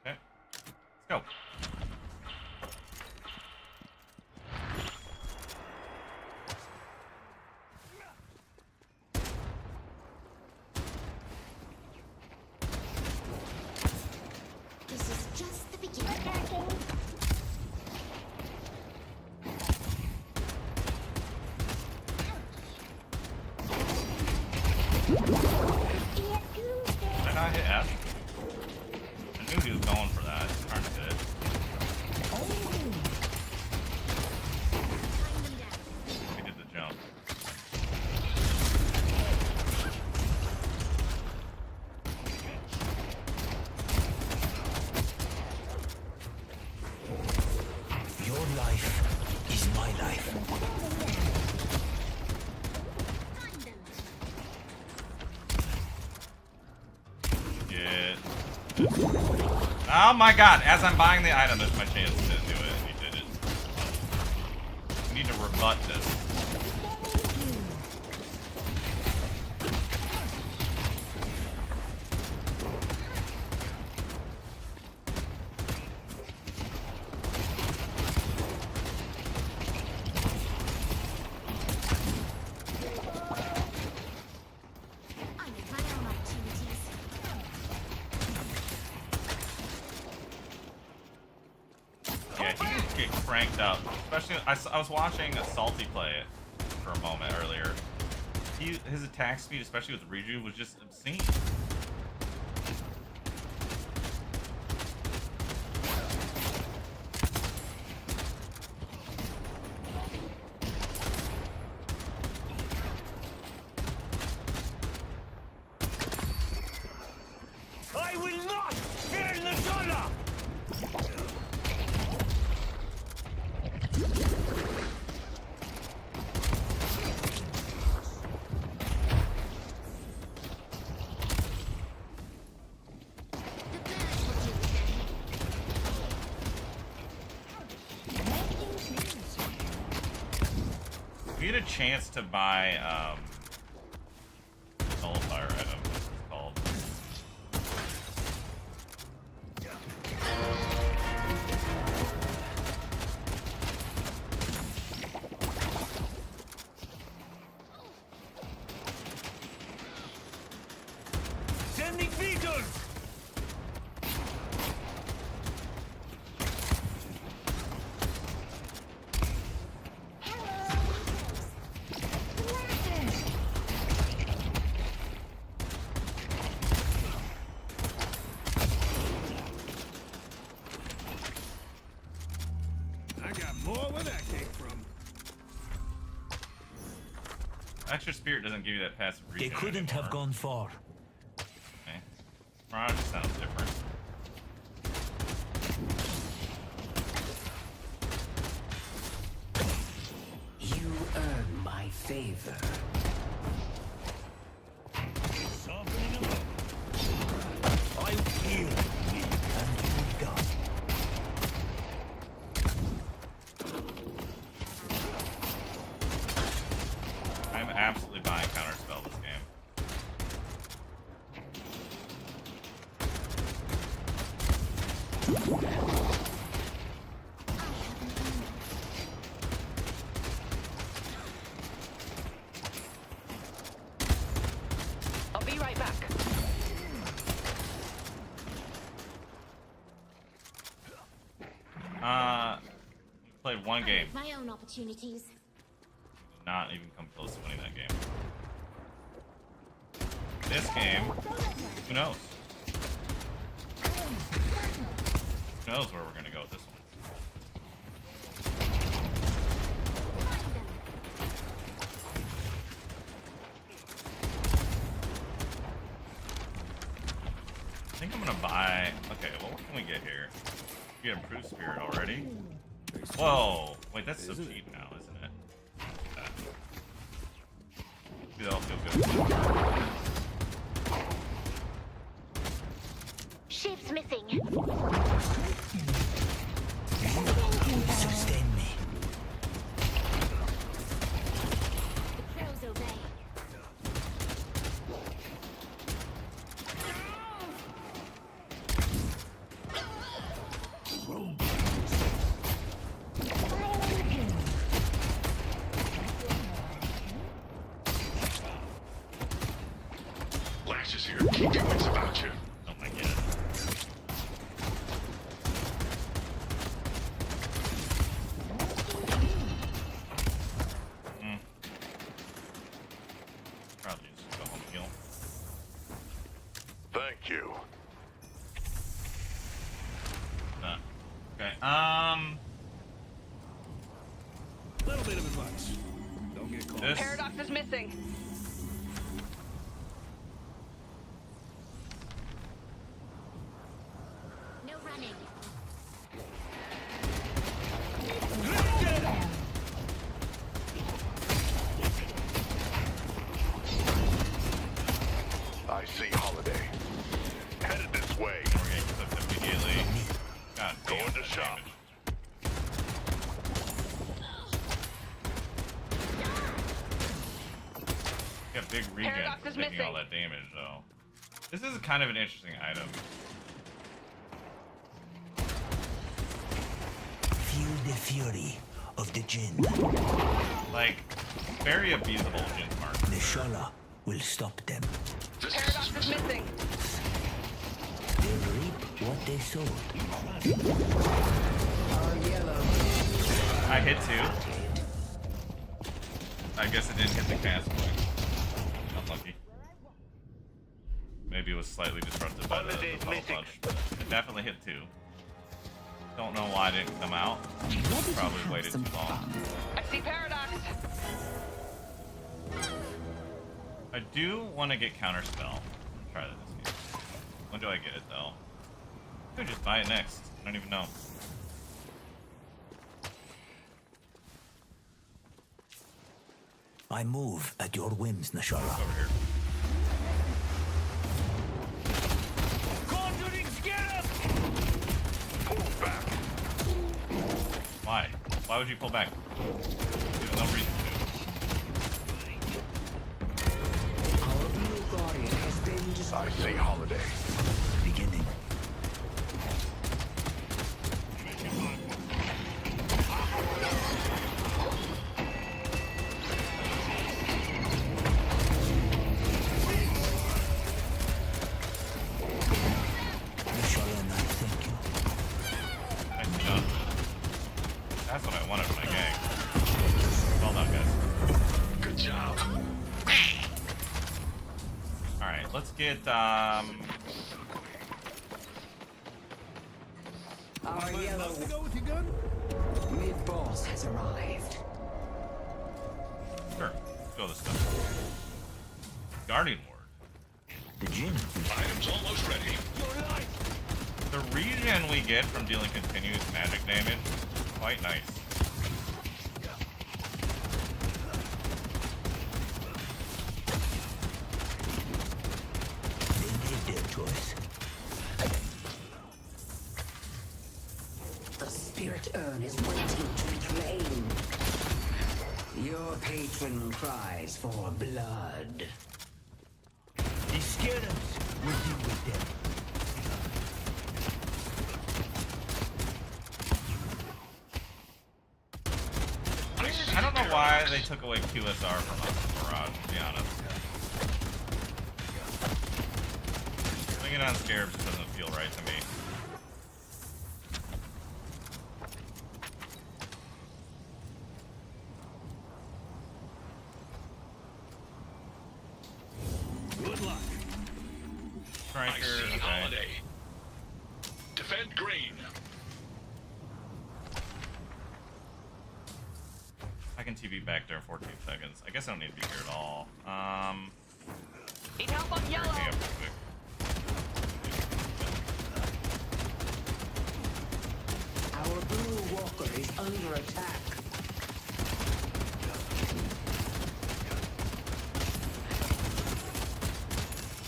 Okay. Let's go.
This is just the beginning.
Did I not hit F? I knew he was going for that. It's trying to hit it. He did the jump.
Your life is my life.
Get. Oh my god, as I'm buying the item, there's my chance to do it, and he did it. We need to rebut this.
I make my own opportunities.
Yeah, he can get cranked up. Especially, I was watching a Salty play it for a moment earlier. His attack speed, especially with Reju, was just obscene. get a chance to buy nullifier item, what's it called?
Sending beacons! I got more where that came from.
Extra spirit doesn't give you that passive
They
regen
couldn't
anymore.
have gone far.
Okay. Mirage sounds different.
You earn my favor.
Softening them up.
I heal thee, and you done.
I'm absolutely buying counterspell this game.
I'll be right back.
We played one game.
My own opportunities.
Did not even come close to winning that game. This game, who knows? Who knows where we're gonna go with this one? I think I'm gonna buy. Okay, well, what can we get here? We get improved spirit already. Whoa! Wait, that's so cheap now, isn't it? Maybe that'll feel good.
Ships missing.
Sustain me.
The crows obey.
Lash is here. Keep your wits about you.
Oh my god. Probably just go home and heal.
Thank you.
Nah. Okay.
Little bit of advice. Don't get caught.
This.
Paradox is missing.
No running.
I see Holiday. Headed this way.
We're getting clipped immediately. God damn.
Going to
that
shop.
damage. Got big regen
Paradox
for
is
taking all
missing.
that damage, though. This is kind of an interesting item.
Feel the fury of the Jinn.
Like, very abusable Jin mark.
The Shala will stop them.
Paradox is missing.
They'll reap what they sowed.
I hit two. I guess it didn't hit the cast point. Unlucky. Maybe it was slightly disrupted by the bubble punch, but it definitely hit two. Don't know why it didn't come out. Probably waited too long.
I see Paradox.
I do want to get counterspell. Try that this game. When do I get it though? I could just buy it next. I don't even know.
I move at your whims, Nashala.
Over here.
Conjuring's get up!
Pull back.
Why? Why would you pull back? There's no reason to.
I see holiday.
Beginning.
Nice job. That's what I wanted from my gang. Well done, guys.
Good job.
Alright, let's get,
Our
Love to
yellow
go with your gun?
mid-boss has arrived.
Sure, let's go this stuff. Guardian Ward.
The gin.
Items almost ready.
The regen we get from dealing continuous magic damage is quite nice.
They made their choice.
The spirit urn is waiting to be claimed. Your patron cries for blood.
They scared us. We'll deal with them.
I don't know why they took away QSR from us in Mirage, to be honest. Swinging on Scarabs just doesn't feel right to me.
Good luck.
Striker, okay.
Holiday. Defend green.
I can TV back there in 14 seconds. I guess I don't need to be here at all.
Need help on
Hurry
yellow.
me up real quick.
Our blue walker is under attack.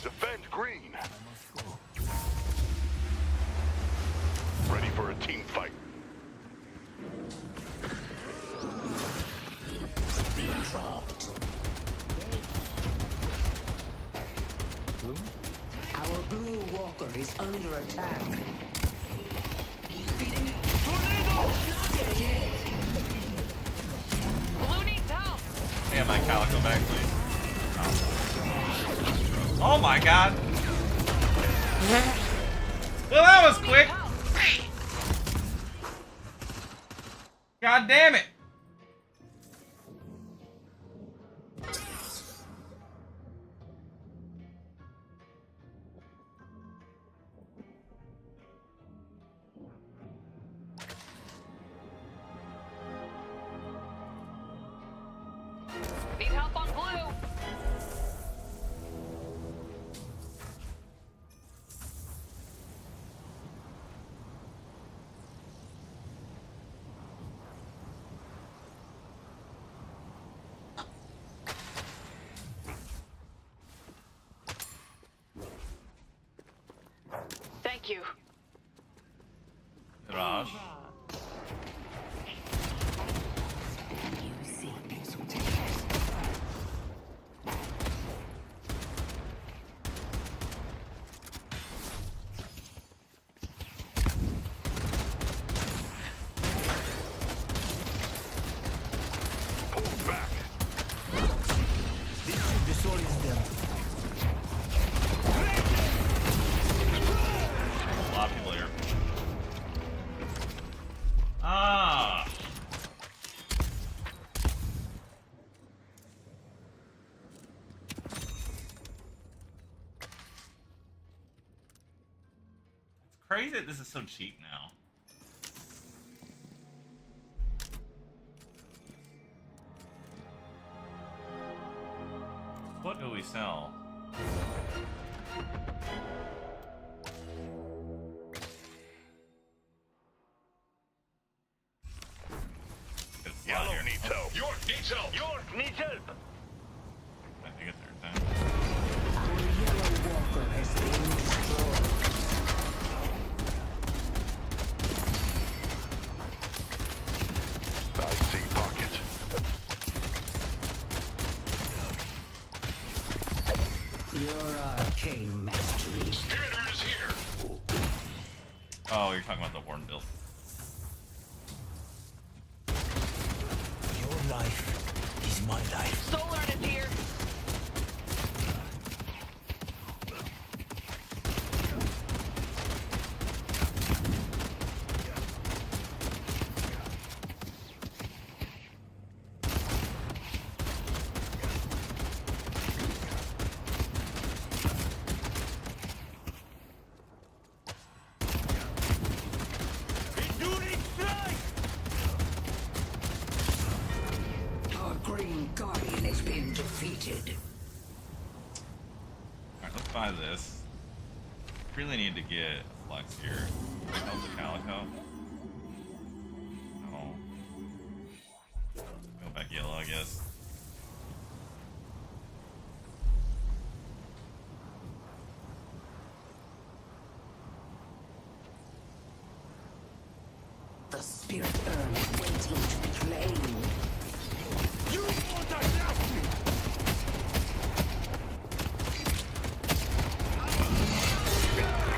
Defend green. Ready for a team fight.
Dropped. Our blue walker is under attack.
Blue needs help.
Can I have my Calico back, please? Oh my god! Well, that was quick! God damn it!
Need help on blue. Thank you.
Raj.
Pull back.
This should disorient them.
A lot of people here. Ah! It's crazy that this is so cheap now. What do we sell?
Yellow needs help. York needs help. York needs help.
I think it's their time.
Our yellow walker has been destroyed.
I see pocket.
You're our arcane masteries.
Oh, you're talking about the Warden build.
Your life is my life.
Soul Artist here.
Our Green Guardian has been defeated.
Alright, let's buy this. Really need to get a flex here. How's the Calico? No. Go back yellow, I guess.
The spirit urn is waiting to be claimed.
You want to help me?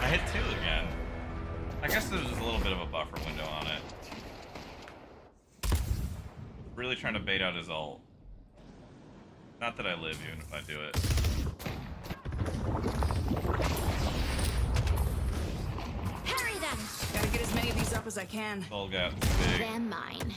I hit 2 again. I guess there's just a little bit of a buffer window on it. Really trying to bait out his ult. Not that I live even if I do it.
Hurry them!
Gotta get as many of these up as I can.
Soul gap big.
They're mine.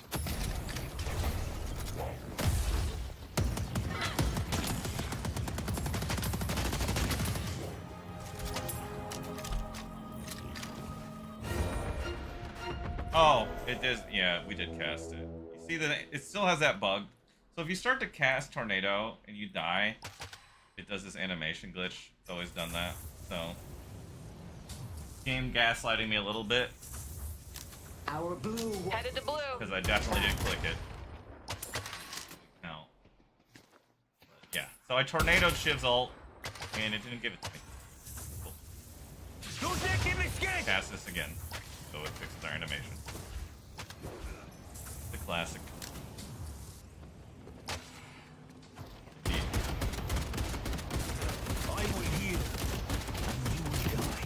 Oh, it does. Yeah, we did cast it. You see that it still has that bug. So if you start to cast Tornado and you die, it does this animation glitch. It's always done that. So, game gaslighting me a little bit
Our blue
Headed to blue.
because I definitely did click it. No. But yeah. So I tornadoed Shiv's ult and it didn't give it to me. Cool. Cast this again, so it fixes our animation. The classic.
I will heal, and you will die.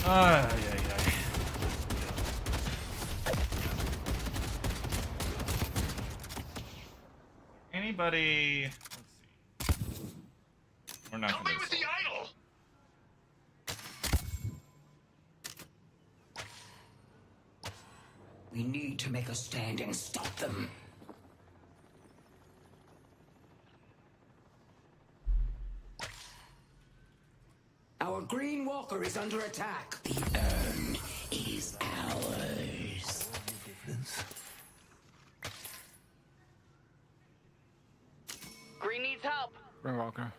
Ay, ay, ay. Anybody? Let's see. We're not gonna.
with the idol!
We need to make a stand and stop them. Our Green Walker is under attack. The urn is ours.
Green needs help.
Green Walker.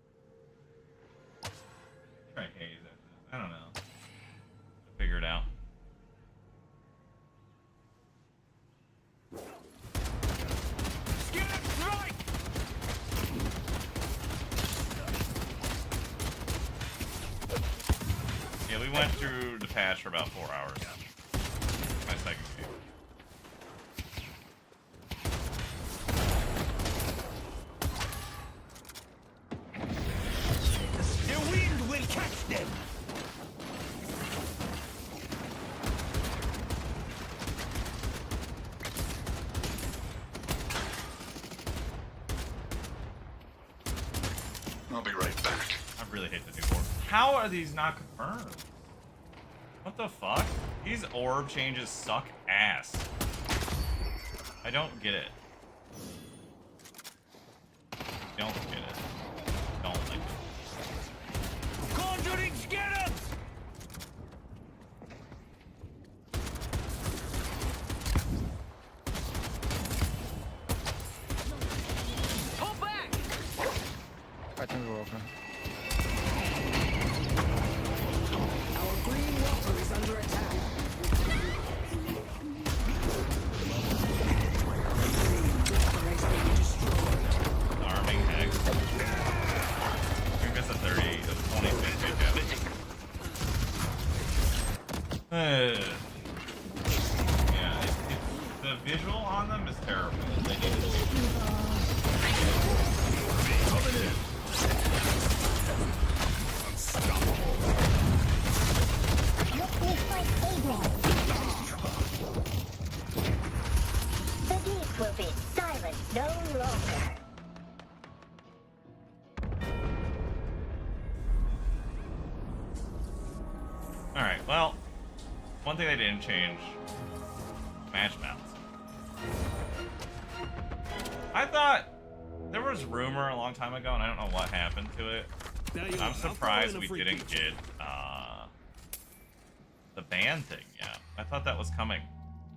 Try haze after this. I don't know. Figure it out. Yeah, we went through the patch for about 4 hours. My second game.
The wind will catch them.
I'll be right back.
I really hate the new orb. How are these not confirmed? What the fuck? These orb changes suck ass. I don't get it. Don't get it. Don't like it.
Conjuring scarabs!
Pull back!
I think we're open.
Our Green Walker is under attack. Walker has been destroyed.
Arming hex. I think that's a 30, a 20 pin yeah, the visual on them is terrible. They need to
Look me like Aiden. The deep will be silent no longer.
Alright, well, one thing they didn't change, match mounts. I thought there was rumor a long time ago, and I don't know what happened to it. I'm surprised we didn't get the ban thing yet. I thought that was coming,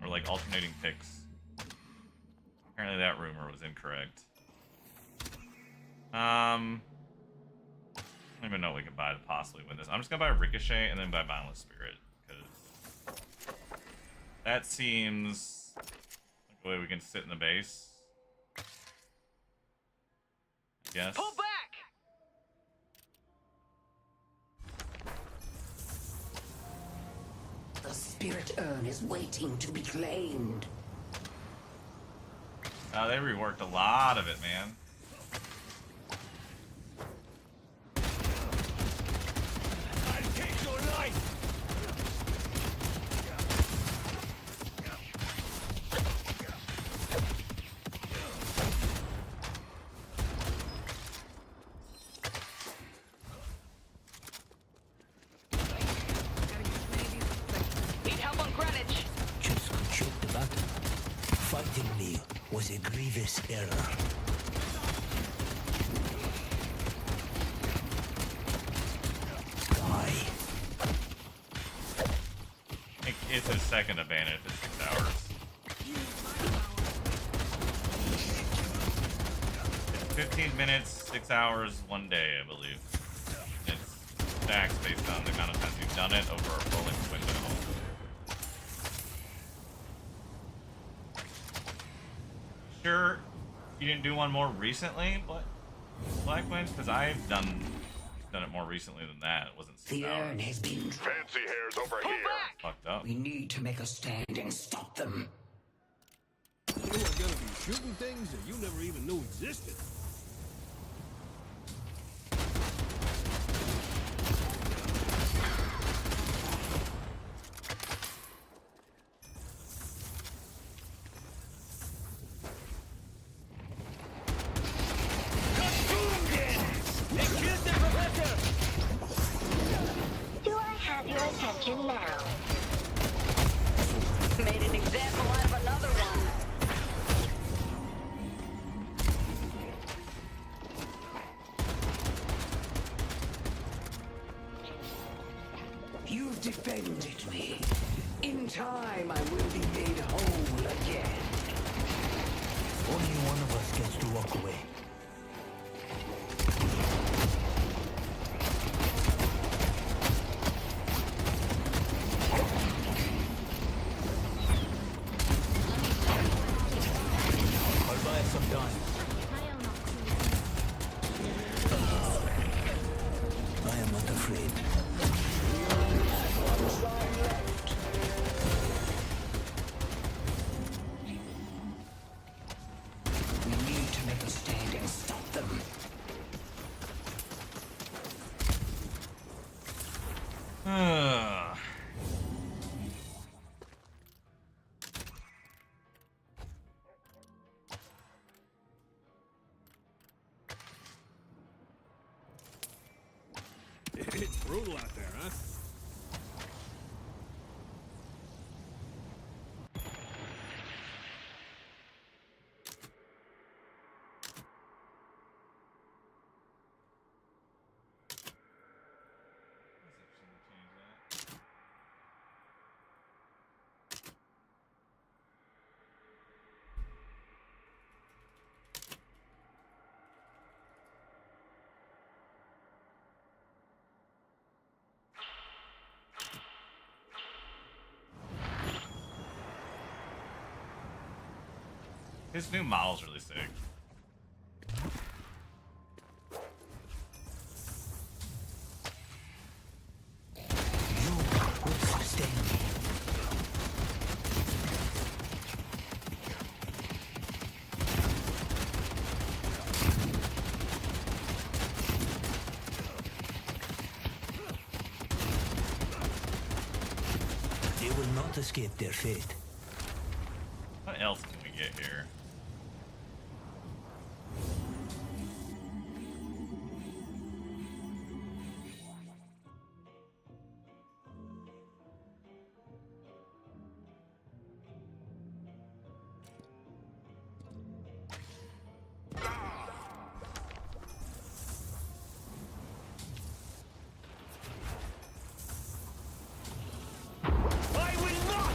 or like alternating picks. Apparently that rumor was incorrect. I don't even know what we can buy to possibly win this. I'm just gonna buy Ricochet and then buy Boundless Spirit, because that seems like a way we can sit in the base. Yes.
Pull back!
The spirit urn is waiting to be claimed.
They reworked a lot of it, man.
I'll take your life!
Need help on Greenwich.
Just could choke the battle. Fighting me was a grievous error. Die.
It's his second advantage in 6 hours. It's 15 minutes, 6 hours, 1 day, I believe. It's stacks based on the amount of times you've done it over a rolling window. Sure, you didn't do one more recently, but Blackwind, because I've done it more recently than that. It wasn't 6
The
hours.
urn has been
Fancy hairs over
Pull
here.
back!
Fucked up.
We need to make a stand and stop them.
You are gonna be shooting things that you never even knew existed.
Do I have your attention now?
Made an example out of another one.
You've defended me. In time, I will be made whole again.
Only one of us gets to walk away. I'll buy some time. I am not afraid.
We need to make a stand and stop them.
It's brutal out there, huh?
His new model's really sick.
You will sustain me. They will not escape their fate.
What else can we get here?
I will not!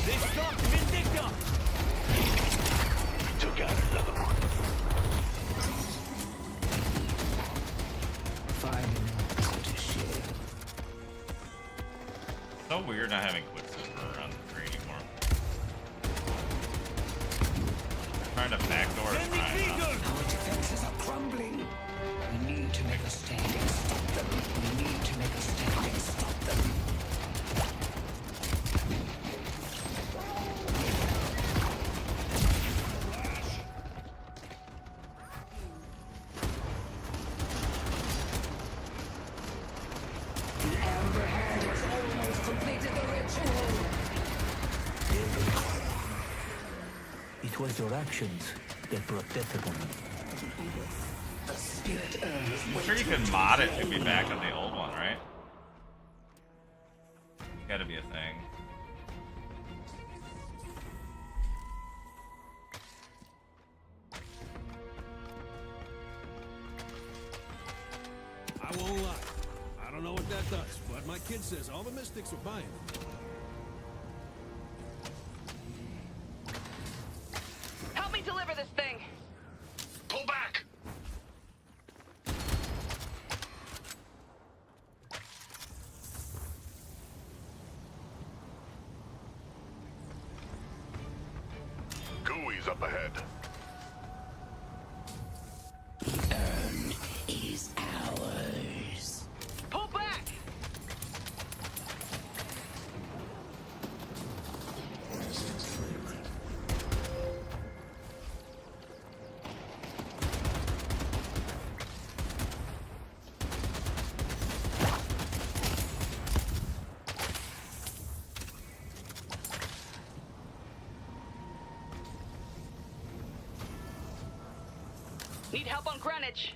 They stopped Vindicta!
Took out another one.
So weird not having Quicksilver around the tree anymore. Trying to backdoor is fine.
Our defenses are crumbling. We need to make a stand and stop them. We need to make a stand and stop them. The Amber Hand has almost completed the ritual.
It was your actions that brought death upon me.
The spirit earth.
I'm sure you can mod it to be back on the old one, right? Gotta be a thing.
I won't lie. I don't know what that does, but my kid says all the mystics are buying them.
Help me deliver this thing.
Pull back! Gooey's up ahead.
The urn is ours.
Pull back! Need help on Greenwich.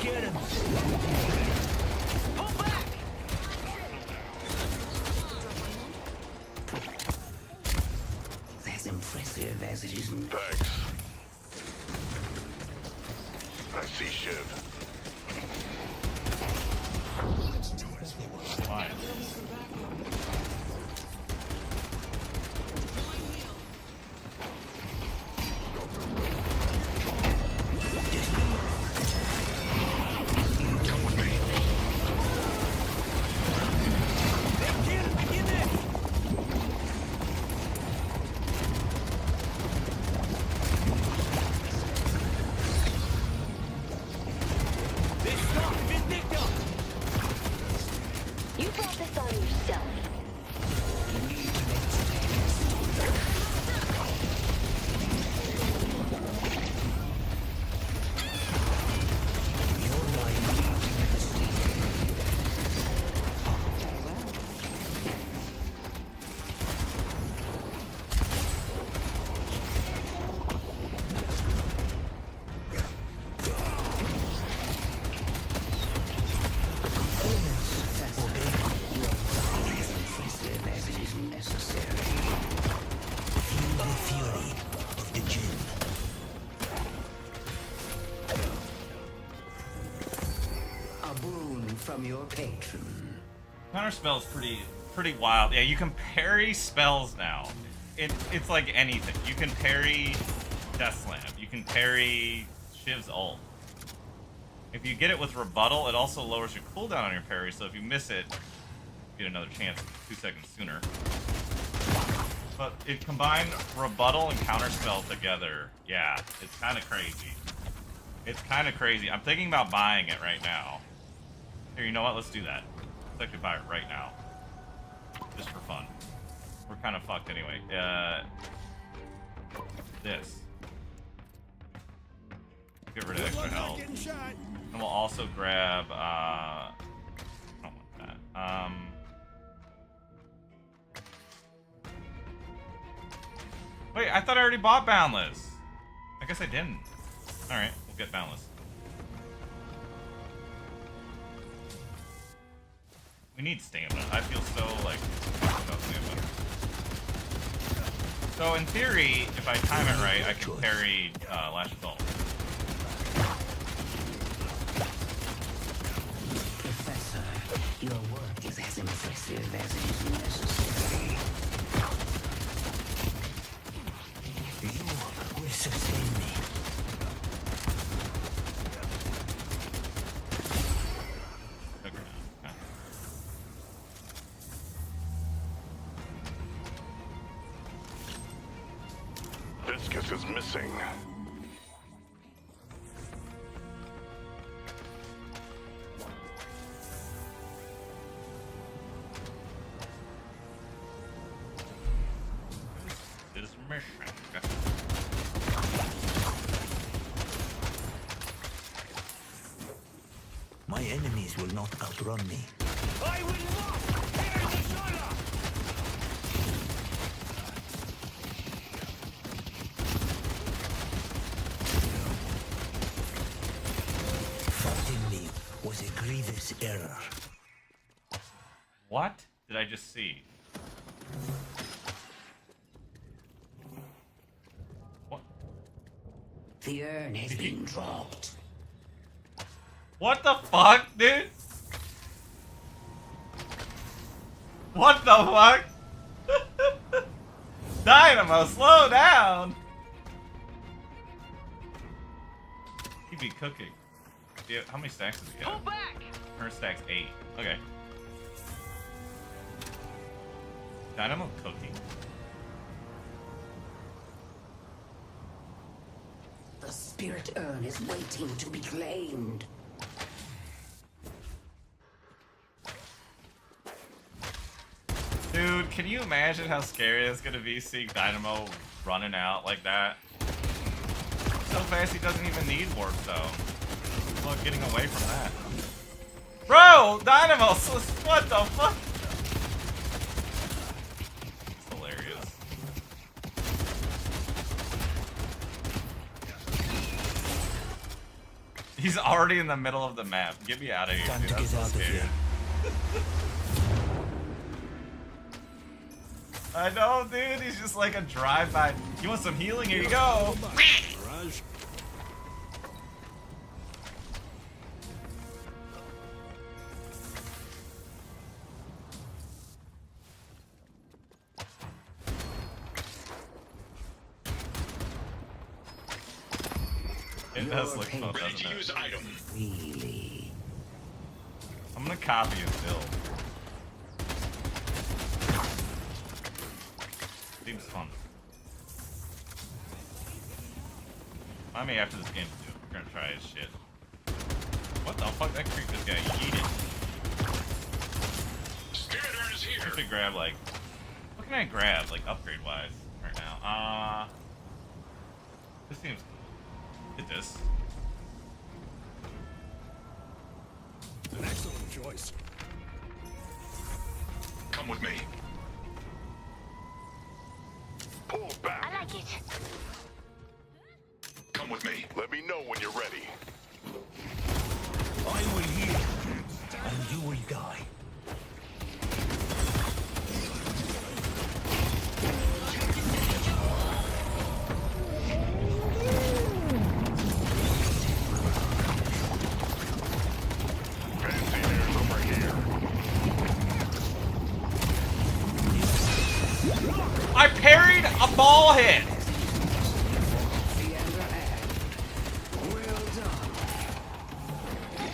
Scared him.
Pull back!
As impressive as it isn't.
Thanks. I see Shiv.
Why?
They stopped Vindicta!
You brought this on yourself.
Impressive as it isn't necessary.
Feel the fury of the Jinn.
A boon from your patron.
Counter spell's pretty wild. Yeah, you can parry spells now. It's like anything. You can parry Death Slam. You can parry Shiv's ult. If you get it with rebuttal, it also lowers your cooldown on your parry, so if you miss it, you get another chance 2 seconds sooner. But it combined rebuttal and counterspell together. Yeah, it's kind of crazy. It's kind of crazy. I'm thinking about buying it right now. Here, you know what? Let's do that. Let's actually buy it right now. Just kind of fucked anyway. This. Get rid of extra health. And we'll also grab, I don't want that. Wait, I thought I already bought Boundless. I guess I didn't. Alright, we'll get Boundless. We need stamina. I feel so, like, about stamina. So, in theory, if I time it right, I can parry Lash Assault.
Professor, your work is as impressive as it is necessary. You will sustain me.
Viscus is missing.
This mission.
My enemies will not outrun me.
I will not! Tear the shoulder!
Fighting me was a grievous error.
What did I just see? What?
The urn has been dropped.
What the fuck, dude? What the fuck? Dynamo, slow down! He'd be cooking. Yeah, how many stacks does he have?
Pull back!
Her stack's 8. Okay. Dynamo cooking.
The spirit urn is waiting to be claimed.
Dude, can you imagine how scary it's gonna be seeing Dynamo running out like that? So fast he doesn't even need warp though. Look, getting away from that. Bro! Dynamo! What the fuck? It's hilarious. He's already in the middle of the map. Get me out of here, dude. I'm so scared. I know, dude. He's just like a drive-by. You want some healing? Here you go. It does look fun, doesn't it?
Really?
I'm gonna copy his build. Seems fun. I mean, after this game, too. We're gonna try his shit. What the fuck? That creep this guy yeeted.
Spirit urn is here.
I have to grab, like... What can I grab, like, upgrade-wise, right now? This seems cool. Hit this.
It's an excellent choice.
Come with me. Pull back.
I like it.
Come with me. Let me know when you're ready.
I will heal, and you will die.
Fancy airs over here.
I parried a ball hit!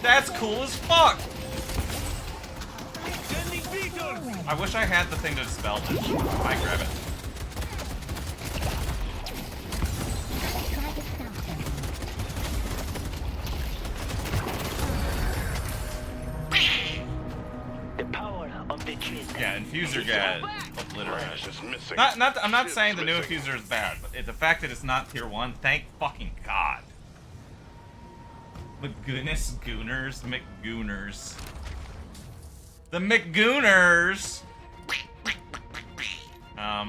That's cool as fuck! I wish I had the thing to dispel this. I might grab it.
The power of the chisel.
Yeah, infuse infuser got obliterated. I'm not saying the new infuser is bad, but the fact that it's not tier 1, thank fucking God. McGooners, Gooners, McGooners. The McGooners!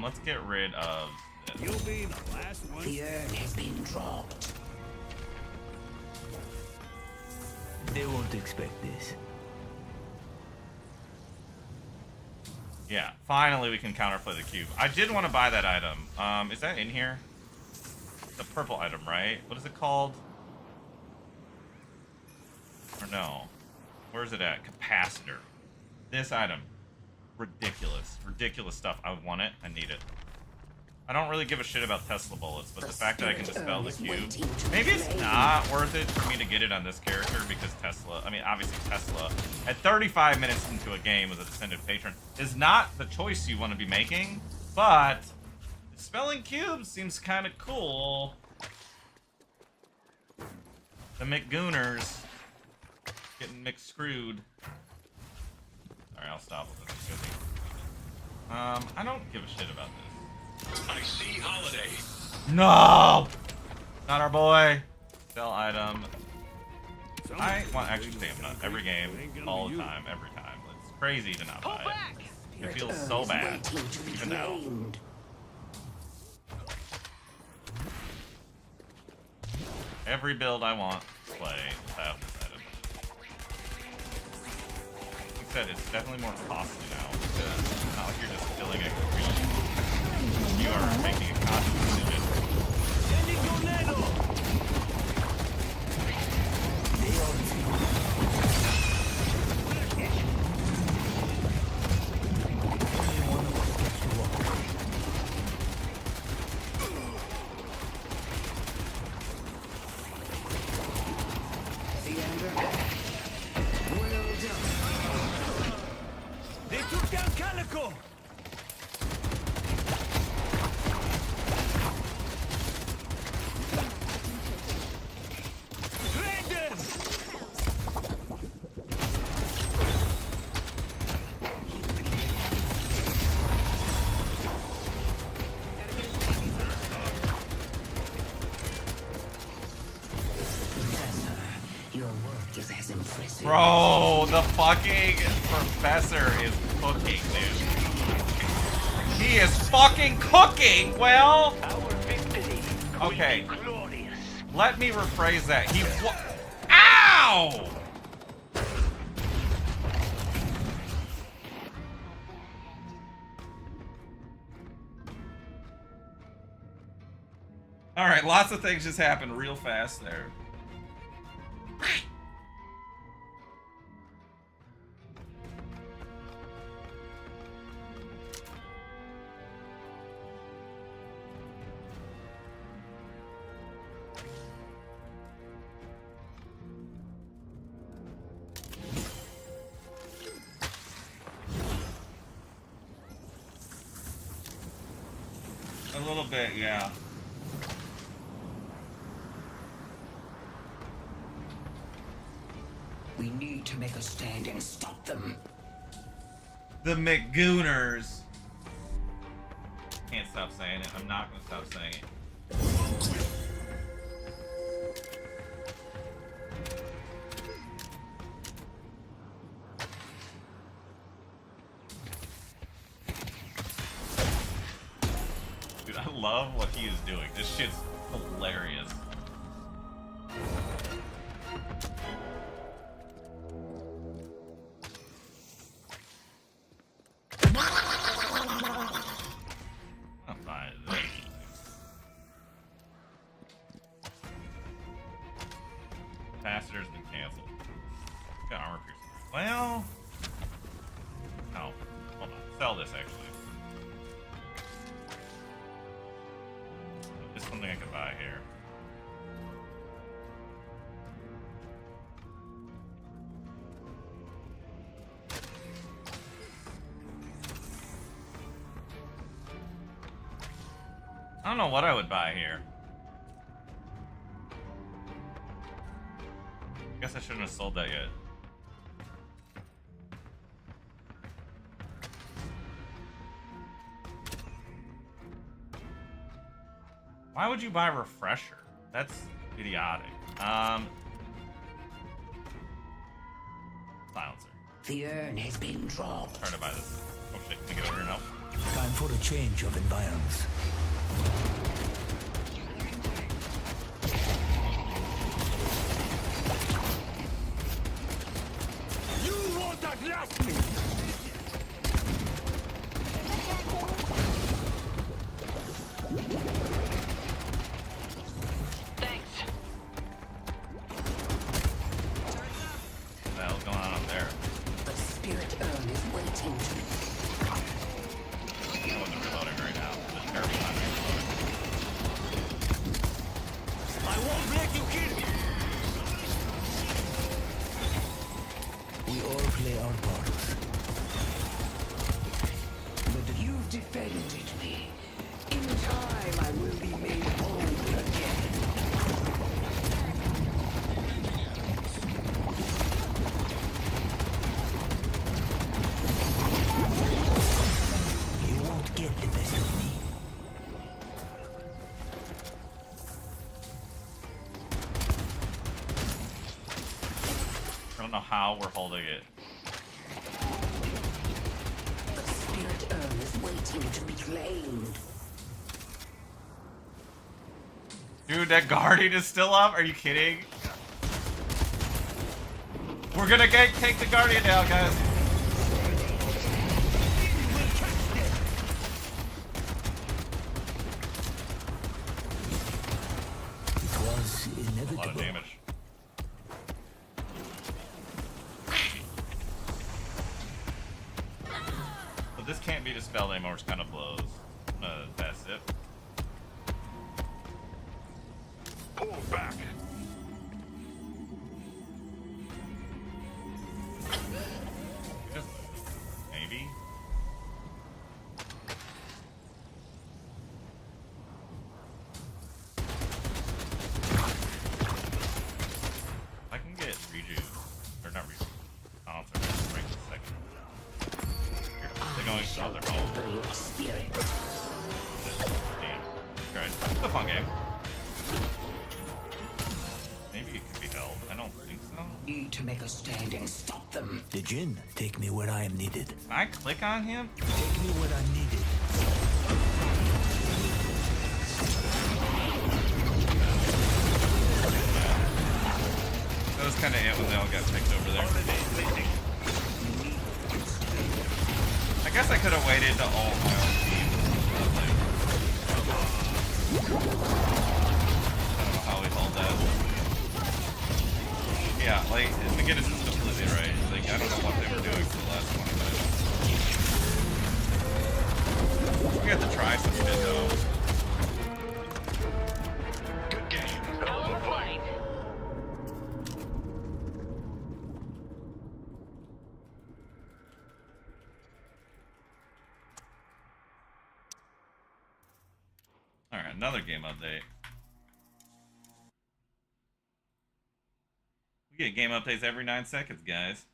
Let's get rid of this.
You'll be the last one.
The urn has been dropped.
They won't expect this.
Yeah, finally we can counterplay the cube. I did want to buy that item. Is that in here? The purple item, right? What is it called? Or no? Where is it at? Capacitor. This item. Ridiculous. Ridiculous stuff. I want it. I need it. I don't really give a shit about Tesla bullets, but the fact that I can dispel the cube. Maybe it's not worth it for me to get it on this character because Tesla, I mean, obviously Tesla, at 35 minutes into a game with a descended patron, is not the choice you want to be making, but dispelling cubes seems kind of cool. The McGooners getting mixed-screwed. Alright, I'll stop with this. I don't give a shit about this.
I see Holiday.
No! Not our boy. Sell item. I want extra stamina every game, all the time, every time. It's crazy to not buy it. It feels so bad, even now. Every build I want to play without this item. Like I said, it's definitely more costly now because it's not like you're just killing it for real. You are making a conscious decision.
They took down Calico.
Bro, the fucking professor is cooking, dude. He is fucking cooking! Well... Okay. Let me rephrase that. He Ow! Alright, lots of things just happened real fast there. A little bit, yeah.
We need to make a stand and stop them.
The McGooners. Can't stop saying it. I'm not gonna stop saying it. Dude, I love what he is doing. This shit's hilarious. Capacitor's been canceled. Got armor piercing. Well, no. Hold on. Sell this actually. There's something I could buy here. I don't know what I would buy here. I guess I shouldn't have sold that yet. Why would you buy Refresher? That's idiotic. Silencer.
The urn has been dropped.
Trying to buy this. Oh shit, can I get over here now?
Time for a change of environs.
You want that last me?
Thanks.
What the hell's going on up there?
The spirit urn is waiting to
I wasn't reloading right now. It's terrible time to reload.
I won't let you kill me.
We all play our parts.
But you've defended me. In time, I will be made whole again.
You won't get the best of me.
I don't know how we're holding it.
The spirit urn is waiting to be claimed.
Dude, that Guardian is still up? Are you kidding? We're gonna take the Guardian down, guys.
It was
A lot of
inevitable.
damage. But this can't be dispelled anymore, which kind of blows. That's it.
Pull back.
Just maybe. I can get rejuve, or not rejuve. Oh, it's alright. Break the second. Here, they're going to other home.
For your spirit.
Damn. Alright, it's a fun game. Maybe it can be held. I don't think so.
Need to make a stand and stop them.
The Jinn, take me where I am needed.
Can I click on him?
Take me where I'm needed.
That was kind of it when they all got picked over there. I guess I could have waited to ult my own team. But, like, I don't know how we hold that. Yeah, like, McGinnis is completely right. Like, I don't know what they were doing for the last 20 minutes. We have to try some shit, though.
Good game.
Hell of a fight.
Alright, another game update. We get game updates every 9 seconds, guys.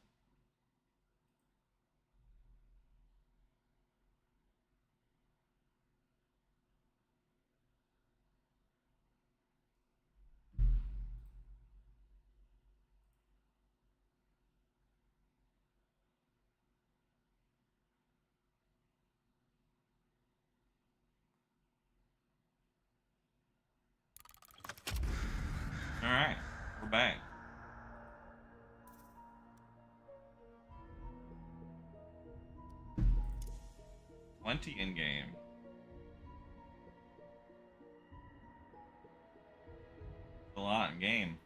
Alright, we're back. Plenty in game. A lot in game.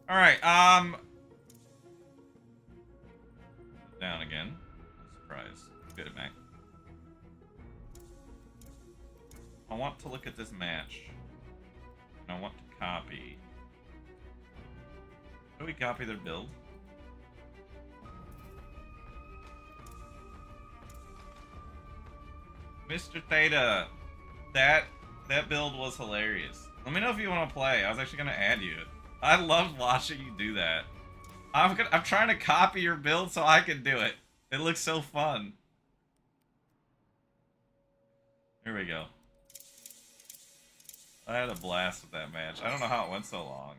Alright, down again. Surprise. Good, Mac. I want to look at this match. And I want to copy. How do we copy their build? Mr. Theta, that build was hilarious. Let me know if you want to play. I was actually gonna add you. I loved watching you do that. I'm trying to copy your build so I can do it. It looks so fun. Here we go. I had a blast with that match. I don't know how it went so long.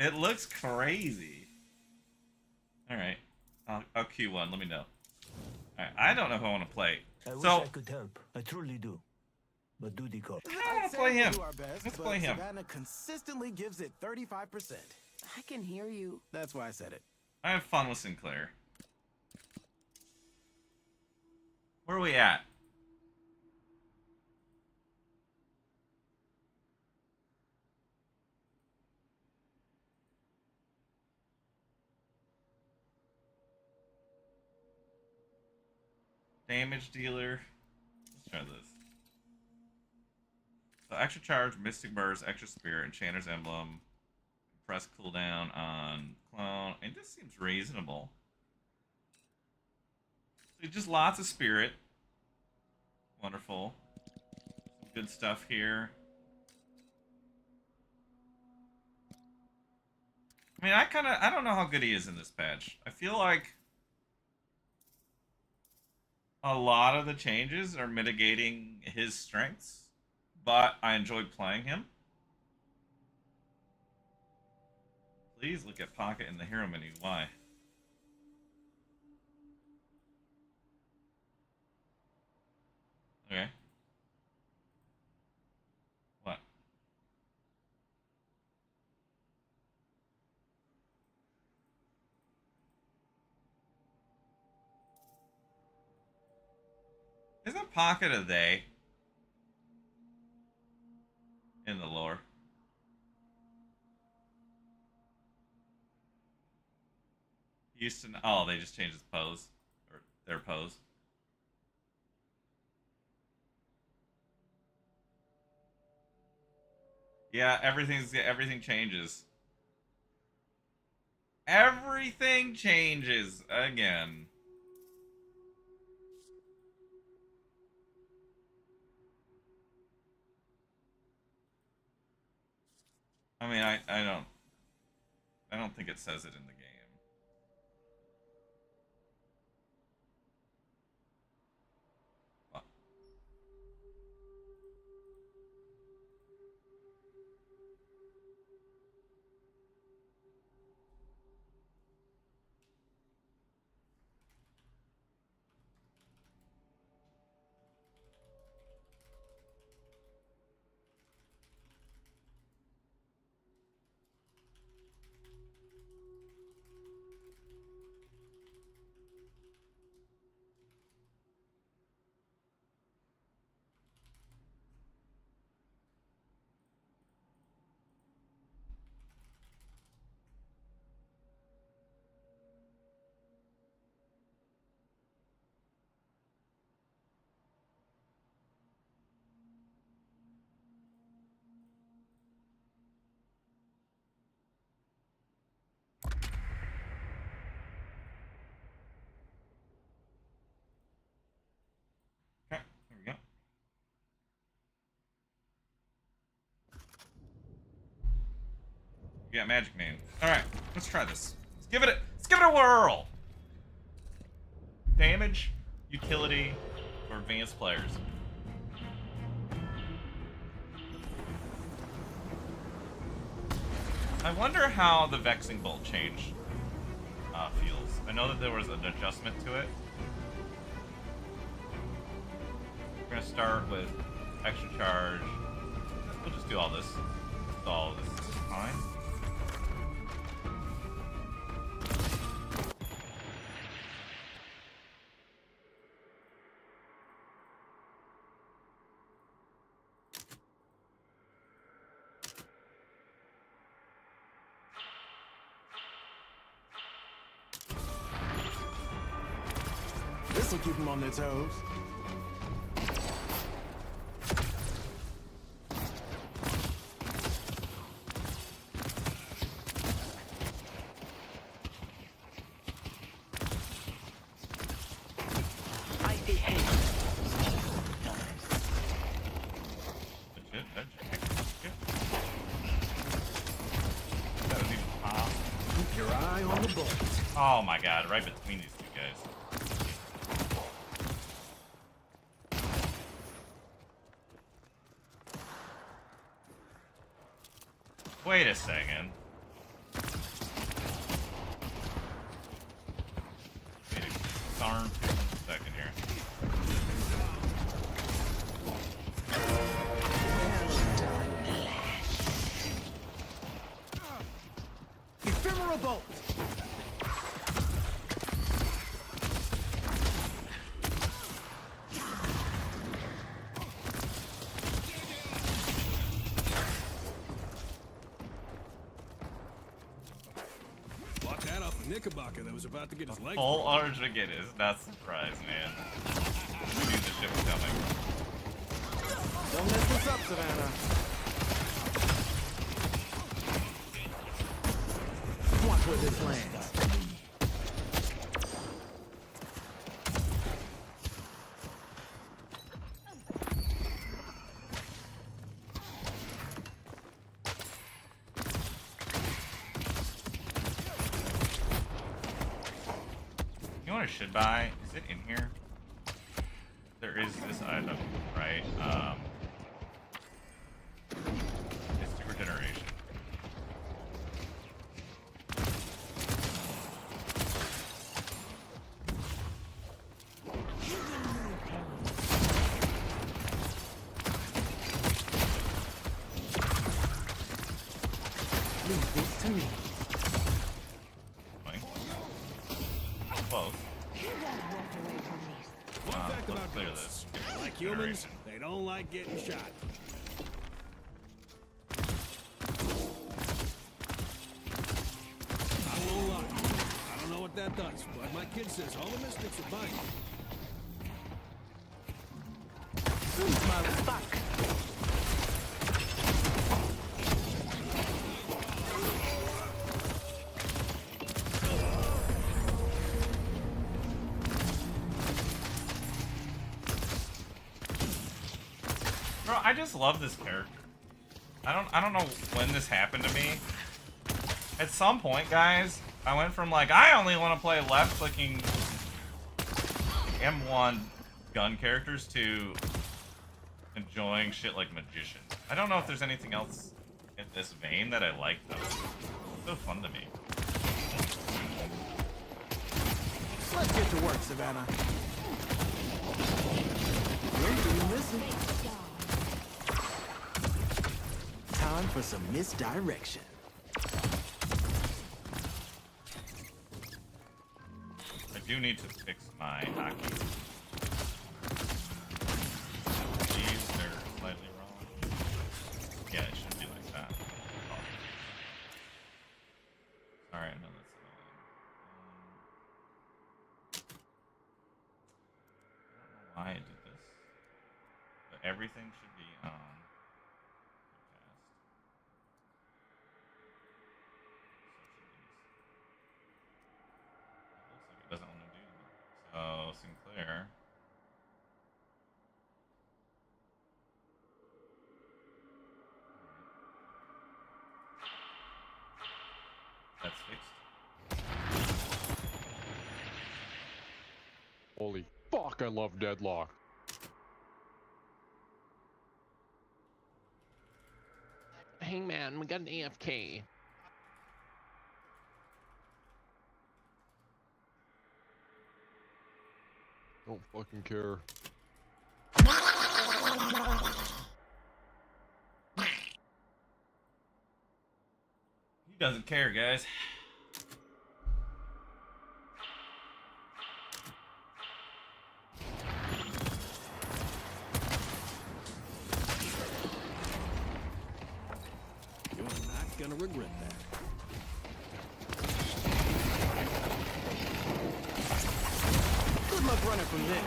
It looks crazy. Alright. I'll Q1, let me know. Alright, I don't know who I want to play.
I wish
So,
I could help. I truly do. But duty calls.
I want to play him. Let's play him.
Savannah consistently gives it 35%. I can hear you. That's why I said it.
I have fun with Sinclair. Where are we at? Damage dealer. Let's try this. So extra charge, Mystic Burst, extra Spirit, Enchanter's Emblem, press cooldown on clone, and this seems reasonable. So just lots of Spirit. Wonderful. Some good stuff here. I mean, I don't know how good he is in this patch. I feel like a lot of the changes are mitigating his strengths, but I enjoyed playing him. Please look at Pocket in the hero menu. Why? Okay. What? Isn't Pocket a they? In the lore. Houston. Oh, they just changed his pose. Or their pose. Yeah, everything changes. Everything changes again. I mean, I don't think it says it in the game. Well. Okay, there we go. You got magic name. Alright, let's try this. Let's give it a whirl! Damage, utility, for advanced players. I wonder how the Vexing Bolt change feels. I know that there was an adjustment to it. We're gonna start with extra charge. We'll just do all this. All this is fine.
This'll keep them on their toes. Keep your eye on the bullet.
Oh my god, right between these two guys. Wait a second. Wait a darn second here.
Ephemeral bolt.
Walk that off a Knickerbocker that was about to get his legs.
Full Arjigit is not surprised, man. We knew the ship was coming.
Don't mess this up, Savannah. Watch where this lands.
You know what I should buy? Is it in here? There is this item, right? It's regeneration.
Leave this to me.
Fine. Close.
One fact
Let's
about
clear
ghosts.
this.
Like humans, they don't like getting shot. I won't lie. I don't know what that does, but my kid says all the mystics are fine.
Smiling fuck.
Bro, I just love this character. I don't know when this happened to me. At some point, guys, I went from like, I only want to play left-clicking M1 gun characters to enjoying shit like Magician. I don't know if there's anything else in this vein that I like, though. It's so fun to me.
Let's get to work, Savannah. When do you listen? Time for some misdirection.
I do need to fix my hockey. These, they're slightly wrong. Yeah, it should be like that. Alright, no, that's I don't know why I did this. But everything should be on. It doesn't want to do that. So Sinclair. That's fixed.
Holy fuck, I love Deadlock.
Hey man, we got an AFK.
Don't fucking care.
He doesn't care, guys.
You're not gonna regret that.
Good luck running from this.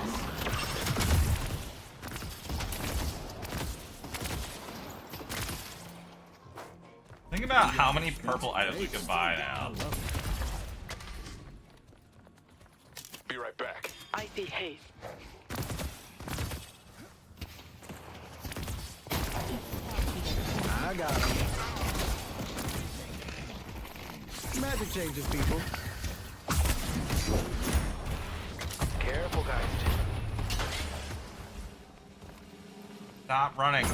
Think about how many purple items we can buy now.
Be right back.
I see haste.
I got him. Magic changes people.
Careful, guys.
Stop running.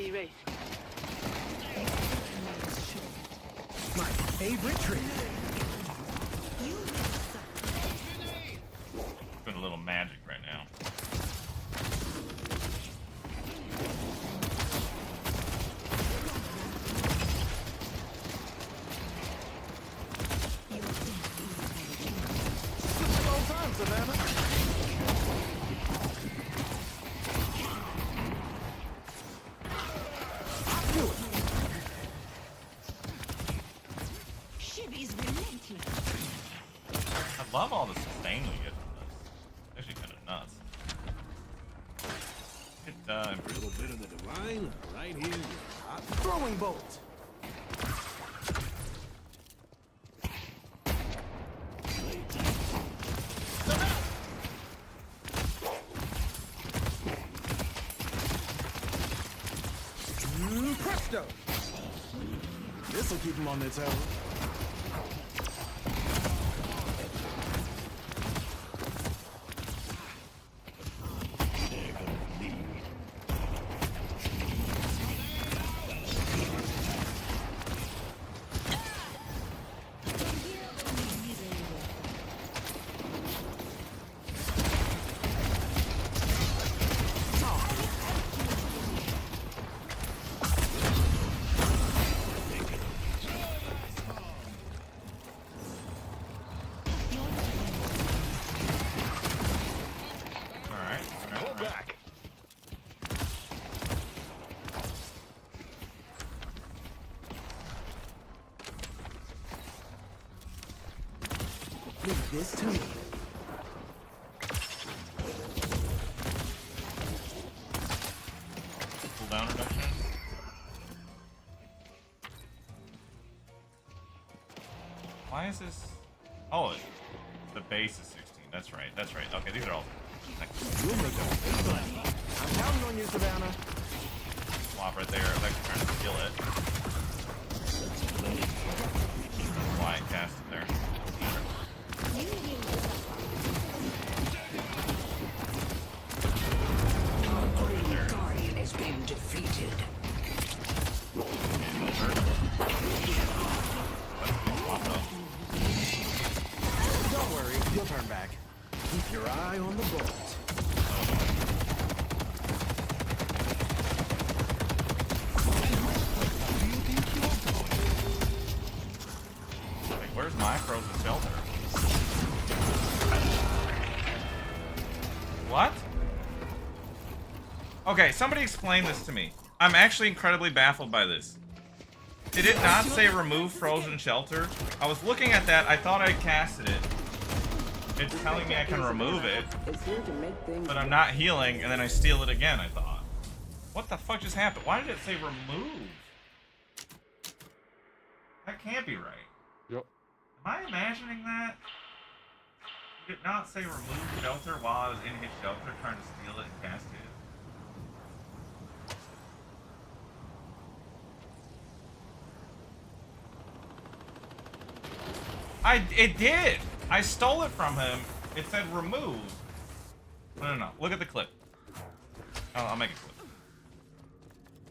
be raised.
My favorite trick.
Doing a little magic right now.
Savannah.
Shivy's relentless.
I love all the sustain we get from this. Actually, kind of nuts.
A little bit of the divine right here.
Throwing bolt. Presto. This'll keep them on their toes. Leave this to me.
Cooldown reduction. Why is this? Oh, the base is 16. That's right. That's right. Okay, these are all.
You'll make a buddy. I'm counting on you, Savannah.
Swap right there. I'm actually trying to steal it. Why cast it there?
Guardian has been defeated.
Don't worry, you'll turn back. Keep your eye on the bolt.
Like, where's my frozen shelter? What? Okay, somebody explain this to me. I'm actually incredibly baffled by this. Did it not say remove frozen shelter? I was looking at that, I thought I casted it. It's telling me I can remove it, but I'm not healing, and then I steal it again, I thought. What the fuck just happened? Why did it say remove? That can't be right.
Yep.
Am I imagining that? Did it not say remove shelter while I was in his shelter trying to steal it and cast it? It did! I stole it from him. It said remove. No. Look at the clip. I'll make a clip.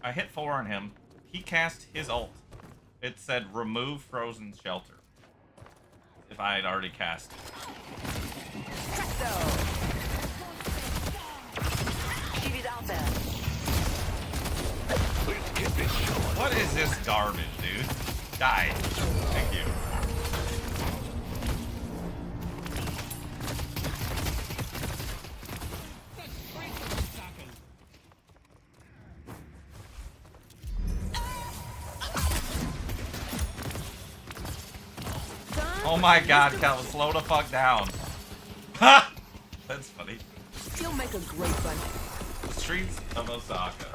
I hit 4 on him. He cast his ult. It said remove frozen shelter. If I had already cast it. What is this garbage, dude? Die. Thank you. Oh my god, Cal, slow the fuck down. Ha! That's funny.
You'll make a great bunny.
Streets of Osaka.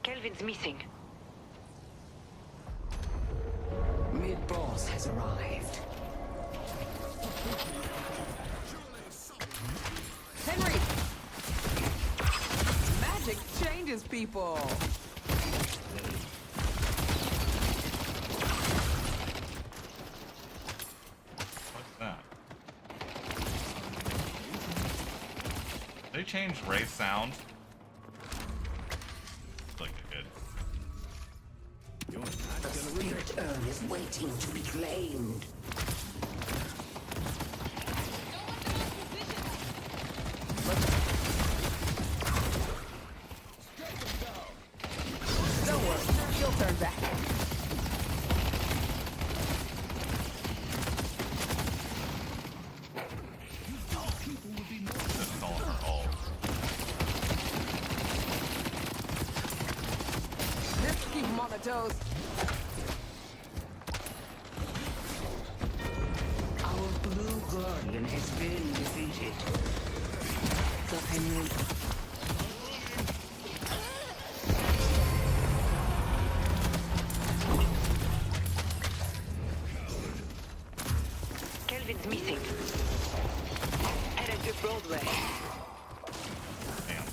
Kelvin's missing.
Mid boss has arrived.
Henry! Magic changes people.
What's that? They changed Ray's sound. Looks like they did.
The spirit urn is waiting to be claimed.
Don't worry, she'll turn back.
Just calling her ult.
This keep him on the toes.
Our blue guardian has been defeated.
Kelvin's missing. Headed to Broadway.
Damn.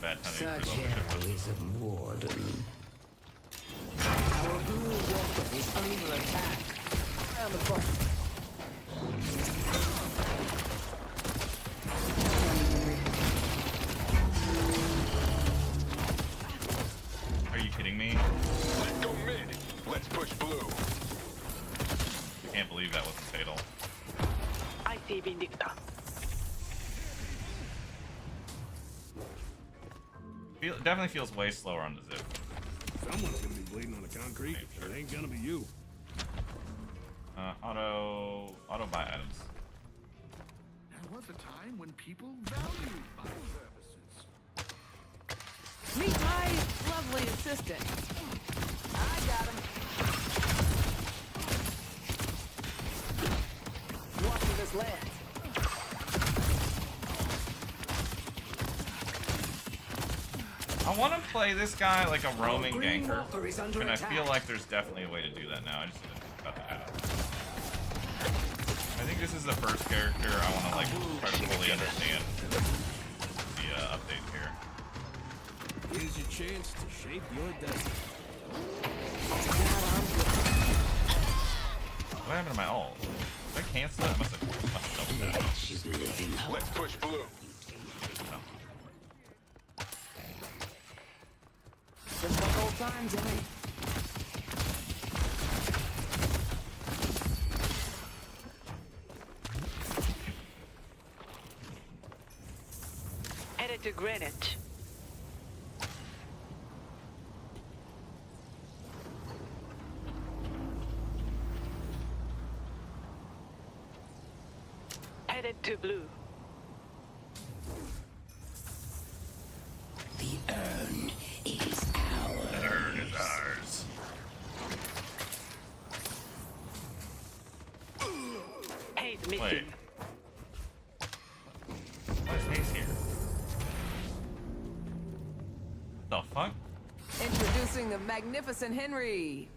Bad timing
Such
for the ship.
heroism, Warden. Our blue walker is under attack.
Around the corner.
Are you kidding me?
Let's go mid. Let's push blue.
I can't believe that wasn't fatal.
I see Vindicta.
Definitely feels way slower on the zip.
Someone's gonna be bleeding on the concrete. It ain't gonna be you.
Auto buy items.
There was a time when people valued my services.
Meet my lovely assistant. I got him. Watching this land.
I want to play this guy like a roaming
Green
ganker,
Walker is under
and I
attack.
feel like there's definitely a way to do that now. I just didn't think about that. I think this is the first character I want to like try to fully understand the update here.
Here's your chance to shape your destiny.
What happened to my ult? Did I cancel it? I must have doubled it.
She's living.
Let's push blue.
Just like old times, eh?
Headed to Greenwich. Headed to blue.
The urn is ours.
The urn is ours.
Hayes missing.
Wait. Why is Hayes here? The fuck?
Introducing the magnificent Henry.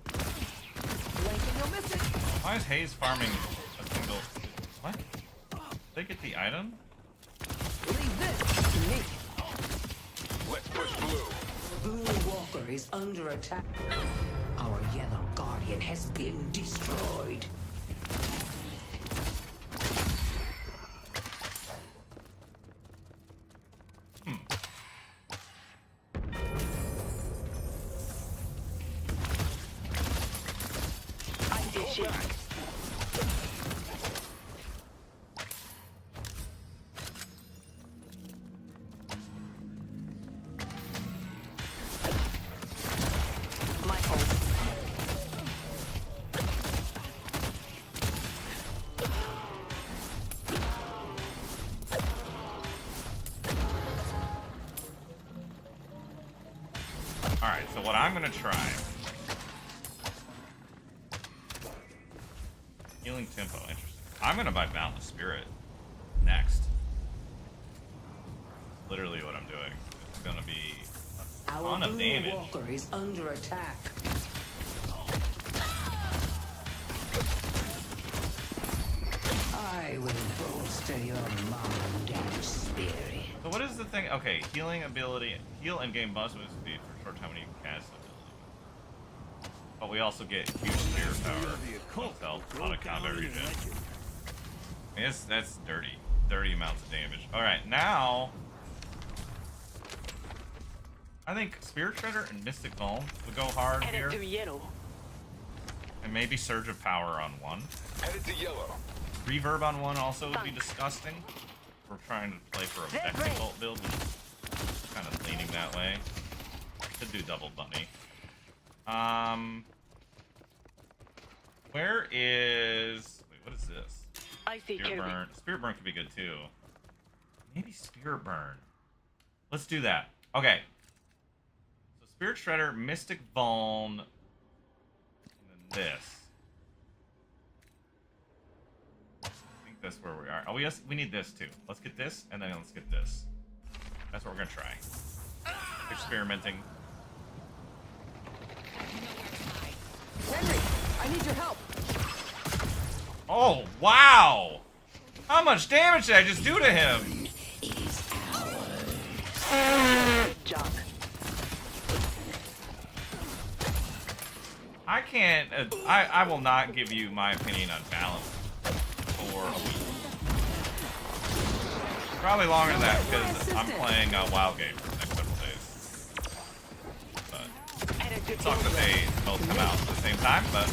Blink and you'll miss it.
Why is Hayes farming a single... What? They get the item?
Leave this to me.
Let's push blue.
Blue walker is under attack. Our yellow guardian has been destroyed.
I see ship. My ult.
Alright, so what I'm gonna try... Healing tempo, interesting. I'm gonna buy Boundless Spirit next. Literally what I'm doing. It's gonna be a
Our
ton of
blue
damage.
walker is under attack. I will bolster your mind and spirit.
So what is the thing? Okay, healing ability, heal and gain bonus move speed for a short time when you cast ability. But we also get huge spear power, health, a lot of combat regen. I mean, that's dirty amounts of damage. All right, now I think Spirit Shredder and Mystic Vuln would go hard here.
Headed to yellow.
And maybe Surge of Power on one.
Headed to yellow.
Reverb on one also would be disgusting. We're trying to play for a Vexing Bolt build, which is kind of leaning that way. Could do double bunny. Where is... Wait, what is this?
I see
Spirit Burn. Spirit Burn could be good too. Maybe Spirit Burn. Let's do that. Okay. So Spirit Shredder, Mystic Vuln, and then this. I think that's where we are. Oh, yes, we need this too. Let's get this, and then let's get this. That's what we're gonna try. Experimenting.
Henry, I need your help.
Oh, wow! How much damage did I just do to him?
Good job.
I can't... I will not give you my opinion on balance for a week. Probably longer than that because I'm playing a WoW game for the next several days. But it sucks that they both come out at the same time, but...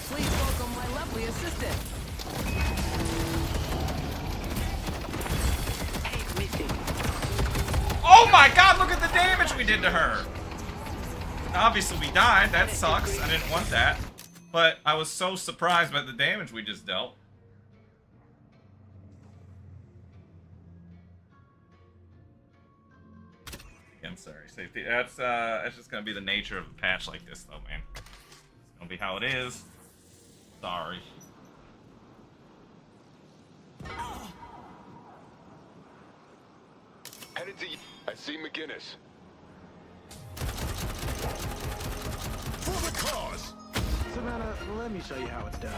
Please welcome my lovely assistant.
Oh my god, look at the damage we did to her! Obviously we died, that sucks, I didn't want that. But I was so surprised by the damage we just dealt. I'm sorry, safety. That's just gonna be the nature of a patch like this though, man. It's gonna be how it is. Sorry.
Headed to... I see McGinnis.
For the cause! Savannah, let me show you how it's done.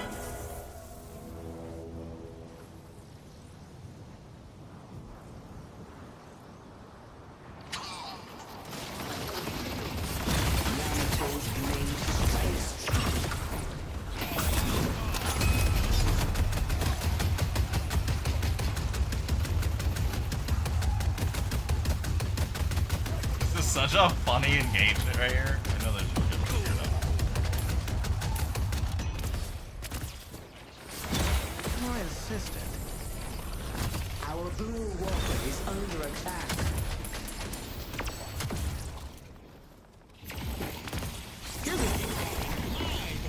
This is such a funny engagement right here. I know there's good here though.
My assistant.
Our blue walker is under attack.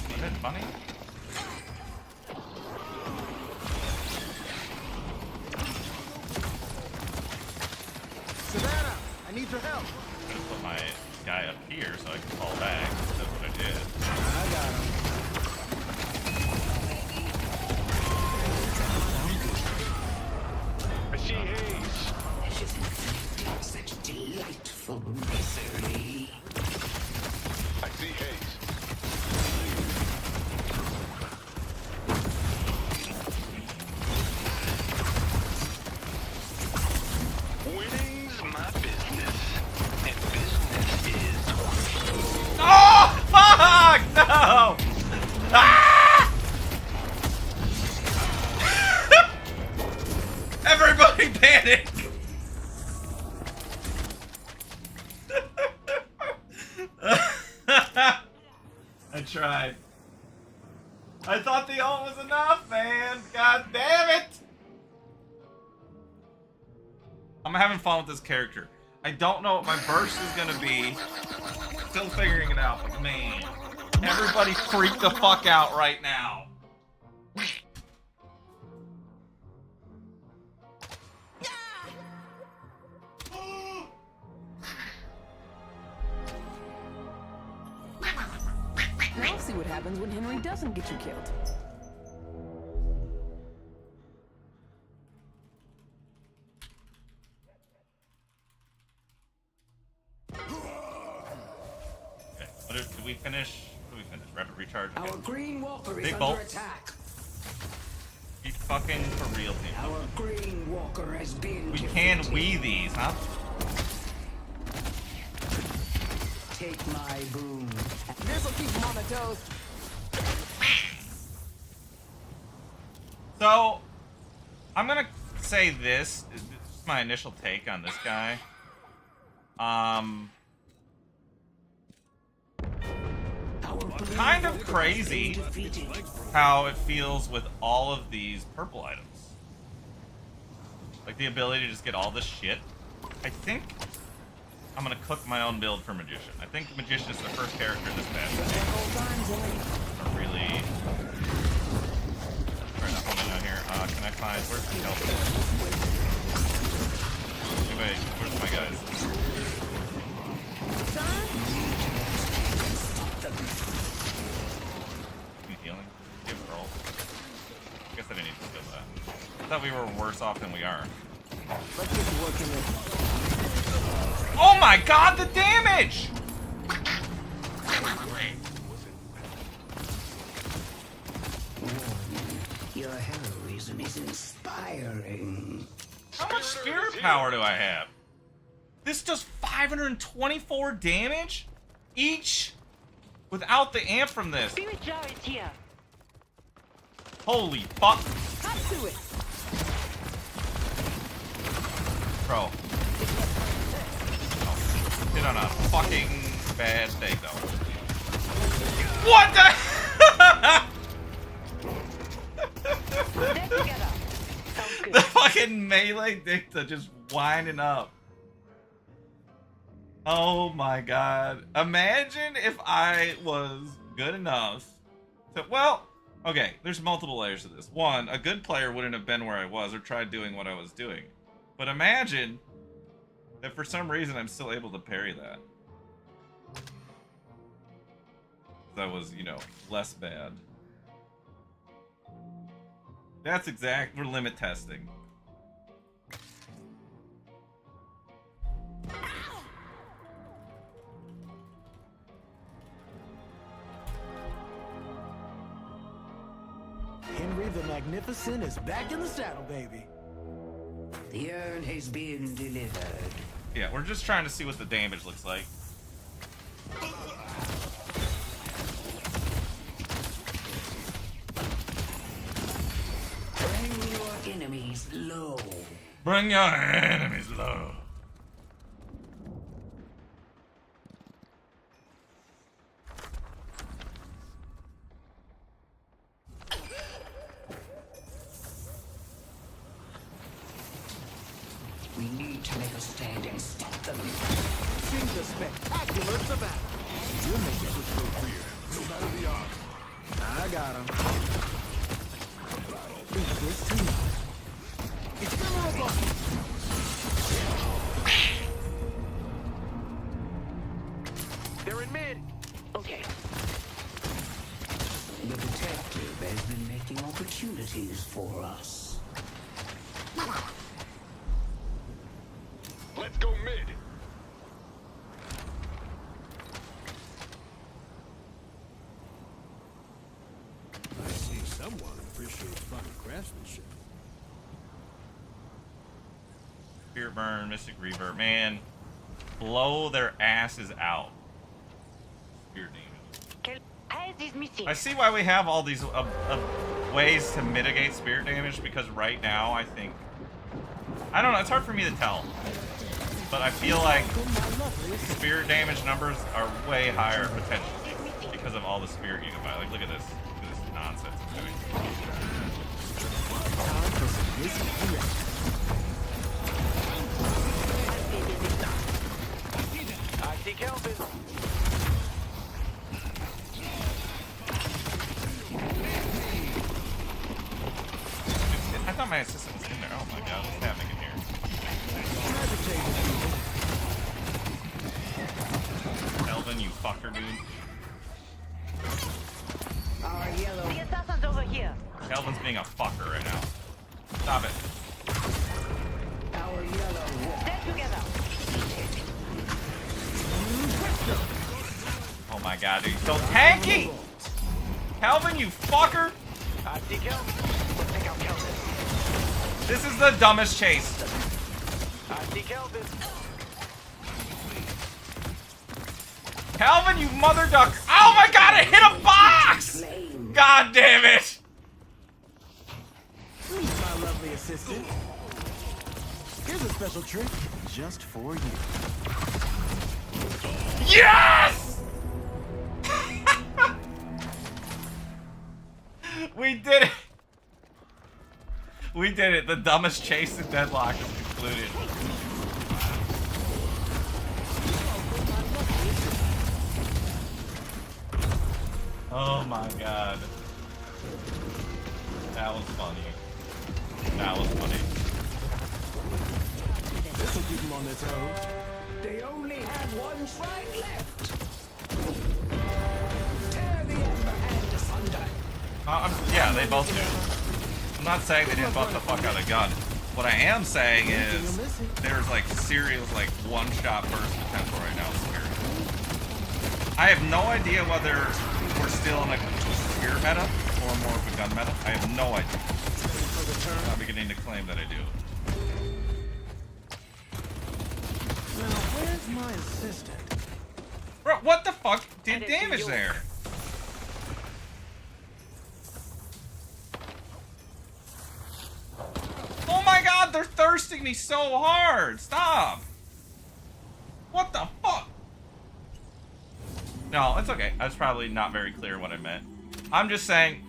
Isn't it funny?
Savannah, I need your help.
I'm gonna put my guy up here so I can fall back. That's what I did.
I got him.
I see Hayes.
Such delightful misery.
I see Hayes.
Winning's my business, and business is...
Oh, fuck! No! Ah! Everybody panic! I tried. I thought the ult was enough, man. God damn it! I'm having fun with this character. I don't know what my burst is gonna be. Still figuring it out, but man. Everybody freak the fuck out right now.
Now see what happens when Henry doesn't get you killed.
we finish? What did we finish? Rapid recharge.
Our
Okay.
green walker is
Big
under
bolts.
attack.
Be fucking for real, team.
Our green walker has been
We
defeated.
can we these, huh?
Take my boon.
This'll keep him on the toes.
So, I'm gonna say this. This is my initial take on this guy. Kind of crazy how it feels with all of these purple items. Like the ability to just get all this shit. I think I'm gonna cook my own build for Magician. I think Magician is the first character in this patch. I'm really trying to hone in out here. Can I find where's the help? Anyway, where's my guys? Any healing? Give roll. I guess I didn't need to kill that. I thought we were worse off than we are.
Let's get to work in this.
Oh my god, the damage!
Your heroism is inspiring.
How much spirit power do I have? This does 524 damage each without the amp from this.
Spirit jar is here.
Holy fuck.
Cut to it.
Bro. Oh, hit on a fucking bad thing though. What the? The fucking melee dicta just winding up. Oh my god. Imagine if I was good enough to, well, okay, there's multiple layers to this. One, a good player wouldn't have been where I was or tried doing what I was doing. But imagine that for some reason I'm still able to parry that. That was, you know, less bad. That's exact. We're limit testing.
Henry the Magnificent is back in the saddle, baby.
The urn has been delivered.
Yeah, we're just trying to see what the damage looks like.
Bring your enemies low.
Bring your enemies low.
We need to make a stand and stop them.
Seems a spectacular savannah. You'll make it look so clear, no matter the odds. I got him. Think this too much. It's memorable.
They're in mid. Okay.
The detective has been making opportunities for us.
Let's go mid.
I see someone appreciates fine craftsmanship.
Spirit Burn, Mystic Reaver, man, blow their asses out. Spirit damage. I see why we have all these ways to mitigate spirit damage, because right now I think, I don't know, it's hard for me to tell, but I feel like spirit damage numbers are way higher potentially because of all the spirit you can buy. Like, look at this nonsense I'm doing.
I see Kelvin.
I thought my assistant was in there. Oh my god, what's happening in here? Elvin, you fucker, dude.
Our yellow.
The assassin's over here.
Elvin's being a fucker right now. Stop it.
Our yellow.
Stand together.
Oh my my god, dude, he's so tanky! Calvin, you fucker!
I see Kelvin. I think I'll kill this.
This is the dumbest chase.
I see Kelvin.
Calvin, you mother duck! Oh my god, I hit a box! God damn it!
Please, my lovely assistant. Here's a special trick just for you.
Yes! We did it! We did it. The dumbest chase in Deadlock is concluded. Oh my god. That was funny. That was funny.
This'll keep them on their toes.
They only have one strike left. Tear the ember hand asunder.
Yeah, they both do. I'm not saying they didn't buff the fuck out of gun. What I am saying is there's like serious like one-shot burst potential right now. I have no idea whether we're still in like a spear meta or more of a gun meta. I have no idea. I'm beginning to claim that I do.
Now, where's my assistant?
Bro, what the fuck did damage there? Oh my god, they're thirsting me so hard! Stop! What the fuck? No, it's okay. I was probably not very clear what I meant. I'm just saying,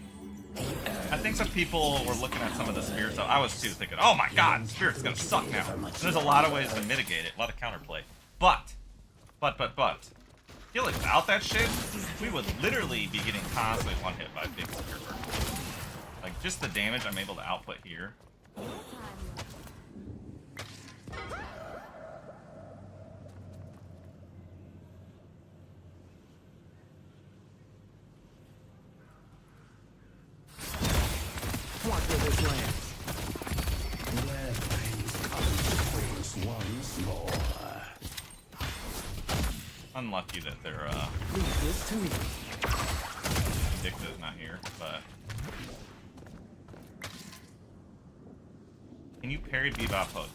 I think some people were looking at some of the spirits. So I was too thinking, oh my god, spirit's gonna suck now. There's a lot of ways to mitigate it, a lot of counterplay. But, I feel like without that shit, we would literally be getting constantly one hit by big spear burst. Like, just the damage I'm able to output here.
Watch where this lands.
Where things come once more.
Unlucky that they're,
Leave this to me.
Dicta's not here, but... Can you parry Bebop Hook?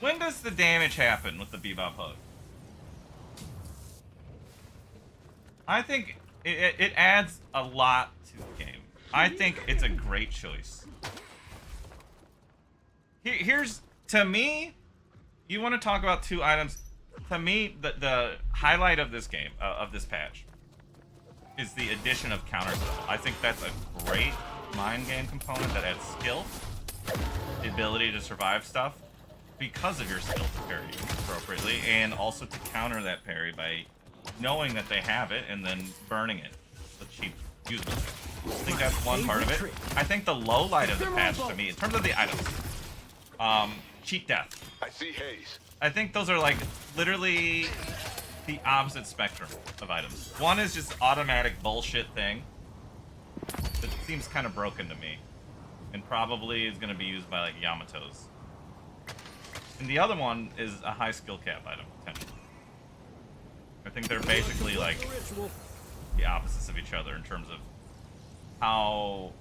When does the damage happen with the Bebop Hook? I think it adds a lot to the game. I think it's a great choice. Here's, to me, you want to talk about two items. To me, the highlight of this game, of this patch, is the addition of counter skill. I think that's a great mind game component that adds skill, the ability to survive stuff because of your skill to parry appropriately, and also to counter that parry by knowing that they have it and then burning it with cheap usable. I think that's one part of it. I think the low light of the patch to me, in terms of the items, cheat death.
I see haze.
I think those are like literally the opposite spectrum of items. One is just automatic bullshit thing that seems kind of broken to me, and probably is going to be used by like Yamatos. And the other one is a high skill cap item potentially. I think they're basically like the opposites of each other in terms of how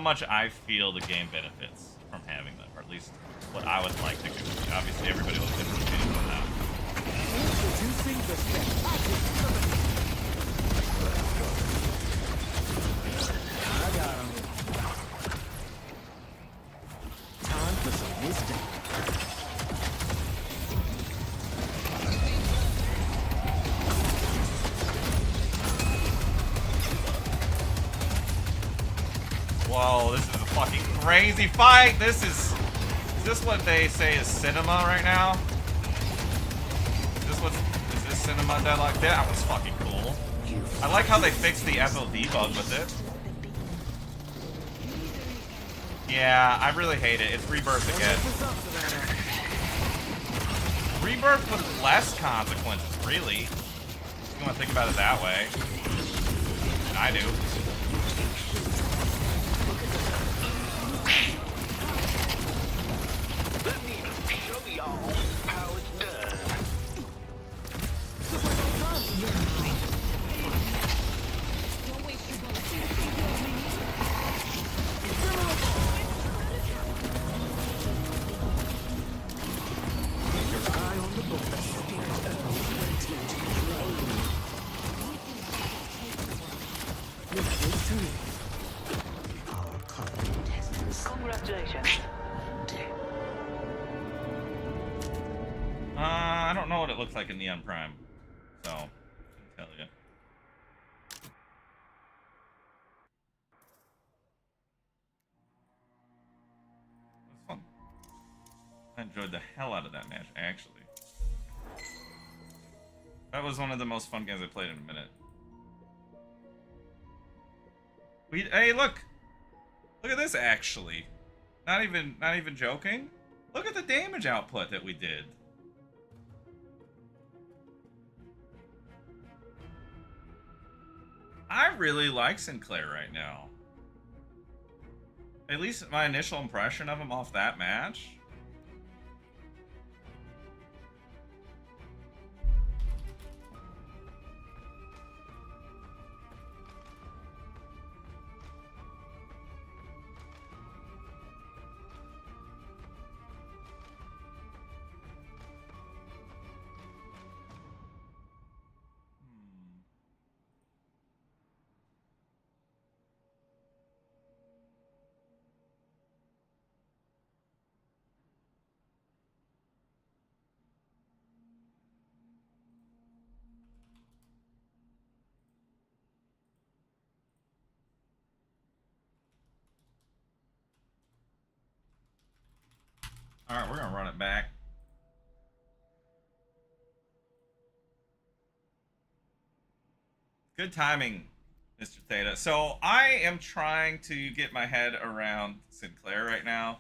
much I feel the game benefits from having them, or at least what I would like to do. Obviously, everybody will have different opinions on that.
I got him. Time for some wisdom.
Whoa, this is a fucking crazy fight! Is this what they say is cinema right now? Is this cinema Deadlock? That was fucking cool. I like how they fixed the FOD bug with it. Yeah, I really hate it. It's Rebirth again. Rebirth with less consequences, really. If you want to think about it that way. I do.
Let me show y'all how it's done. Congratulations.
I don't know what it looks like in Neon Prime, so I couldn't tell you. It was fun. I enjoyed the hell out of that match, actually. That was one of the most fun games I played in a minute. Hey, look! Look at this, actually. Not even joking. Look at the damage output that we did. I really like Sinclair right now. At least my initial impression of him off that match. Alright, we're gonna run it back. Good timing, Mr. Theta. So I am trying to get my head around Sinclair right now.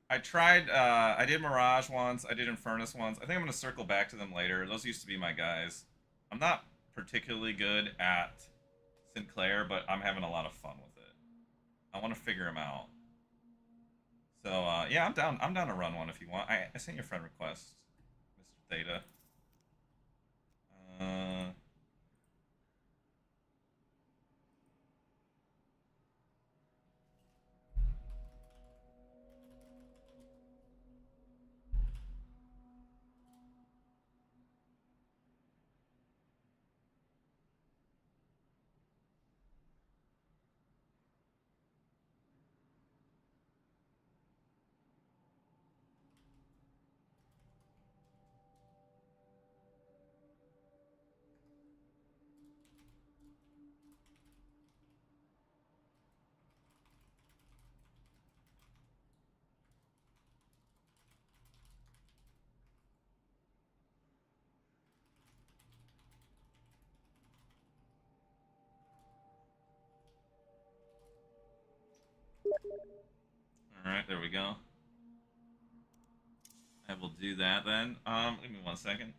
I tried, I did Mirage once, I did Infernus once. I think I'm gonna circle back to them later. Those used to be my guys. I'm not particularly good at Sinclair, but I'm having a lot of fun with it. I want to figure him out. So, yeah, I'm down to run one if you want. I sent you a friend request, Mr. Theta. Alright, there we go. I will do that then. Give me 1 second.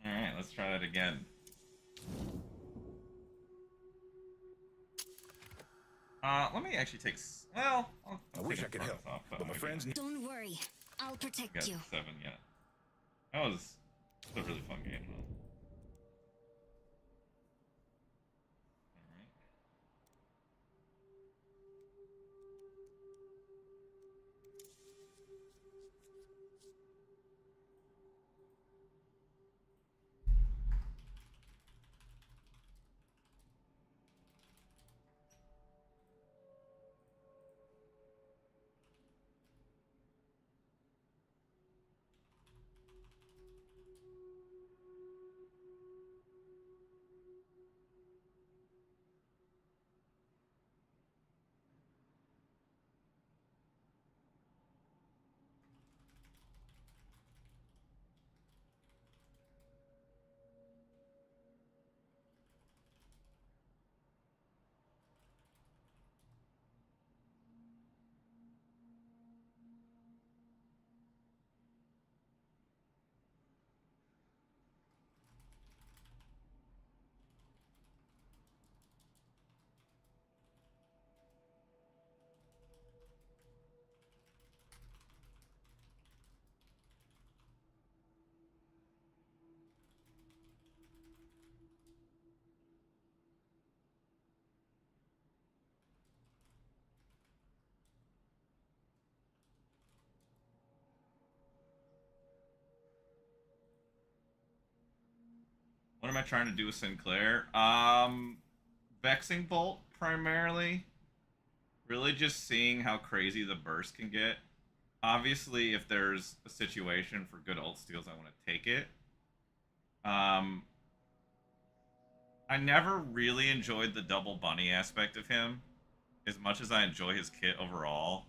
Alright, let's try that again. Let me actually take. Well,
I wish I could help, but my friends.
Don't worry, I'll protect
got
you.
7 yet. That was a really fun game, though. What am I trying to do with Sinclair? Vexing Bolt primarily. Really just seeing how crazy the burst can get. Obviously, if there's a situation for good ult steals, I want to take it. I never really enjoyed the double bunny aspect of him as much as I enjoy his kit overall.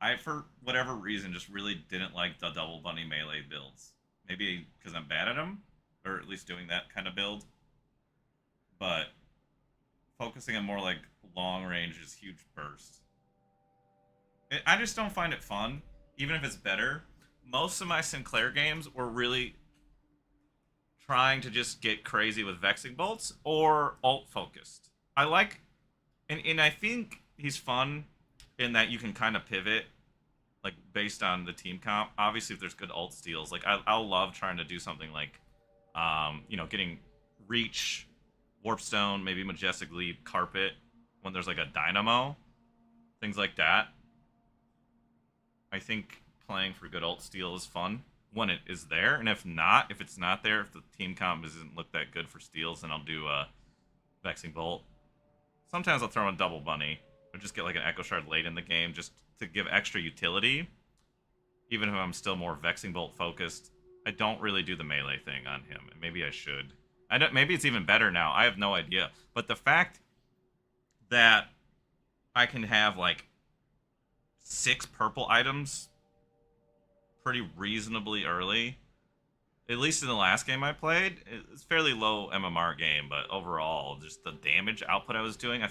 I, for whatever reason, just really didn't like the double bunny melee builds. Maybe because I'm bad at them, or at least doing that kind of build. But focusing on more like long range is huge burst. I just don't find it fun, even if it's better. Most of my Sinclair games were really trying to just get crazy with vexing bolts or ult focused. I like, and I think he's fun in that you can kind of pivot, like based on the team comp. Obviously, if there's good ult steals, like I'll love trying to do something like, you know, getting reach, warpstone, maybe majestic leap, carpet when there's like a dynamo, things like that. I think playing for good ult steal is fun when it is there, and if it's not there, if the team comp doesn't look that good for steals, then I'll do a vexing bolt. Sometimes I'll throw in double bunny, or just get like an echo shard late in the game just to give extra utility. Even if I'm still more vexing bolt focused, I don't really do the melee thing on him, and maybe I should. Maybe it's even better now. I have no idea. But the fact that I can have like 6 purple items pretty reasonably early, at least in the last game I played, it's fairly low MMR game, but overall, just the damage output I was doing,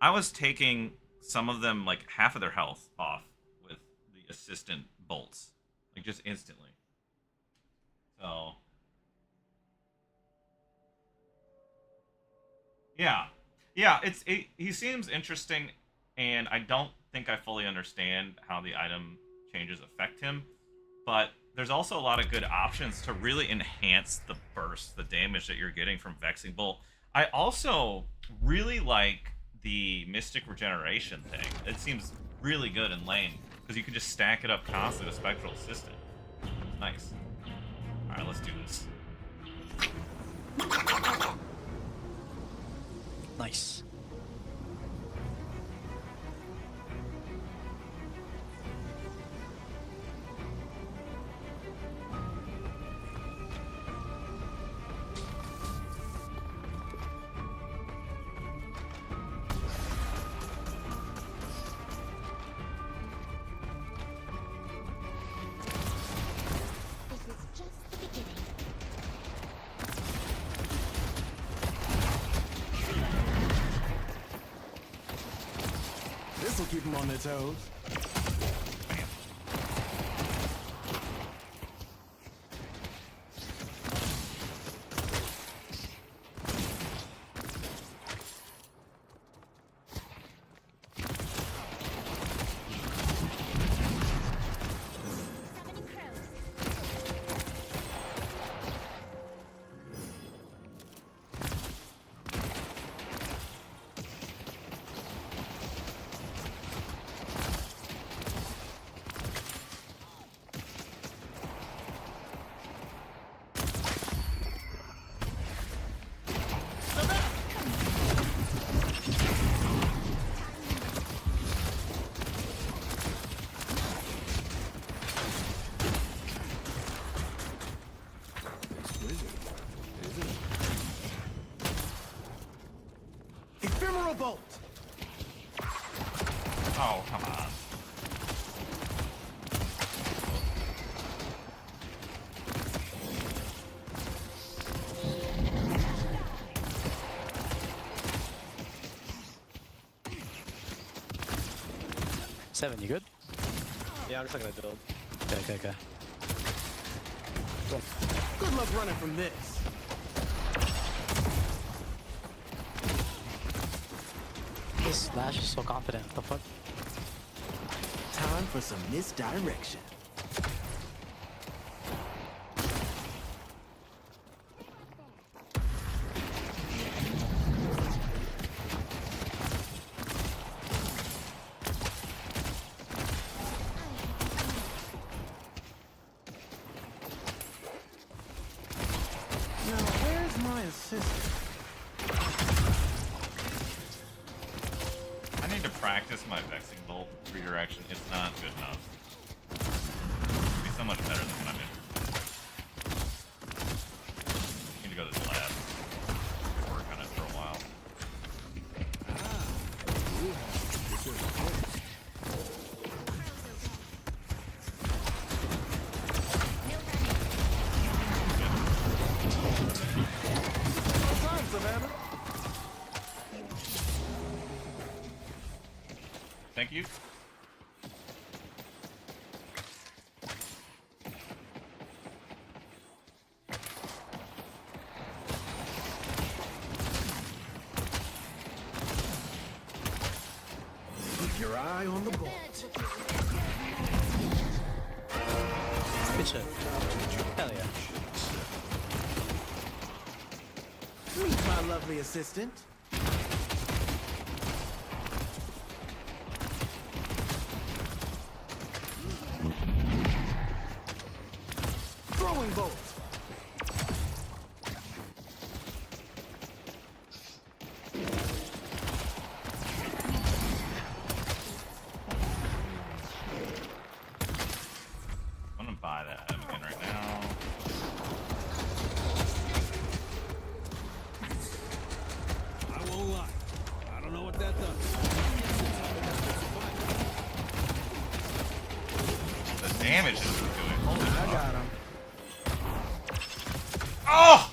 I was taking some of them like half of their health off with the assistant bolts, like just instantly. So yeah, he seems interesting, and I don't think I fully understand how the item changes affect him, but there's also a lot of good options to really enhance the burst, the damage that you're getting from Vexing Bolt. I also really like the Mystic Regeneration thing. It seems really good in lane, because you can just stack it up constantly with Spectral Assistant. Nice. Alright, let's do this.
Nice.
This'll keep them on their toes. Ephemeral bolt.
Oh, come on.
Seven, you good?
Yeah, I'm just not gonna build.
Okay.
Good luck running from this.
This Lash is so confident. What the fuck?
Time for some misdirection. Now, where's my assistant?
direction, it's not good enough. It'd be so much better than what I'm in. Need to go to the lab. Work on it for a while. Thank you.
Keep your eye on the ball.
Good shit. Hell yeah.
Meet my lovely assistant. Throwing bolt.
I'm gonna buy that again right now.
I won't lie. I don't know what that does.
The damage is doing. Holy
I
fuck.
got him.
Oh!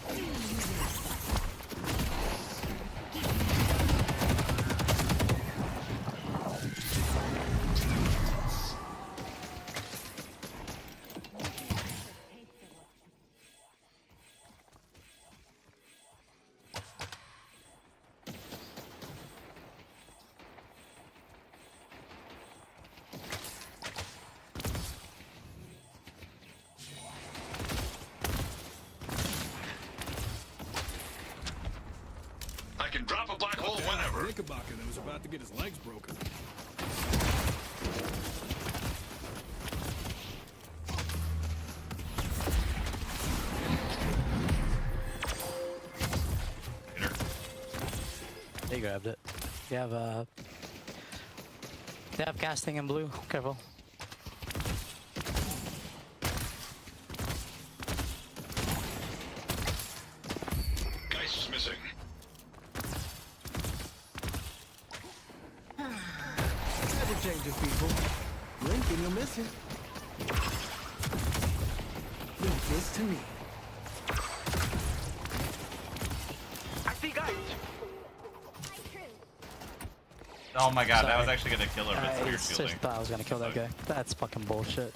I can drop a black hole whenever.
Knickerbocker that was about to get his legs broken.
They grabbed it. They have casting in blue. Careful.
Geist is missing.
Never changes, people. Blink and you'll miss it. Leave this to me.
I see guys.
Oh my god, that
Sorry.
was actually gonna kill her, but it's
Just
shielding.
thought I was gonna kill that guy. That's fucking bullshit.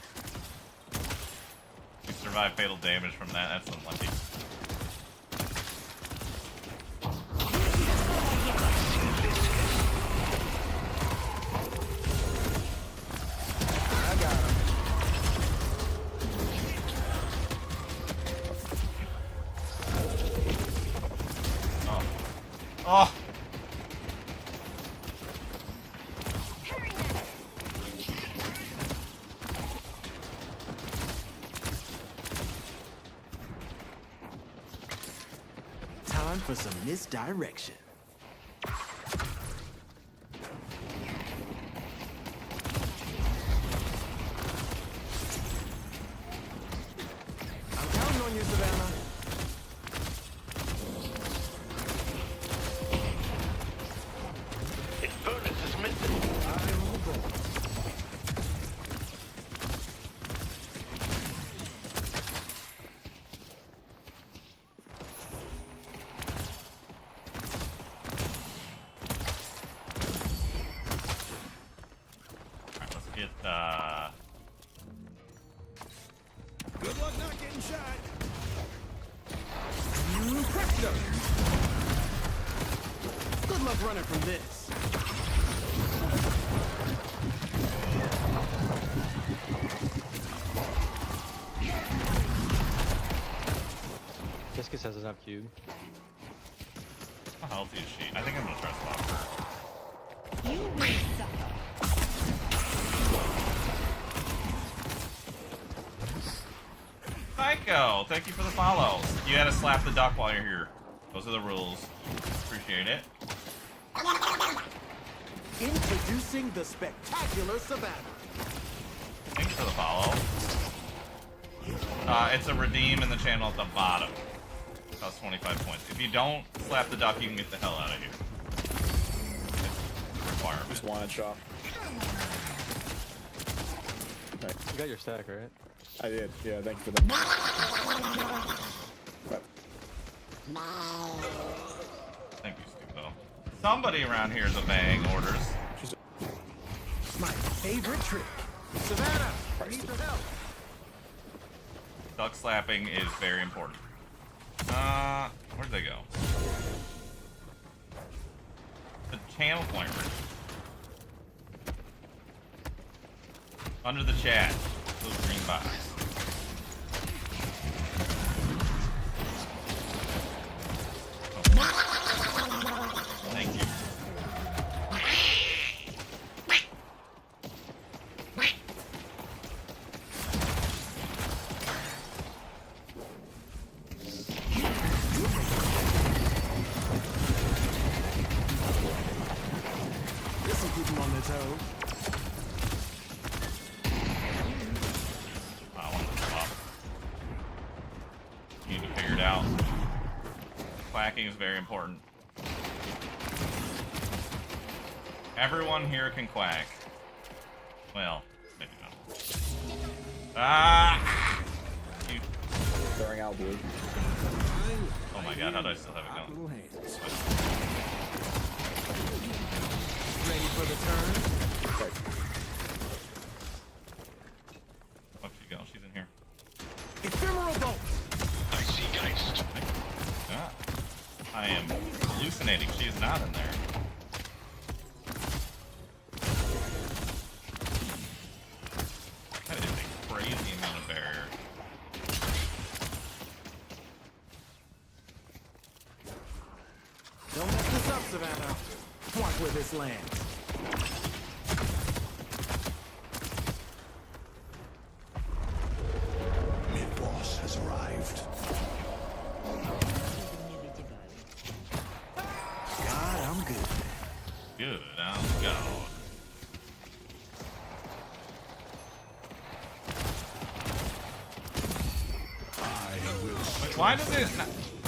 You survive fatal damage from that, that's unlucky.
I got him.
Oh. Oh!
Time for some misdirection. I'm counting on you, Savannah.
His furnace is missing.
Eye on the ball.
Alright, let's get,
Good luck not getting shot.
Presto. Good luck running from this.
Discus has enough cube.
how healthy is she? I think I'm gonna try to swap her.
You will suffer.
Psycho, thank you for the follow. You gotta slap the duck while you're here. Those are the rules. Appreciate it.
Introducing the spectacular Savannah.
Thanks for the follow. It's a redeem in the channel at the bottom. Costs 25 points. If you don't slap the duck, you can get the hell out of here. It's a requirement.
Just one shot.
You got your stack, right?
I did. Yeah, thank you for that.
Thank you, Stupo. Somebody around here is obeying orders.
My favorite trick. Savannah, I need your help.
Duck slapping is very important. Where'd they go? The channel pointer. Under the chat. Little green box. Thank you.
This will keep them on their toes.
I want to stop. You need to figure it out. Quacking is very important. Everyone here can quack. Well, maybe not. Ah! You...
Throwing out blue.
Oh my god, how do I still have it going?
Ready for the turn?
Where'd she go? She's in here.
Ephemeral bolt.
I see Geist.
Ah. I am hallucinating. She is not in there. That is a crazy amount of barrier.
Don't mess this up, Savannah. Watch where this lands.
Mid-boss has arrived.
God, I'm good.
Good, I'll go. Wait, why does it...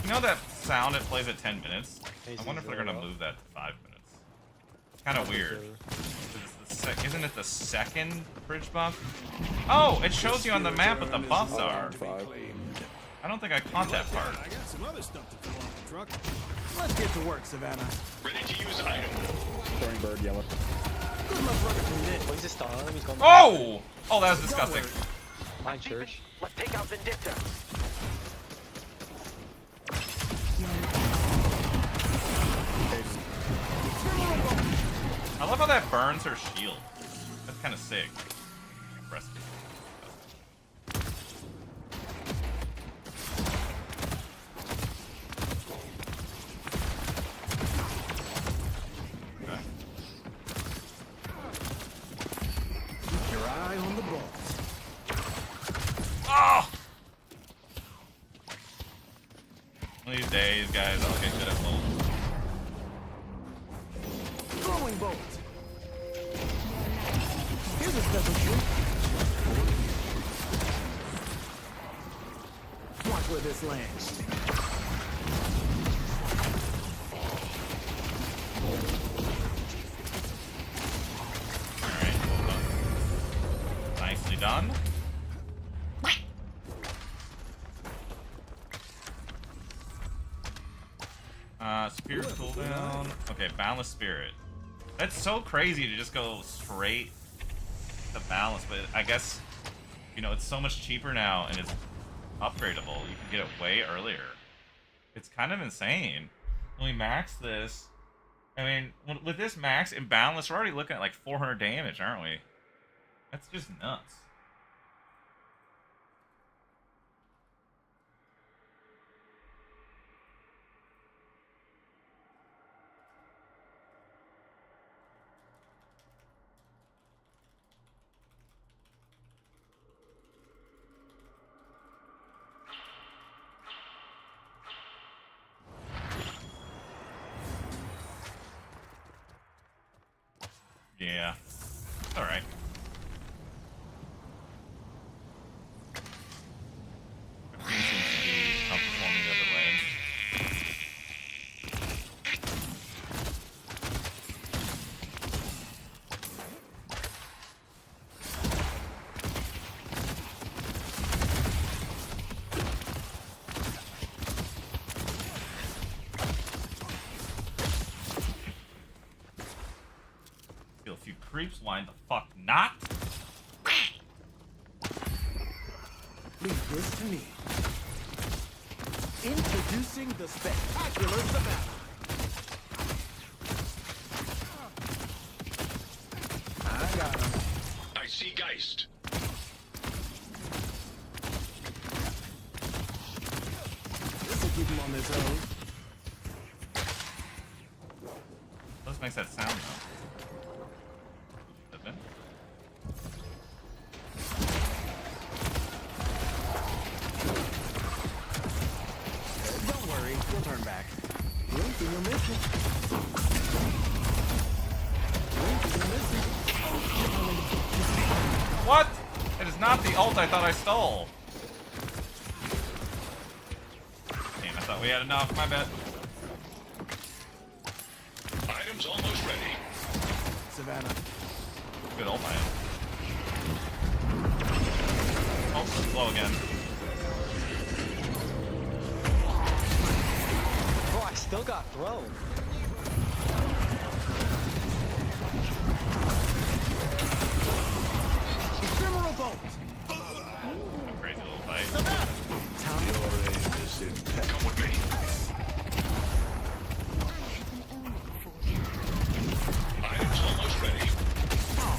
You know that sound it plays at 10 minutes? I wonder if they're gonna move that to 5 minutes. Kind of weird. Isn't it the second bridge buff? Oh, it shows you on the map what the buffs are. I don't think I caught that part.
I got some other stuff to fill off the truck.
Let's get to work, Savannah.
Ready to use item.
Throwing bird yellow.
Good luck running from this.
Oh, he's just stalling him. He's going.
Oh! Oh, that was disgusting.
My church.
Let's take out Vindicta.
I love how that burns her shield. That's kind of sick. Rest. Okay.
Keep your eye on the ball.
Oh! One of these days, guys, I'll get good at both.
Throwing bolt. Here's a special shoot. Watch where this lands.
Alright, well done. Nicely done. Spirit cooldown. Okay, Boundless Spirit. That's so crazy to just go straight to Balance, but I guess, you know, it's so much cheaper now and it's upgradable. You can get it way earlier. It's kind of insane. When we max this, I mean, with this max in Boundless, we're already looking at like 400 damage, aren't we? That's just nuts. Yeah. It's alright. Everything seems to be outperforming the other way. Feel a few creeps, why the fuck not?
Leave this to me. Introducing the spectacular Savannah. I got him.
I see Geist.
This'll keep him on their toes.
Let's make that sound though. Doesn't it?
Don't worry, we'll turn back. Blink and you'll miss it. Blink and you'll miss it.
What? It is not the ult I thought I stole. Damn, I thought we had enough. My bad.
Items almost ready.
Savannah.
Good ult by him. Oh, slow again.
Bro, I still got thrown.
Ephemeral bolt.
Crazy little fight.
Your aim is impeccable.
Come with me. Items almost ready.
Oh,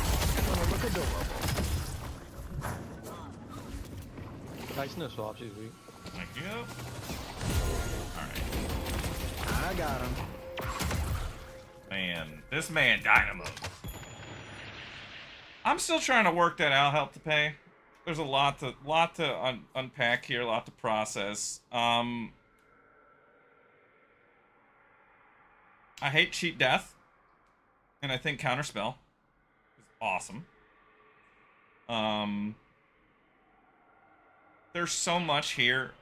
look adorable.
Nice no swap, she's weak.
Thank you. Alright.
I got him.
Man, this man dynamo. I'm still trying to work that out, help to pay. There's a lot to unpack here, a lot to process. I hate cheat death, and I think counterspell is awesome. There's so much here.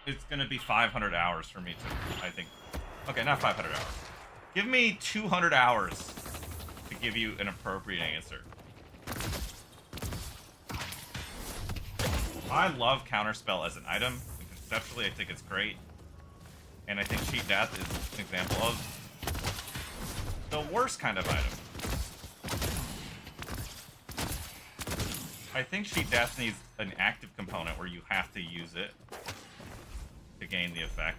It's gonna be 500 hours for me to, I think. Okay, not 500 hours. Give me 200 hours to give you an appropriate answer. I love counterspell as an item. Conceptually, I think it's great. And I think cheat death is an example of the worst kind of item. I think cheat death needs an active component where you have to use it to gain the effect.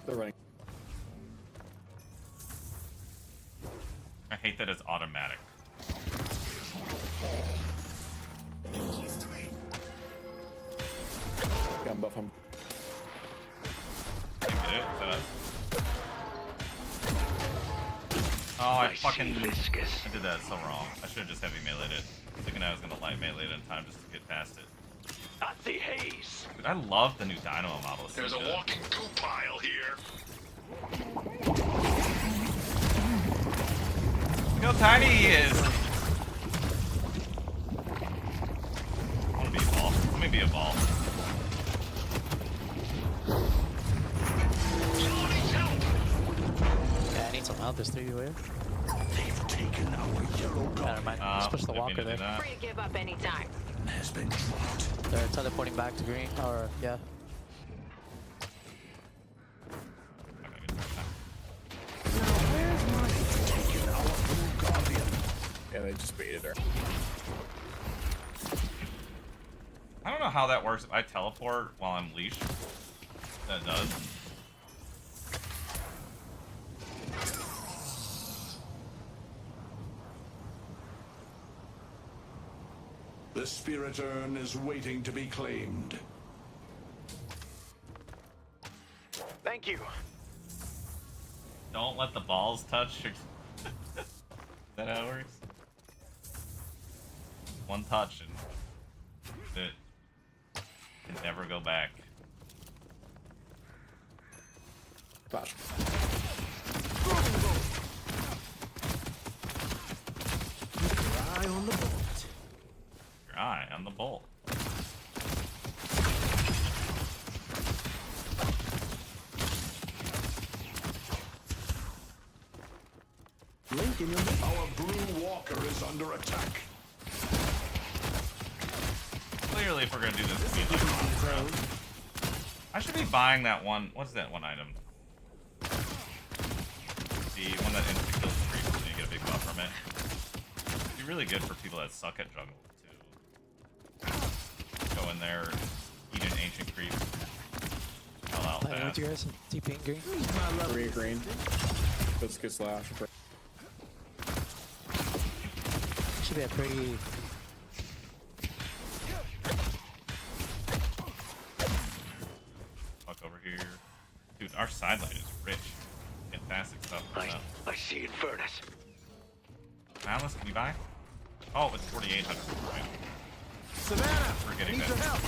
They're running.
I hate that it's automatic.
Gun buff him.
I get it. Is that us? Oh, I fucking... I did that so wrong. I should have just heavy melee'd it. Thinking I was gonna light melee it in time just to get past it.
I see haze.
Dude, I love the new Dynamo model. It's so
There's a
good.
walking goo pile here.
Look how tiny he is! I wanna be a ball. Let me be a ball.
Yeah, I need some help. There's 3 away.
They've taken our yellow
Never mind. Let's push the
didn't mean
walker
to do
there.
that.
Free to give up anytime.
has been dropped.
They're teleporting back to green. Or, yeah.
Taken our blue guardian.
Yeah, they just baited her.
I don't know how that works if I teleport while I'm leashed. That does.
The spirit urn is waiting to be claimed.
Thank you.
Don't let the balls touch your... Is that how it works? One touch and it can never go back.
Flash.
eye on the bolt.
Your eye on the bolt.
Link in your
Our blue walker is under attack.
Clearly, if we're gonna do this, we need like one round. I should be buying that one. What's that one item? The one that insta kills the creeps and you get a big buff from it. It'd be really good for people that suck at jungle to go in there, eat an ancient creep, hell out
Why
fast.
you guys TPing green?
Green. That's good slash.
Should be a pretty.
Fuck over here. Dude, our sideline is rich. Fantastic stuff.
I see Infernus.
Malice, can you buy? Oh, it's 4,800. Right.
Savannah,
We're getting
need
that.
your help.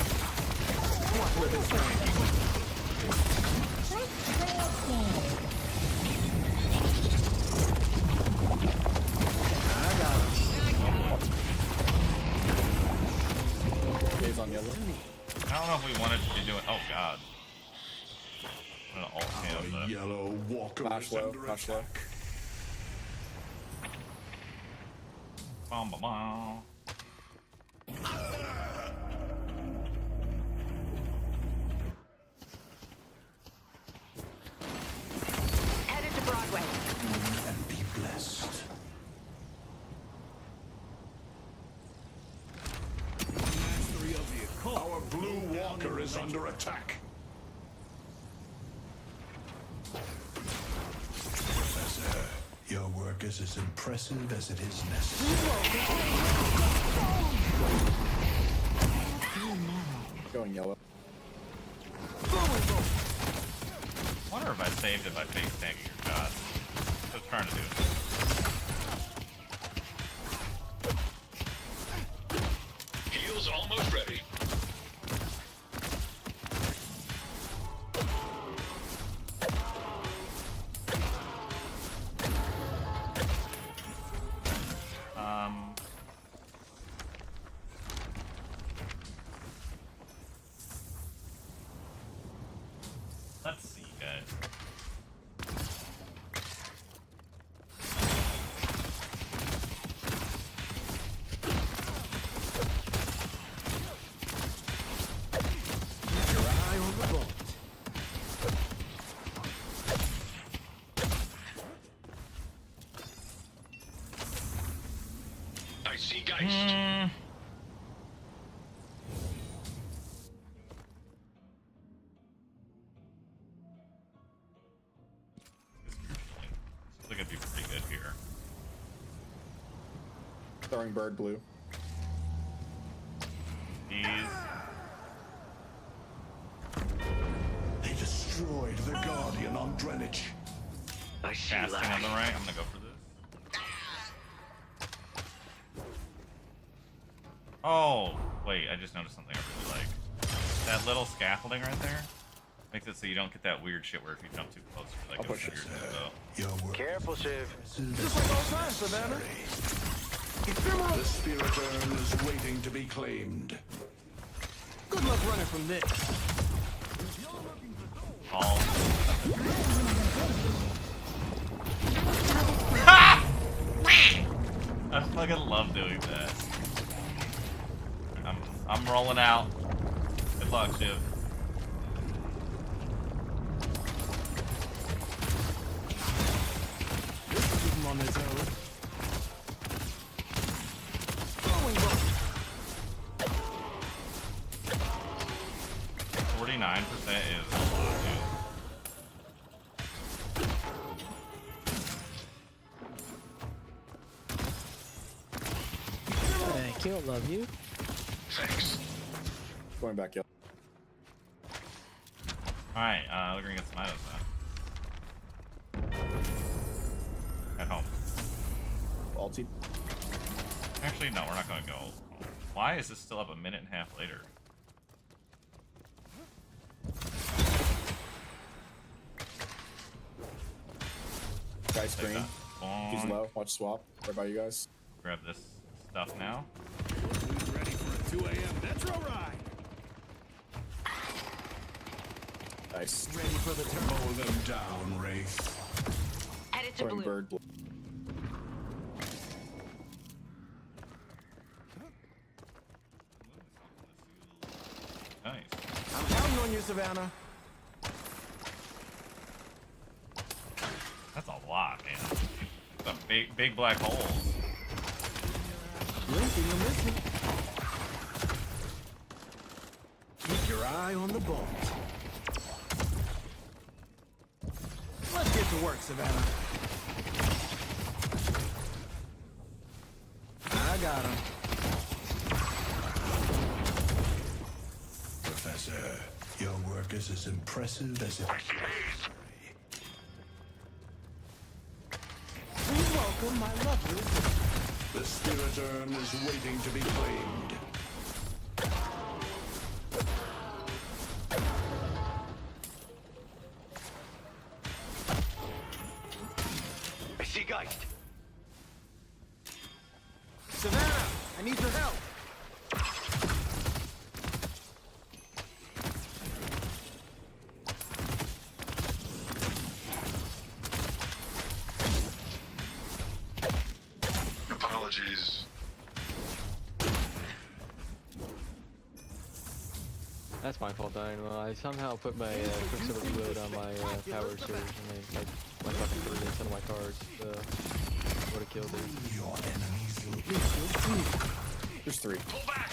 What with this I got him.
Dave's on yellow.
I don't know if we wanted to be doing. Oh god. I'm gonna ult him, but
Yellow walker
Flash
is
low,
under
flash low.
attack.
bom, bom, bom.
Headed to Broadway.
And be blessed.
Mastery of the occult.
Our blue walker is under attack. Professor, your work is as impressive as it is necessary.
Going yellow.
I wonder if I saved it by face tagging your shots. I was trying to do it.
Heal's almost ready.
Let's see, guys.
Keep your eye on the bolt.
I see Geist.
Seems like it'd be pretty good here.
Throwing bird blue.
These.
They destroyed the Guardian on Greenwich.
I see
Casting on the
light.
right. I'm gonna go for this. Oh, wait, I just noticed something I really like. That little scaffolding right there makes it so you don't get that weird shit where if you jump too close, you're like,
I'll push it.
Your work
Careful, Shiv.
Just like old times, Savannah. Ephemeral.
The spirit urn is waiting to be claimed.
Good luck running from this.
Oh. I fucking love doing that. I'm rolling out. Good luck, Shiv.
This will keep him on his toes.
49% is a lot, dude.
Thank you, love you.
Thanks.
Going back yellow.
Alright, we're gonna get some items now. At home.
Ulti.
Actually, no, we're not gonna go. Why is this still up a minute and a half later?
Guy's
Take
green.
that.
He's
Bonk.
low. Watch swap. What about you guys?
Grab this stuff now.
Who's ready for a 2 a.m. Metro ride?
Nice.
Ready for the turn. Mow them down, Wraith.
Headed to
Throwing
blue.
bird blue.
Nice.
I'm counting on you, Savannah.
That's a lot, man. Some big black holes.
Blinking, you'll miss me. Keep your eye on the ball. Let's get to work, Savannah. I got him.
Professor, your work is as impressive as it
Please welcome my lovely assistant.
The spirit urn is waiting to be claimed.
I see Geist.
Savannah, I need your help.
Apologies.
That's my fault, Dynamo. I somehow put my quicksilver reload on my power surge, and then my fucking threw instead of my cards. So would have killed it.
Your enemies will be.
There's 3.
Pull back.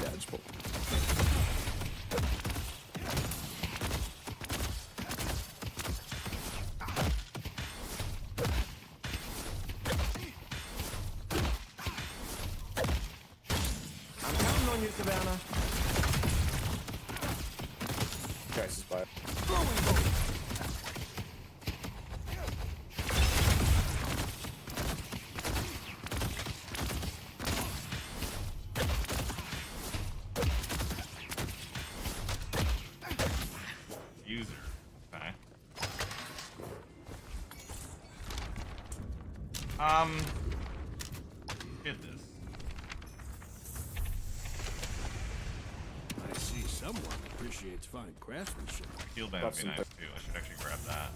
Yeah, just pull.
I'm counting on you, Savannah.
Guys is by it.
User. Okay. Get this.
I see someone appreciates fine craftsmanship.
Heal band would be nice too. I should actually grab that.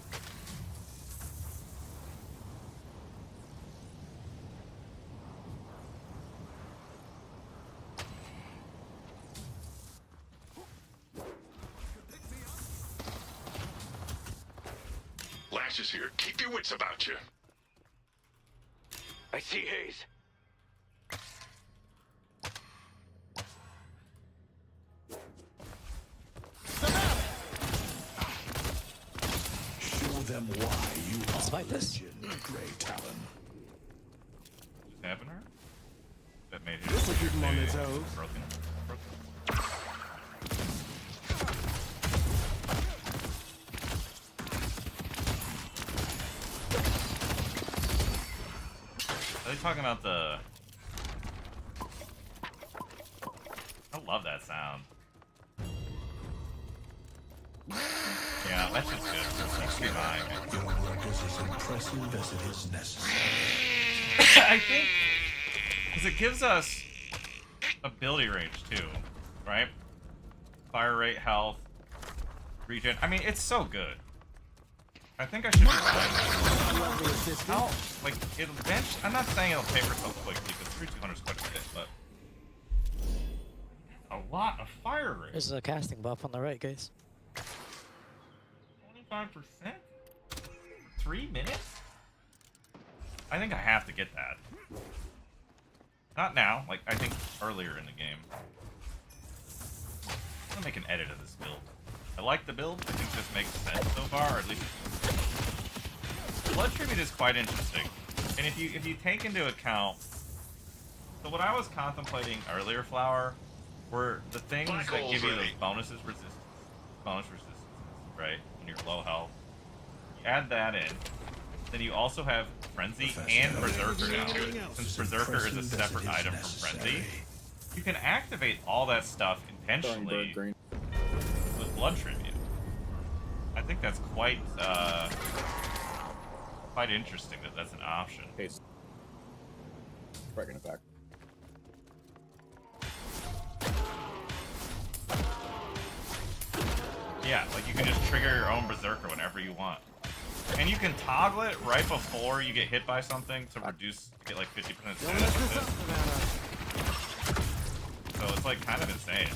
Lash is here. Keep your wits about you. I see Hayes.
Show them why you
Let's
are
fight this.
legend, Grey Talon.
Just having her? That made his
This will keep 'em on their
stay
toes.
broken. Are they talking about the... I love that sound. Yeah, that's just good. That's too high.
Your work is as impressive as it is necessary.
I think... Because it gives us ability range too, right? Fire rate, health, regen. I mean, it's so good. I think I should be fine. How, like, it'll bench. I'm not saying it'll pay for itself quickly, because 3200 is quite a bit, but a lot of fire rate.
There's a casting buff on the right, guys.
25%? 3 minutes? I think I have to get that. Not now, like, I think earlier in the game. I'm gonna make an edit of this build. I like the build. I think this makes sense so far, or at least... Blood Tribute is quite interesting. And if you take into account... So what I was contemplating earlier, Flower, were the things that give you those bonus resistance, right? When you're low health. You add that in. Then you also have Frenzy and Berserker now. Since Berserker is a separate item from Frenzy, you can activate all that stuff intentionally with Blood Tribute. I think that's quite interesting that that's an option.
Right in the back.
Yeah, like you can just trigger your own berserker whenever you want. And you can toggle it right before you get hit by something to reduce, get like 50% status with it. So it's like kind of insane.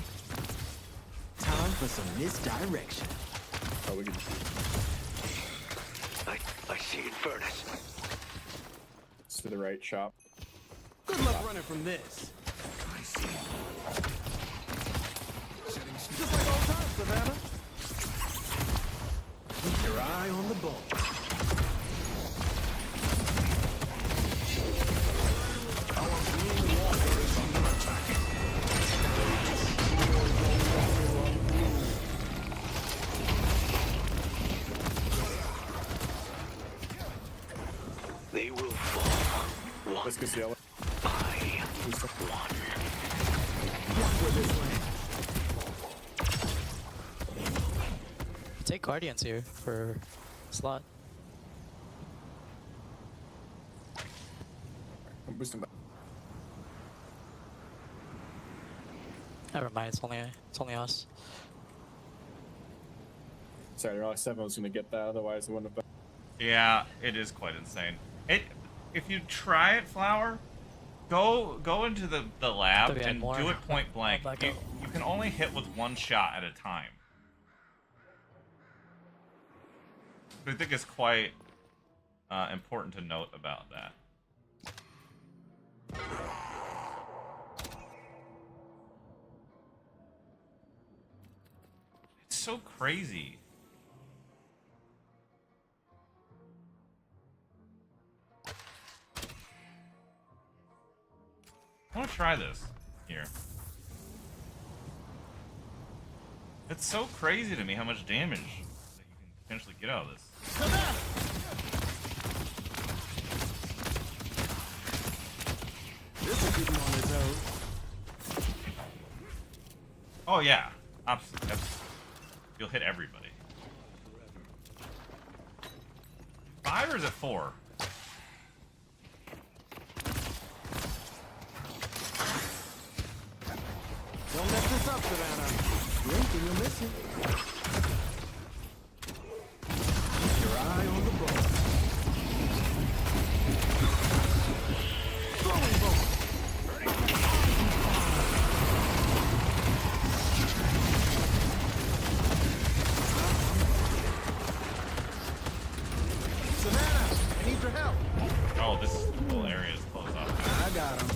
Time for some misdirection.
Oh, we can.
I see Infernus.
It's to the right shop.
Good luck running from this.
I see.
Just like old times, Savannah. Keep your eye on the ball.
Our green walker is under attack. They will fall.
Let's go see yellow.
By one.
Watch where this lands.
Take Guardians here for slot.
I'm boosting back.
Never mind, it's only us.
Sorry, I didn't realize 7 was gonna get that, otherwise it wouldn't have been.
Yeah, it is quite insane. If you try it, Flower, go into the lab and do it point blank. You can only hit with one shot at a time. I think it's quite important to note about that. It's so crazy. I want to try this here. It's so crazy to me how much damage that you can potentially get out of this.
This will keep him on his toes.
Oh yeah, absolutely. You'll hit everybody. 5 or is it 4?
Don't mess this up, Savannah. Blink and you'll miss it. Keep your eye on the ball. Throwing ball. Savannah, I need your help.
Oh, this whole area is closed off.
I got him.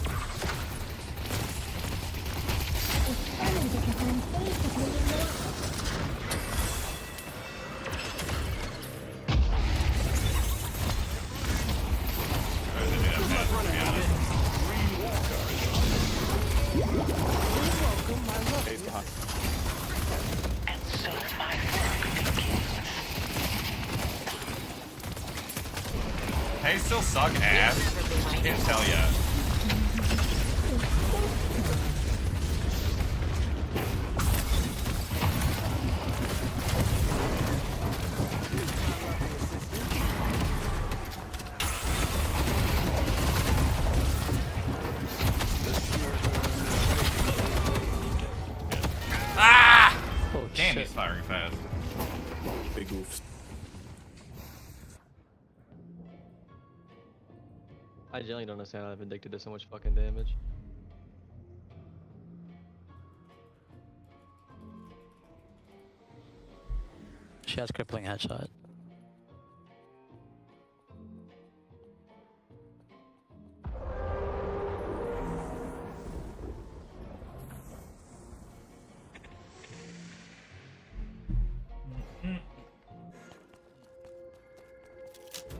Hey, still suck ass. Can't tell ya. Ah!
Oh,
damn,
shit.
he's firing fast.
Big oofs.
I generally don't understand how I've been addicted to so much fucking damage.
She has crippling headshot.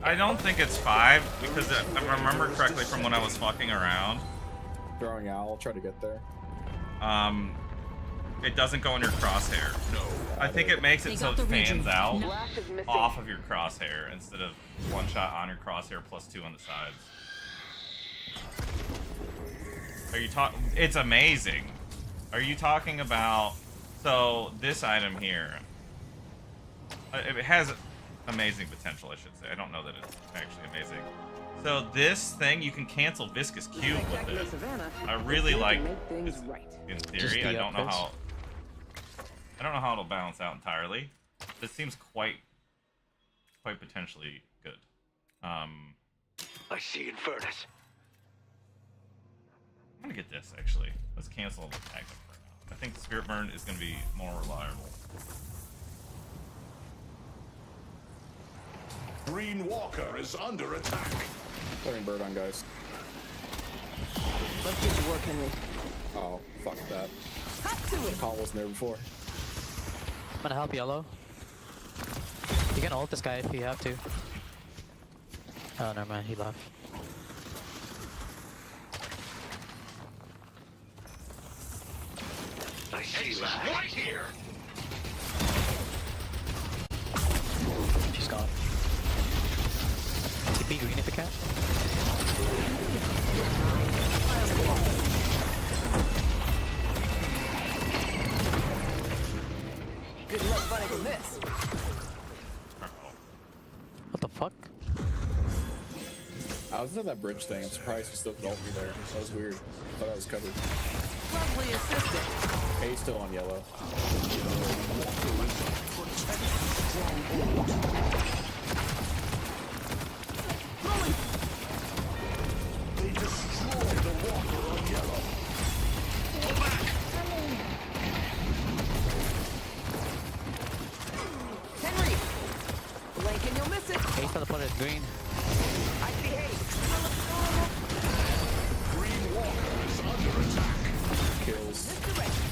I don't think it's 5 because if I remember correctly from when I was fucking around.
Throwing owl, try to get there.
It doesn't go in your crosshair. No. I think it makes it so it fans out off of your crosshair instead of one shot on your crosshair plus 2 on the sides. Are you talking? It's amazing. Are you talking about? So this item here, it has amazing potential, I should say. I don't know that it's actually amazing. So this thing, you can cancel Viscous Cube with it. I really like this in theory. I don't know how. I don't know how it'll balance out entirely. This seems quite potentially good.
I see Infernus.
I'm gonna get this actually. Let's cancel the tag for now. I think Spirit Burn is gonna be more reliable.
Green Walker is under attack.
Putting bird on, guys.
Let's get to work, Henry.
Oh, fuck that.
Hop to it.
The call wasn't there before.
I'm gonna help yellow. You can ult this guy if you have to. Oh, never mind, he left.
I see right here.
She's gone. TP green if you can.
Good luck fighting this.
What the fuck?
I was at that bridge thing. I'm surprised you still could ult me there. That was weird. I thought I was covered.
Lovely assistant.
Hey, he's still on yellow.
They destroyed the walker on yellow. Fall back.
Henry. Blink and you'll miss it.
He's gonna put it green.
I see haste.
Green Walker is under attack.
Kills.
Misdirection.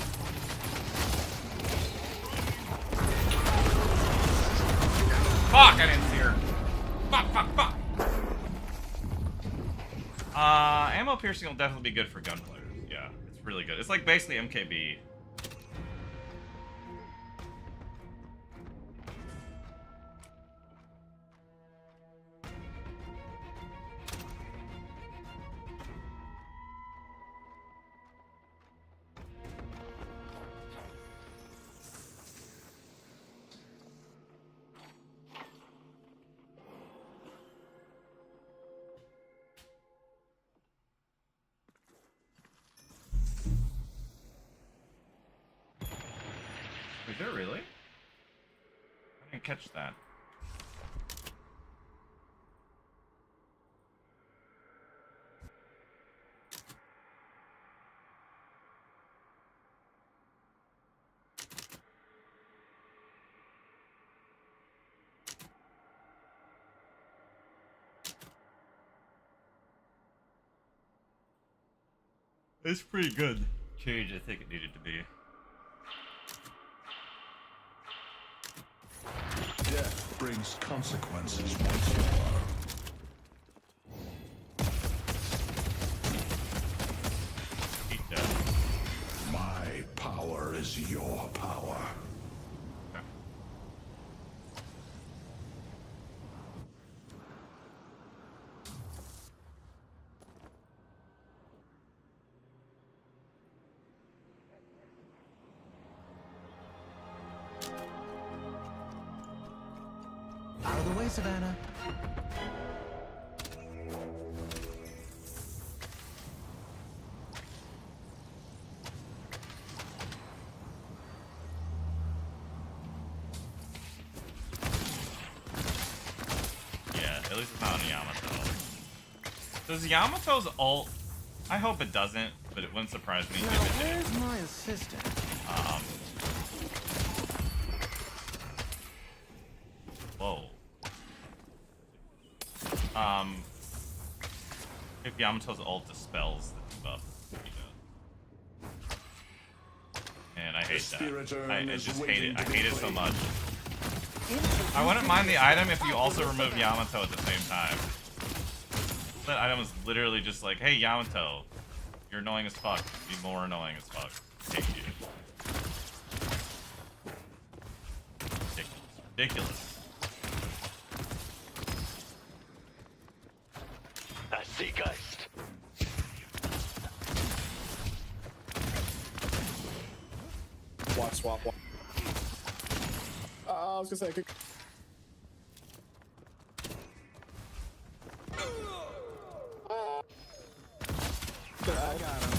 Fuck! I didn't see her. Fuck! Ammo piercing will definitely be good for gunplayers. Yeah, it's really good. It's like basically MKB. Is there really? I didn't catch that. It's pretty good. Change I think it needed to be.
Death brings consequences once more.
Eat death.
My power is your power.
Okay.
Out of the way, Savannah.
Yeah, at least it's not on Yamato. Does Yamato's ult? I hope it doesn't, but it wouldn't surprise me
Now,
if it did.
where's my assistant?
Whoa. If Yamato's ult dispels the debuff, he does. And I hate that. I just hate it. I hate it so much. I wouldn't mind the item if you also remove Yamato at the same time. That item is literally just like, hey Yamato, you're annoying as fuck. Be more annoying as fuck. Hate you. Ridiculous.
I see Geist.
Watch, swap, watch. I was gonna say, I could...
I got him.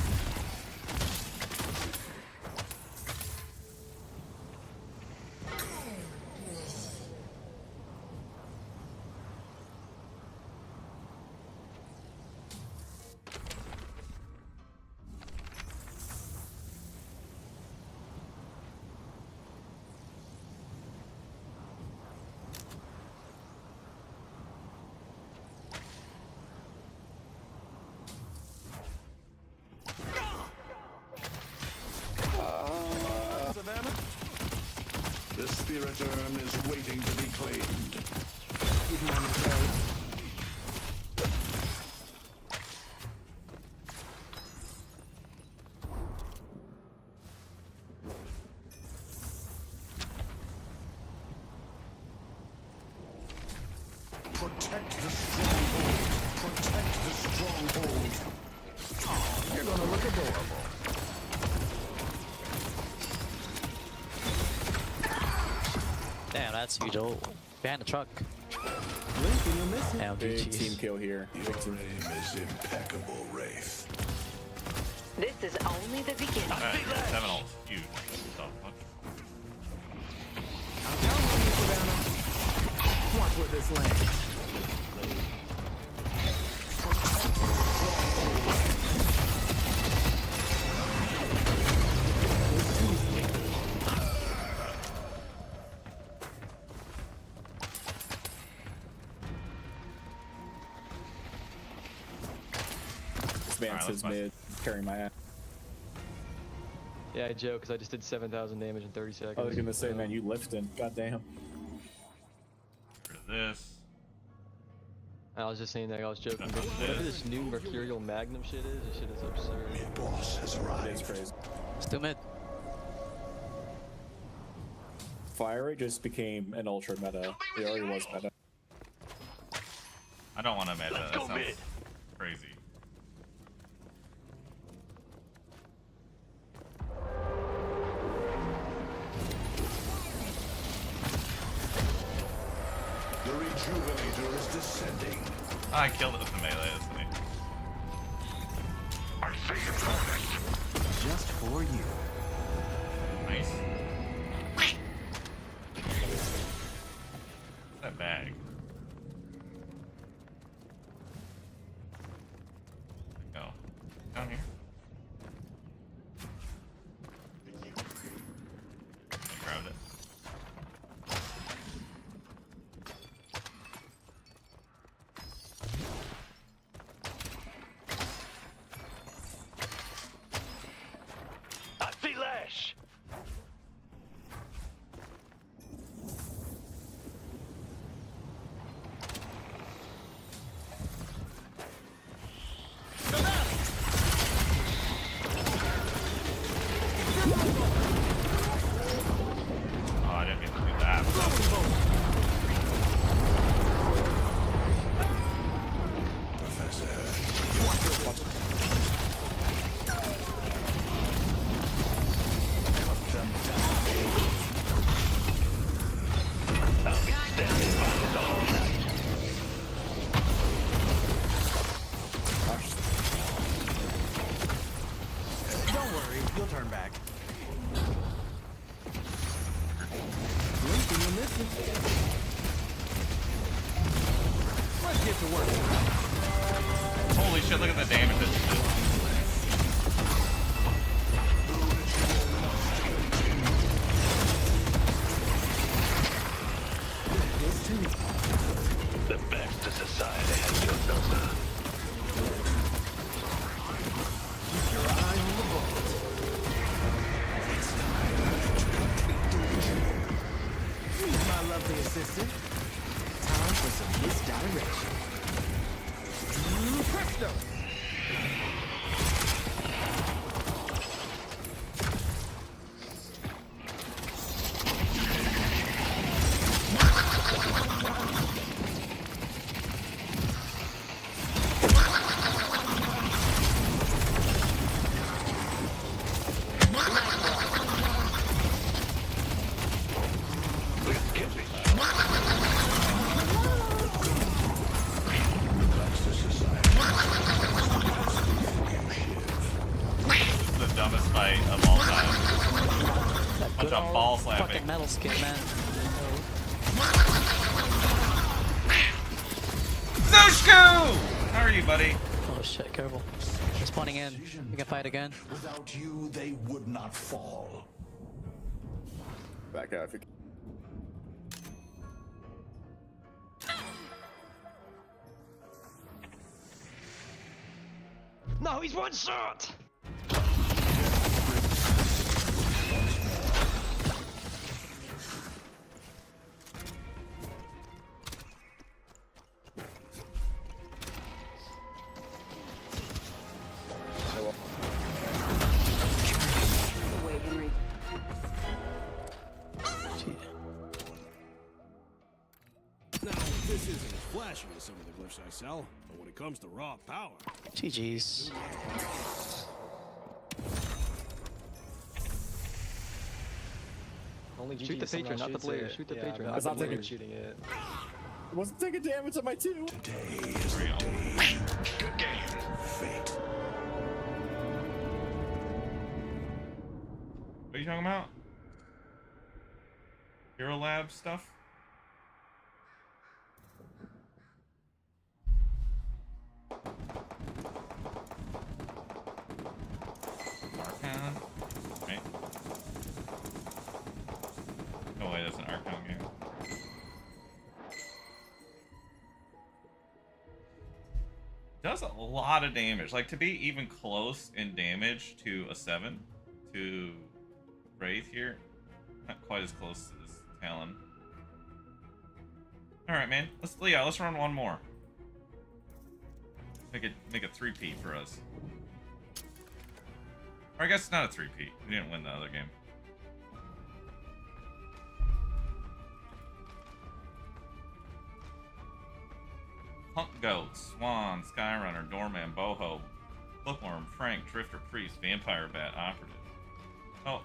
spirit urn is waiting to be claimed.
Keep him on his toes.
Protect the stronghold. Protect the stronghold.
Oh, you're gonna look adorable.
Damn, that's huge. Oh, behind the truck.
Lincoln, you're missing.
Damn,
Big
GG's.
team kill here.
Your aim is impeccable, Wraith.
This is only the beginning.
7 ults. Huge. So,
I'm counting on you, Savannah. Watch where this lands.
This man
Alright,
says
let's
mid, carrying my ass.
Yeah, I joke because I just did 7,000 damage in 30 seconds.
I was gonna say, man, you lifting. Goddamn.
for this.
I was just saying that I was joking, but whatever this new Mercurial Magnum shit is, this shit is absurd.
Mid-boss has
It's
arrived.
crazy.
Still mid.
Fire rate just became an ultra meta. It already was meta.
I don't want to meta. That sounds crazy.
The rejuvenator is descending.
I killed it with the melee. That's me.
I see your progress.
Just for you.
Nice. That bag. Go. Down here. I grabbed it.
I see Lash.
Oh, I didn't get to do that.
Don't worry, you'll turn back. Lincoln, you're missing. Let's get to work.
Holy shit, look at the damage that she did.
This too.
The best of society has your number.
Keep your eye on the bullet. Meet my lovely assistant. Time for some misdirection. Presto!
The dumbest fight of all time. Bunch of ball slapping.
Fucking metal skin, man.
Zushku! How are you, buddy?
Oh shit, careful. They're spawning in. We can fight again.
Without you, they would not fall.
Back out if you
No, he's one shot!
This isn't as flashy as some of the glyphs I sell, but when it comes to raw power...
GG's.
Only GG
Shoot the
somehow
patron, not the
shoots
player.
it.
Shoot the
Yeah,
patron,
not
not
the
the
player
player.
shooting it.
I wasn't taking damage on my two.
Today is the day.
Good game.
Fate.
What are you talking about? Hero Lab stuff? Archon? Right. No way, that's an Archon game. Does a lot of damage. Like, to be even close in damage to a 7, to Wraith here, not quite as close to this Talon. Alright, man. Let's run one more. Make a 3-peat for us. Or I guess it's not a 3-peat. We didn't win the other game. Hunk Goat, Swan, Skyrunner, Doorman, Boho, Bookworm, Frank, Drifter, Priest, Vampire Bat, Operative. Oh.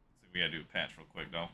Let's see, we gotta do a patch real quick, though.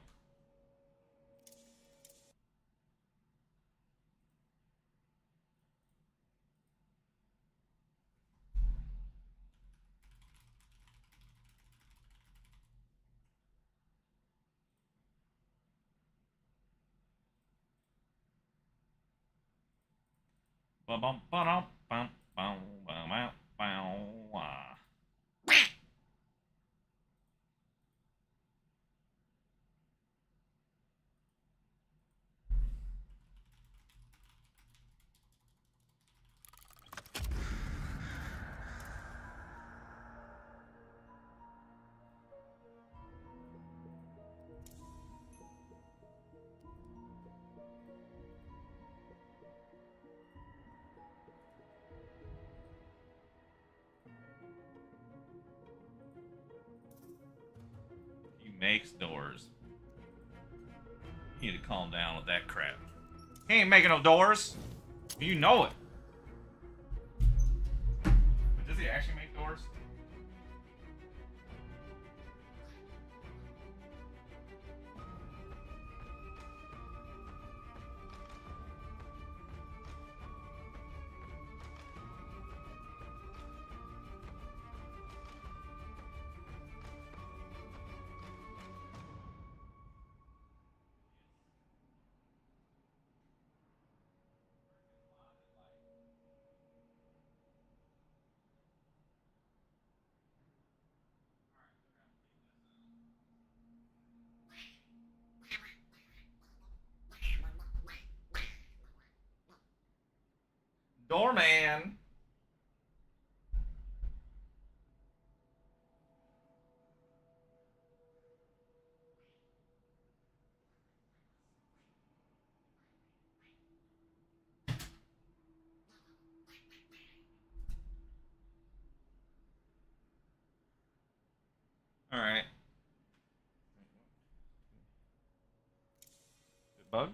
Makes doors. You need to calm down with that crap. He ain't making no doors. You know it. But does he actually make doors? Doorman. All right. Bug?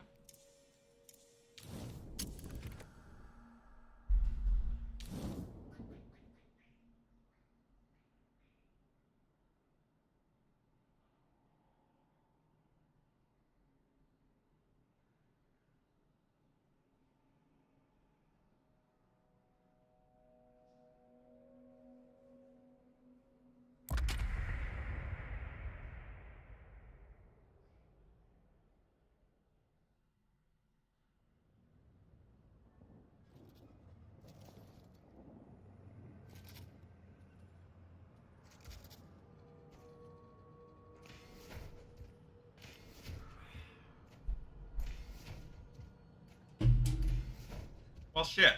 Well, shit.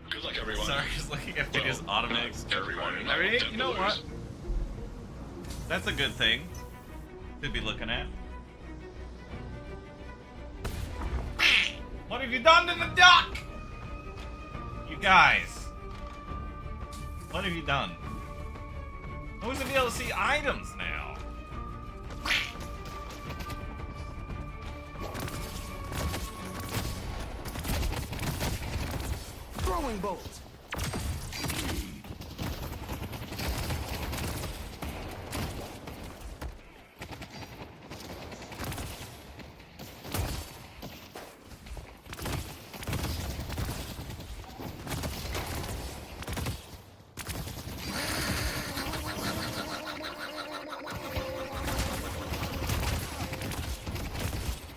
Good luck, everyone.
Sorry, just looking at videos automatic.
Everyone.
I mean, you know what? That's a good thing to be looking at. What have you done to the duck? You guys. What have you done? Who's gonna be able to see items now?
Throwing bolts.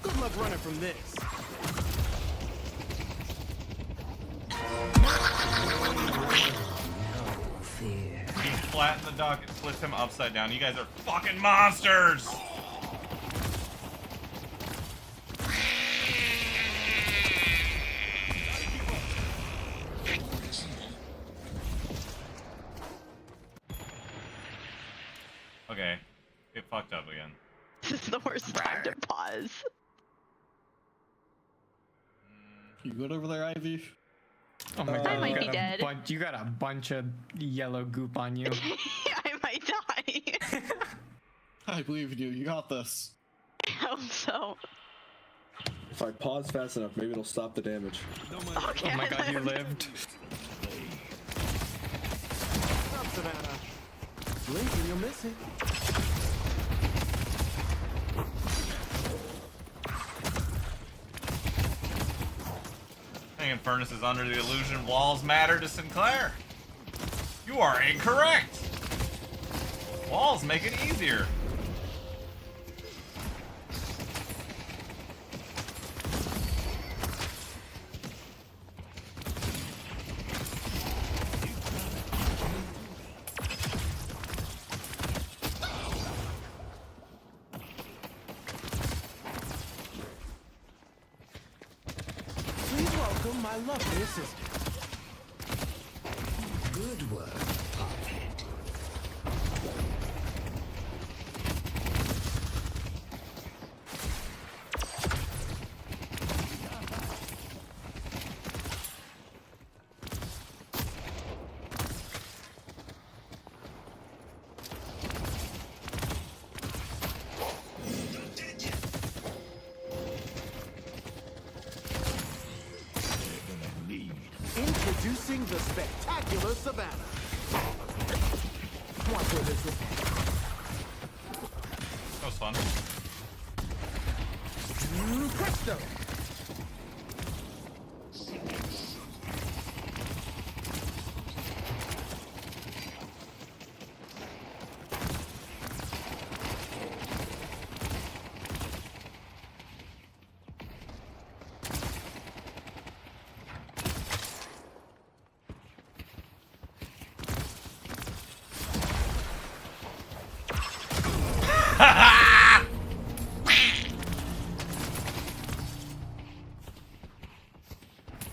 Good luck running from this.
He flattened the duck and flipped him upside down. You guys are fucking monsters! Okay, it fucked up again.
This is the worst time to pause.
You good over there, Ivy?
Oh my god,
I might be dead.
You got a bunch of yellow goop on you.
I might die.
I believe in you. You got this.
I hope so.
If I pause fast enough, maybe it'll stop the damage.
Okay,
Oh my god, you lived.
Stop, Savannah. Blink and you'll miss it.
Hanging Furnace is under the illusion walls matter to Sinclair. You are incorrect. Walls make it easier.
Please welcome my lovely assistant.
Good work, Puppet.
Introducing the spectacular Savannah. Watch where this is.
That was fun.
Presto.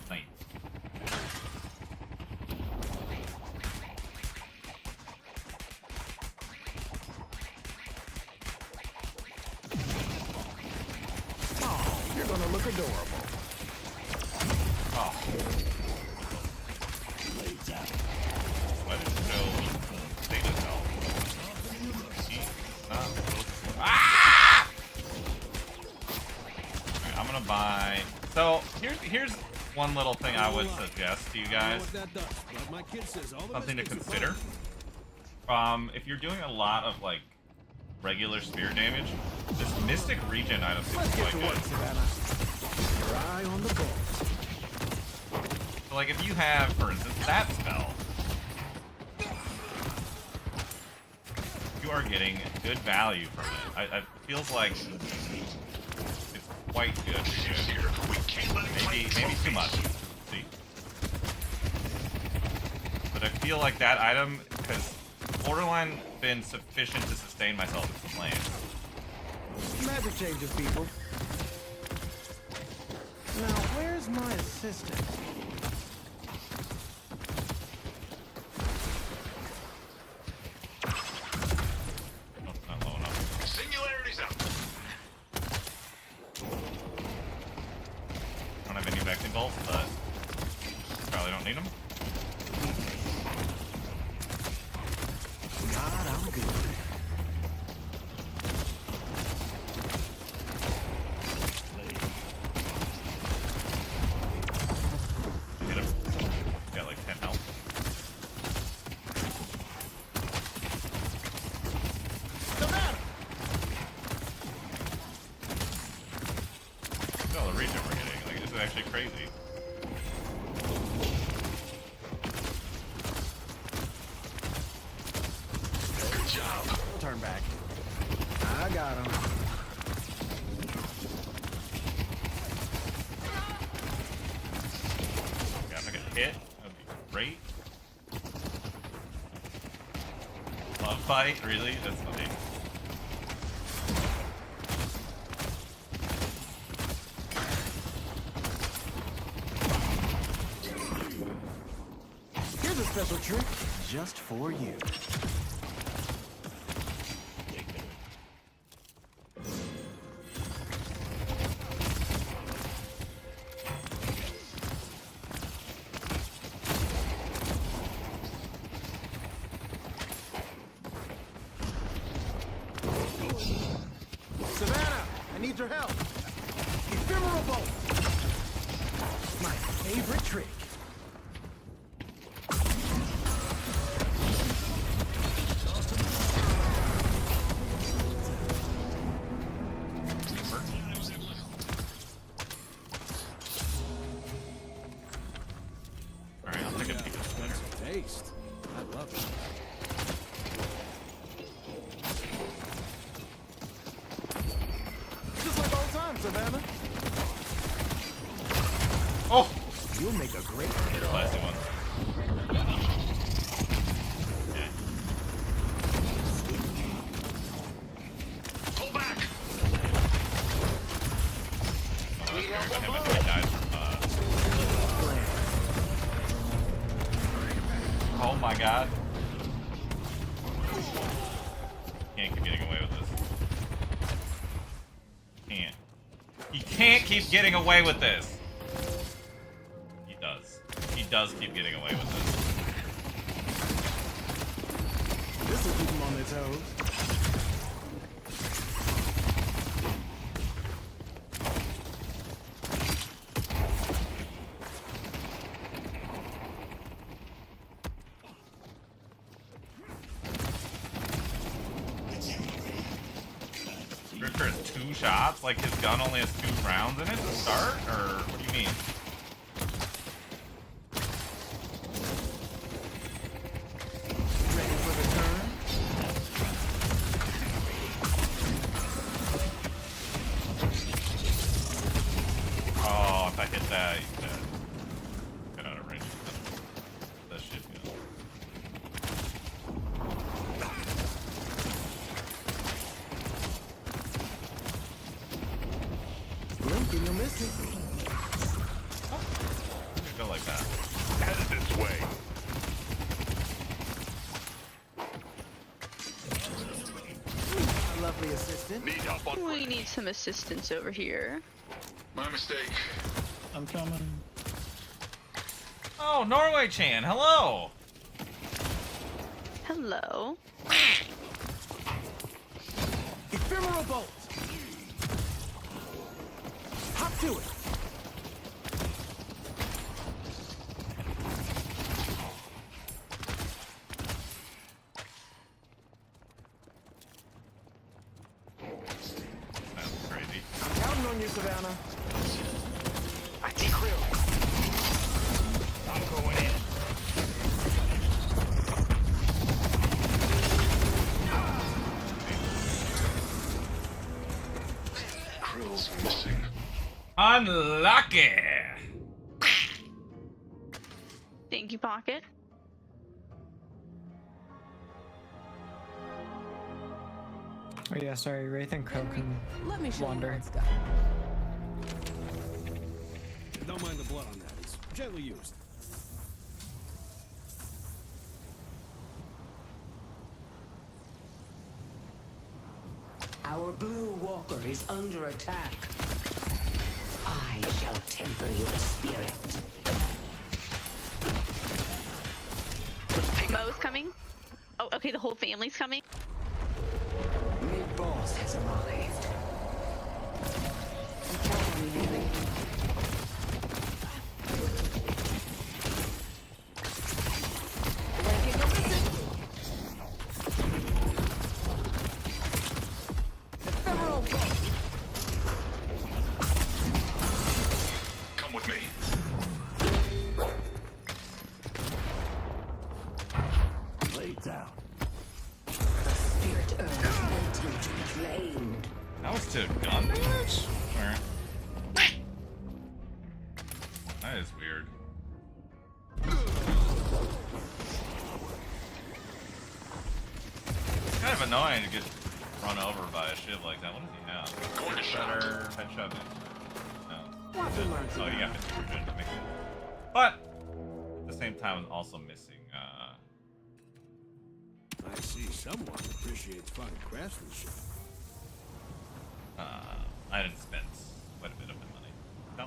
Nice.
Oh, you're gonna look adorable.
Oh. Let it go. State of health. Ah! Alright, I'm gonna buy. So here's one little thing I would suggest to you guys. Something to consider. If you're doing a lot of like regular spear damage, this Mystic Regen item seems
Let's get
quite
to work,
good.
Savannah. Your eye on the ball.
So like if you have, for instance, that spell, you are getting good value from it. It feels like it's quite good for you. Maybe too much. Let's see. But I feel like that item has borderline been sufficient to sustain myself in some lanes.
Magic changes people. Now, where's my assistant?
Not low enough.
Singularity's out.
Don't have any Vexing bolts, but probably don't need them. actually crazy.
Good job.
We'll turn back. I got him.
Yeah, if I get hit, that'd be great. Love fight? Really? That's funny.
Here's a special trick just for you. Savannah, I need your help. Ephemeral bolt. My favorite trick.
Alright, I'll take a peek at the
Taste. I love it. Just like old times, Savannah.
Oh!
You'll make a great
Classy one. Yeah.
Pull back.
Oh, that's fair. Him if he dies from, Oh my god. Can't keep getting away with this. Can't. He can't keep getting away with this. He does. He does keep getting away with this.
This will keep them on their toes.
Drifter has 2 shots? Like his gun only has 2 rounds in it to start? Or what do you mean?
Ready for the turn?
Oh, if I hit that, he's dead. Get out of range. That shit goes.
Blink and you'll miss it.
Go like that.
Headed this way.
Lovely assistant.
Need help on.
We need some assistance over here.
My mistake.
I'm coming.
Oh, Norway Chan, hello!
Hello.
Ephemeral bolt. Hop to it.
That's crazy.
I'm counting on you, Savannah.
I decrew. I'm going in.
Krill's missing.
Unlucky!
Thank you, Pocket.
Oh yeah, sorry, Wraith and Crow can
Let me show
wander.
you what's got.
Don't mind the blood on that. It's gently used.
Our blue walker is under attack. I shall temper your spirit.
Mo's coming. Oh, okay, the whole family's coming.
Mid-boss has arrived. Count on me, Henry.
Come with
is weird. It's kind of annoying to get run over by a ship like that. What does he have?
Going to shot.
Headshot. No.
Watch and learn.
Oh, you got 50% to make it. But at the same time, I'm also missing.
I see someone appreciates fine craftsmanship.
I didn't spend quite a bit of my money. No.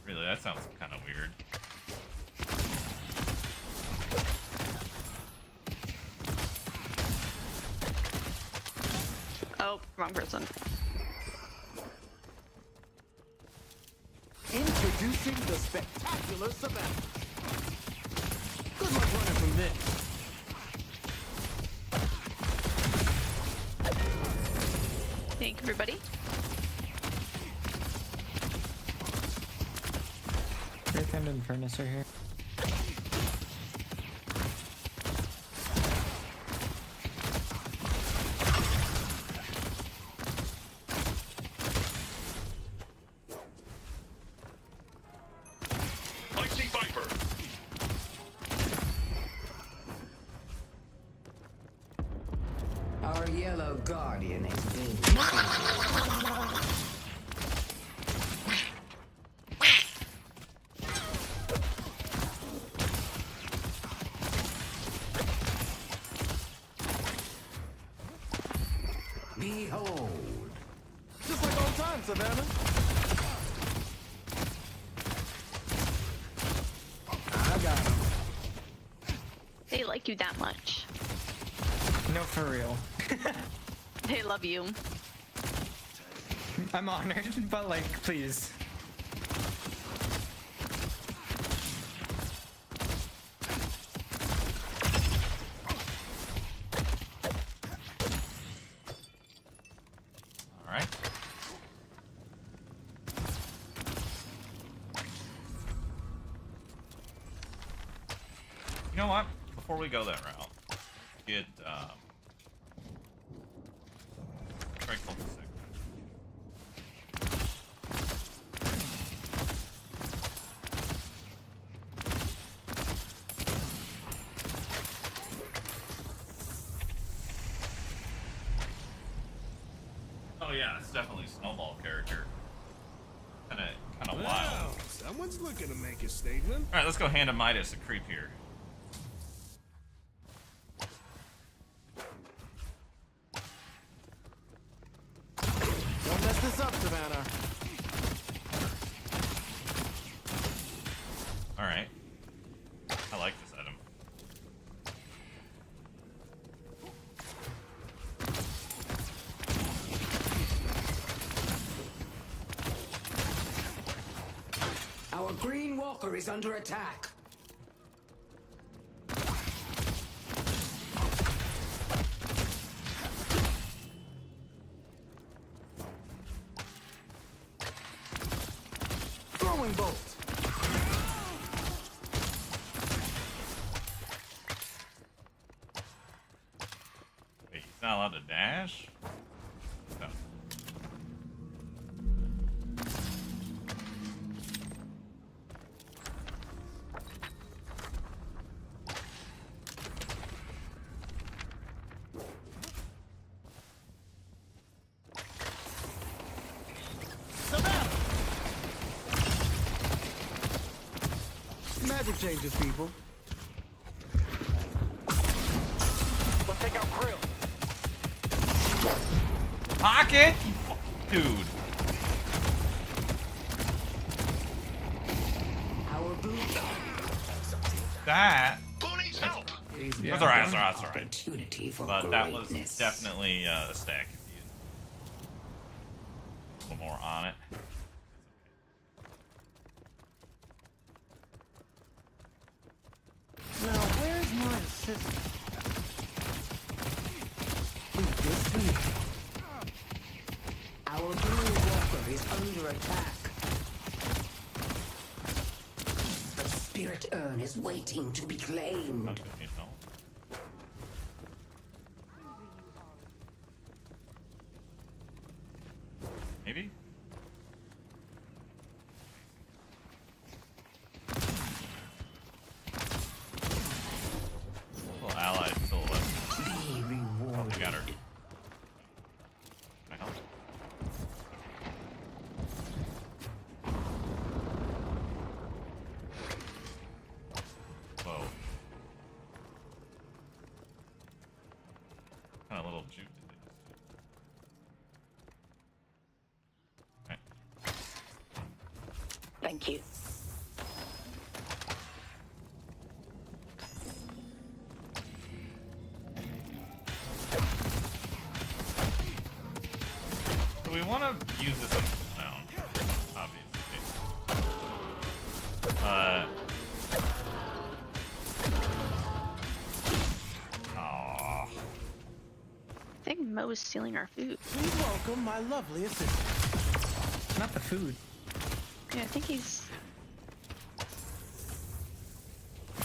Really, that sounds kind of weird.
Oh, wrong person.
Introducing the spectacular savannah. Good luck running from this.
Thank you, everybody.
Wraith and Furnace are here.
I see Viper.
Our yellow guardian has been. Behold.
Just like old times, Savannah. I got him.
They like you that much.
No, for real.
They love you.
I'm honored, but like, please.
Alright. You know what? Before we go that route, get strike hold a second. Oh yeah, it's definitely Snowball character. Kinda wild.
Well, someone's looking to make a statement.
Alright, let's go hand to Midas, a creep here.
Don't mess this up, Savannah.
Alright. I like this item.
Our green walker is under attack.
Throwing bolt.
Wait, he's not allowed to dash? No.
Magic changes people.
Let's take out Krill.
Pocket? Dude.
Our boots.
That.
Ponies help.
That's alright, that's alright, that's alright.
Opportunity for
But that was
greatness.
definitely a stack. If you a little more on it.
Now, where's my assistant? Leave this to me.
Our blue walker is under attack. The spirit urn is waiting to be claimed.
You know. got her. Can I help? Whoa. Kind of little juke did they just do? Okay.
Thank you.
So we want to use this on down, obviously.
I think Mo is stealing our food.
Please welcome my lovely assistant.
Not the food.
Yeah, I think he's.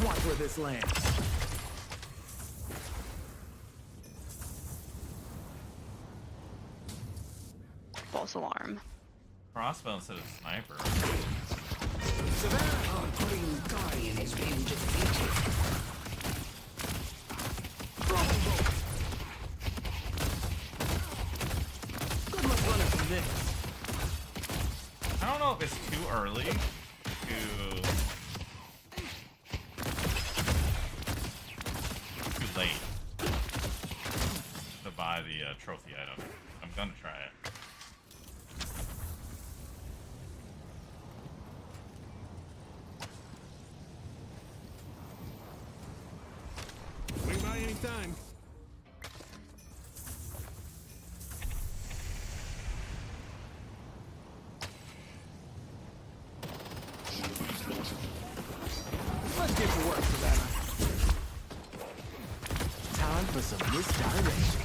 Watch where this lands.
False alarm.
Crossbow instead of sniper.
Savannah, our green guardian has been defeated.
Good luck running from this.
I don't know if it's too early to too late to buy the trophy item. I'm gonna try it.
Swing by anytime.
Let's get to work, Savannah. Time for some misdirection.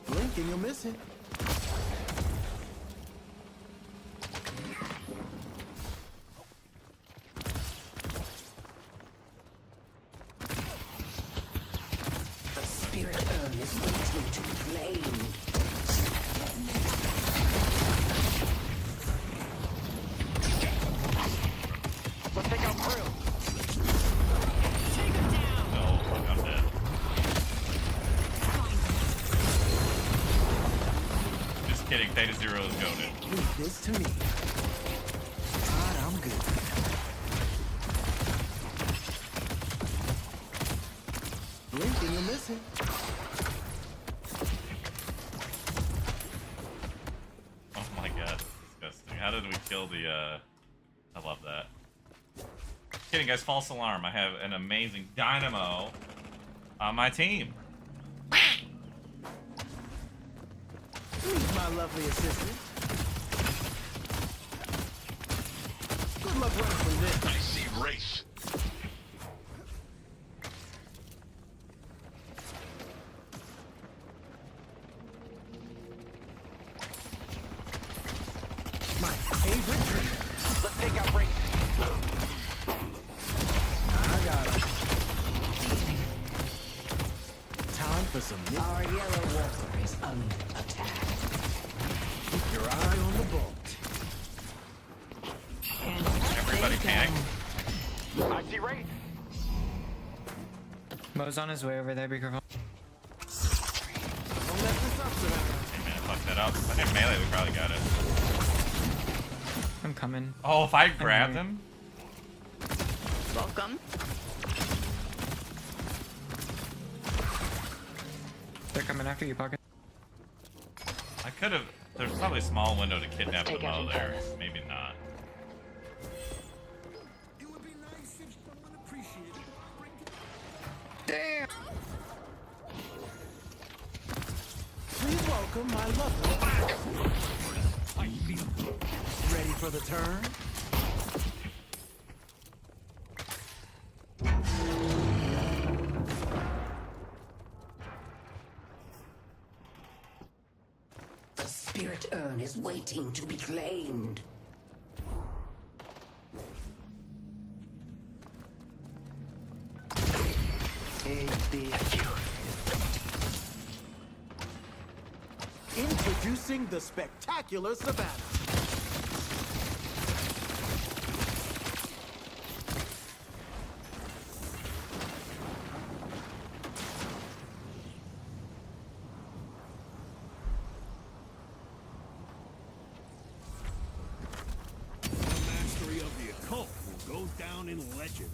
Blink and you'll miss it.
The spirit urn is waiting to be claimed.
Let's take out Krill.
No, fuck, I'm dead. Just kidding, Theta Zero is goated.
Leave this to me. God, I'm good. Blink and you'll miss it.
Oh my god, disgusting. How did we kill the, I love that. Kidding, guys, false alarm. I have an amazing dynamo on my team.
Who's my lovely assistant? Good luck running from this.
I see race.
My favorite drink.
Let's take out Race.
I got him. Time for some nip.
Our yellow walker is under attack.
Keep your eye on the bolt.
Everybody panic.
I see Race.
Mo's on his way over there, be careful.
Don't mess this up, Savannah.
Hey man, fuck that up. If I did melee, we probably got it.
I'm coming.
Oh, if I grabbed
here.
him?
Welcome.
They're coming after you, Pocket.
I could have. There's probably a small window to kidnap the
Take out
Mo
your
there.
bonus.
Maybe not.
It would be nice if someone appreciated it.
Damn! Please welcome my lovely. Ready for the turn?
The spirit urn is waiting to be claimed.
Introducing the spectacular Savannah.
goes down in legend.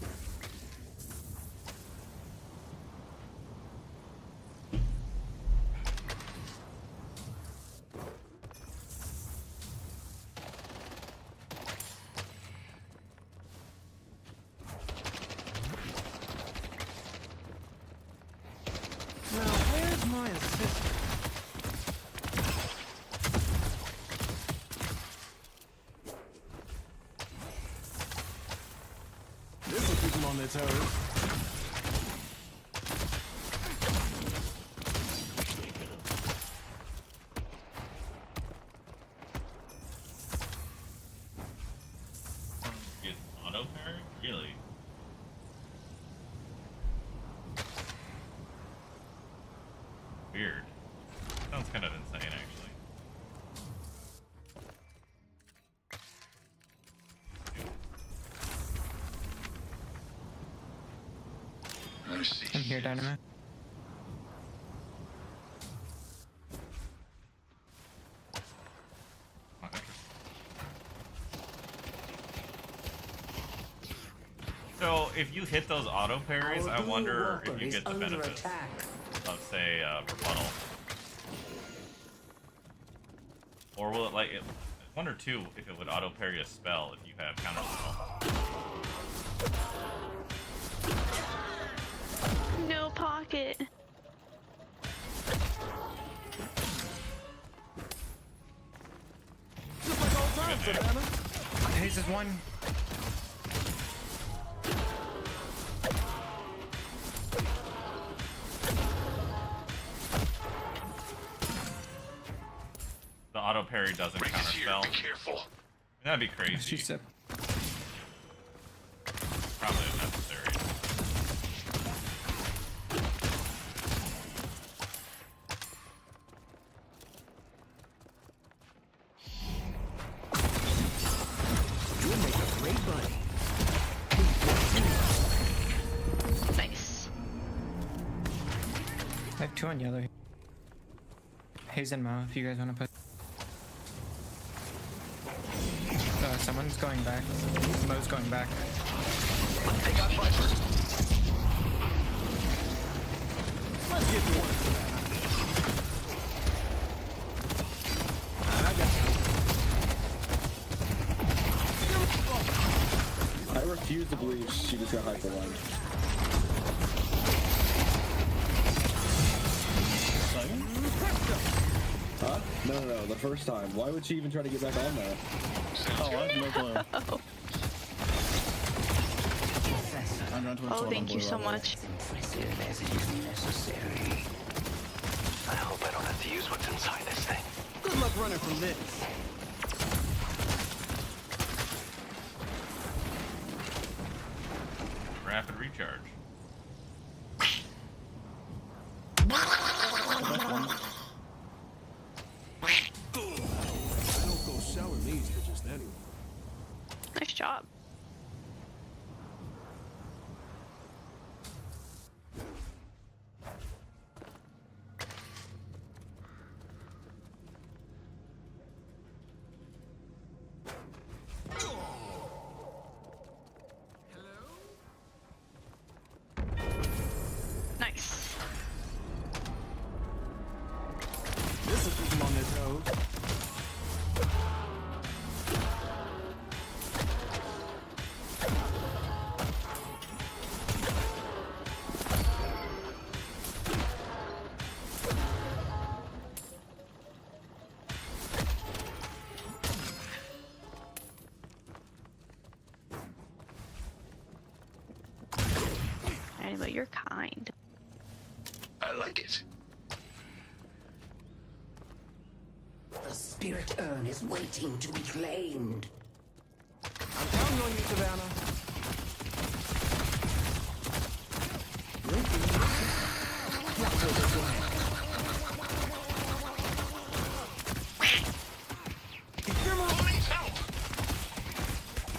Now, where's my assistant? This will keep them on their toes.
Get auto parry? Really? Weird. Sounds kind of insane, actually.
I'm here, Dynamite.
So, if you hit those auto parries, I wonder if you get the benefits
attack.
of, say, rebuttal. Or will it, like, I wonder, too, if it would auto parry a spell if you have counter spell.
No pocket.
Just like old times, Savannah.
Haze is one.
The auto parry doesn't counter spell.
Be careful.
That'd be crazy.
She sip.
Probably unnecessary.
You'll make a great buddy.
Nice.
I have two on yellow. Haze and Mao, if you guys want to put. Someone's going back. Mo's going back.
They got Viper.
Let's get to one. I got you.
I refuse to believe she just got hyper one. Huh? No, the first time. Why would she even try to get back on there?
Oh, I have no clue. I'm not
Oh, thank you so much.
I hope I don't have to use what's inside this thing.
Good luck running from this.
Rapid recharge.
I don't go selling these bitches anyway.
Nice job. Nice.
This will keep them on their toes.
Anyway, you're kind.
I like it.
The spirit urn is waiting to be claimed.
I'm counting on you, Savannah.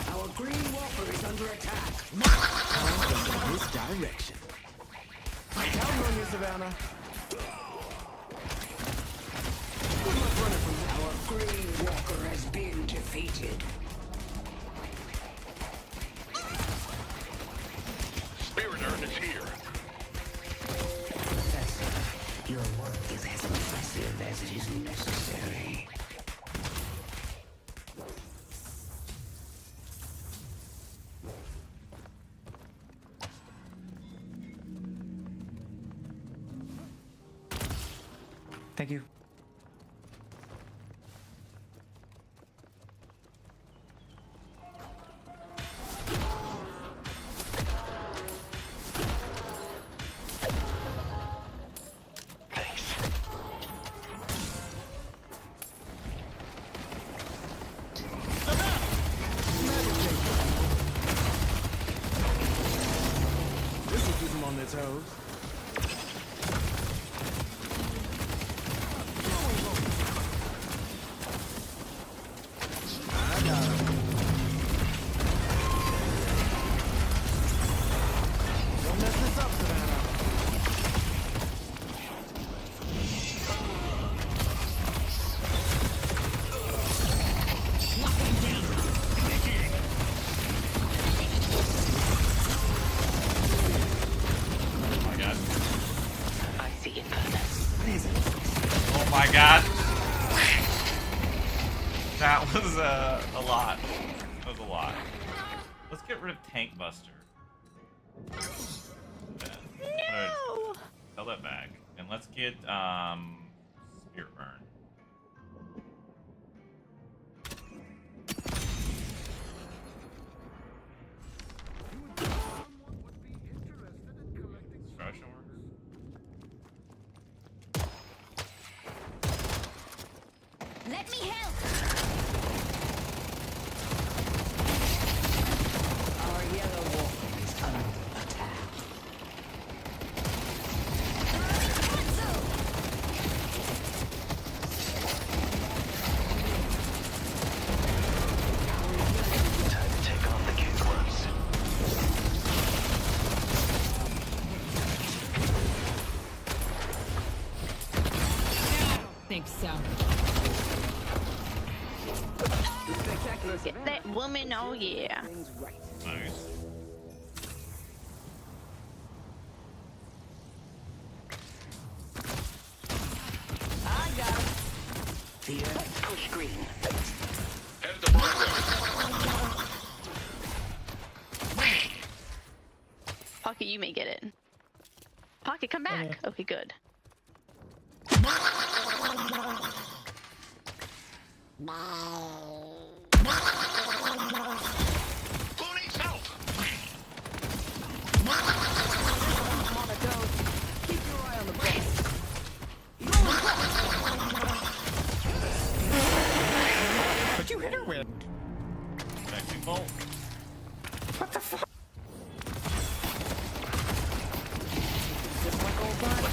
Our green walker is under attack.
Come this direction. I'm counting on you, Savannah. Good luck running from this.
Our green walker has been defeated.
Thank you.
This will keep them on their toes. I got him. Don't mess this up, Savannah.
Oh my god.
I see impermanence.
Oh my god. That was a lot. That was a lot. Let's get rid of Tank Buster. No! Sell that back. And let's get Spirit Burn. Destruction Works.
Let me help.
Our yellow walker is under attack.
Time to take off the kid gloves.
Think so.
Get that woman, oh yeah.
Nice.
I got him.
Let's push green.
Head to Bravo.
Pocket, you may get it. Pocket, come back. Okay, good.
Who needs help?
Monaco, keep your eye on the boss.
But you hit her with.
Sexy bolt.
What the fuck?
Just like old bud.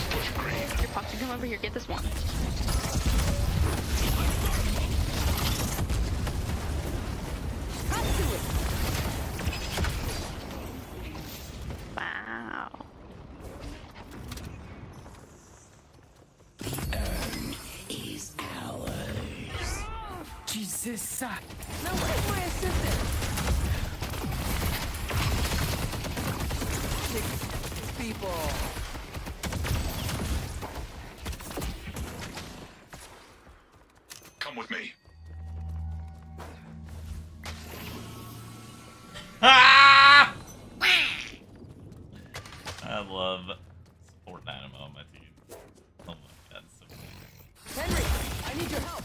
Here, Pocket, come over here. Get this one. Wow.
Is ours.
Jesus.
Now where's my assistant? Six people.
Come with me.
Ah! I love support Dynamo on my team. Oh my god, so good.
Henry, I need your help.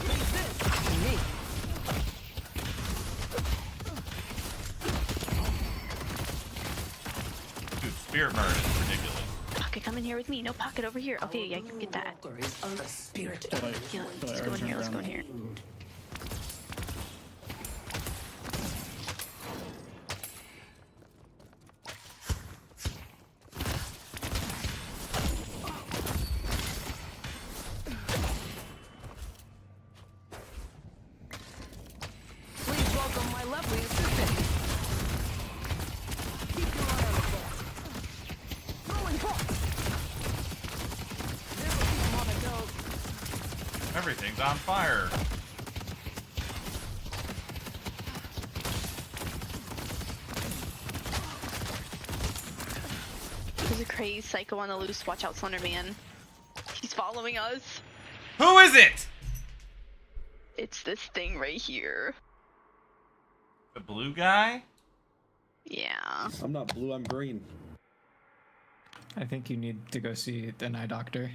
What's this? Me.
Dude, Spirit Burn is ridiculous.
Pocket, come in here with me. No, Pocket over here. Okay, yeah, you get that.
Walker is under spirit.
Yeah, let's go in here. Let's go in here.
Please welcome my lovely assistant. Keep your eye on the boss. Throwing boss. This will keep him on the go.
Everything's on fire.
There's a crazy psycho on the loose. Watch out, Slender Man. He's following us.
Who is it?
It's this thing right here.
The blue guy?
Yeah.
I'm not blue, I'm green.
I think you need to go see an eye doctor.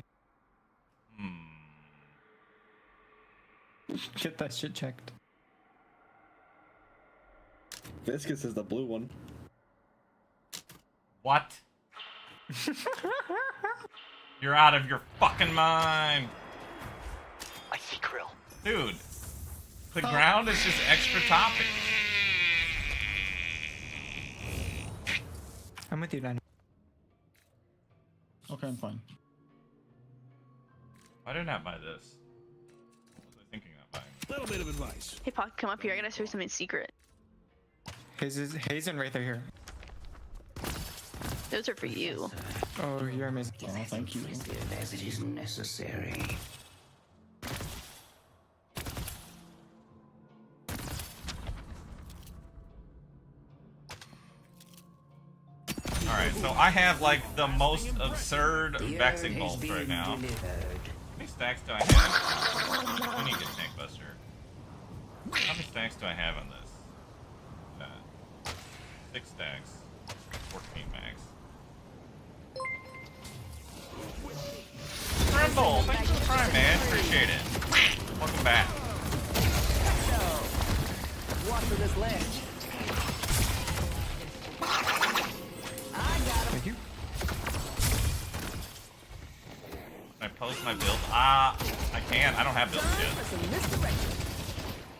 Get that shit checked.
Viscous is the blue one.
What? You're out of your fucking mind.
I see Krill.
Dude, the ground is just extra topping.
I'm with you, Dino.
Okay, I'm fine.
Why did I not buy this? What was I thinking about buying?
Little bit of advice.
Hey, Pac, come up here. I gotta show you something secret.
Hayes and Wraith are here.
Those are for you.
Oh, you're amazing.
Oh, thank you.
As it is necessary.
Alright, so I have like the most absurd vexing bolts right now. How many stacks do I have? I need to get Tank Buster. How many stacks do I have on this? 6 stacks. 14 max. Tremble! Thanks for the prime, man. Appreciate it. Welcome back.
Watch for this ledge.
Thank you.
Can I post my build? I can't. I don't have builds yet.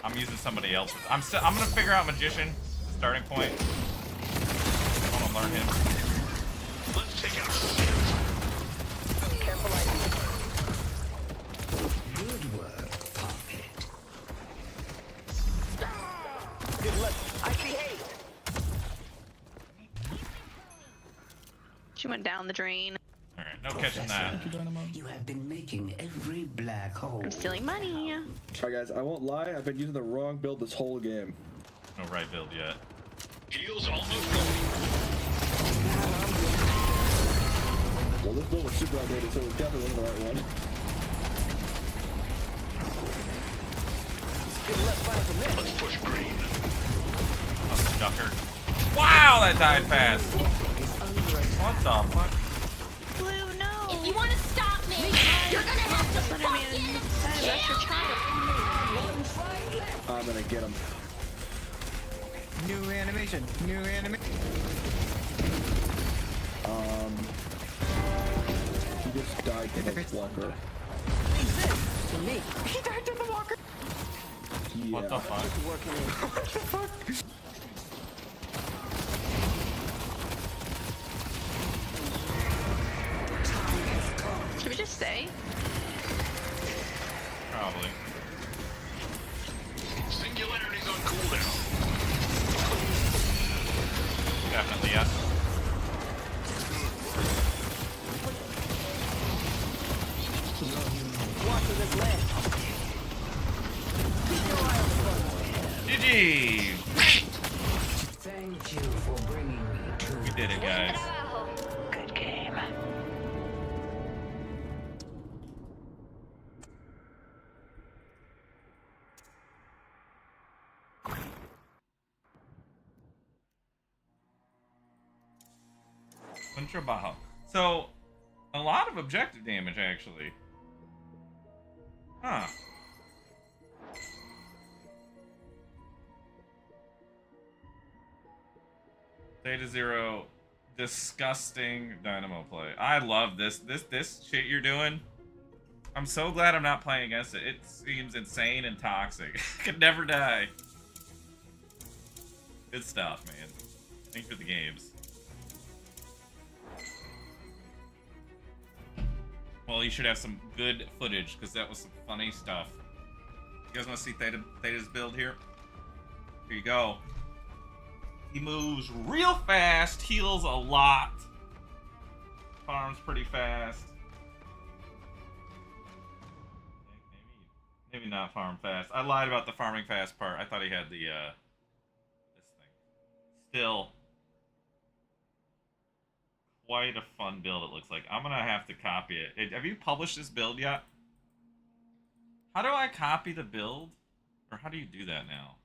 I'm using somebody else's. I'm gonna figure out Magician starting point. I wanna learn him.
Let's take out.
Careful, ID.
Good work, Puppet.
Good luck. I see haste.
She went down the drain.
Alright, no catching that.
You have been making every black hole.
I'm stealing money.
Alright guys, I won't lie, I've been using the wrong build this whole game.
No right build yet.
Heals almost ready.
Well, this build was super outdated, so it was definitely the right one.
Let's push green.
Oh, Ducker. Wow, that died fast. What the fuck?
Blue, no.
If you want to stop me, you're gonna have to fucking
That's your child.
I'm gonna get him.
New animation. New animation.
He just died to the walker.
To me.
He died to the walker.
Yeah.
What the fuck?
What the fuck?
Should we just stay?
Probably.
Singularity's on cooldown.
Definitely yes.
Watch for this ledge.
GG!
Thank you for bringing me to.
We did it, guys.
Good game.
Contrabajo. So, a lot of objective damage, actually. Huh. Theta Zero, disgusting Dynamo play. I love this shit you're doing. I'm so glad I'm not playing against it. It seems insane and toxic. I could never die. Good stuff, man. Thanks for the games. Well, you should have some good footage, because that was some funny stuff. You guys want to see Theta's build here? Here you go. He moves real fast, heals a lot. Farms pretty fast. Maybe not farm fast. I lied about the farming fast part. I thought he had the, this thing. Still, quite a fun build it looks like. I'm gonna have to copy it. Have you published this build yet? How do I copy the build? Or how do you do that now?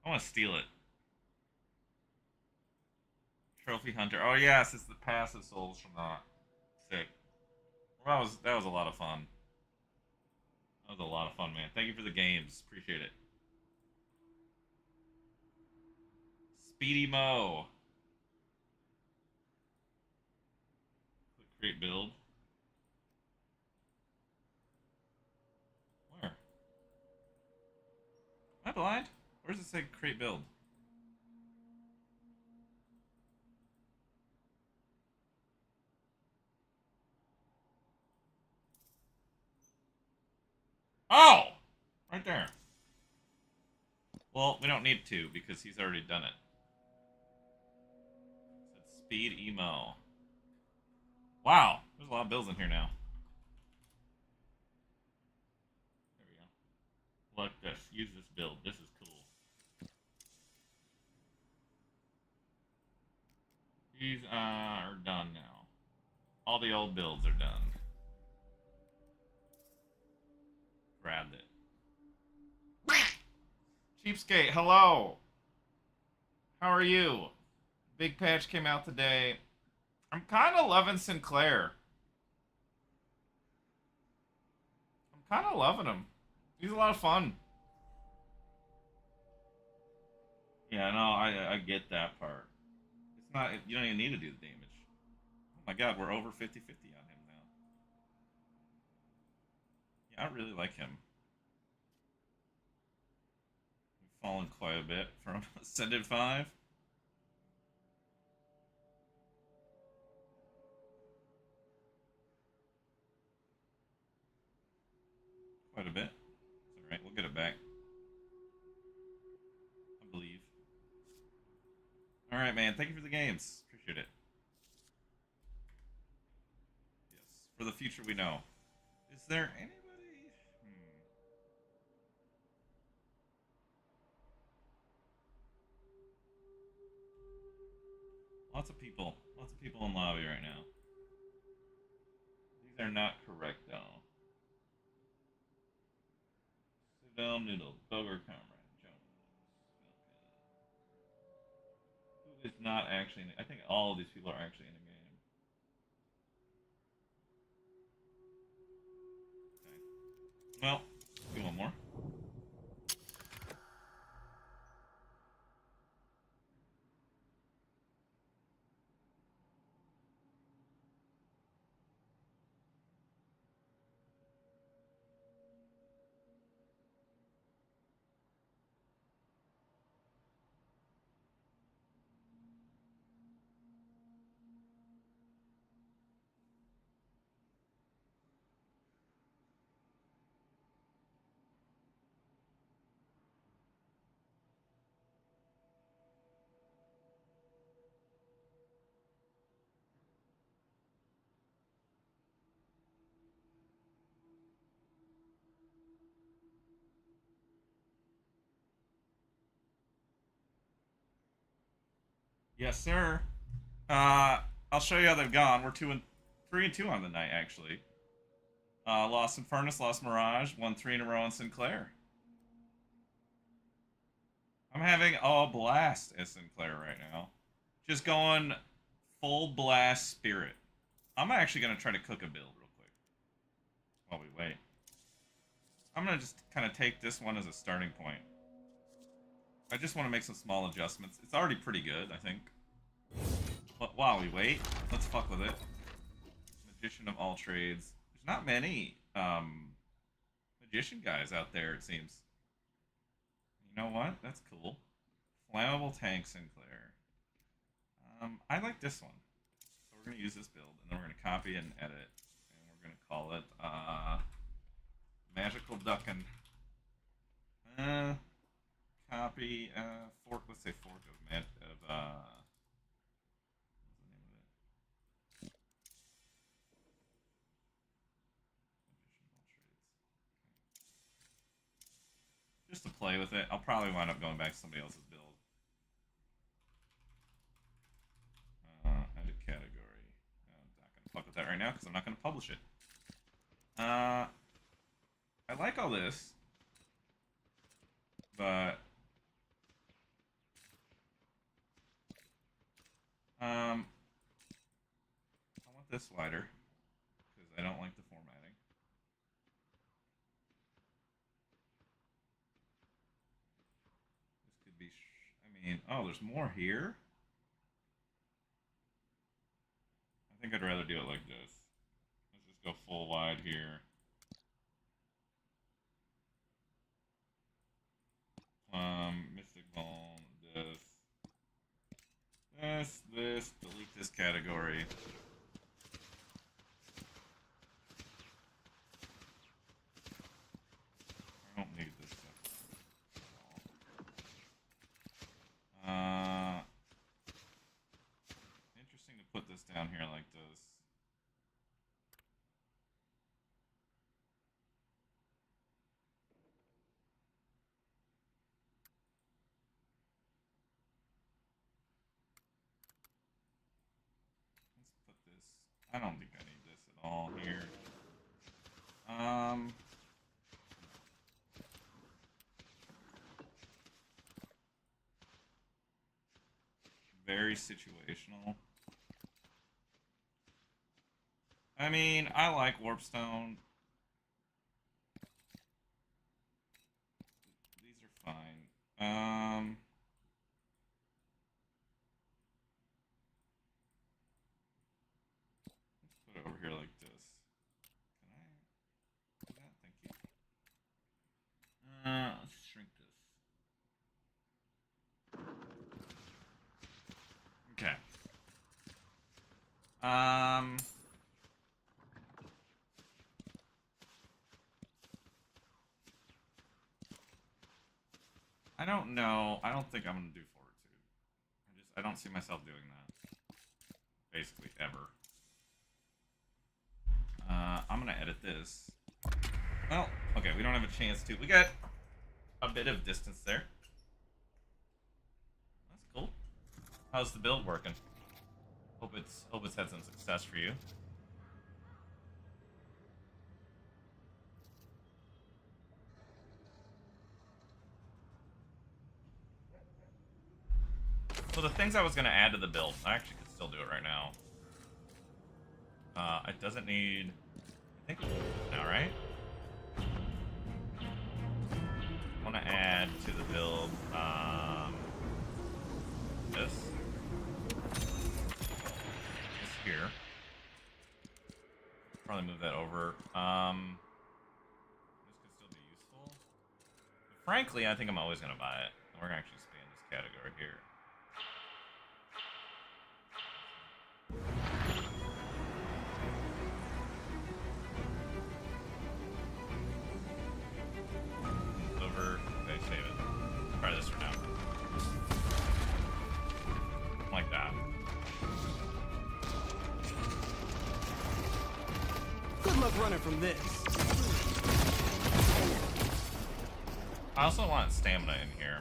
I want to steal it. Trophy Hunter. Oh yes, it's the passive souls from that. Sick. Well, that was a lot of fun. That was a lot of fun, man. Thank you for the games. Appreciate it. Speedy Mo. Click create build. Where? Am I blind? Where does it say create build? Oh! Right there. Well, we don't need to because he's already done it. It's speed emo. Wow, there's a lot of builds in here now. There we go. Look this. Use this build. This is cool. These are done now. All the old builds are done. Grabbed it. Cheapskate, hello. How are you? Big patch came out today. I'm kind of loving Sinclair. I'm kind of loving him. He's a lot of fun. Yeah, no, I get that part. It's not, you don't even need to do the damage. Oh my god, we're over 50-50 on him now. Yeah, I really like him. We've fallen quite a bit from Ascended 5. Quite a bit. It's alright, we'll get it back. I believe. Alright, man, thank you for the games. Appreciate it. Yes, for the future we know. Is there anybody? Lots of people. Lots of people in lobby right now. These are not correct, though. Sidel Noodle, Boger Comrade, Jones. Who is not actually in the, I think all of these people are actually in the game. Okay. Well, do one more. Yes, sir. I'll show you how they've gone. We're 3-2 on the night, actually. Lost Infernus, lost Mirage, won 3 in a row on Sinclair. I'm having a blast at Sinclair right now. Just going full blast spirit. I'm actually going to try to cook a build real quick while we wait. I'm going to just kind of take this one as a starting point. I just want to make some small adjustments. It's already pretty good, I think. But while we wait, let's fuck with it. Magician of all trades. There's not many magician guys out there, it seems. You know what? That's cool. Flammable tank Sinclair. I like this one. So we're going to use this build, and then we're going to copy and edit. And we're going to call it Magical Duckin'. Copy, fork, let's say fork of what's the name of it? Just to play with it. I'll probably wind up going back to somebody else's build. Edit category. I'm not going to fuck with that right now because I'm not going to publish it. I like all this. But this wider because I don't like the formatting. This could be. I mean, oh, there's more here. I think I'd rather do it like this. Let's just go full wide here. Mystic Balm, this, delete this category. I don't need this stuff at all. Interesting to put this down here like this. I don't think I need this at all here. Very situational. I mean, I like Warpstone. These are fine. Over here like this. Can I do that? Thank you. Let's shrink this. Okay. I don't know. I don't think I'm gonna do fortitude. I don't see myself doing that. Basically, ever. I'm gonna edit this. Well, okay, we don't have a chance to. We got a bit of distance there. That's cool. How's the build working? Hope it's had some success for you. So the things I was gonna add to the build, I actually could still do it right now. It doesn't need. I think now, right? I want to add to the build this here. Probably move that over. This could still be useful. But frankly, I think I'm always gonna buy it. We're gonna actually expand this category here. Try this for now. Like that.
Good luck running from this.
I also want stamina in here.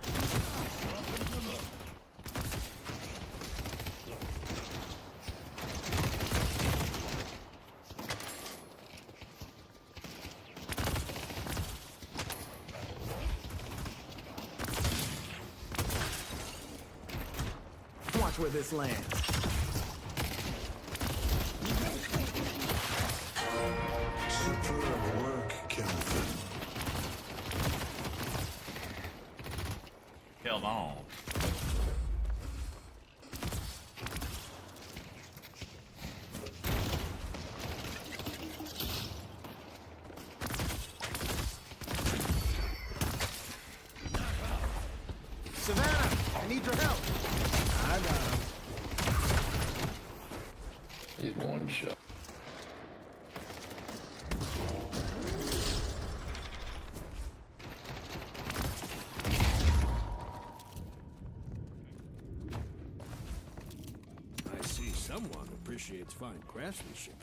Where this lands.
Superb work, Kelvin.
Killed all.
Savannah, I need your help. I got him.
He's one shot.
I see someone appreciates fine craftsmanship.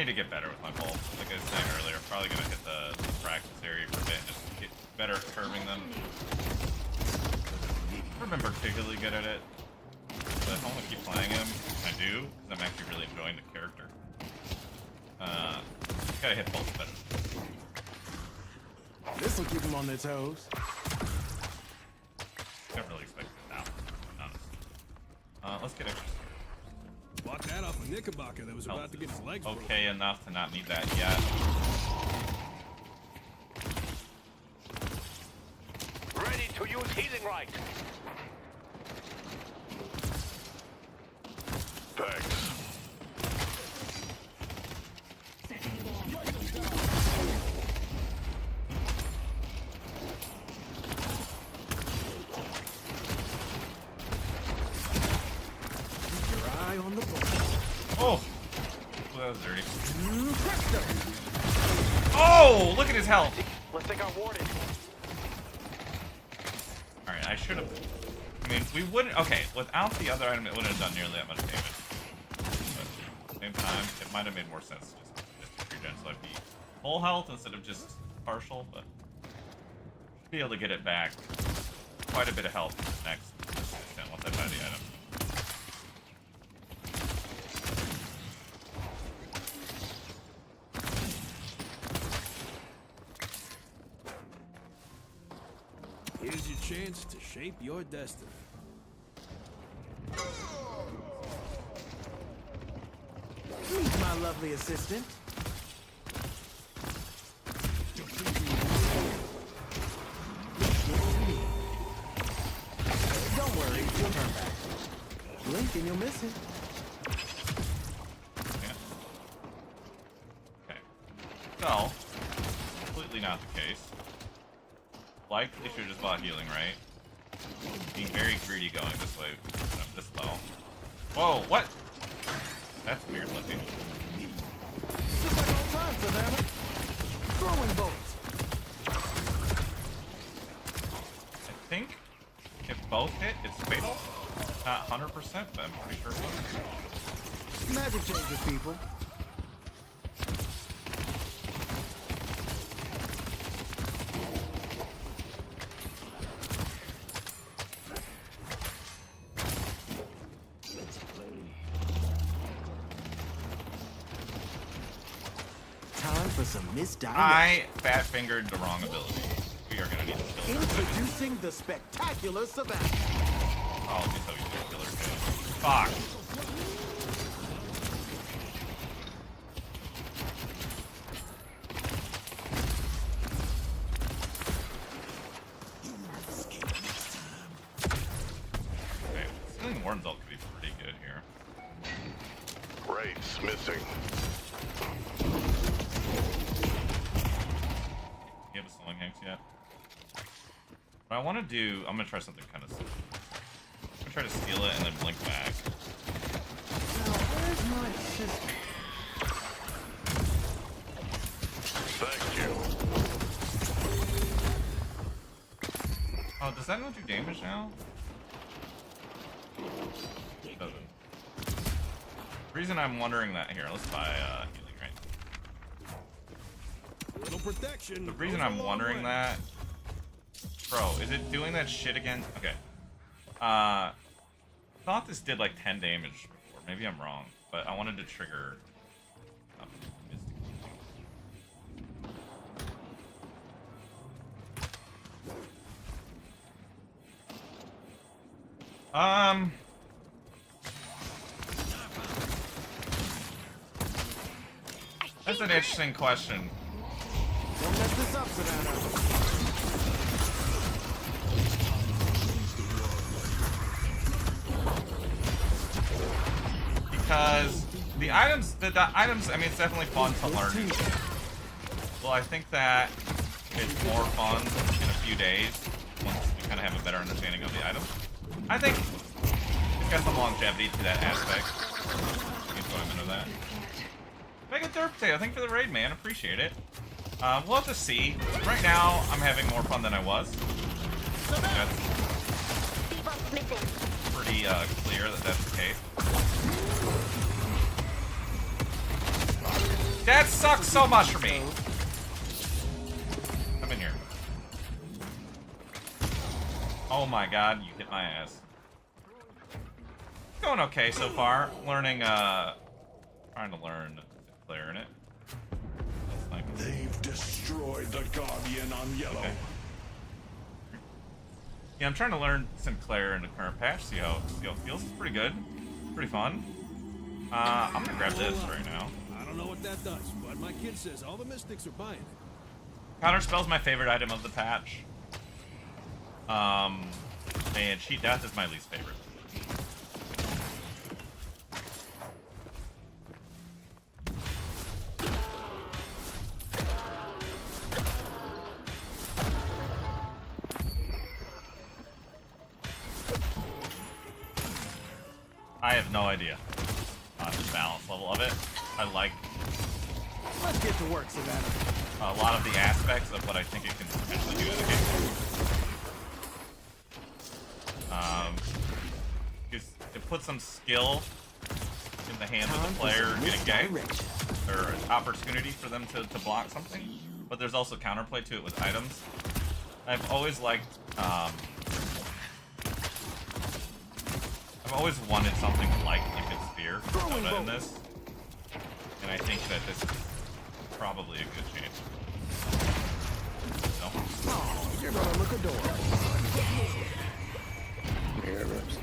need to get better with my bolt. Like I was saying earlier, I'm probably gonna hit the practice area for a bit and just get better at curving them. I've never been particularly good at it, but if I want to keep playing him, I do, because I'm actually really enjoying the character. Gotta hit bolts better.
This'll keep them on their toes.
Can't really expect it now, to be honest. Let's get extra.
Walk that off a Knickerbocker that was about to get his legs broken.
Okay enough to not need that yet.
Ready to use healing right. Thanks.
On the ball.
Oh! Well, that was dirty. Oh! Look at his health!
Let's take our warning.
Alright, I should have... I mean, we wouldn't... Okay, without the other item, it wouldn't have done nearly that much damage. But at the same time, it might have made more sense just to regen, so I'd be full health instead of just partial, but... Should be able to get it back. Quite a bit of health next. Once I buy the item.
Here's your chance to shape your destiny.
Meet my lovely assistant. Don't worry, you'll turn back. Blink and you'll miss it.
Yeah. Okay. So, completely not the case. Likely should have just bought healing, right? Being very greedy going this way. I'm this low. Whoa, what? That's weird looking.
Just like old times, Savannah. Throwing bolts.
I think if both hit, it's fatal. Not 100%, but I'm pretty sure it was.
Magic changes people. For some misdirection.
I fat-fingered the wrong ability. We are gonna need to kill her.
Introducing the spectacular Savannah.
Oh, just so we can kill her too. Fuck. Okay, stealing Warden's ult could be pretty good here.
Raid's missing.
You have a Slowing Hanks yet? What I want to do, I'm going to try something kind of silly. I'm going to try to steal it and then blink back.
Where's my sister?
Thank you.
Oh, does that not do damage now? It doesn't. The reason I'm wondering that here, let's buy healing right.
Little protection.
The reason I'm wondering that, bro, is it doing that shit again? Okay. Thought this did like 10 damage before. Maybe I'm wrong, but I wanted to trigger. That's an interesting question.
Don't mess this up, Savannah.
Because the items, I mean, it's definitely fun to learn new things. Well, I think that it's more fun in a few days once you kind of have a better understanding of the item. I think it's got some longevity to that aspect. Enjoyment of that. Mega Derp Potato, thank you for the raid, man. Appreciate it. We'll have to see. Right now, I'm having more fun than I was. That's pretty clear that that's the case. That sucks so much for me. Come in here. Oh my god, you hit my ass. Going okay so far. Learning, trying to learn Sinclair in it.
They've destroyed the Guardian on yellow.
Okay. Yeah, I'm trying to learn Sinclair in the current patch. See how it feels. It's pretty good. Pretty fun. I'm gonna grab this right now.
I don't know what that does, but my kid says all the mystics are buying it.
Counterspell's my favorite item of the patch. And Cheat Death is my least favorite. I have no idea on the balance level of it. I like
Let's get to work, Savannah.
a lot of the aspects of what I think it can potentially do in the game. It puts some skill in the hands of the player getting ganked, or an opportunity for them to block something. But there's also counterplay to it with items. I've always liked, I've always wanted something like Liquid Spear in this, and I think that this is probably a good chance. So.
Oh, you're gonna look adorable.
Here, rips.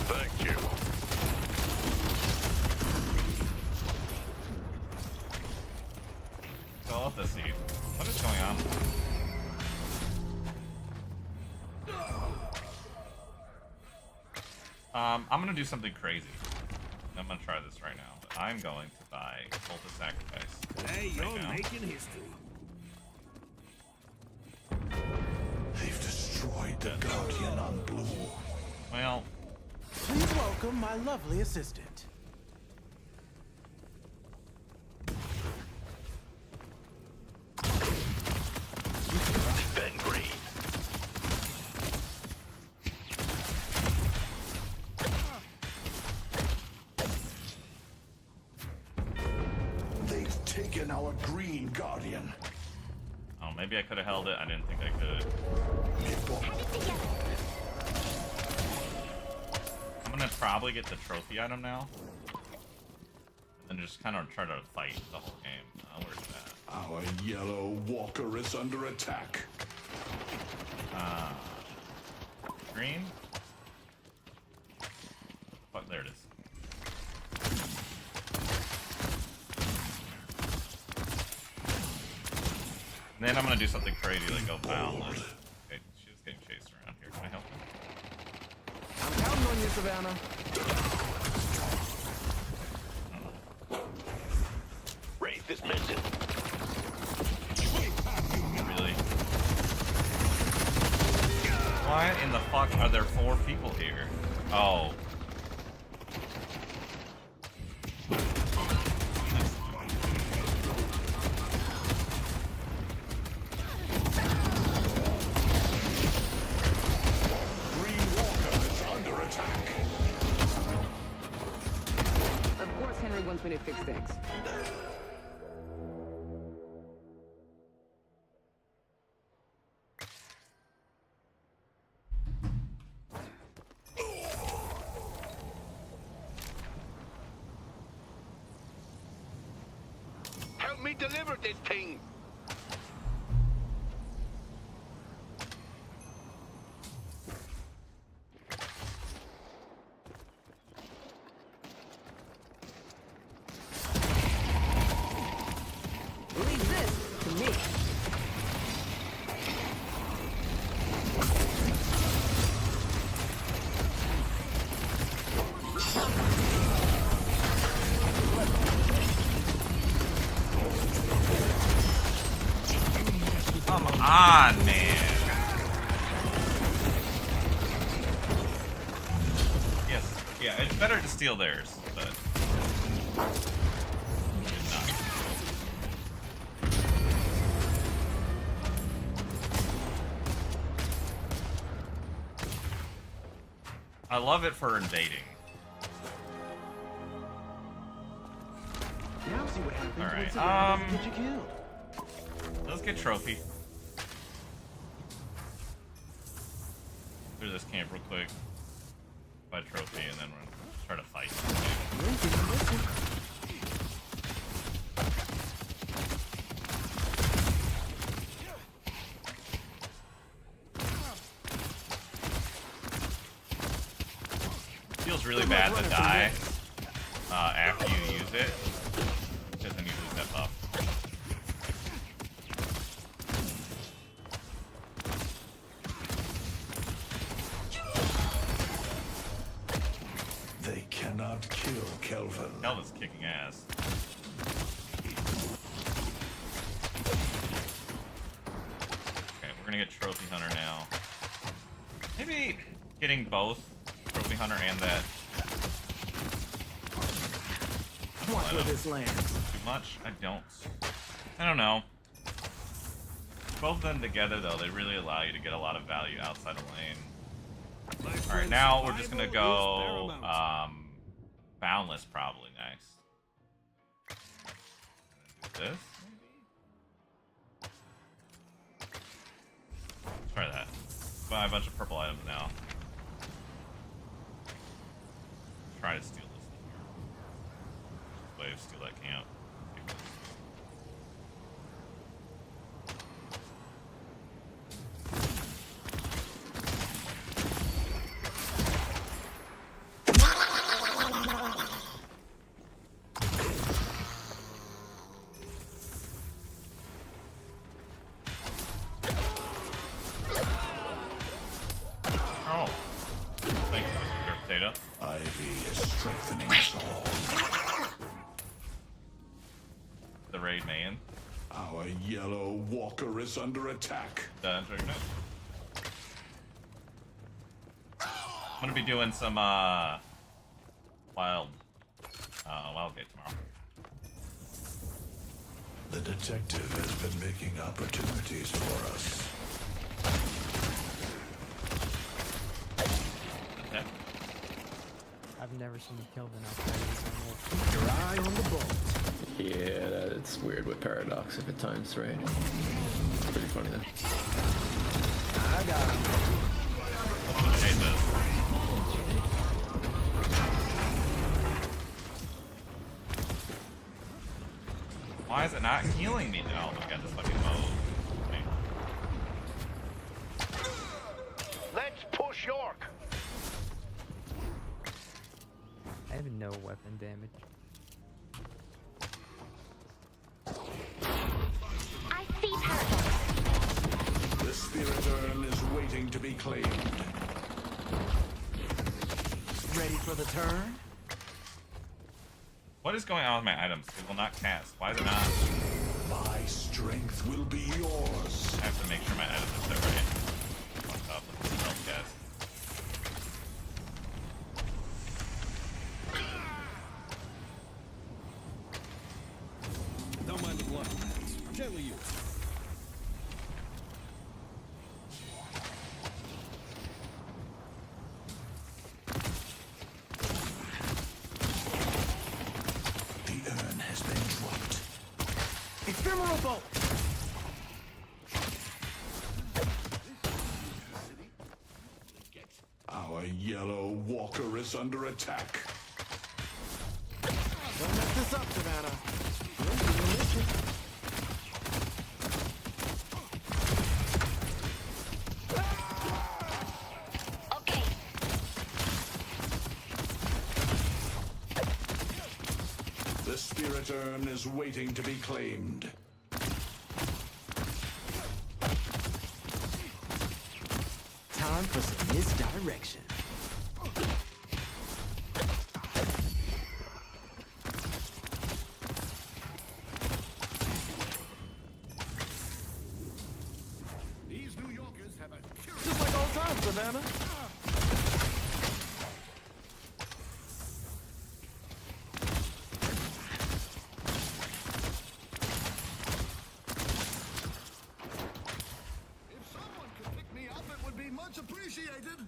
Thank you.
So I'll have to see. What is going on? I'm gonna do something crazy. I'm gonna try this right now. But I'm going to buy Cult of Sacrifice.
Hey,
right
you're
now.
making history.
They've destroyed the Guardian on blue.
Well,
Please welcome my lovely assistant.
Ben Green.
They've taken our green Guardian.
oh, maybe I could have held it. I didn't think I could. I'm gonna probably get the trophy item now, and then just kind of try to fight the whole game. Where's that?
Our yellow walker is under attack.
Green? Fuck, there it is. And then I'm gonna do something crazy like go boundless. Okay, she's getting chased around here. Can I help her?
I'm counting on you, Savannah.
Raise this mission.
Really? Why in the fuck are there 4 people here? Oh.
Green walker is under attack.
Of course Henry wants me to fix things.
Help me deliver this thing.
Leave this to me.
Come on, man. Yes. Yeah, it's better to steal theirs, but it's not. I love it for invading.
Now see what happens
All
when
right.
Savannah doesn't get you killed.
Let's get trophy. Through this camp real quick. Buy trophy, and then we're gonna try to fight. Feels really bad to die after you use it, because then you lose that buff.
They cannot kill Kelvin.
Kelvin's kicking ass. Okay, we're gonna get Trophy Hunter now. Maybe getting both Trophy Hunter and that.
Watch where this lands.
Too much? I don't know. Both of them together, though, they really allow you to get a lot of value outside of lane. Alright, now we're just gonna go Boundless probably next. And then do this, maybe? Try that. Buy a bunch of purple items now. Try to steal this thing here. Wave, steal that camp.
Ivy is strengthening us all.
The raid man.
Our yellow walker is under attack.
I'm gonna be doing some Wildgate tomorrow.
The detective has been making opportunities for us.
Okay.
I've never seen Kelvin outside of this
Keep your eye on the ball.
Yeah, it's weird with Paradox if at times, right? It's pretty funny though.
I got him.
I hate this. Why is it not healing me now? Look at this fucking mode.
Let's push York.
I have no weapon damage.
I see Paradox.
The spirit urn is waiting to be claimed.
Ready for the turn?
What is going on with my items? It will not cast. Why is it not?
My strength will be yours.
I have to make sure my items are set right. Fucked up with the stealth cast.
Don't mind the blood. Gently use.
The urn has been dropped.
Ephemeral bolt.
Our yellow walker is under attack.
Don't mess this up, Savannah. You're doing a mission.
Okay.
The spirit urn is waiting to be claimed.
Time for some misdirection.
These New Yorkers have a curious...
Just like old times, Savannah.
If someone could pick me up, it would be much appreciated.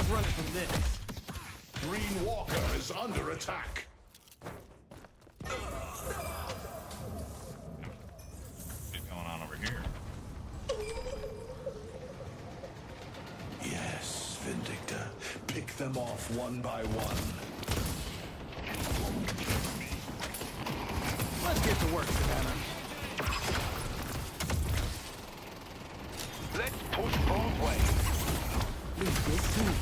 luck running from this.
Green Walker is under attack.
What's going on over here?
Yes, Vindicta. Pick them off one by one.
Let's get to work, Savannah.
Let's push both ways.
Leave this to me.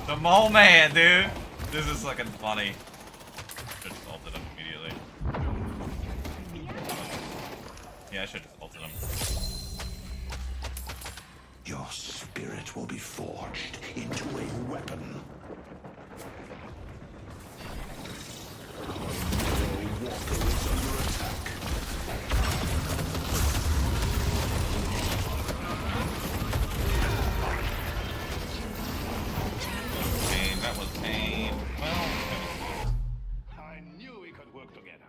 The mole man, dude. This is fucking funny. Should have ulted him immediately. Yeah, I should have ulted him.
Your spirit will be forged into a weapon. Your Walker is under attack.
Pain, that was pain. Well,
I knew we could work together.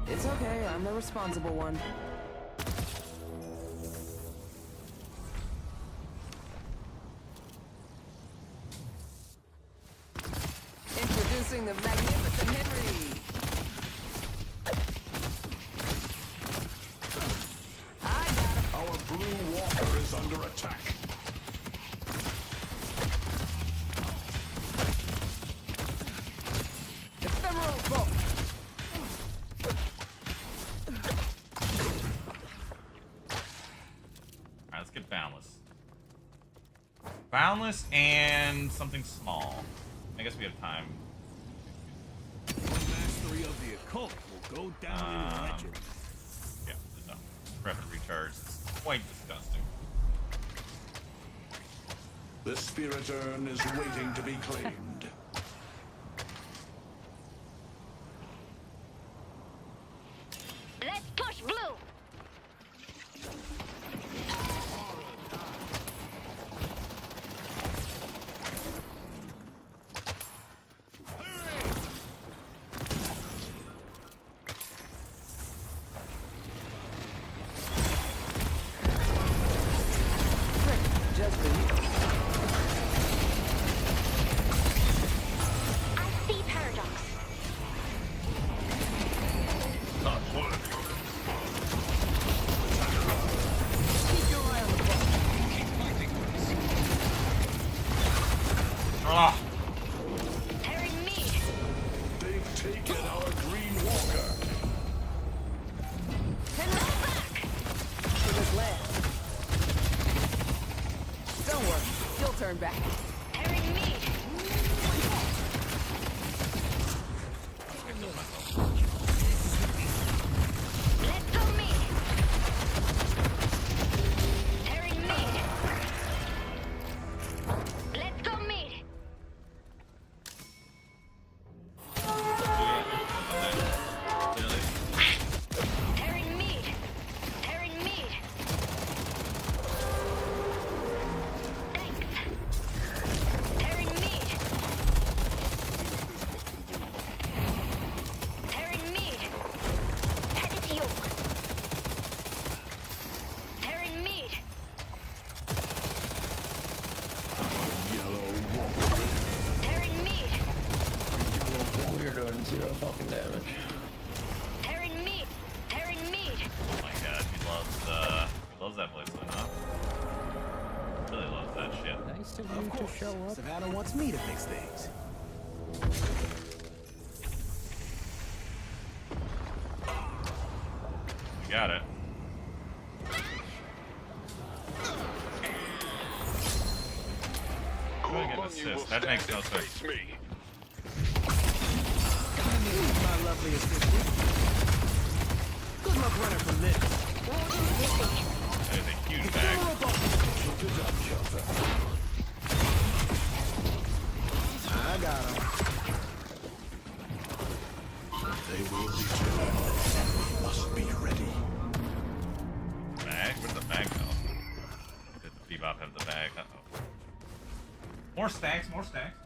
It's okay, I'm the responsible one. Introducing the magnificent Henry. I got him.
Our Blue Walker is under attack.
Ephemeral bolt.
alright, let's get Boundless. Boundless and something small. I guess we have time.
Mastery of the occult will go down in legend.
Yeah, no. Rapid recharge is quite disgusting.
The spirit urn is waiting to be claimed.
Let's push blue.
Just for you.
I see paradox.
Not work.
Keep your eye on the ball.
Keep fighting.
Ah!
Tearing me.
They've taken our Green Walker.
Henry, back! For this land. Don't worry, you'll turn back.
Tearing me. Let's go me. Tearing me. Let's go me. Tearing me. Tearing me. Thanks. Tearing me. Tearing me. Headed to you. Tearing me.
Yellow Walker.
Tearing me.
We're doing 0 fucking damage.
Tearing me. Tearing me.
Oh my god, he loves that place, huh? Really loves that shit.
Nice of
Of
you to
course,
show up.
Savannah wants me to fix things.
We got it.
Who
Doing an
among you will
assist. That
stand
makes no
and
sense.
face me?
My lovely assistant.
Good luck running from this.
That is a huge bag.
I got him.
They will return. Must be ready.
Bag? Where'd the bag go? Did the Bebop have the bag? Uh-oh. More stacks, more stacks.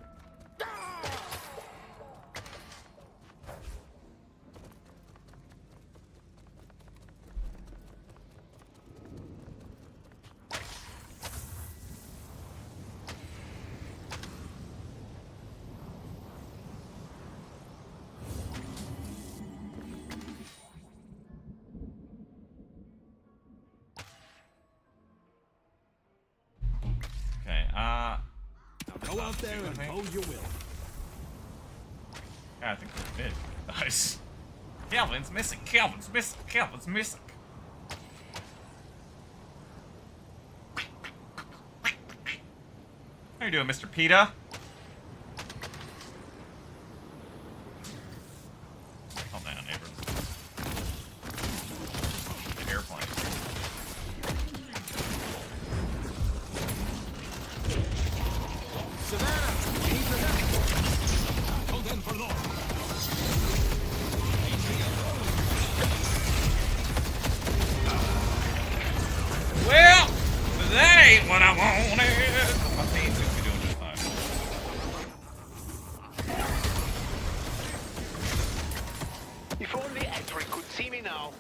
Go out there and hold your will.
I think we're mid. Nice. Calvin's missing. Calvin's missing. Calvin's missing. How you doing, Mr. PETA? Calm down, neighbor. The airplane.
Savannah, need your help. Hold them for long.
Well, that ain't what I wanted. My team seems to be doing just fine.
If only X-Ray could see me now.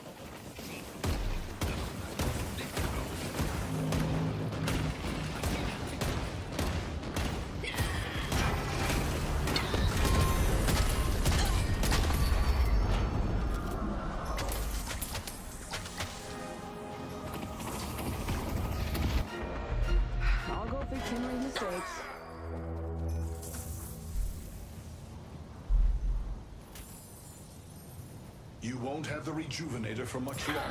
I'll go fix Henry's mistakes.
You won't have the rejuvenator for much longer.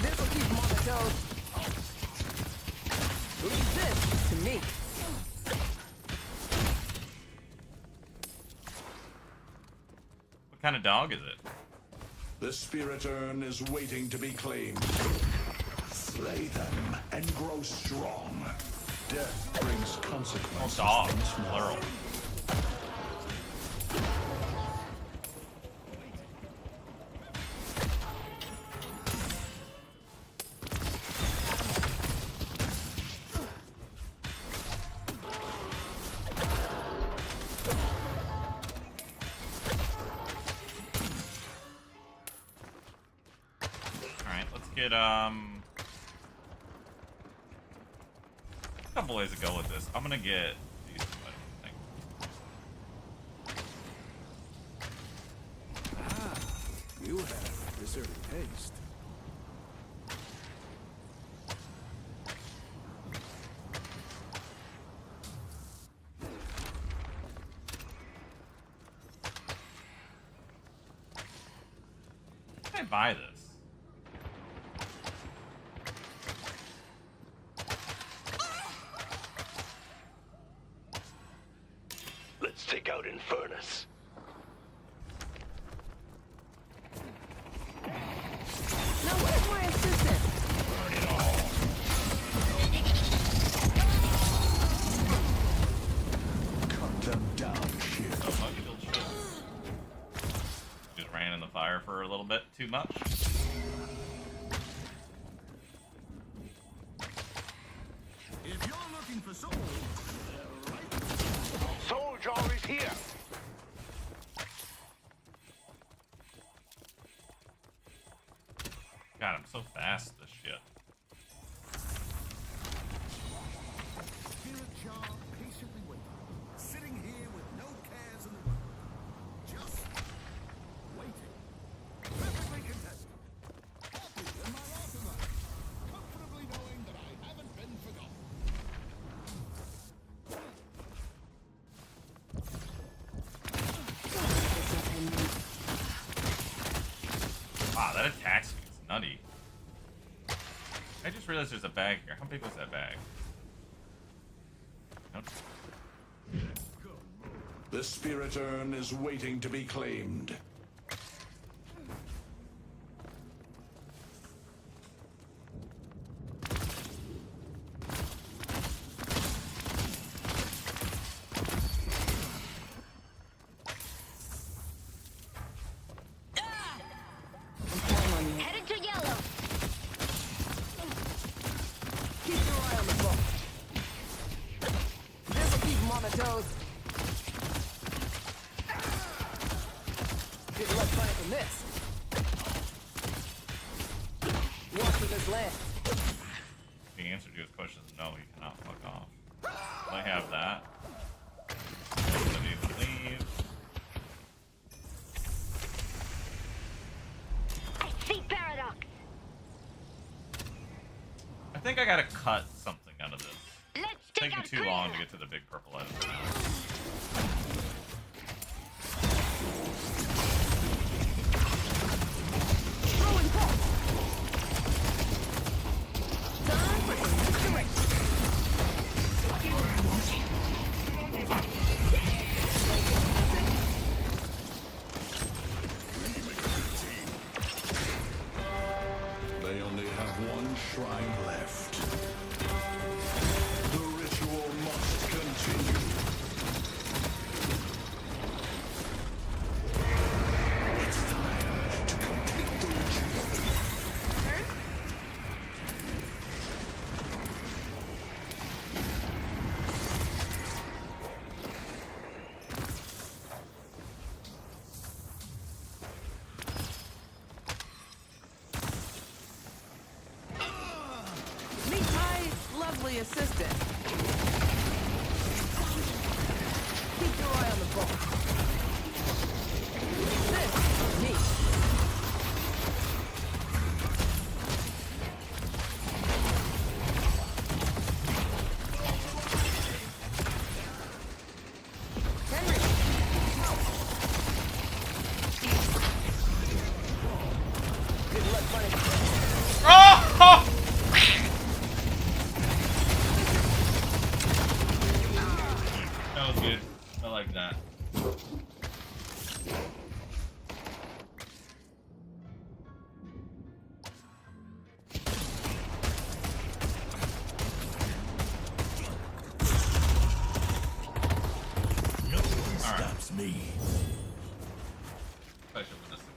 This'll keep him on the toes. Leave this to me.
What kind of dog is it?
The spirit urn is waiting to be claimed. Slay them and grow strong. Death brings consequences.
Oh, dog. Plural. Alright, let's get, a couple ways to go with this. I'm gonna get these two, I think.
Ah, you have deserted taste.
Can I buy this?
Let's take out Infernus.
Now where's my assistant?
Burn it all.
Cut them down, shit.
Just ran in the fire for a little bit too much.
If you're looking for soul,
Soul Jar is here.
God, I'm so fast, this shit.
Spirit Jar patiently waiting, sitting here with no cares in the world, just waiting, perfectly content, happy in my afterlife, comfortably knowing that I haven't been forgotten.
Wow, that attacks me. It's nutty. I just realized there's a bag here. How big was that bag? Nope.
The spirit urn is waiting to be claimed.
Headed to yellow.
Keep your eye on the ball. This'll keep him on the toes. Good luck finding this. Watch for this land.
The answer to his question is no, you cannot fuck off. I have that. I need to leave.
I see paradox.
I think I gotta cut something out of this.
Let's
It's taking too long to get to the big purple item now.
Throwing pulse. Time for some misdirection.
They only have one shrine left. The ritual must continue. It's time to complete the ritual.
Meet my lovely assistant. Keep your eye on the ball. This is me. Henry. Good luck finding
Oh! That was good. I like that.
Nothing stops me.
Especially with this thing.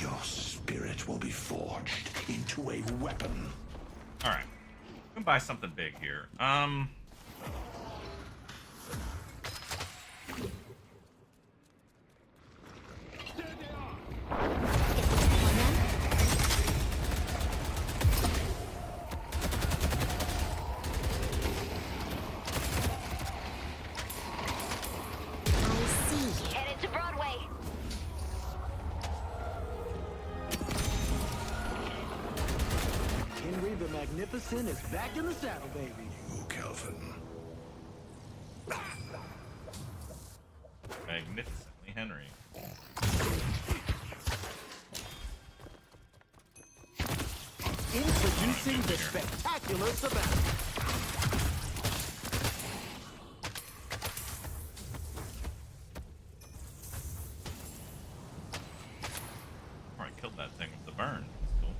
Your spirit will be forged into a weapon.
Alright. I'm gonna buy something big here.
Headed to Broadway.
Henry the Magnificent is back in the saddle, baby.
You, Kelvin.
Magnificently Henry.
Introducing the spectacular Savannah.
Alright, killed that thing with the burn. That's cool.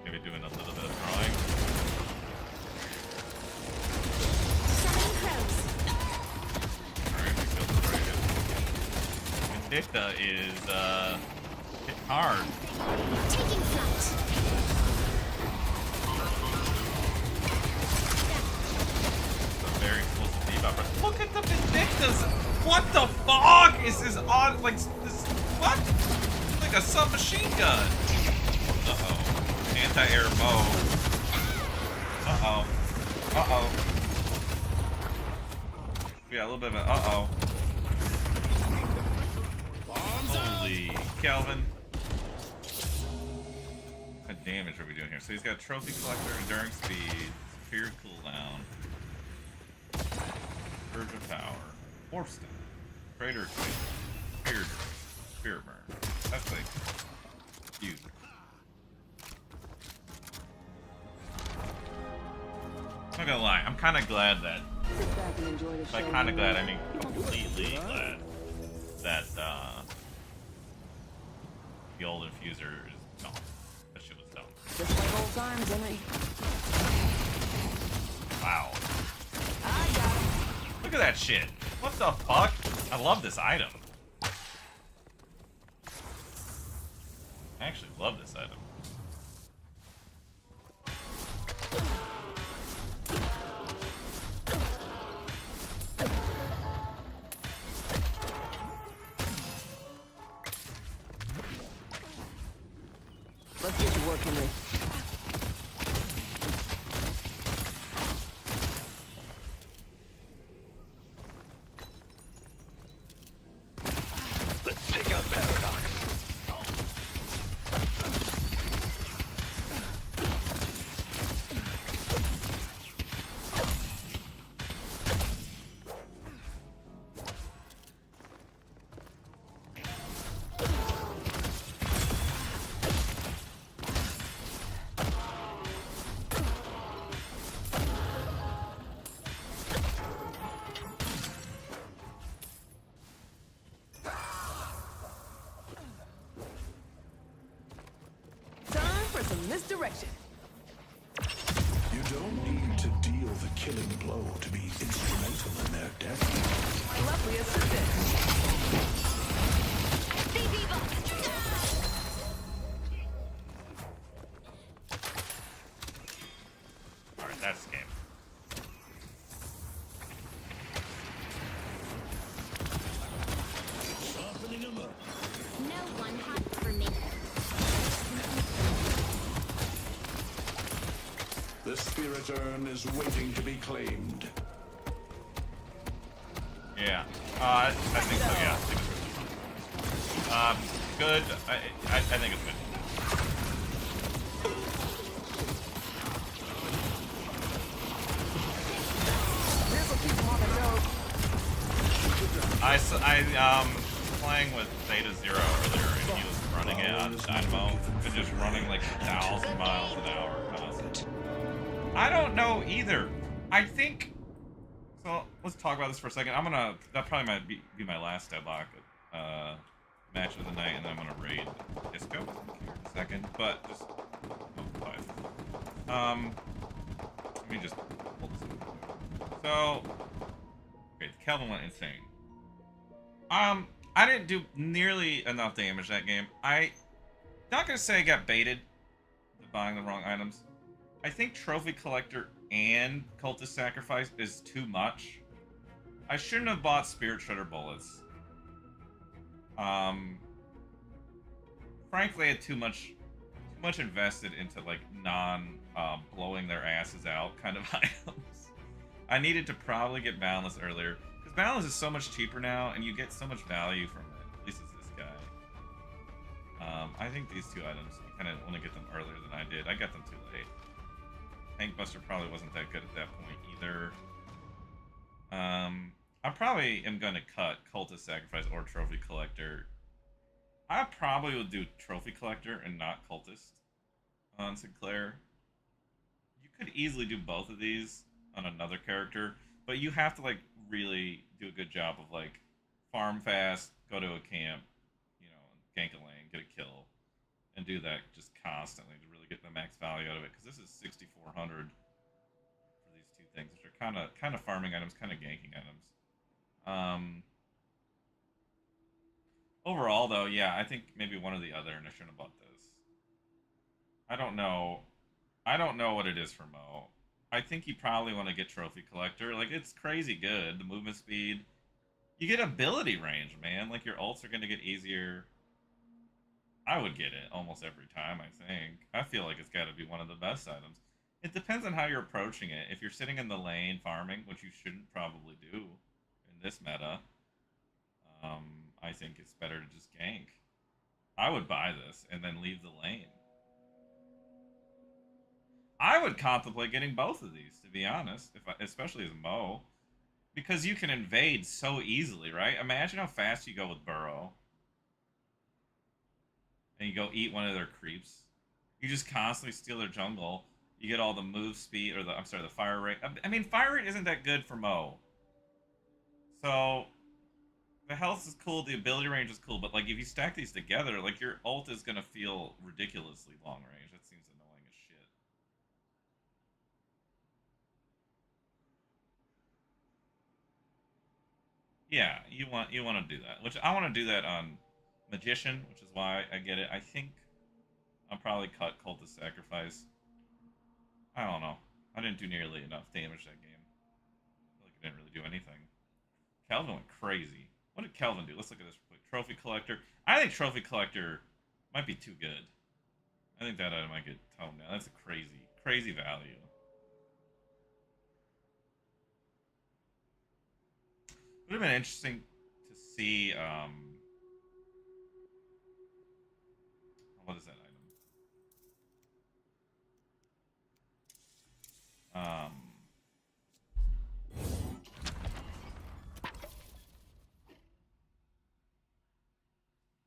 Maybe doing a little bit of drawing. Alright, we killed the dragon. Vindicta is, hit hard.
Taking flight.
It's a very explosive debuff. Look at the Vindictas! What the fuck is this odd, like, this, what? like a submachine gun. Uh-oh. Anti-air mode. Uh-oh. Uh-oh. Yeah, a little bit of an uh-oh. Holy Calvin. What damage are we doing here? So he's got Trophy Collector, Enduring Speed, Superior Cooldown, Urge of Power, Warp Stone, Traitor Extinction, Spirit Burn. That's like huge. I'm not gonna lie, I'm kind of glad that. Like, kind of glad, I mean, completely glad that the old infuser is dumb. That shit was dumb.
Just like old times, Henry.
Wow. Look at that shit. What the fuck? I love this item. I actually love this item.
Let's get to work, Henry.
Let's take out Paradox.
Misdirection.
You don't need to deal the killing blow to be instrumental in their death.
Lovely assistant.
Alright, that's the game.
Sharpening them up.
No one hides for me.
The spirit urn is waiting to be claimed.
Yeah. I think so, yeah. Good. I think it's good. Playing with Theta Zero earlier, and he was running it on Dynamo, and just running like 1,000 miles an hour constantly. I don't know either. I think. So let's talk about this for a second. That probably might be my last Deadlock match of the night, and then I'm gonna raid Disco in a second. But just let me just hold this up. So, okay, Kelvin went insane. I didn't do nearly enough damage that game. Not gonna say I got baited buying the wrong items. I think Trophy Collector and Cultist Sacrifice is too much. I shouldn't have bought Spirit Shredder bullets. Frankly, I had too much invested into like blowing their asses out kind of items. I needed to probably get Boundless earlier. Balance is so much cheaper now, and you get so much value from it. At least it's this guy. I think these two items, you kind of want to get them earlier than I did. I got them too late. Tank Buster probably wasn't that good at that point either. I probably am going to cut Cultist Sacrifice or Trophy Collector. I probably would do Trophy Collector and not Cultist on Sinclair. You could easily do both of these on another character, but you have to like really do a good job of like farm fast, go to a camp, you know, gank a lane, get a kill, and do that just constantly to really get the max value out of it. Because this is 6,400 for these two things, which are kind of farming items, kind of ganking items. Overall, though, yeah, I think maybe one or the other, and I shouldn't have bought this. I don't know what it is for Mo. I think you probably want to get Trophy Collector. Like, it's crazy good. The movement speed. You get ability range, man. Like, your ults are going to get easier. I would get it almost every time, I think. I feel like it's got to be one of the best items. It depends on how you're approaching it. If you're sitting in the lane farming, which you shouldn't probably do in this meta, I think it's better to just gank. I would buy this and then leave the lane. I would contemplate getting both of these, to be honest, especially as Mo, because you can invade so easily, right? Imagine how fast you go with Burrow, and you go eat one of their creeps. You just constantly steal their jungle. You get all the move speed, or the fire rate. I mean, fire rate isn't that good for Mo. So the health is cool, the ability range is cool, but like if you stack these together, like your ult is gonna feel ridiculously long range. That seems annoying as shit. Yeah, you want to do that, which I want to do that on Magician, which is why I get it. I think I'll probably cut Cultist Sacrifice. I don't know. I didn't do nearly enough damage that game. I feel like I didn't really do anything. Kelvin went crazy. What did Kelvin do? Let's look at this real quick. Trophy Collector. I think Trophy Collector might be too good. I think that item might get toned down. That's a crazy value. It would have been interesting to see, what is that item? What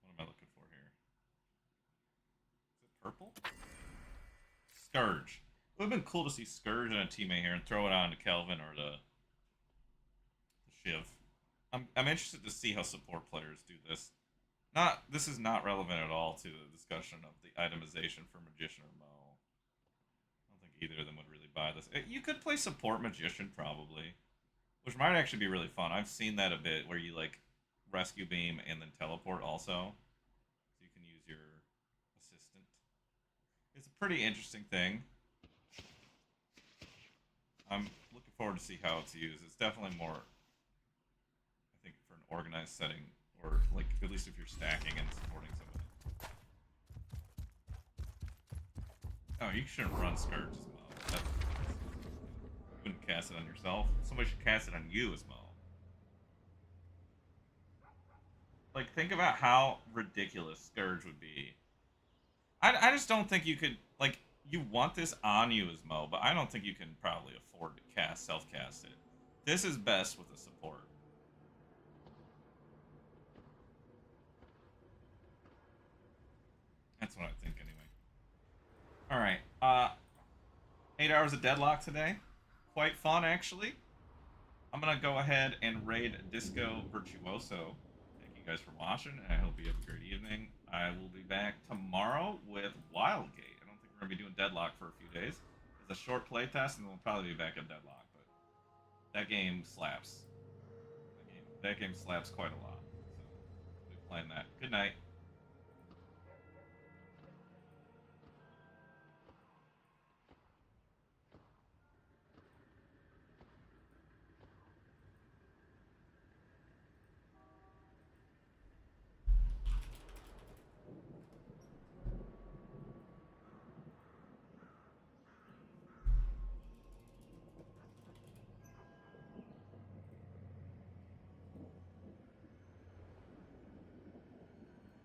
am I looking for here? Is it purple? Scourge. It would have been cool to see Scourge and a teammate here and throw it on to Kelvin or the Shiv. I'm interested to see how support players do this. This is not relevant at all to the discussion of the itemization for Magician or Mo. I don't think either of them would really buy this. You could play support Magician probably, which might actually be really fun. I've seen that a bit where you like rescue beam and then teleport also, so you can use your assistant. It's a pretty interesting thing. I'm looking forward to see how it's used. It's definitely more, I think, for an organized setting, or like at least if you're stacking and supporting somebody. Oh, you shouldn't run Scourge as Mo. You wouldn't cast it on yourself. Somebody should cast it on you as Mo. Like, think about how ridiculous Scourge would be. I just don't think you could, like, you want this on you as Mo, but I don't think you can probably afford to self-cast it. This is best with a support. That's what I think, anyway. Alright, 8 hours of Deadlock today. Quite fun, actually. I'm gonna go ahead and raid Disco Virtuoso. Thank you guys for watching, and I hope you have a great evening. I will be back tomorrow with Wildgate. I don't think we're gonna be doing Deadlock for a few days. It's a short playtest, and we'll probably be back at Deadlock, but that game slaps. That game slaps quite a lot. So, we'll be playing that. Good night.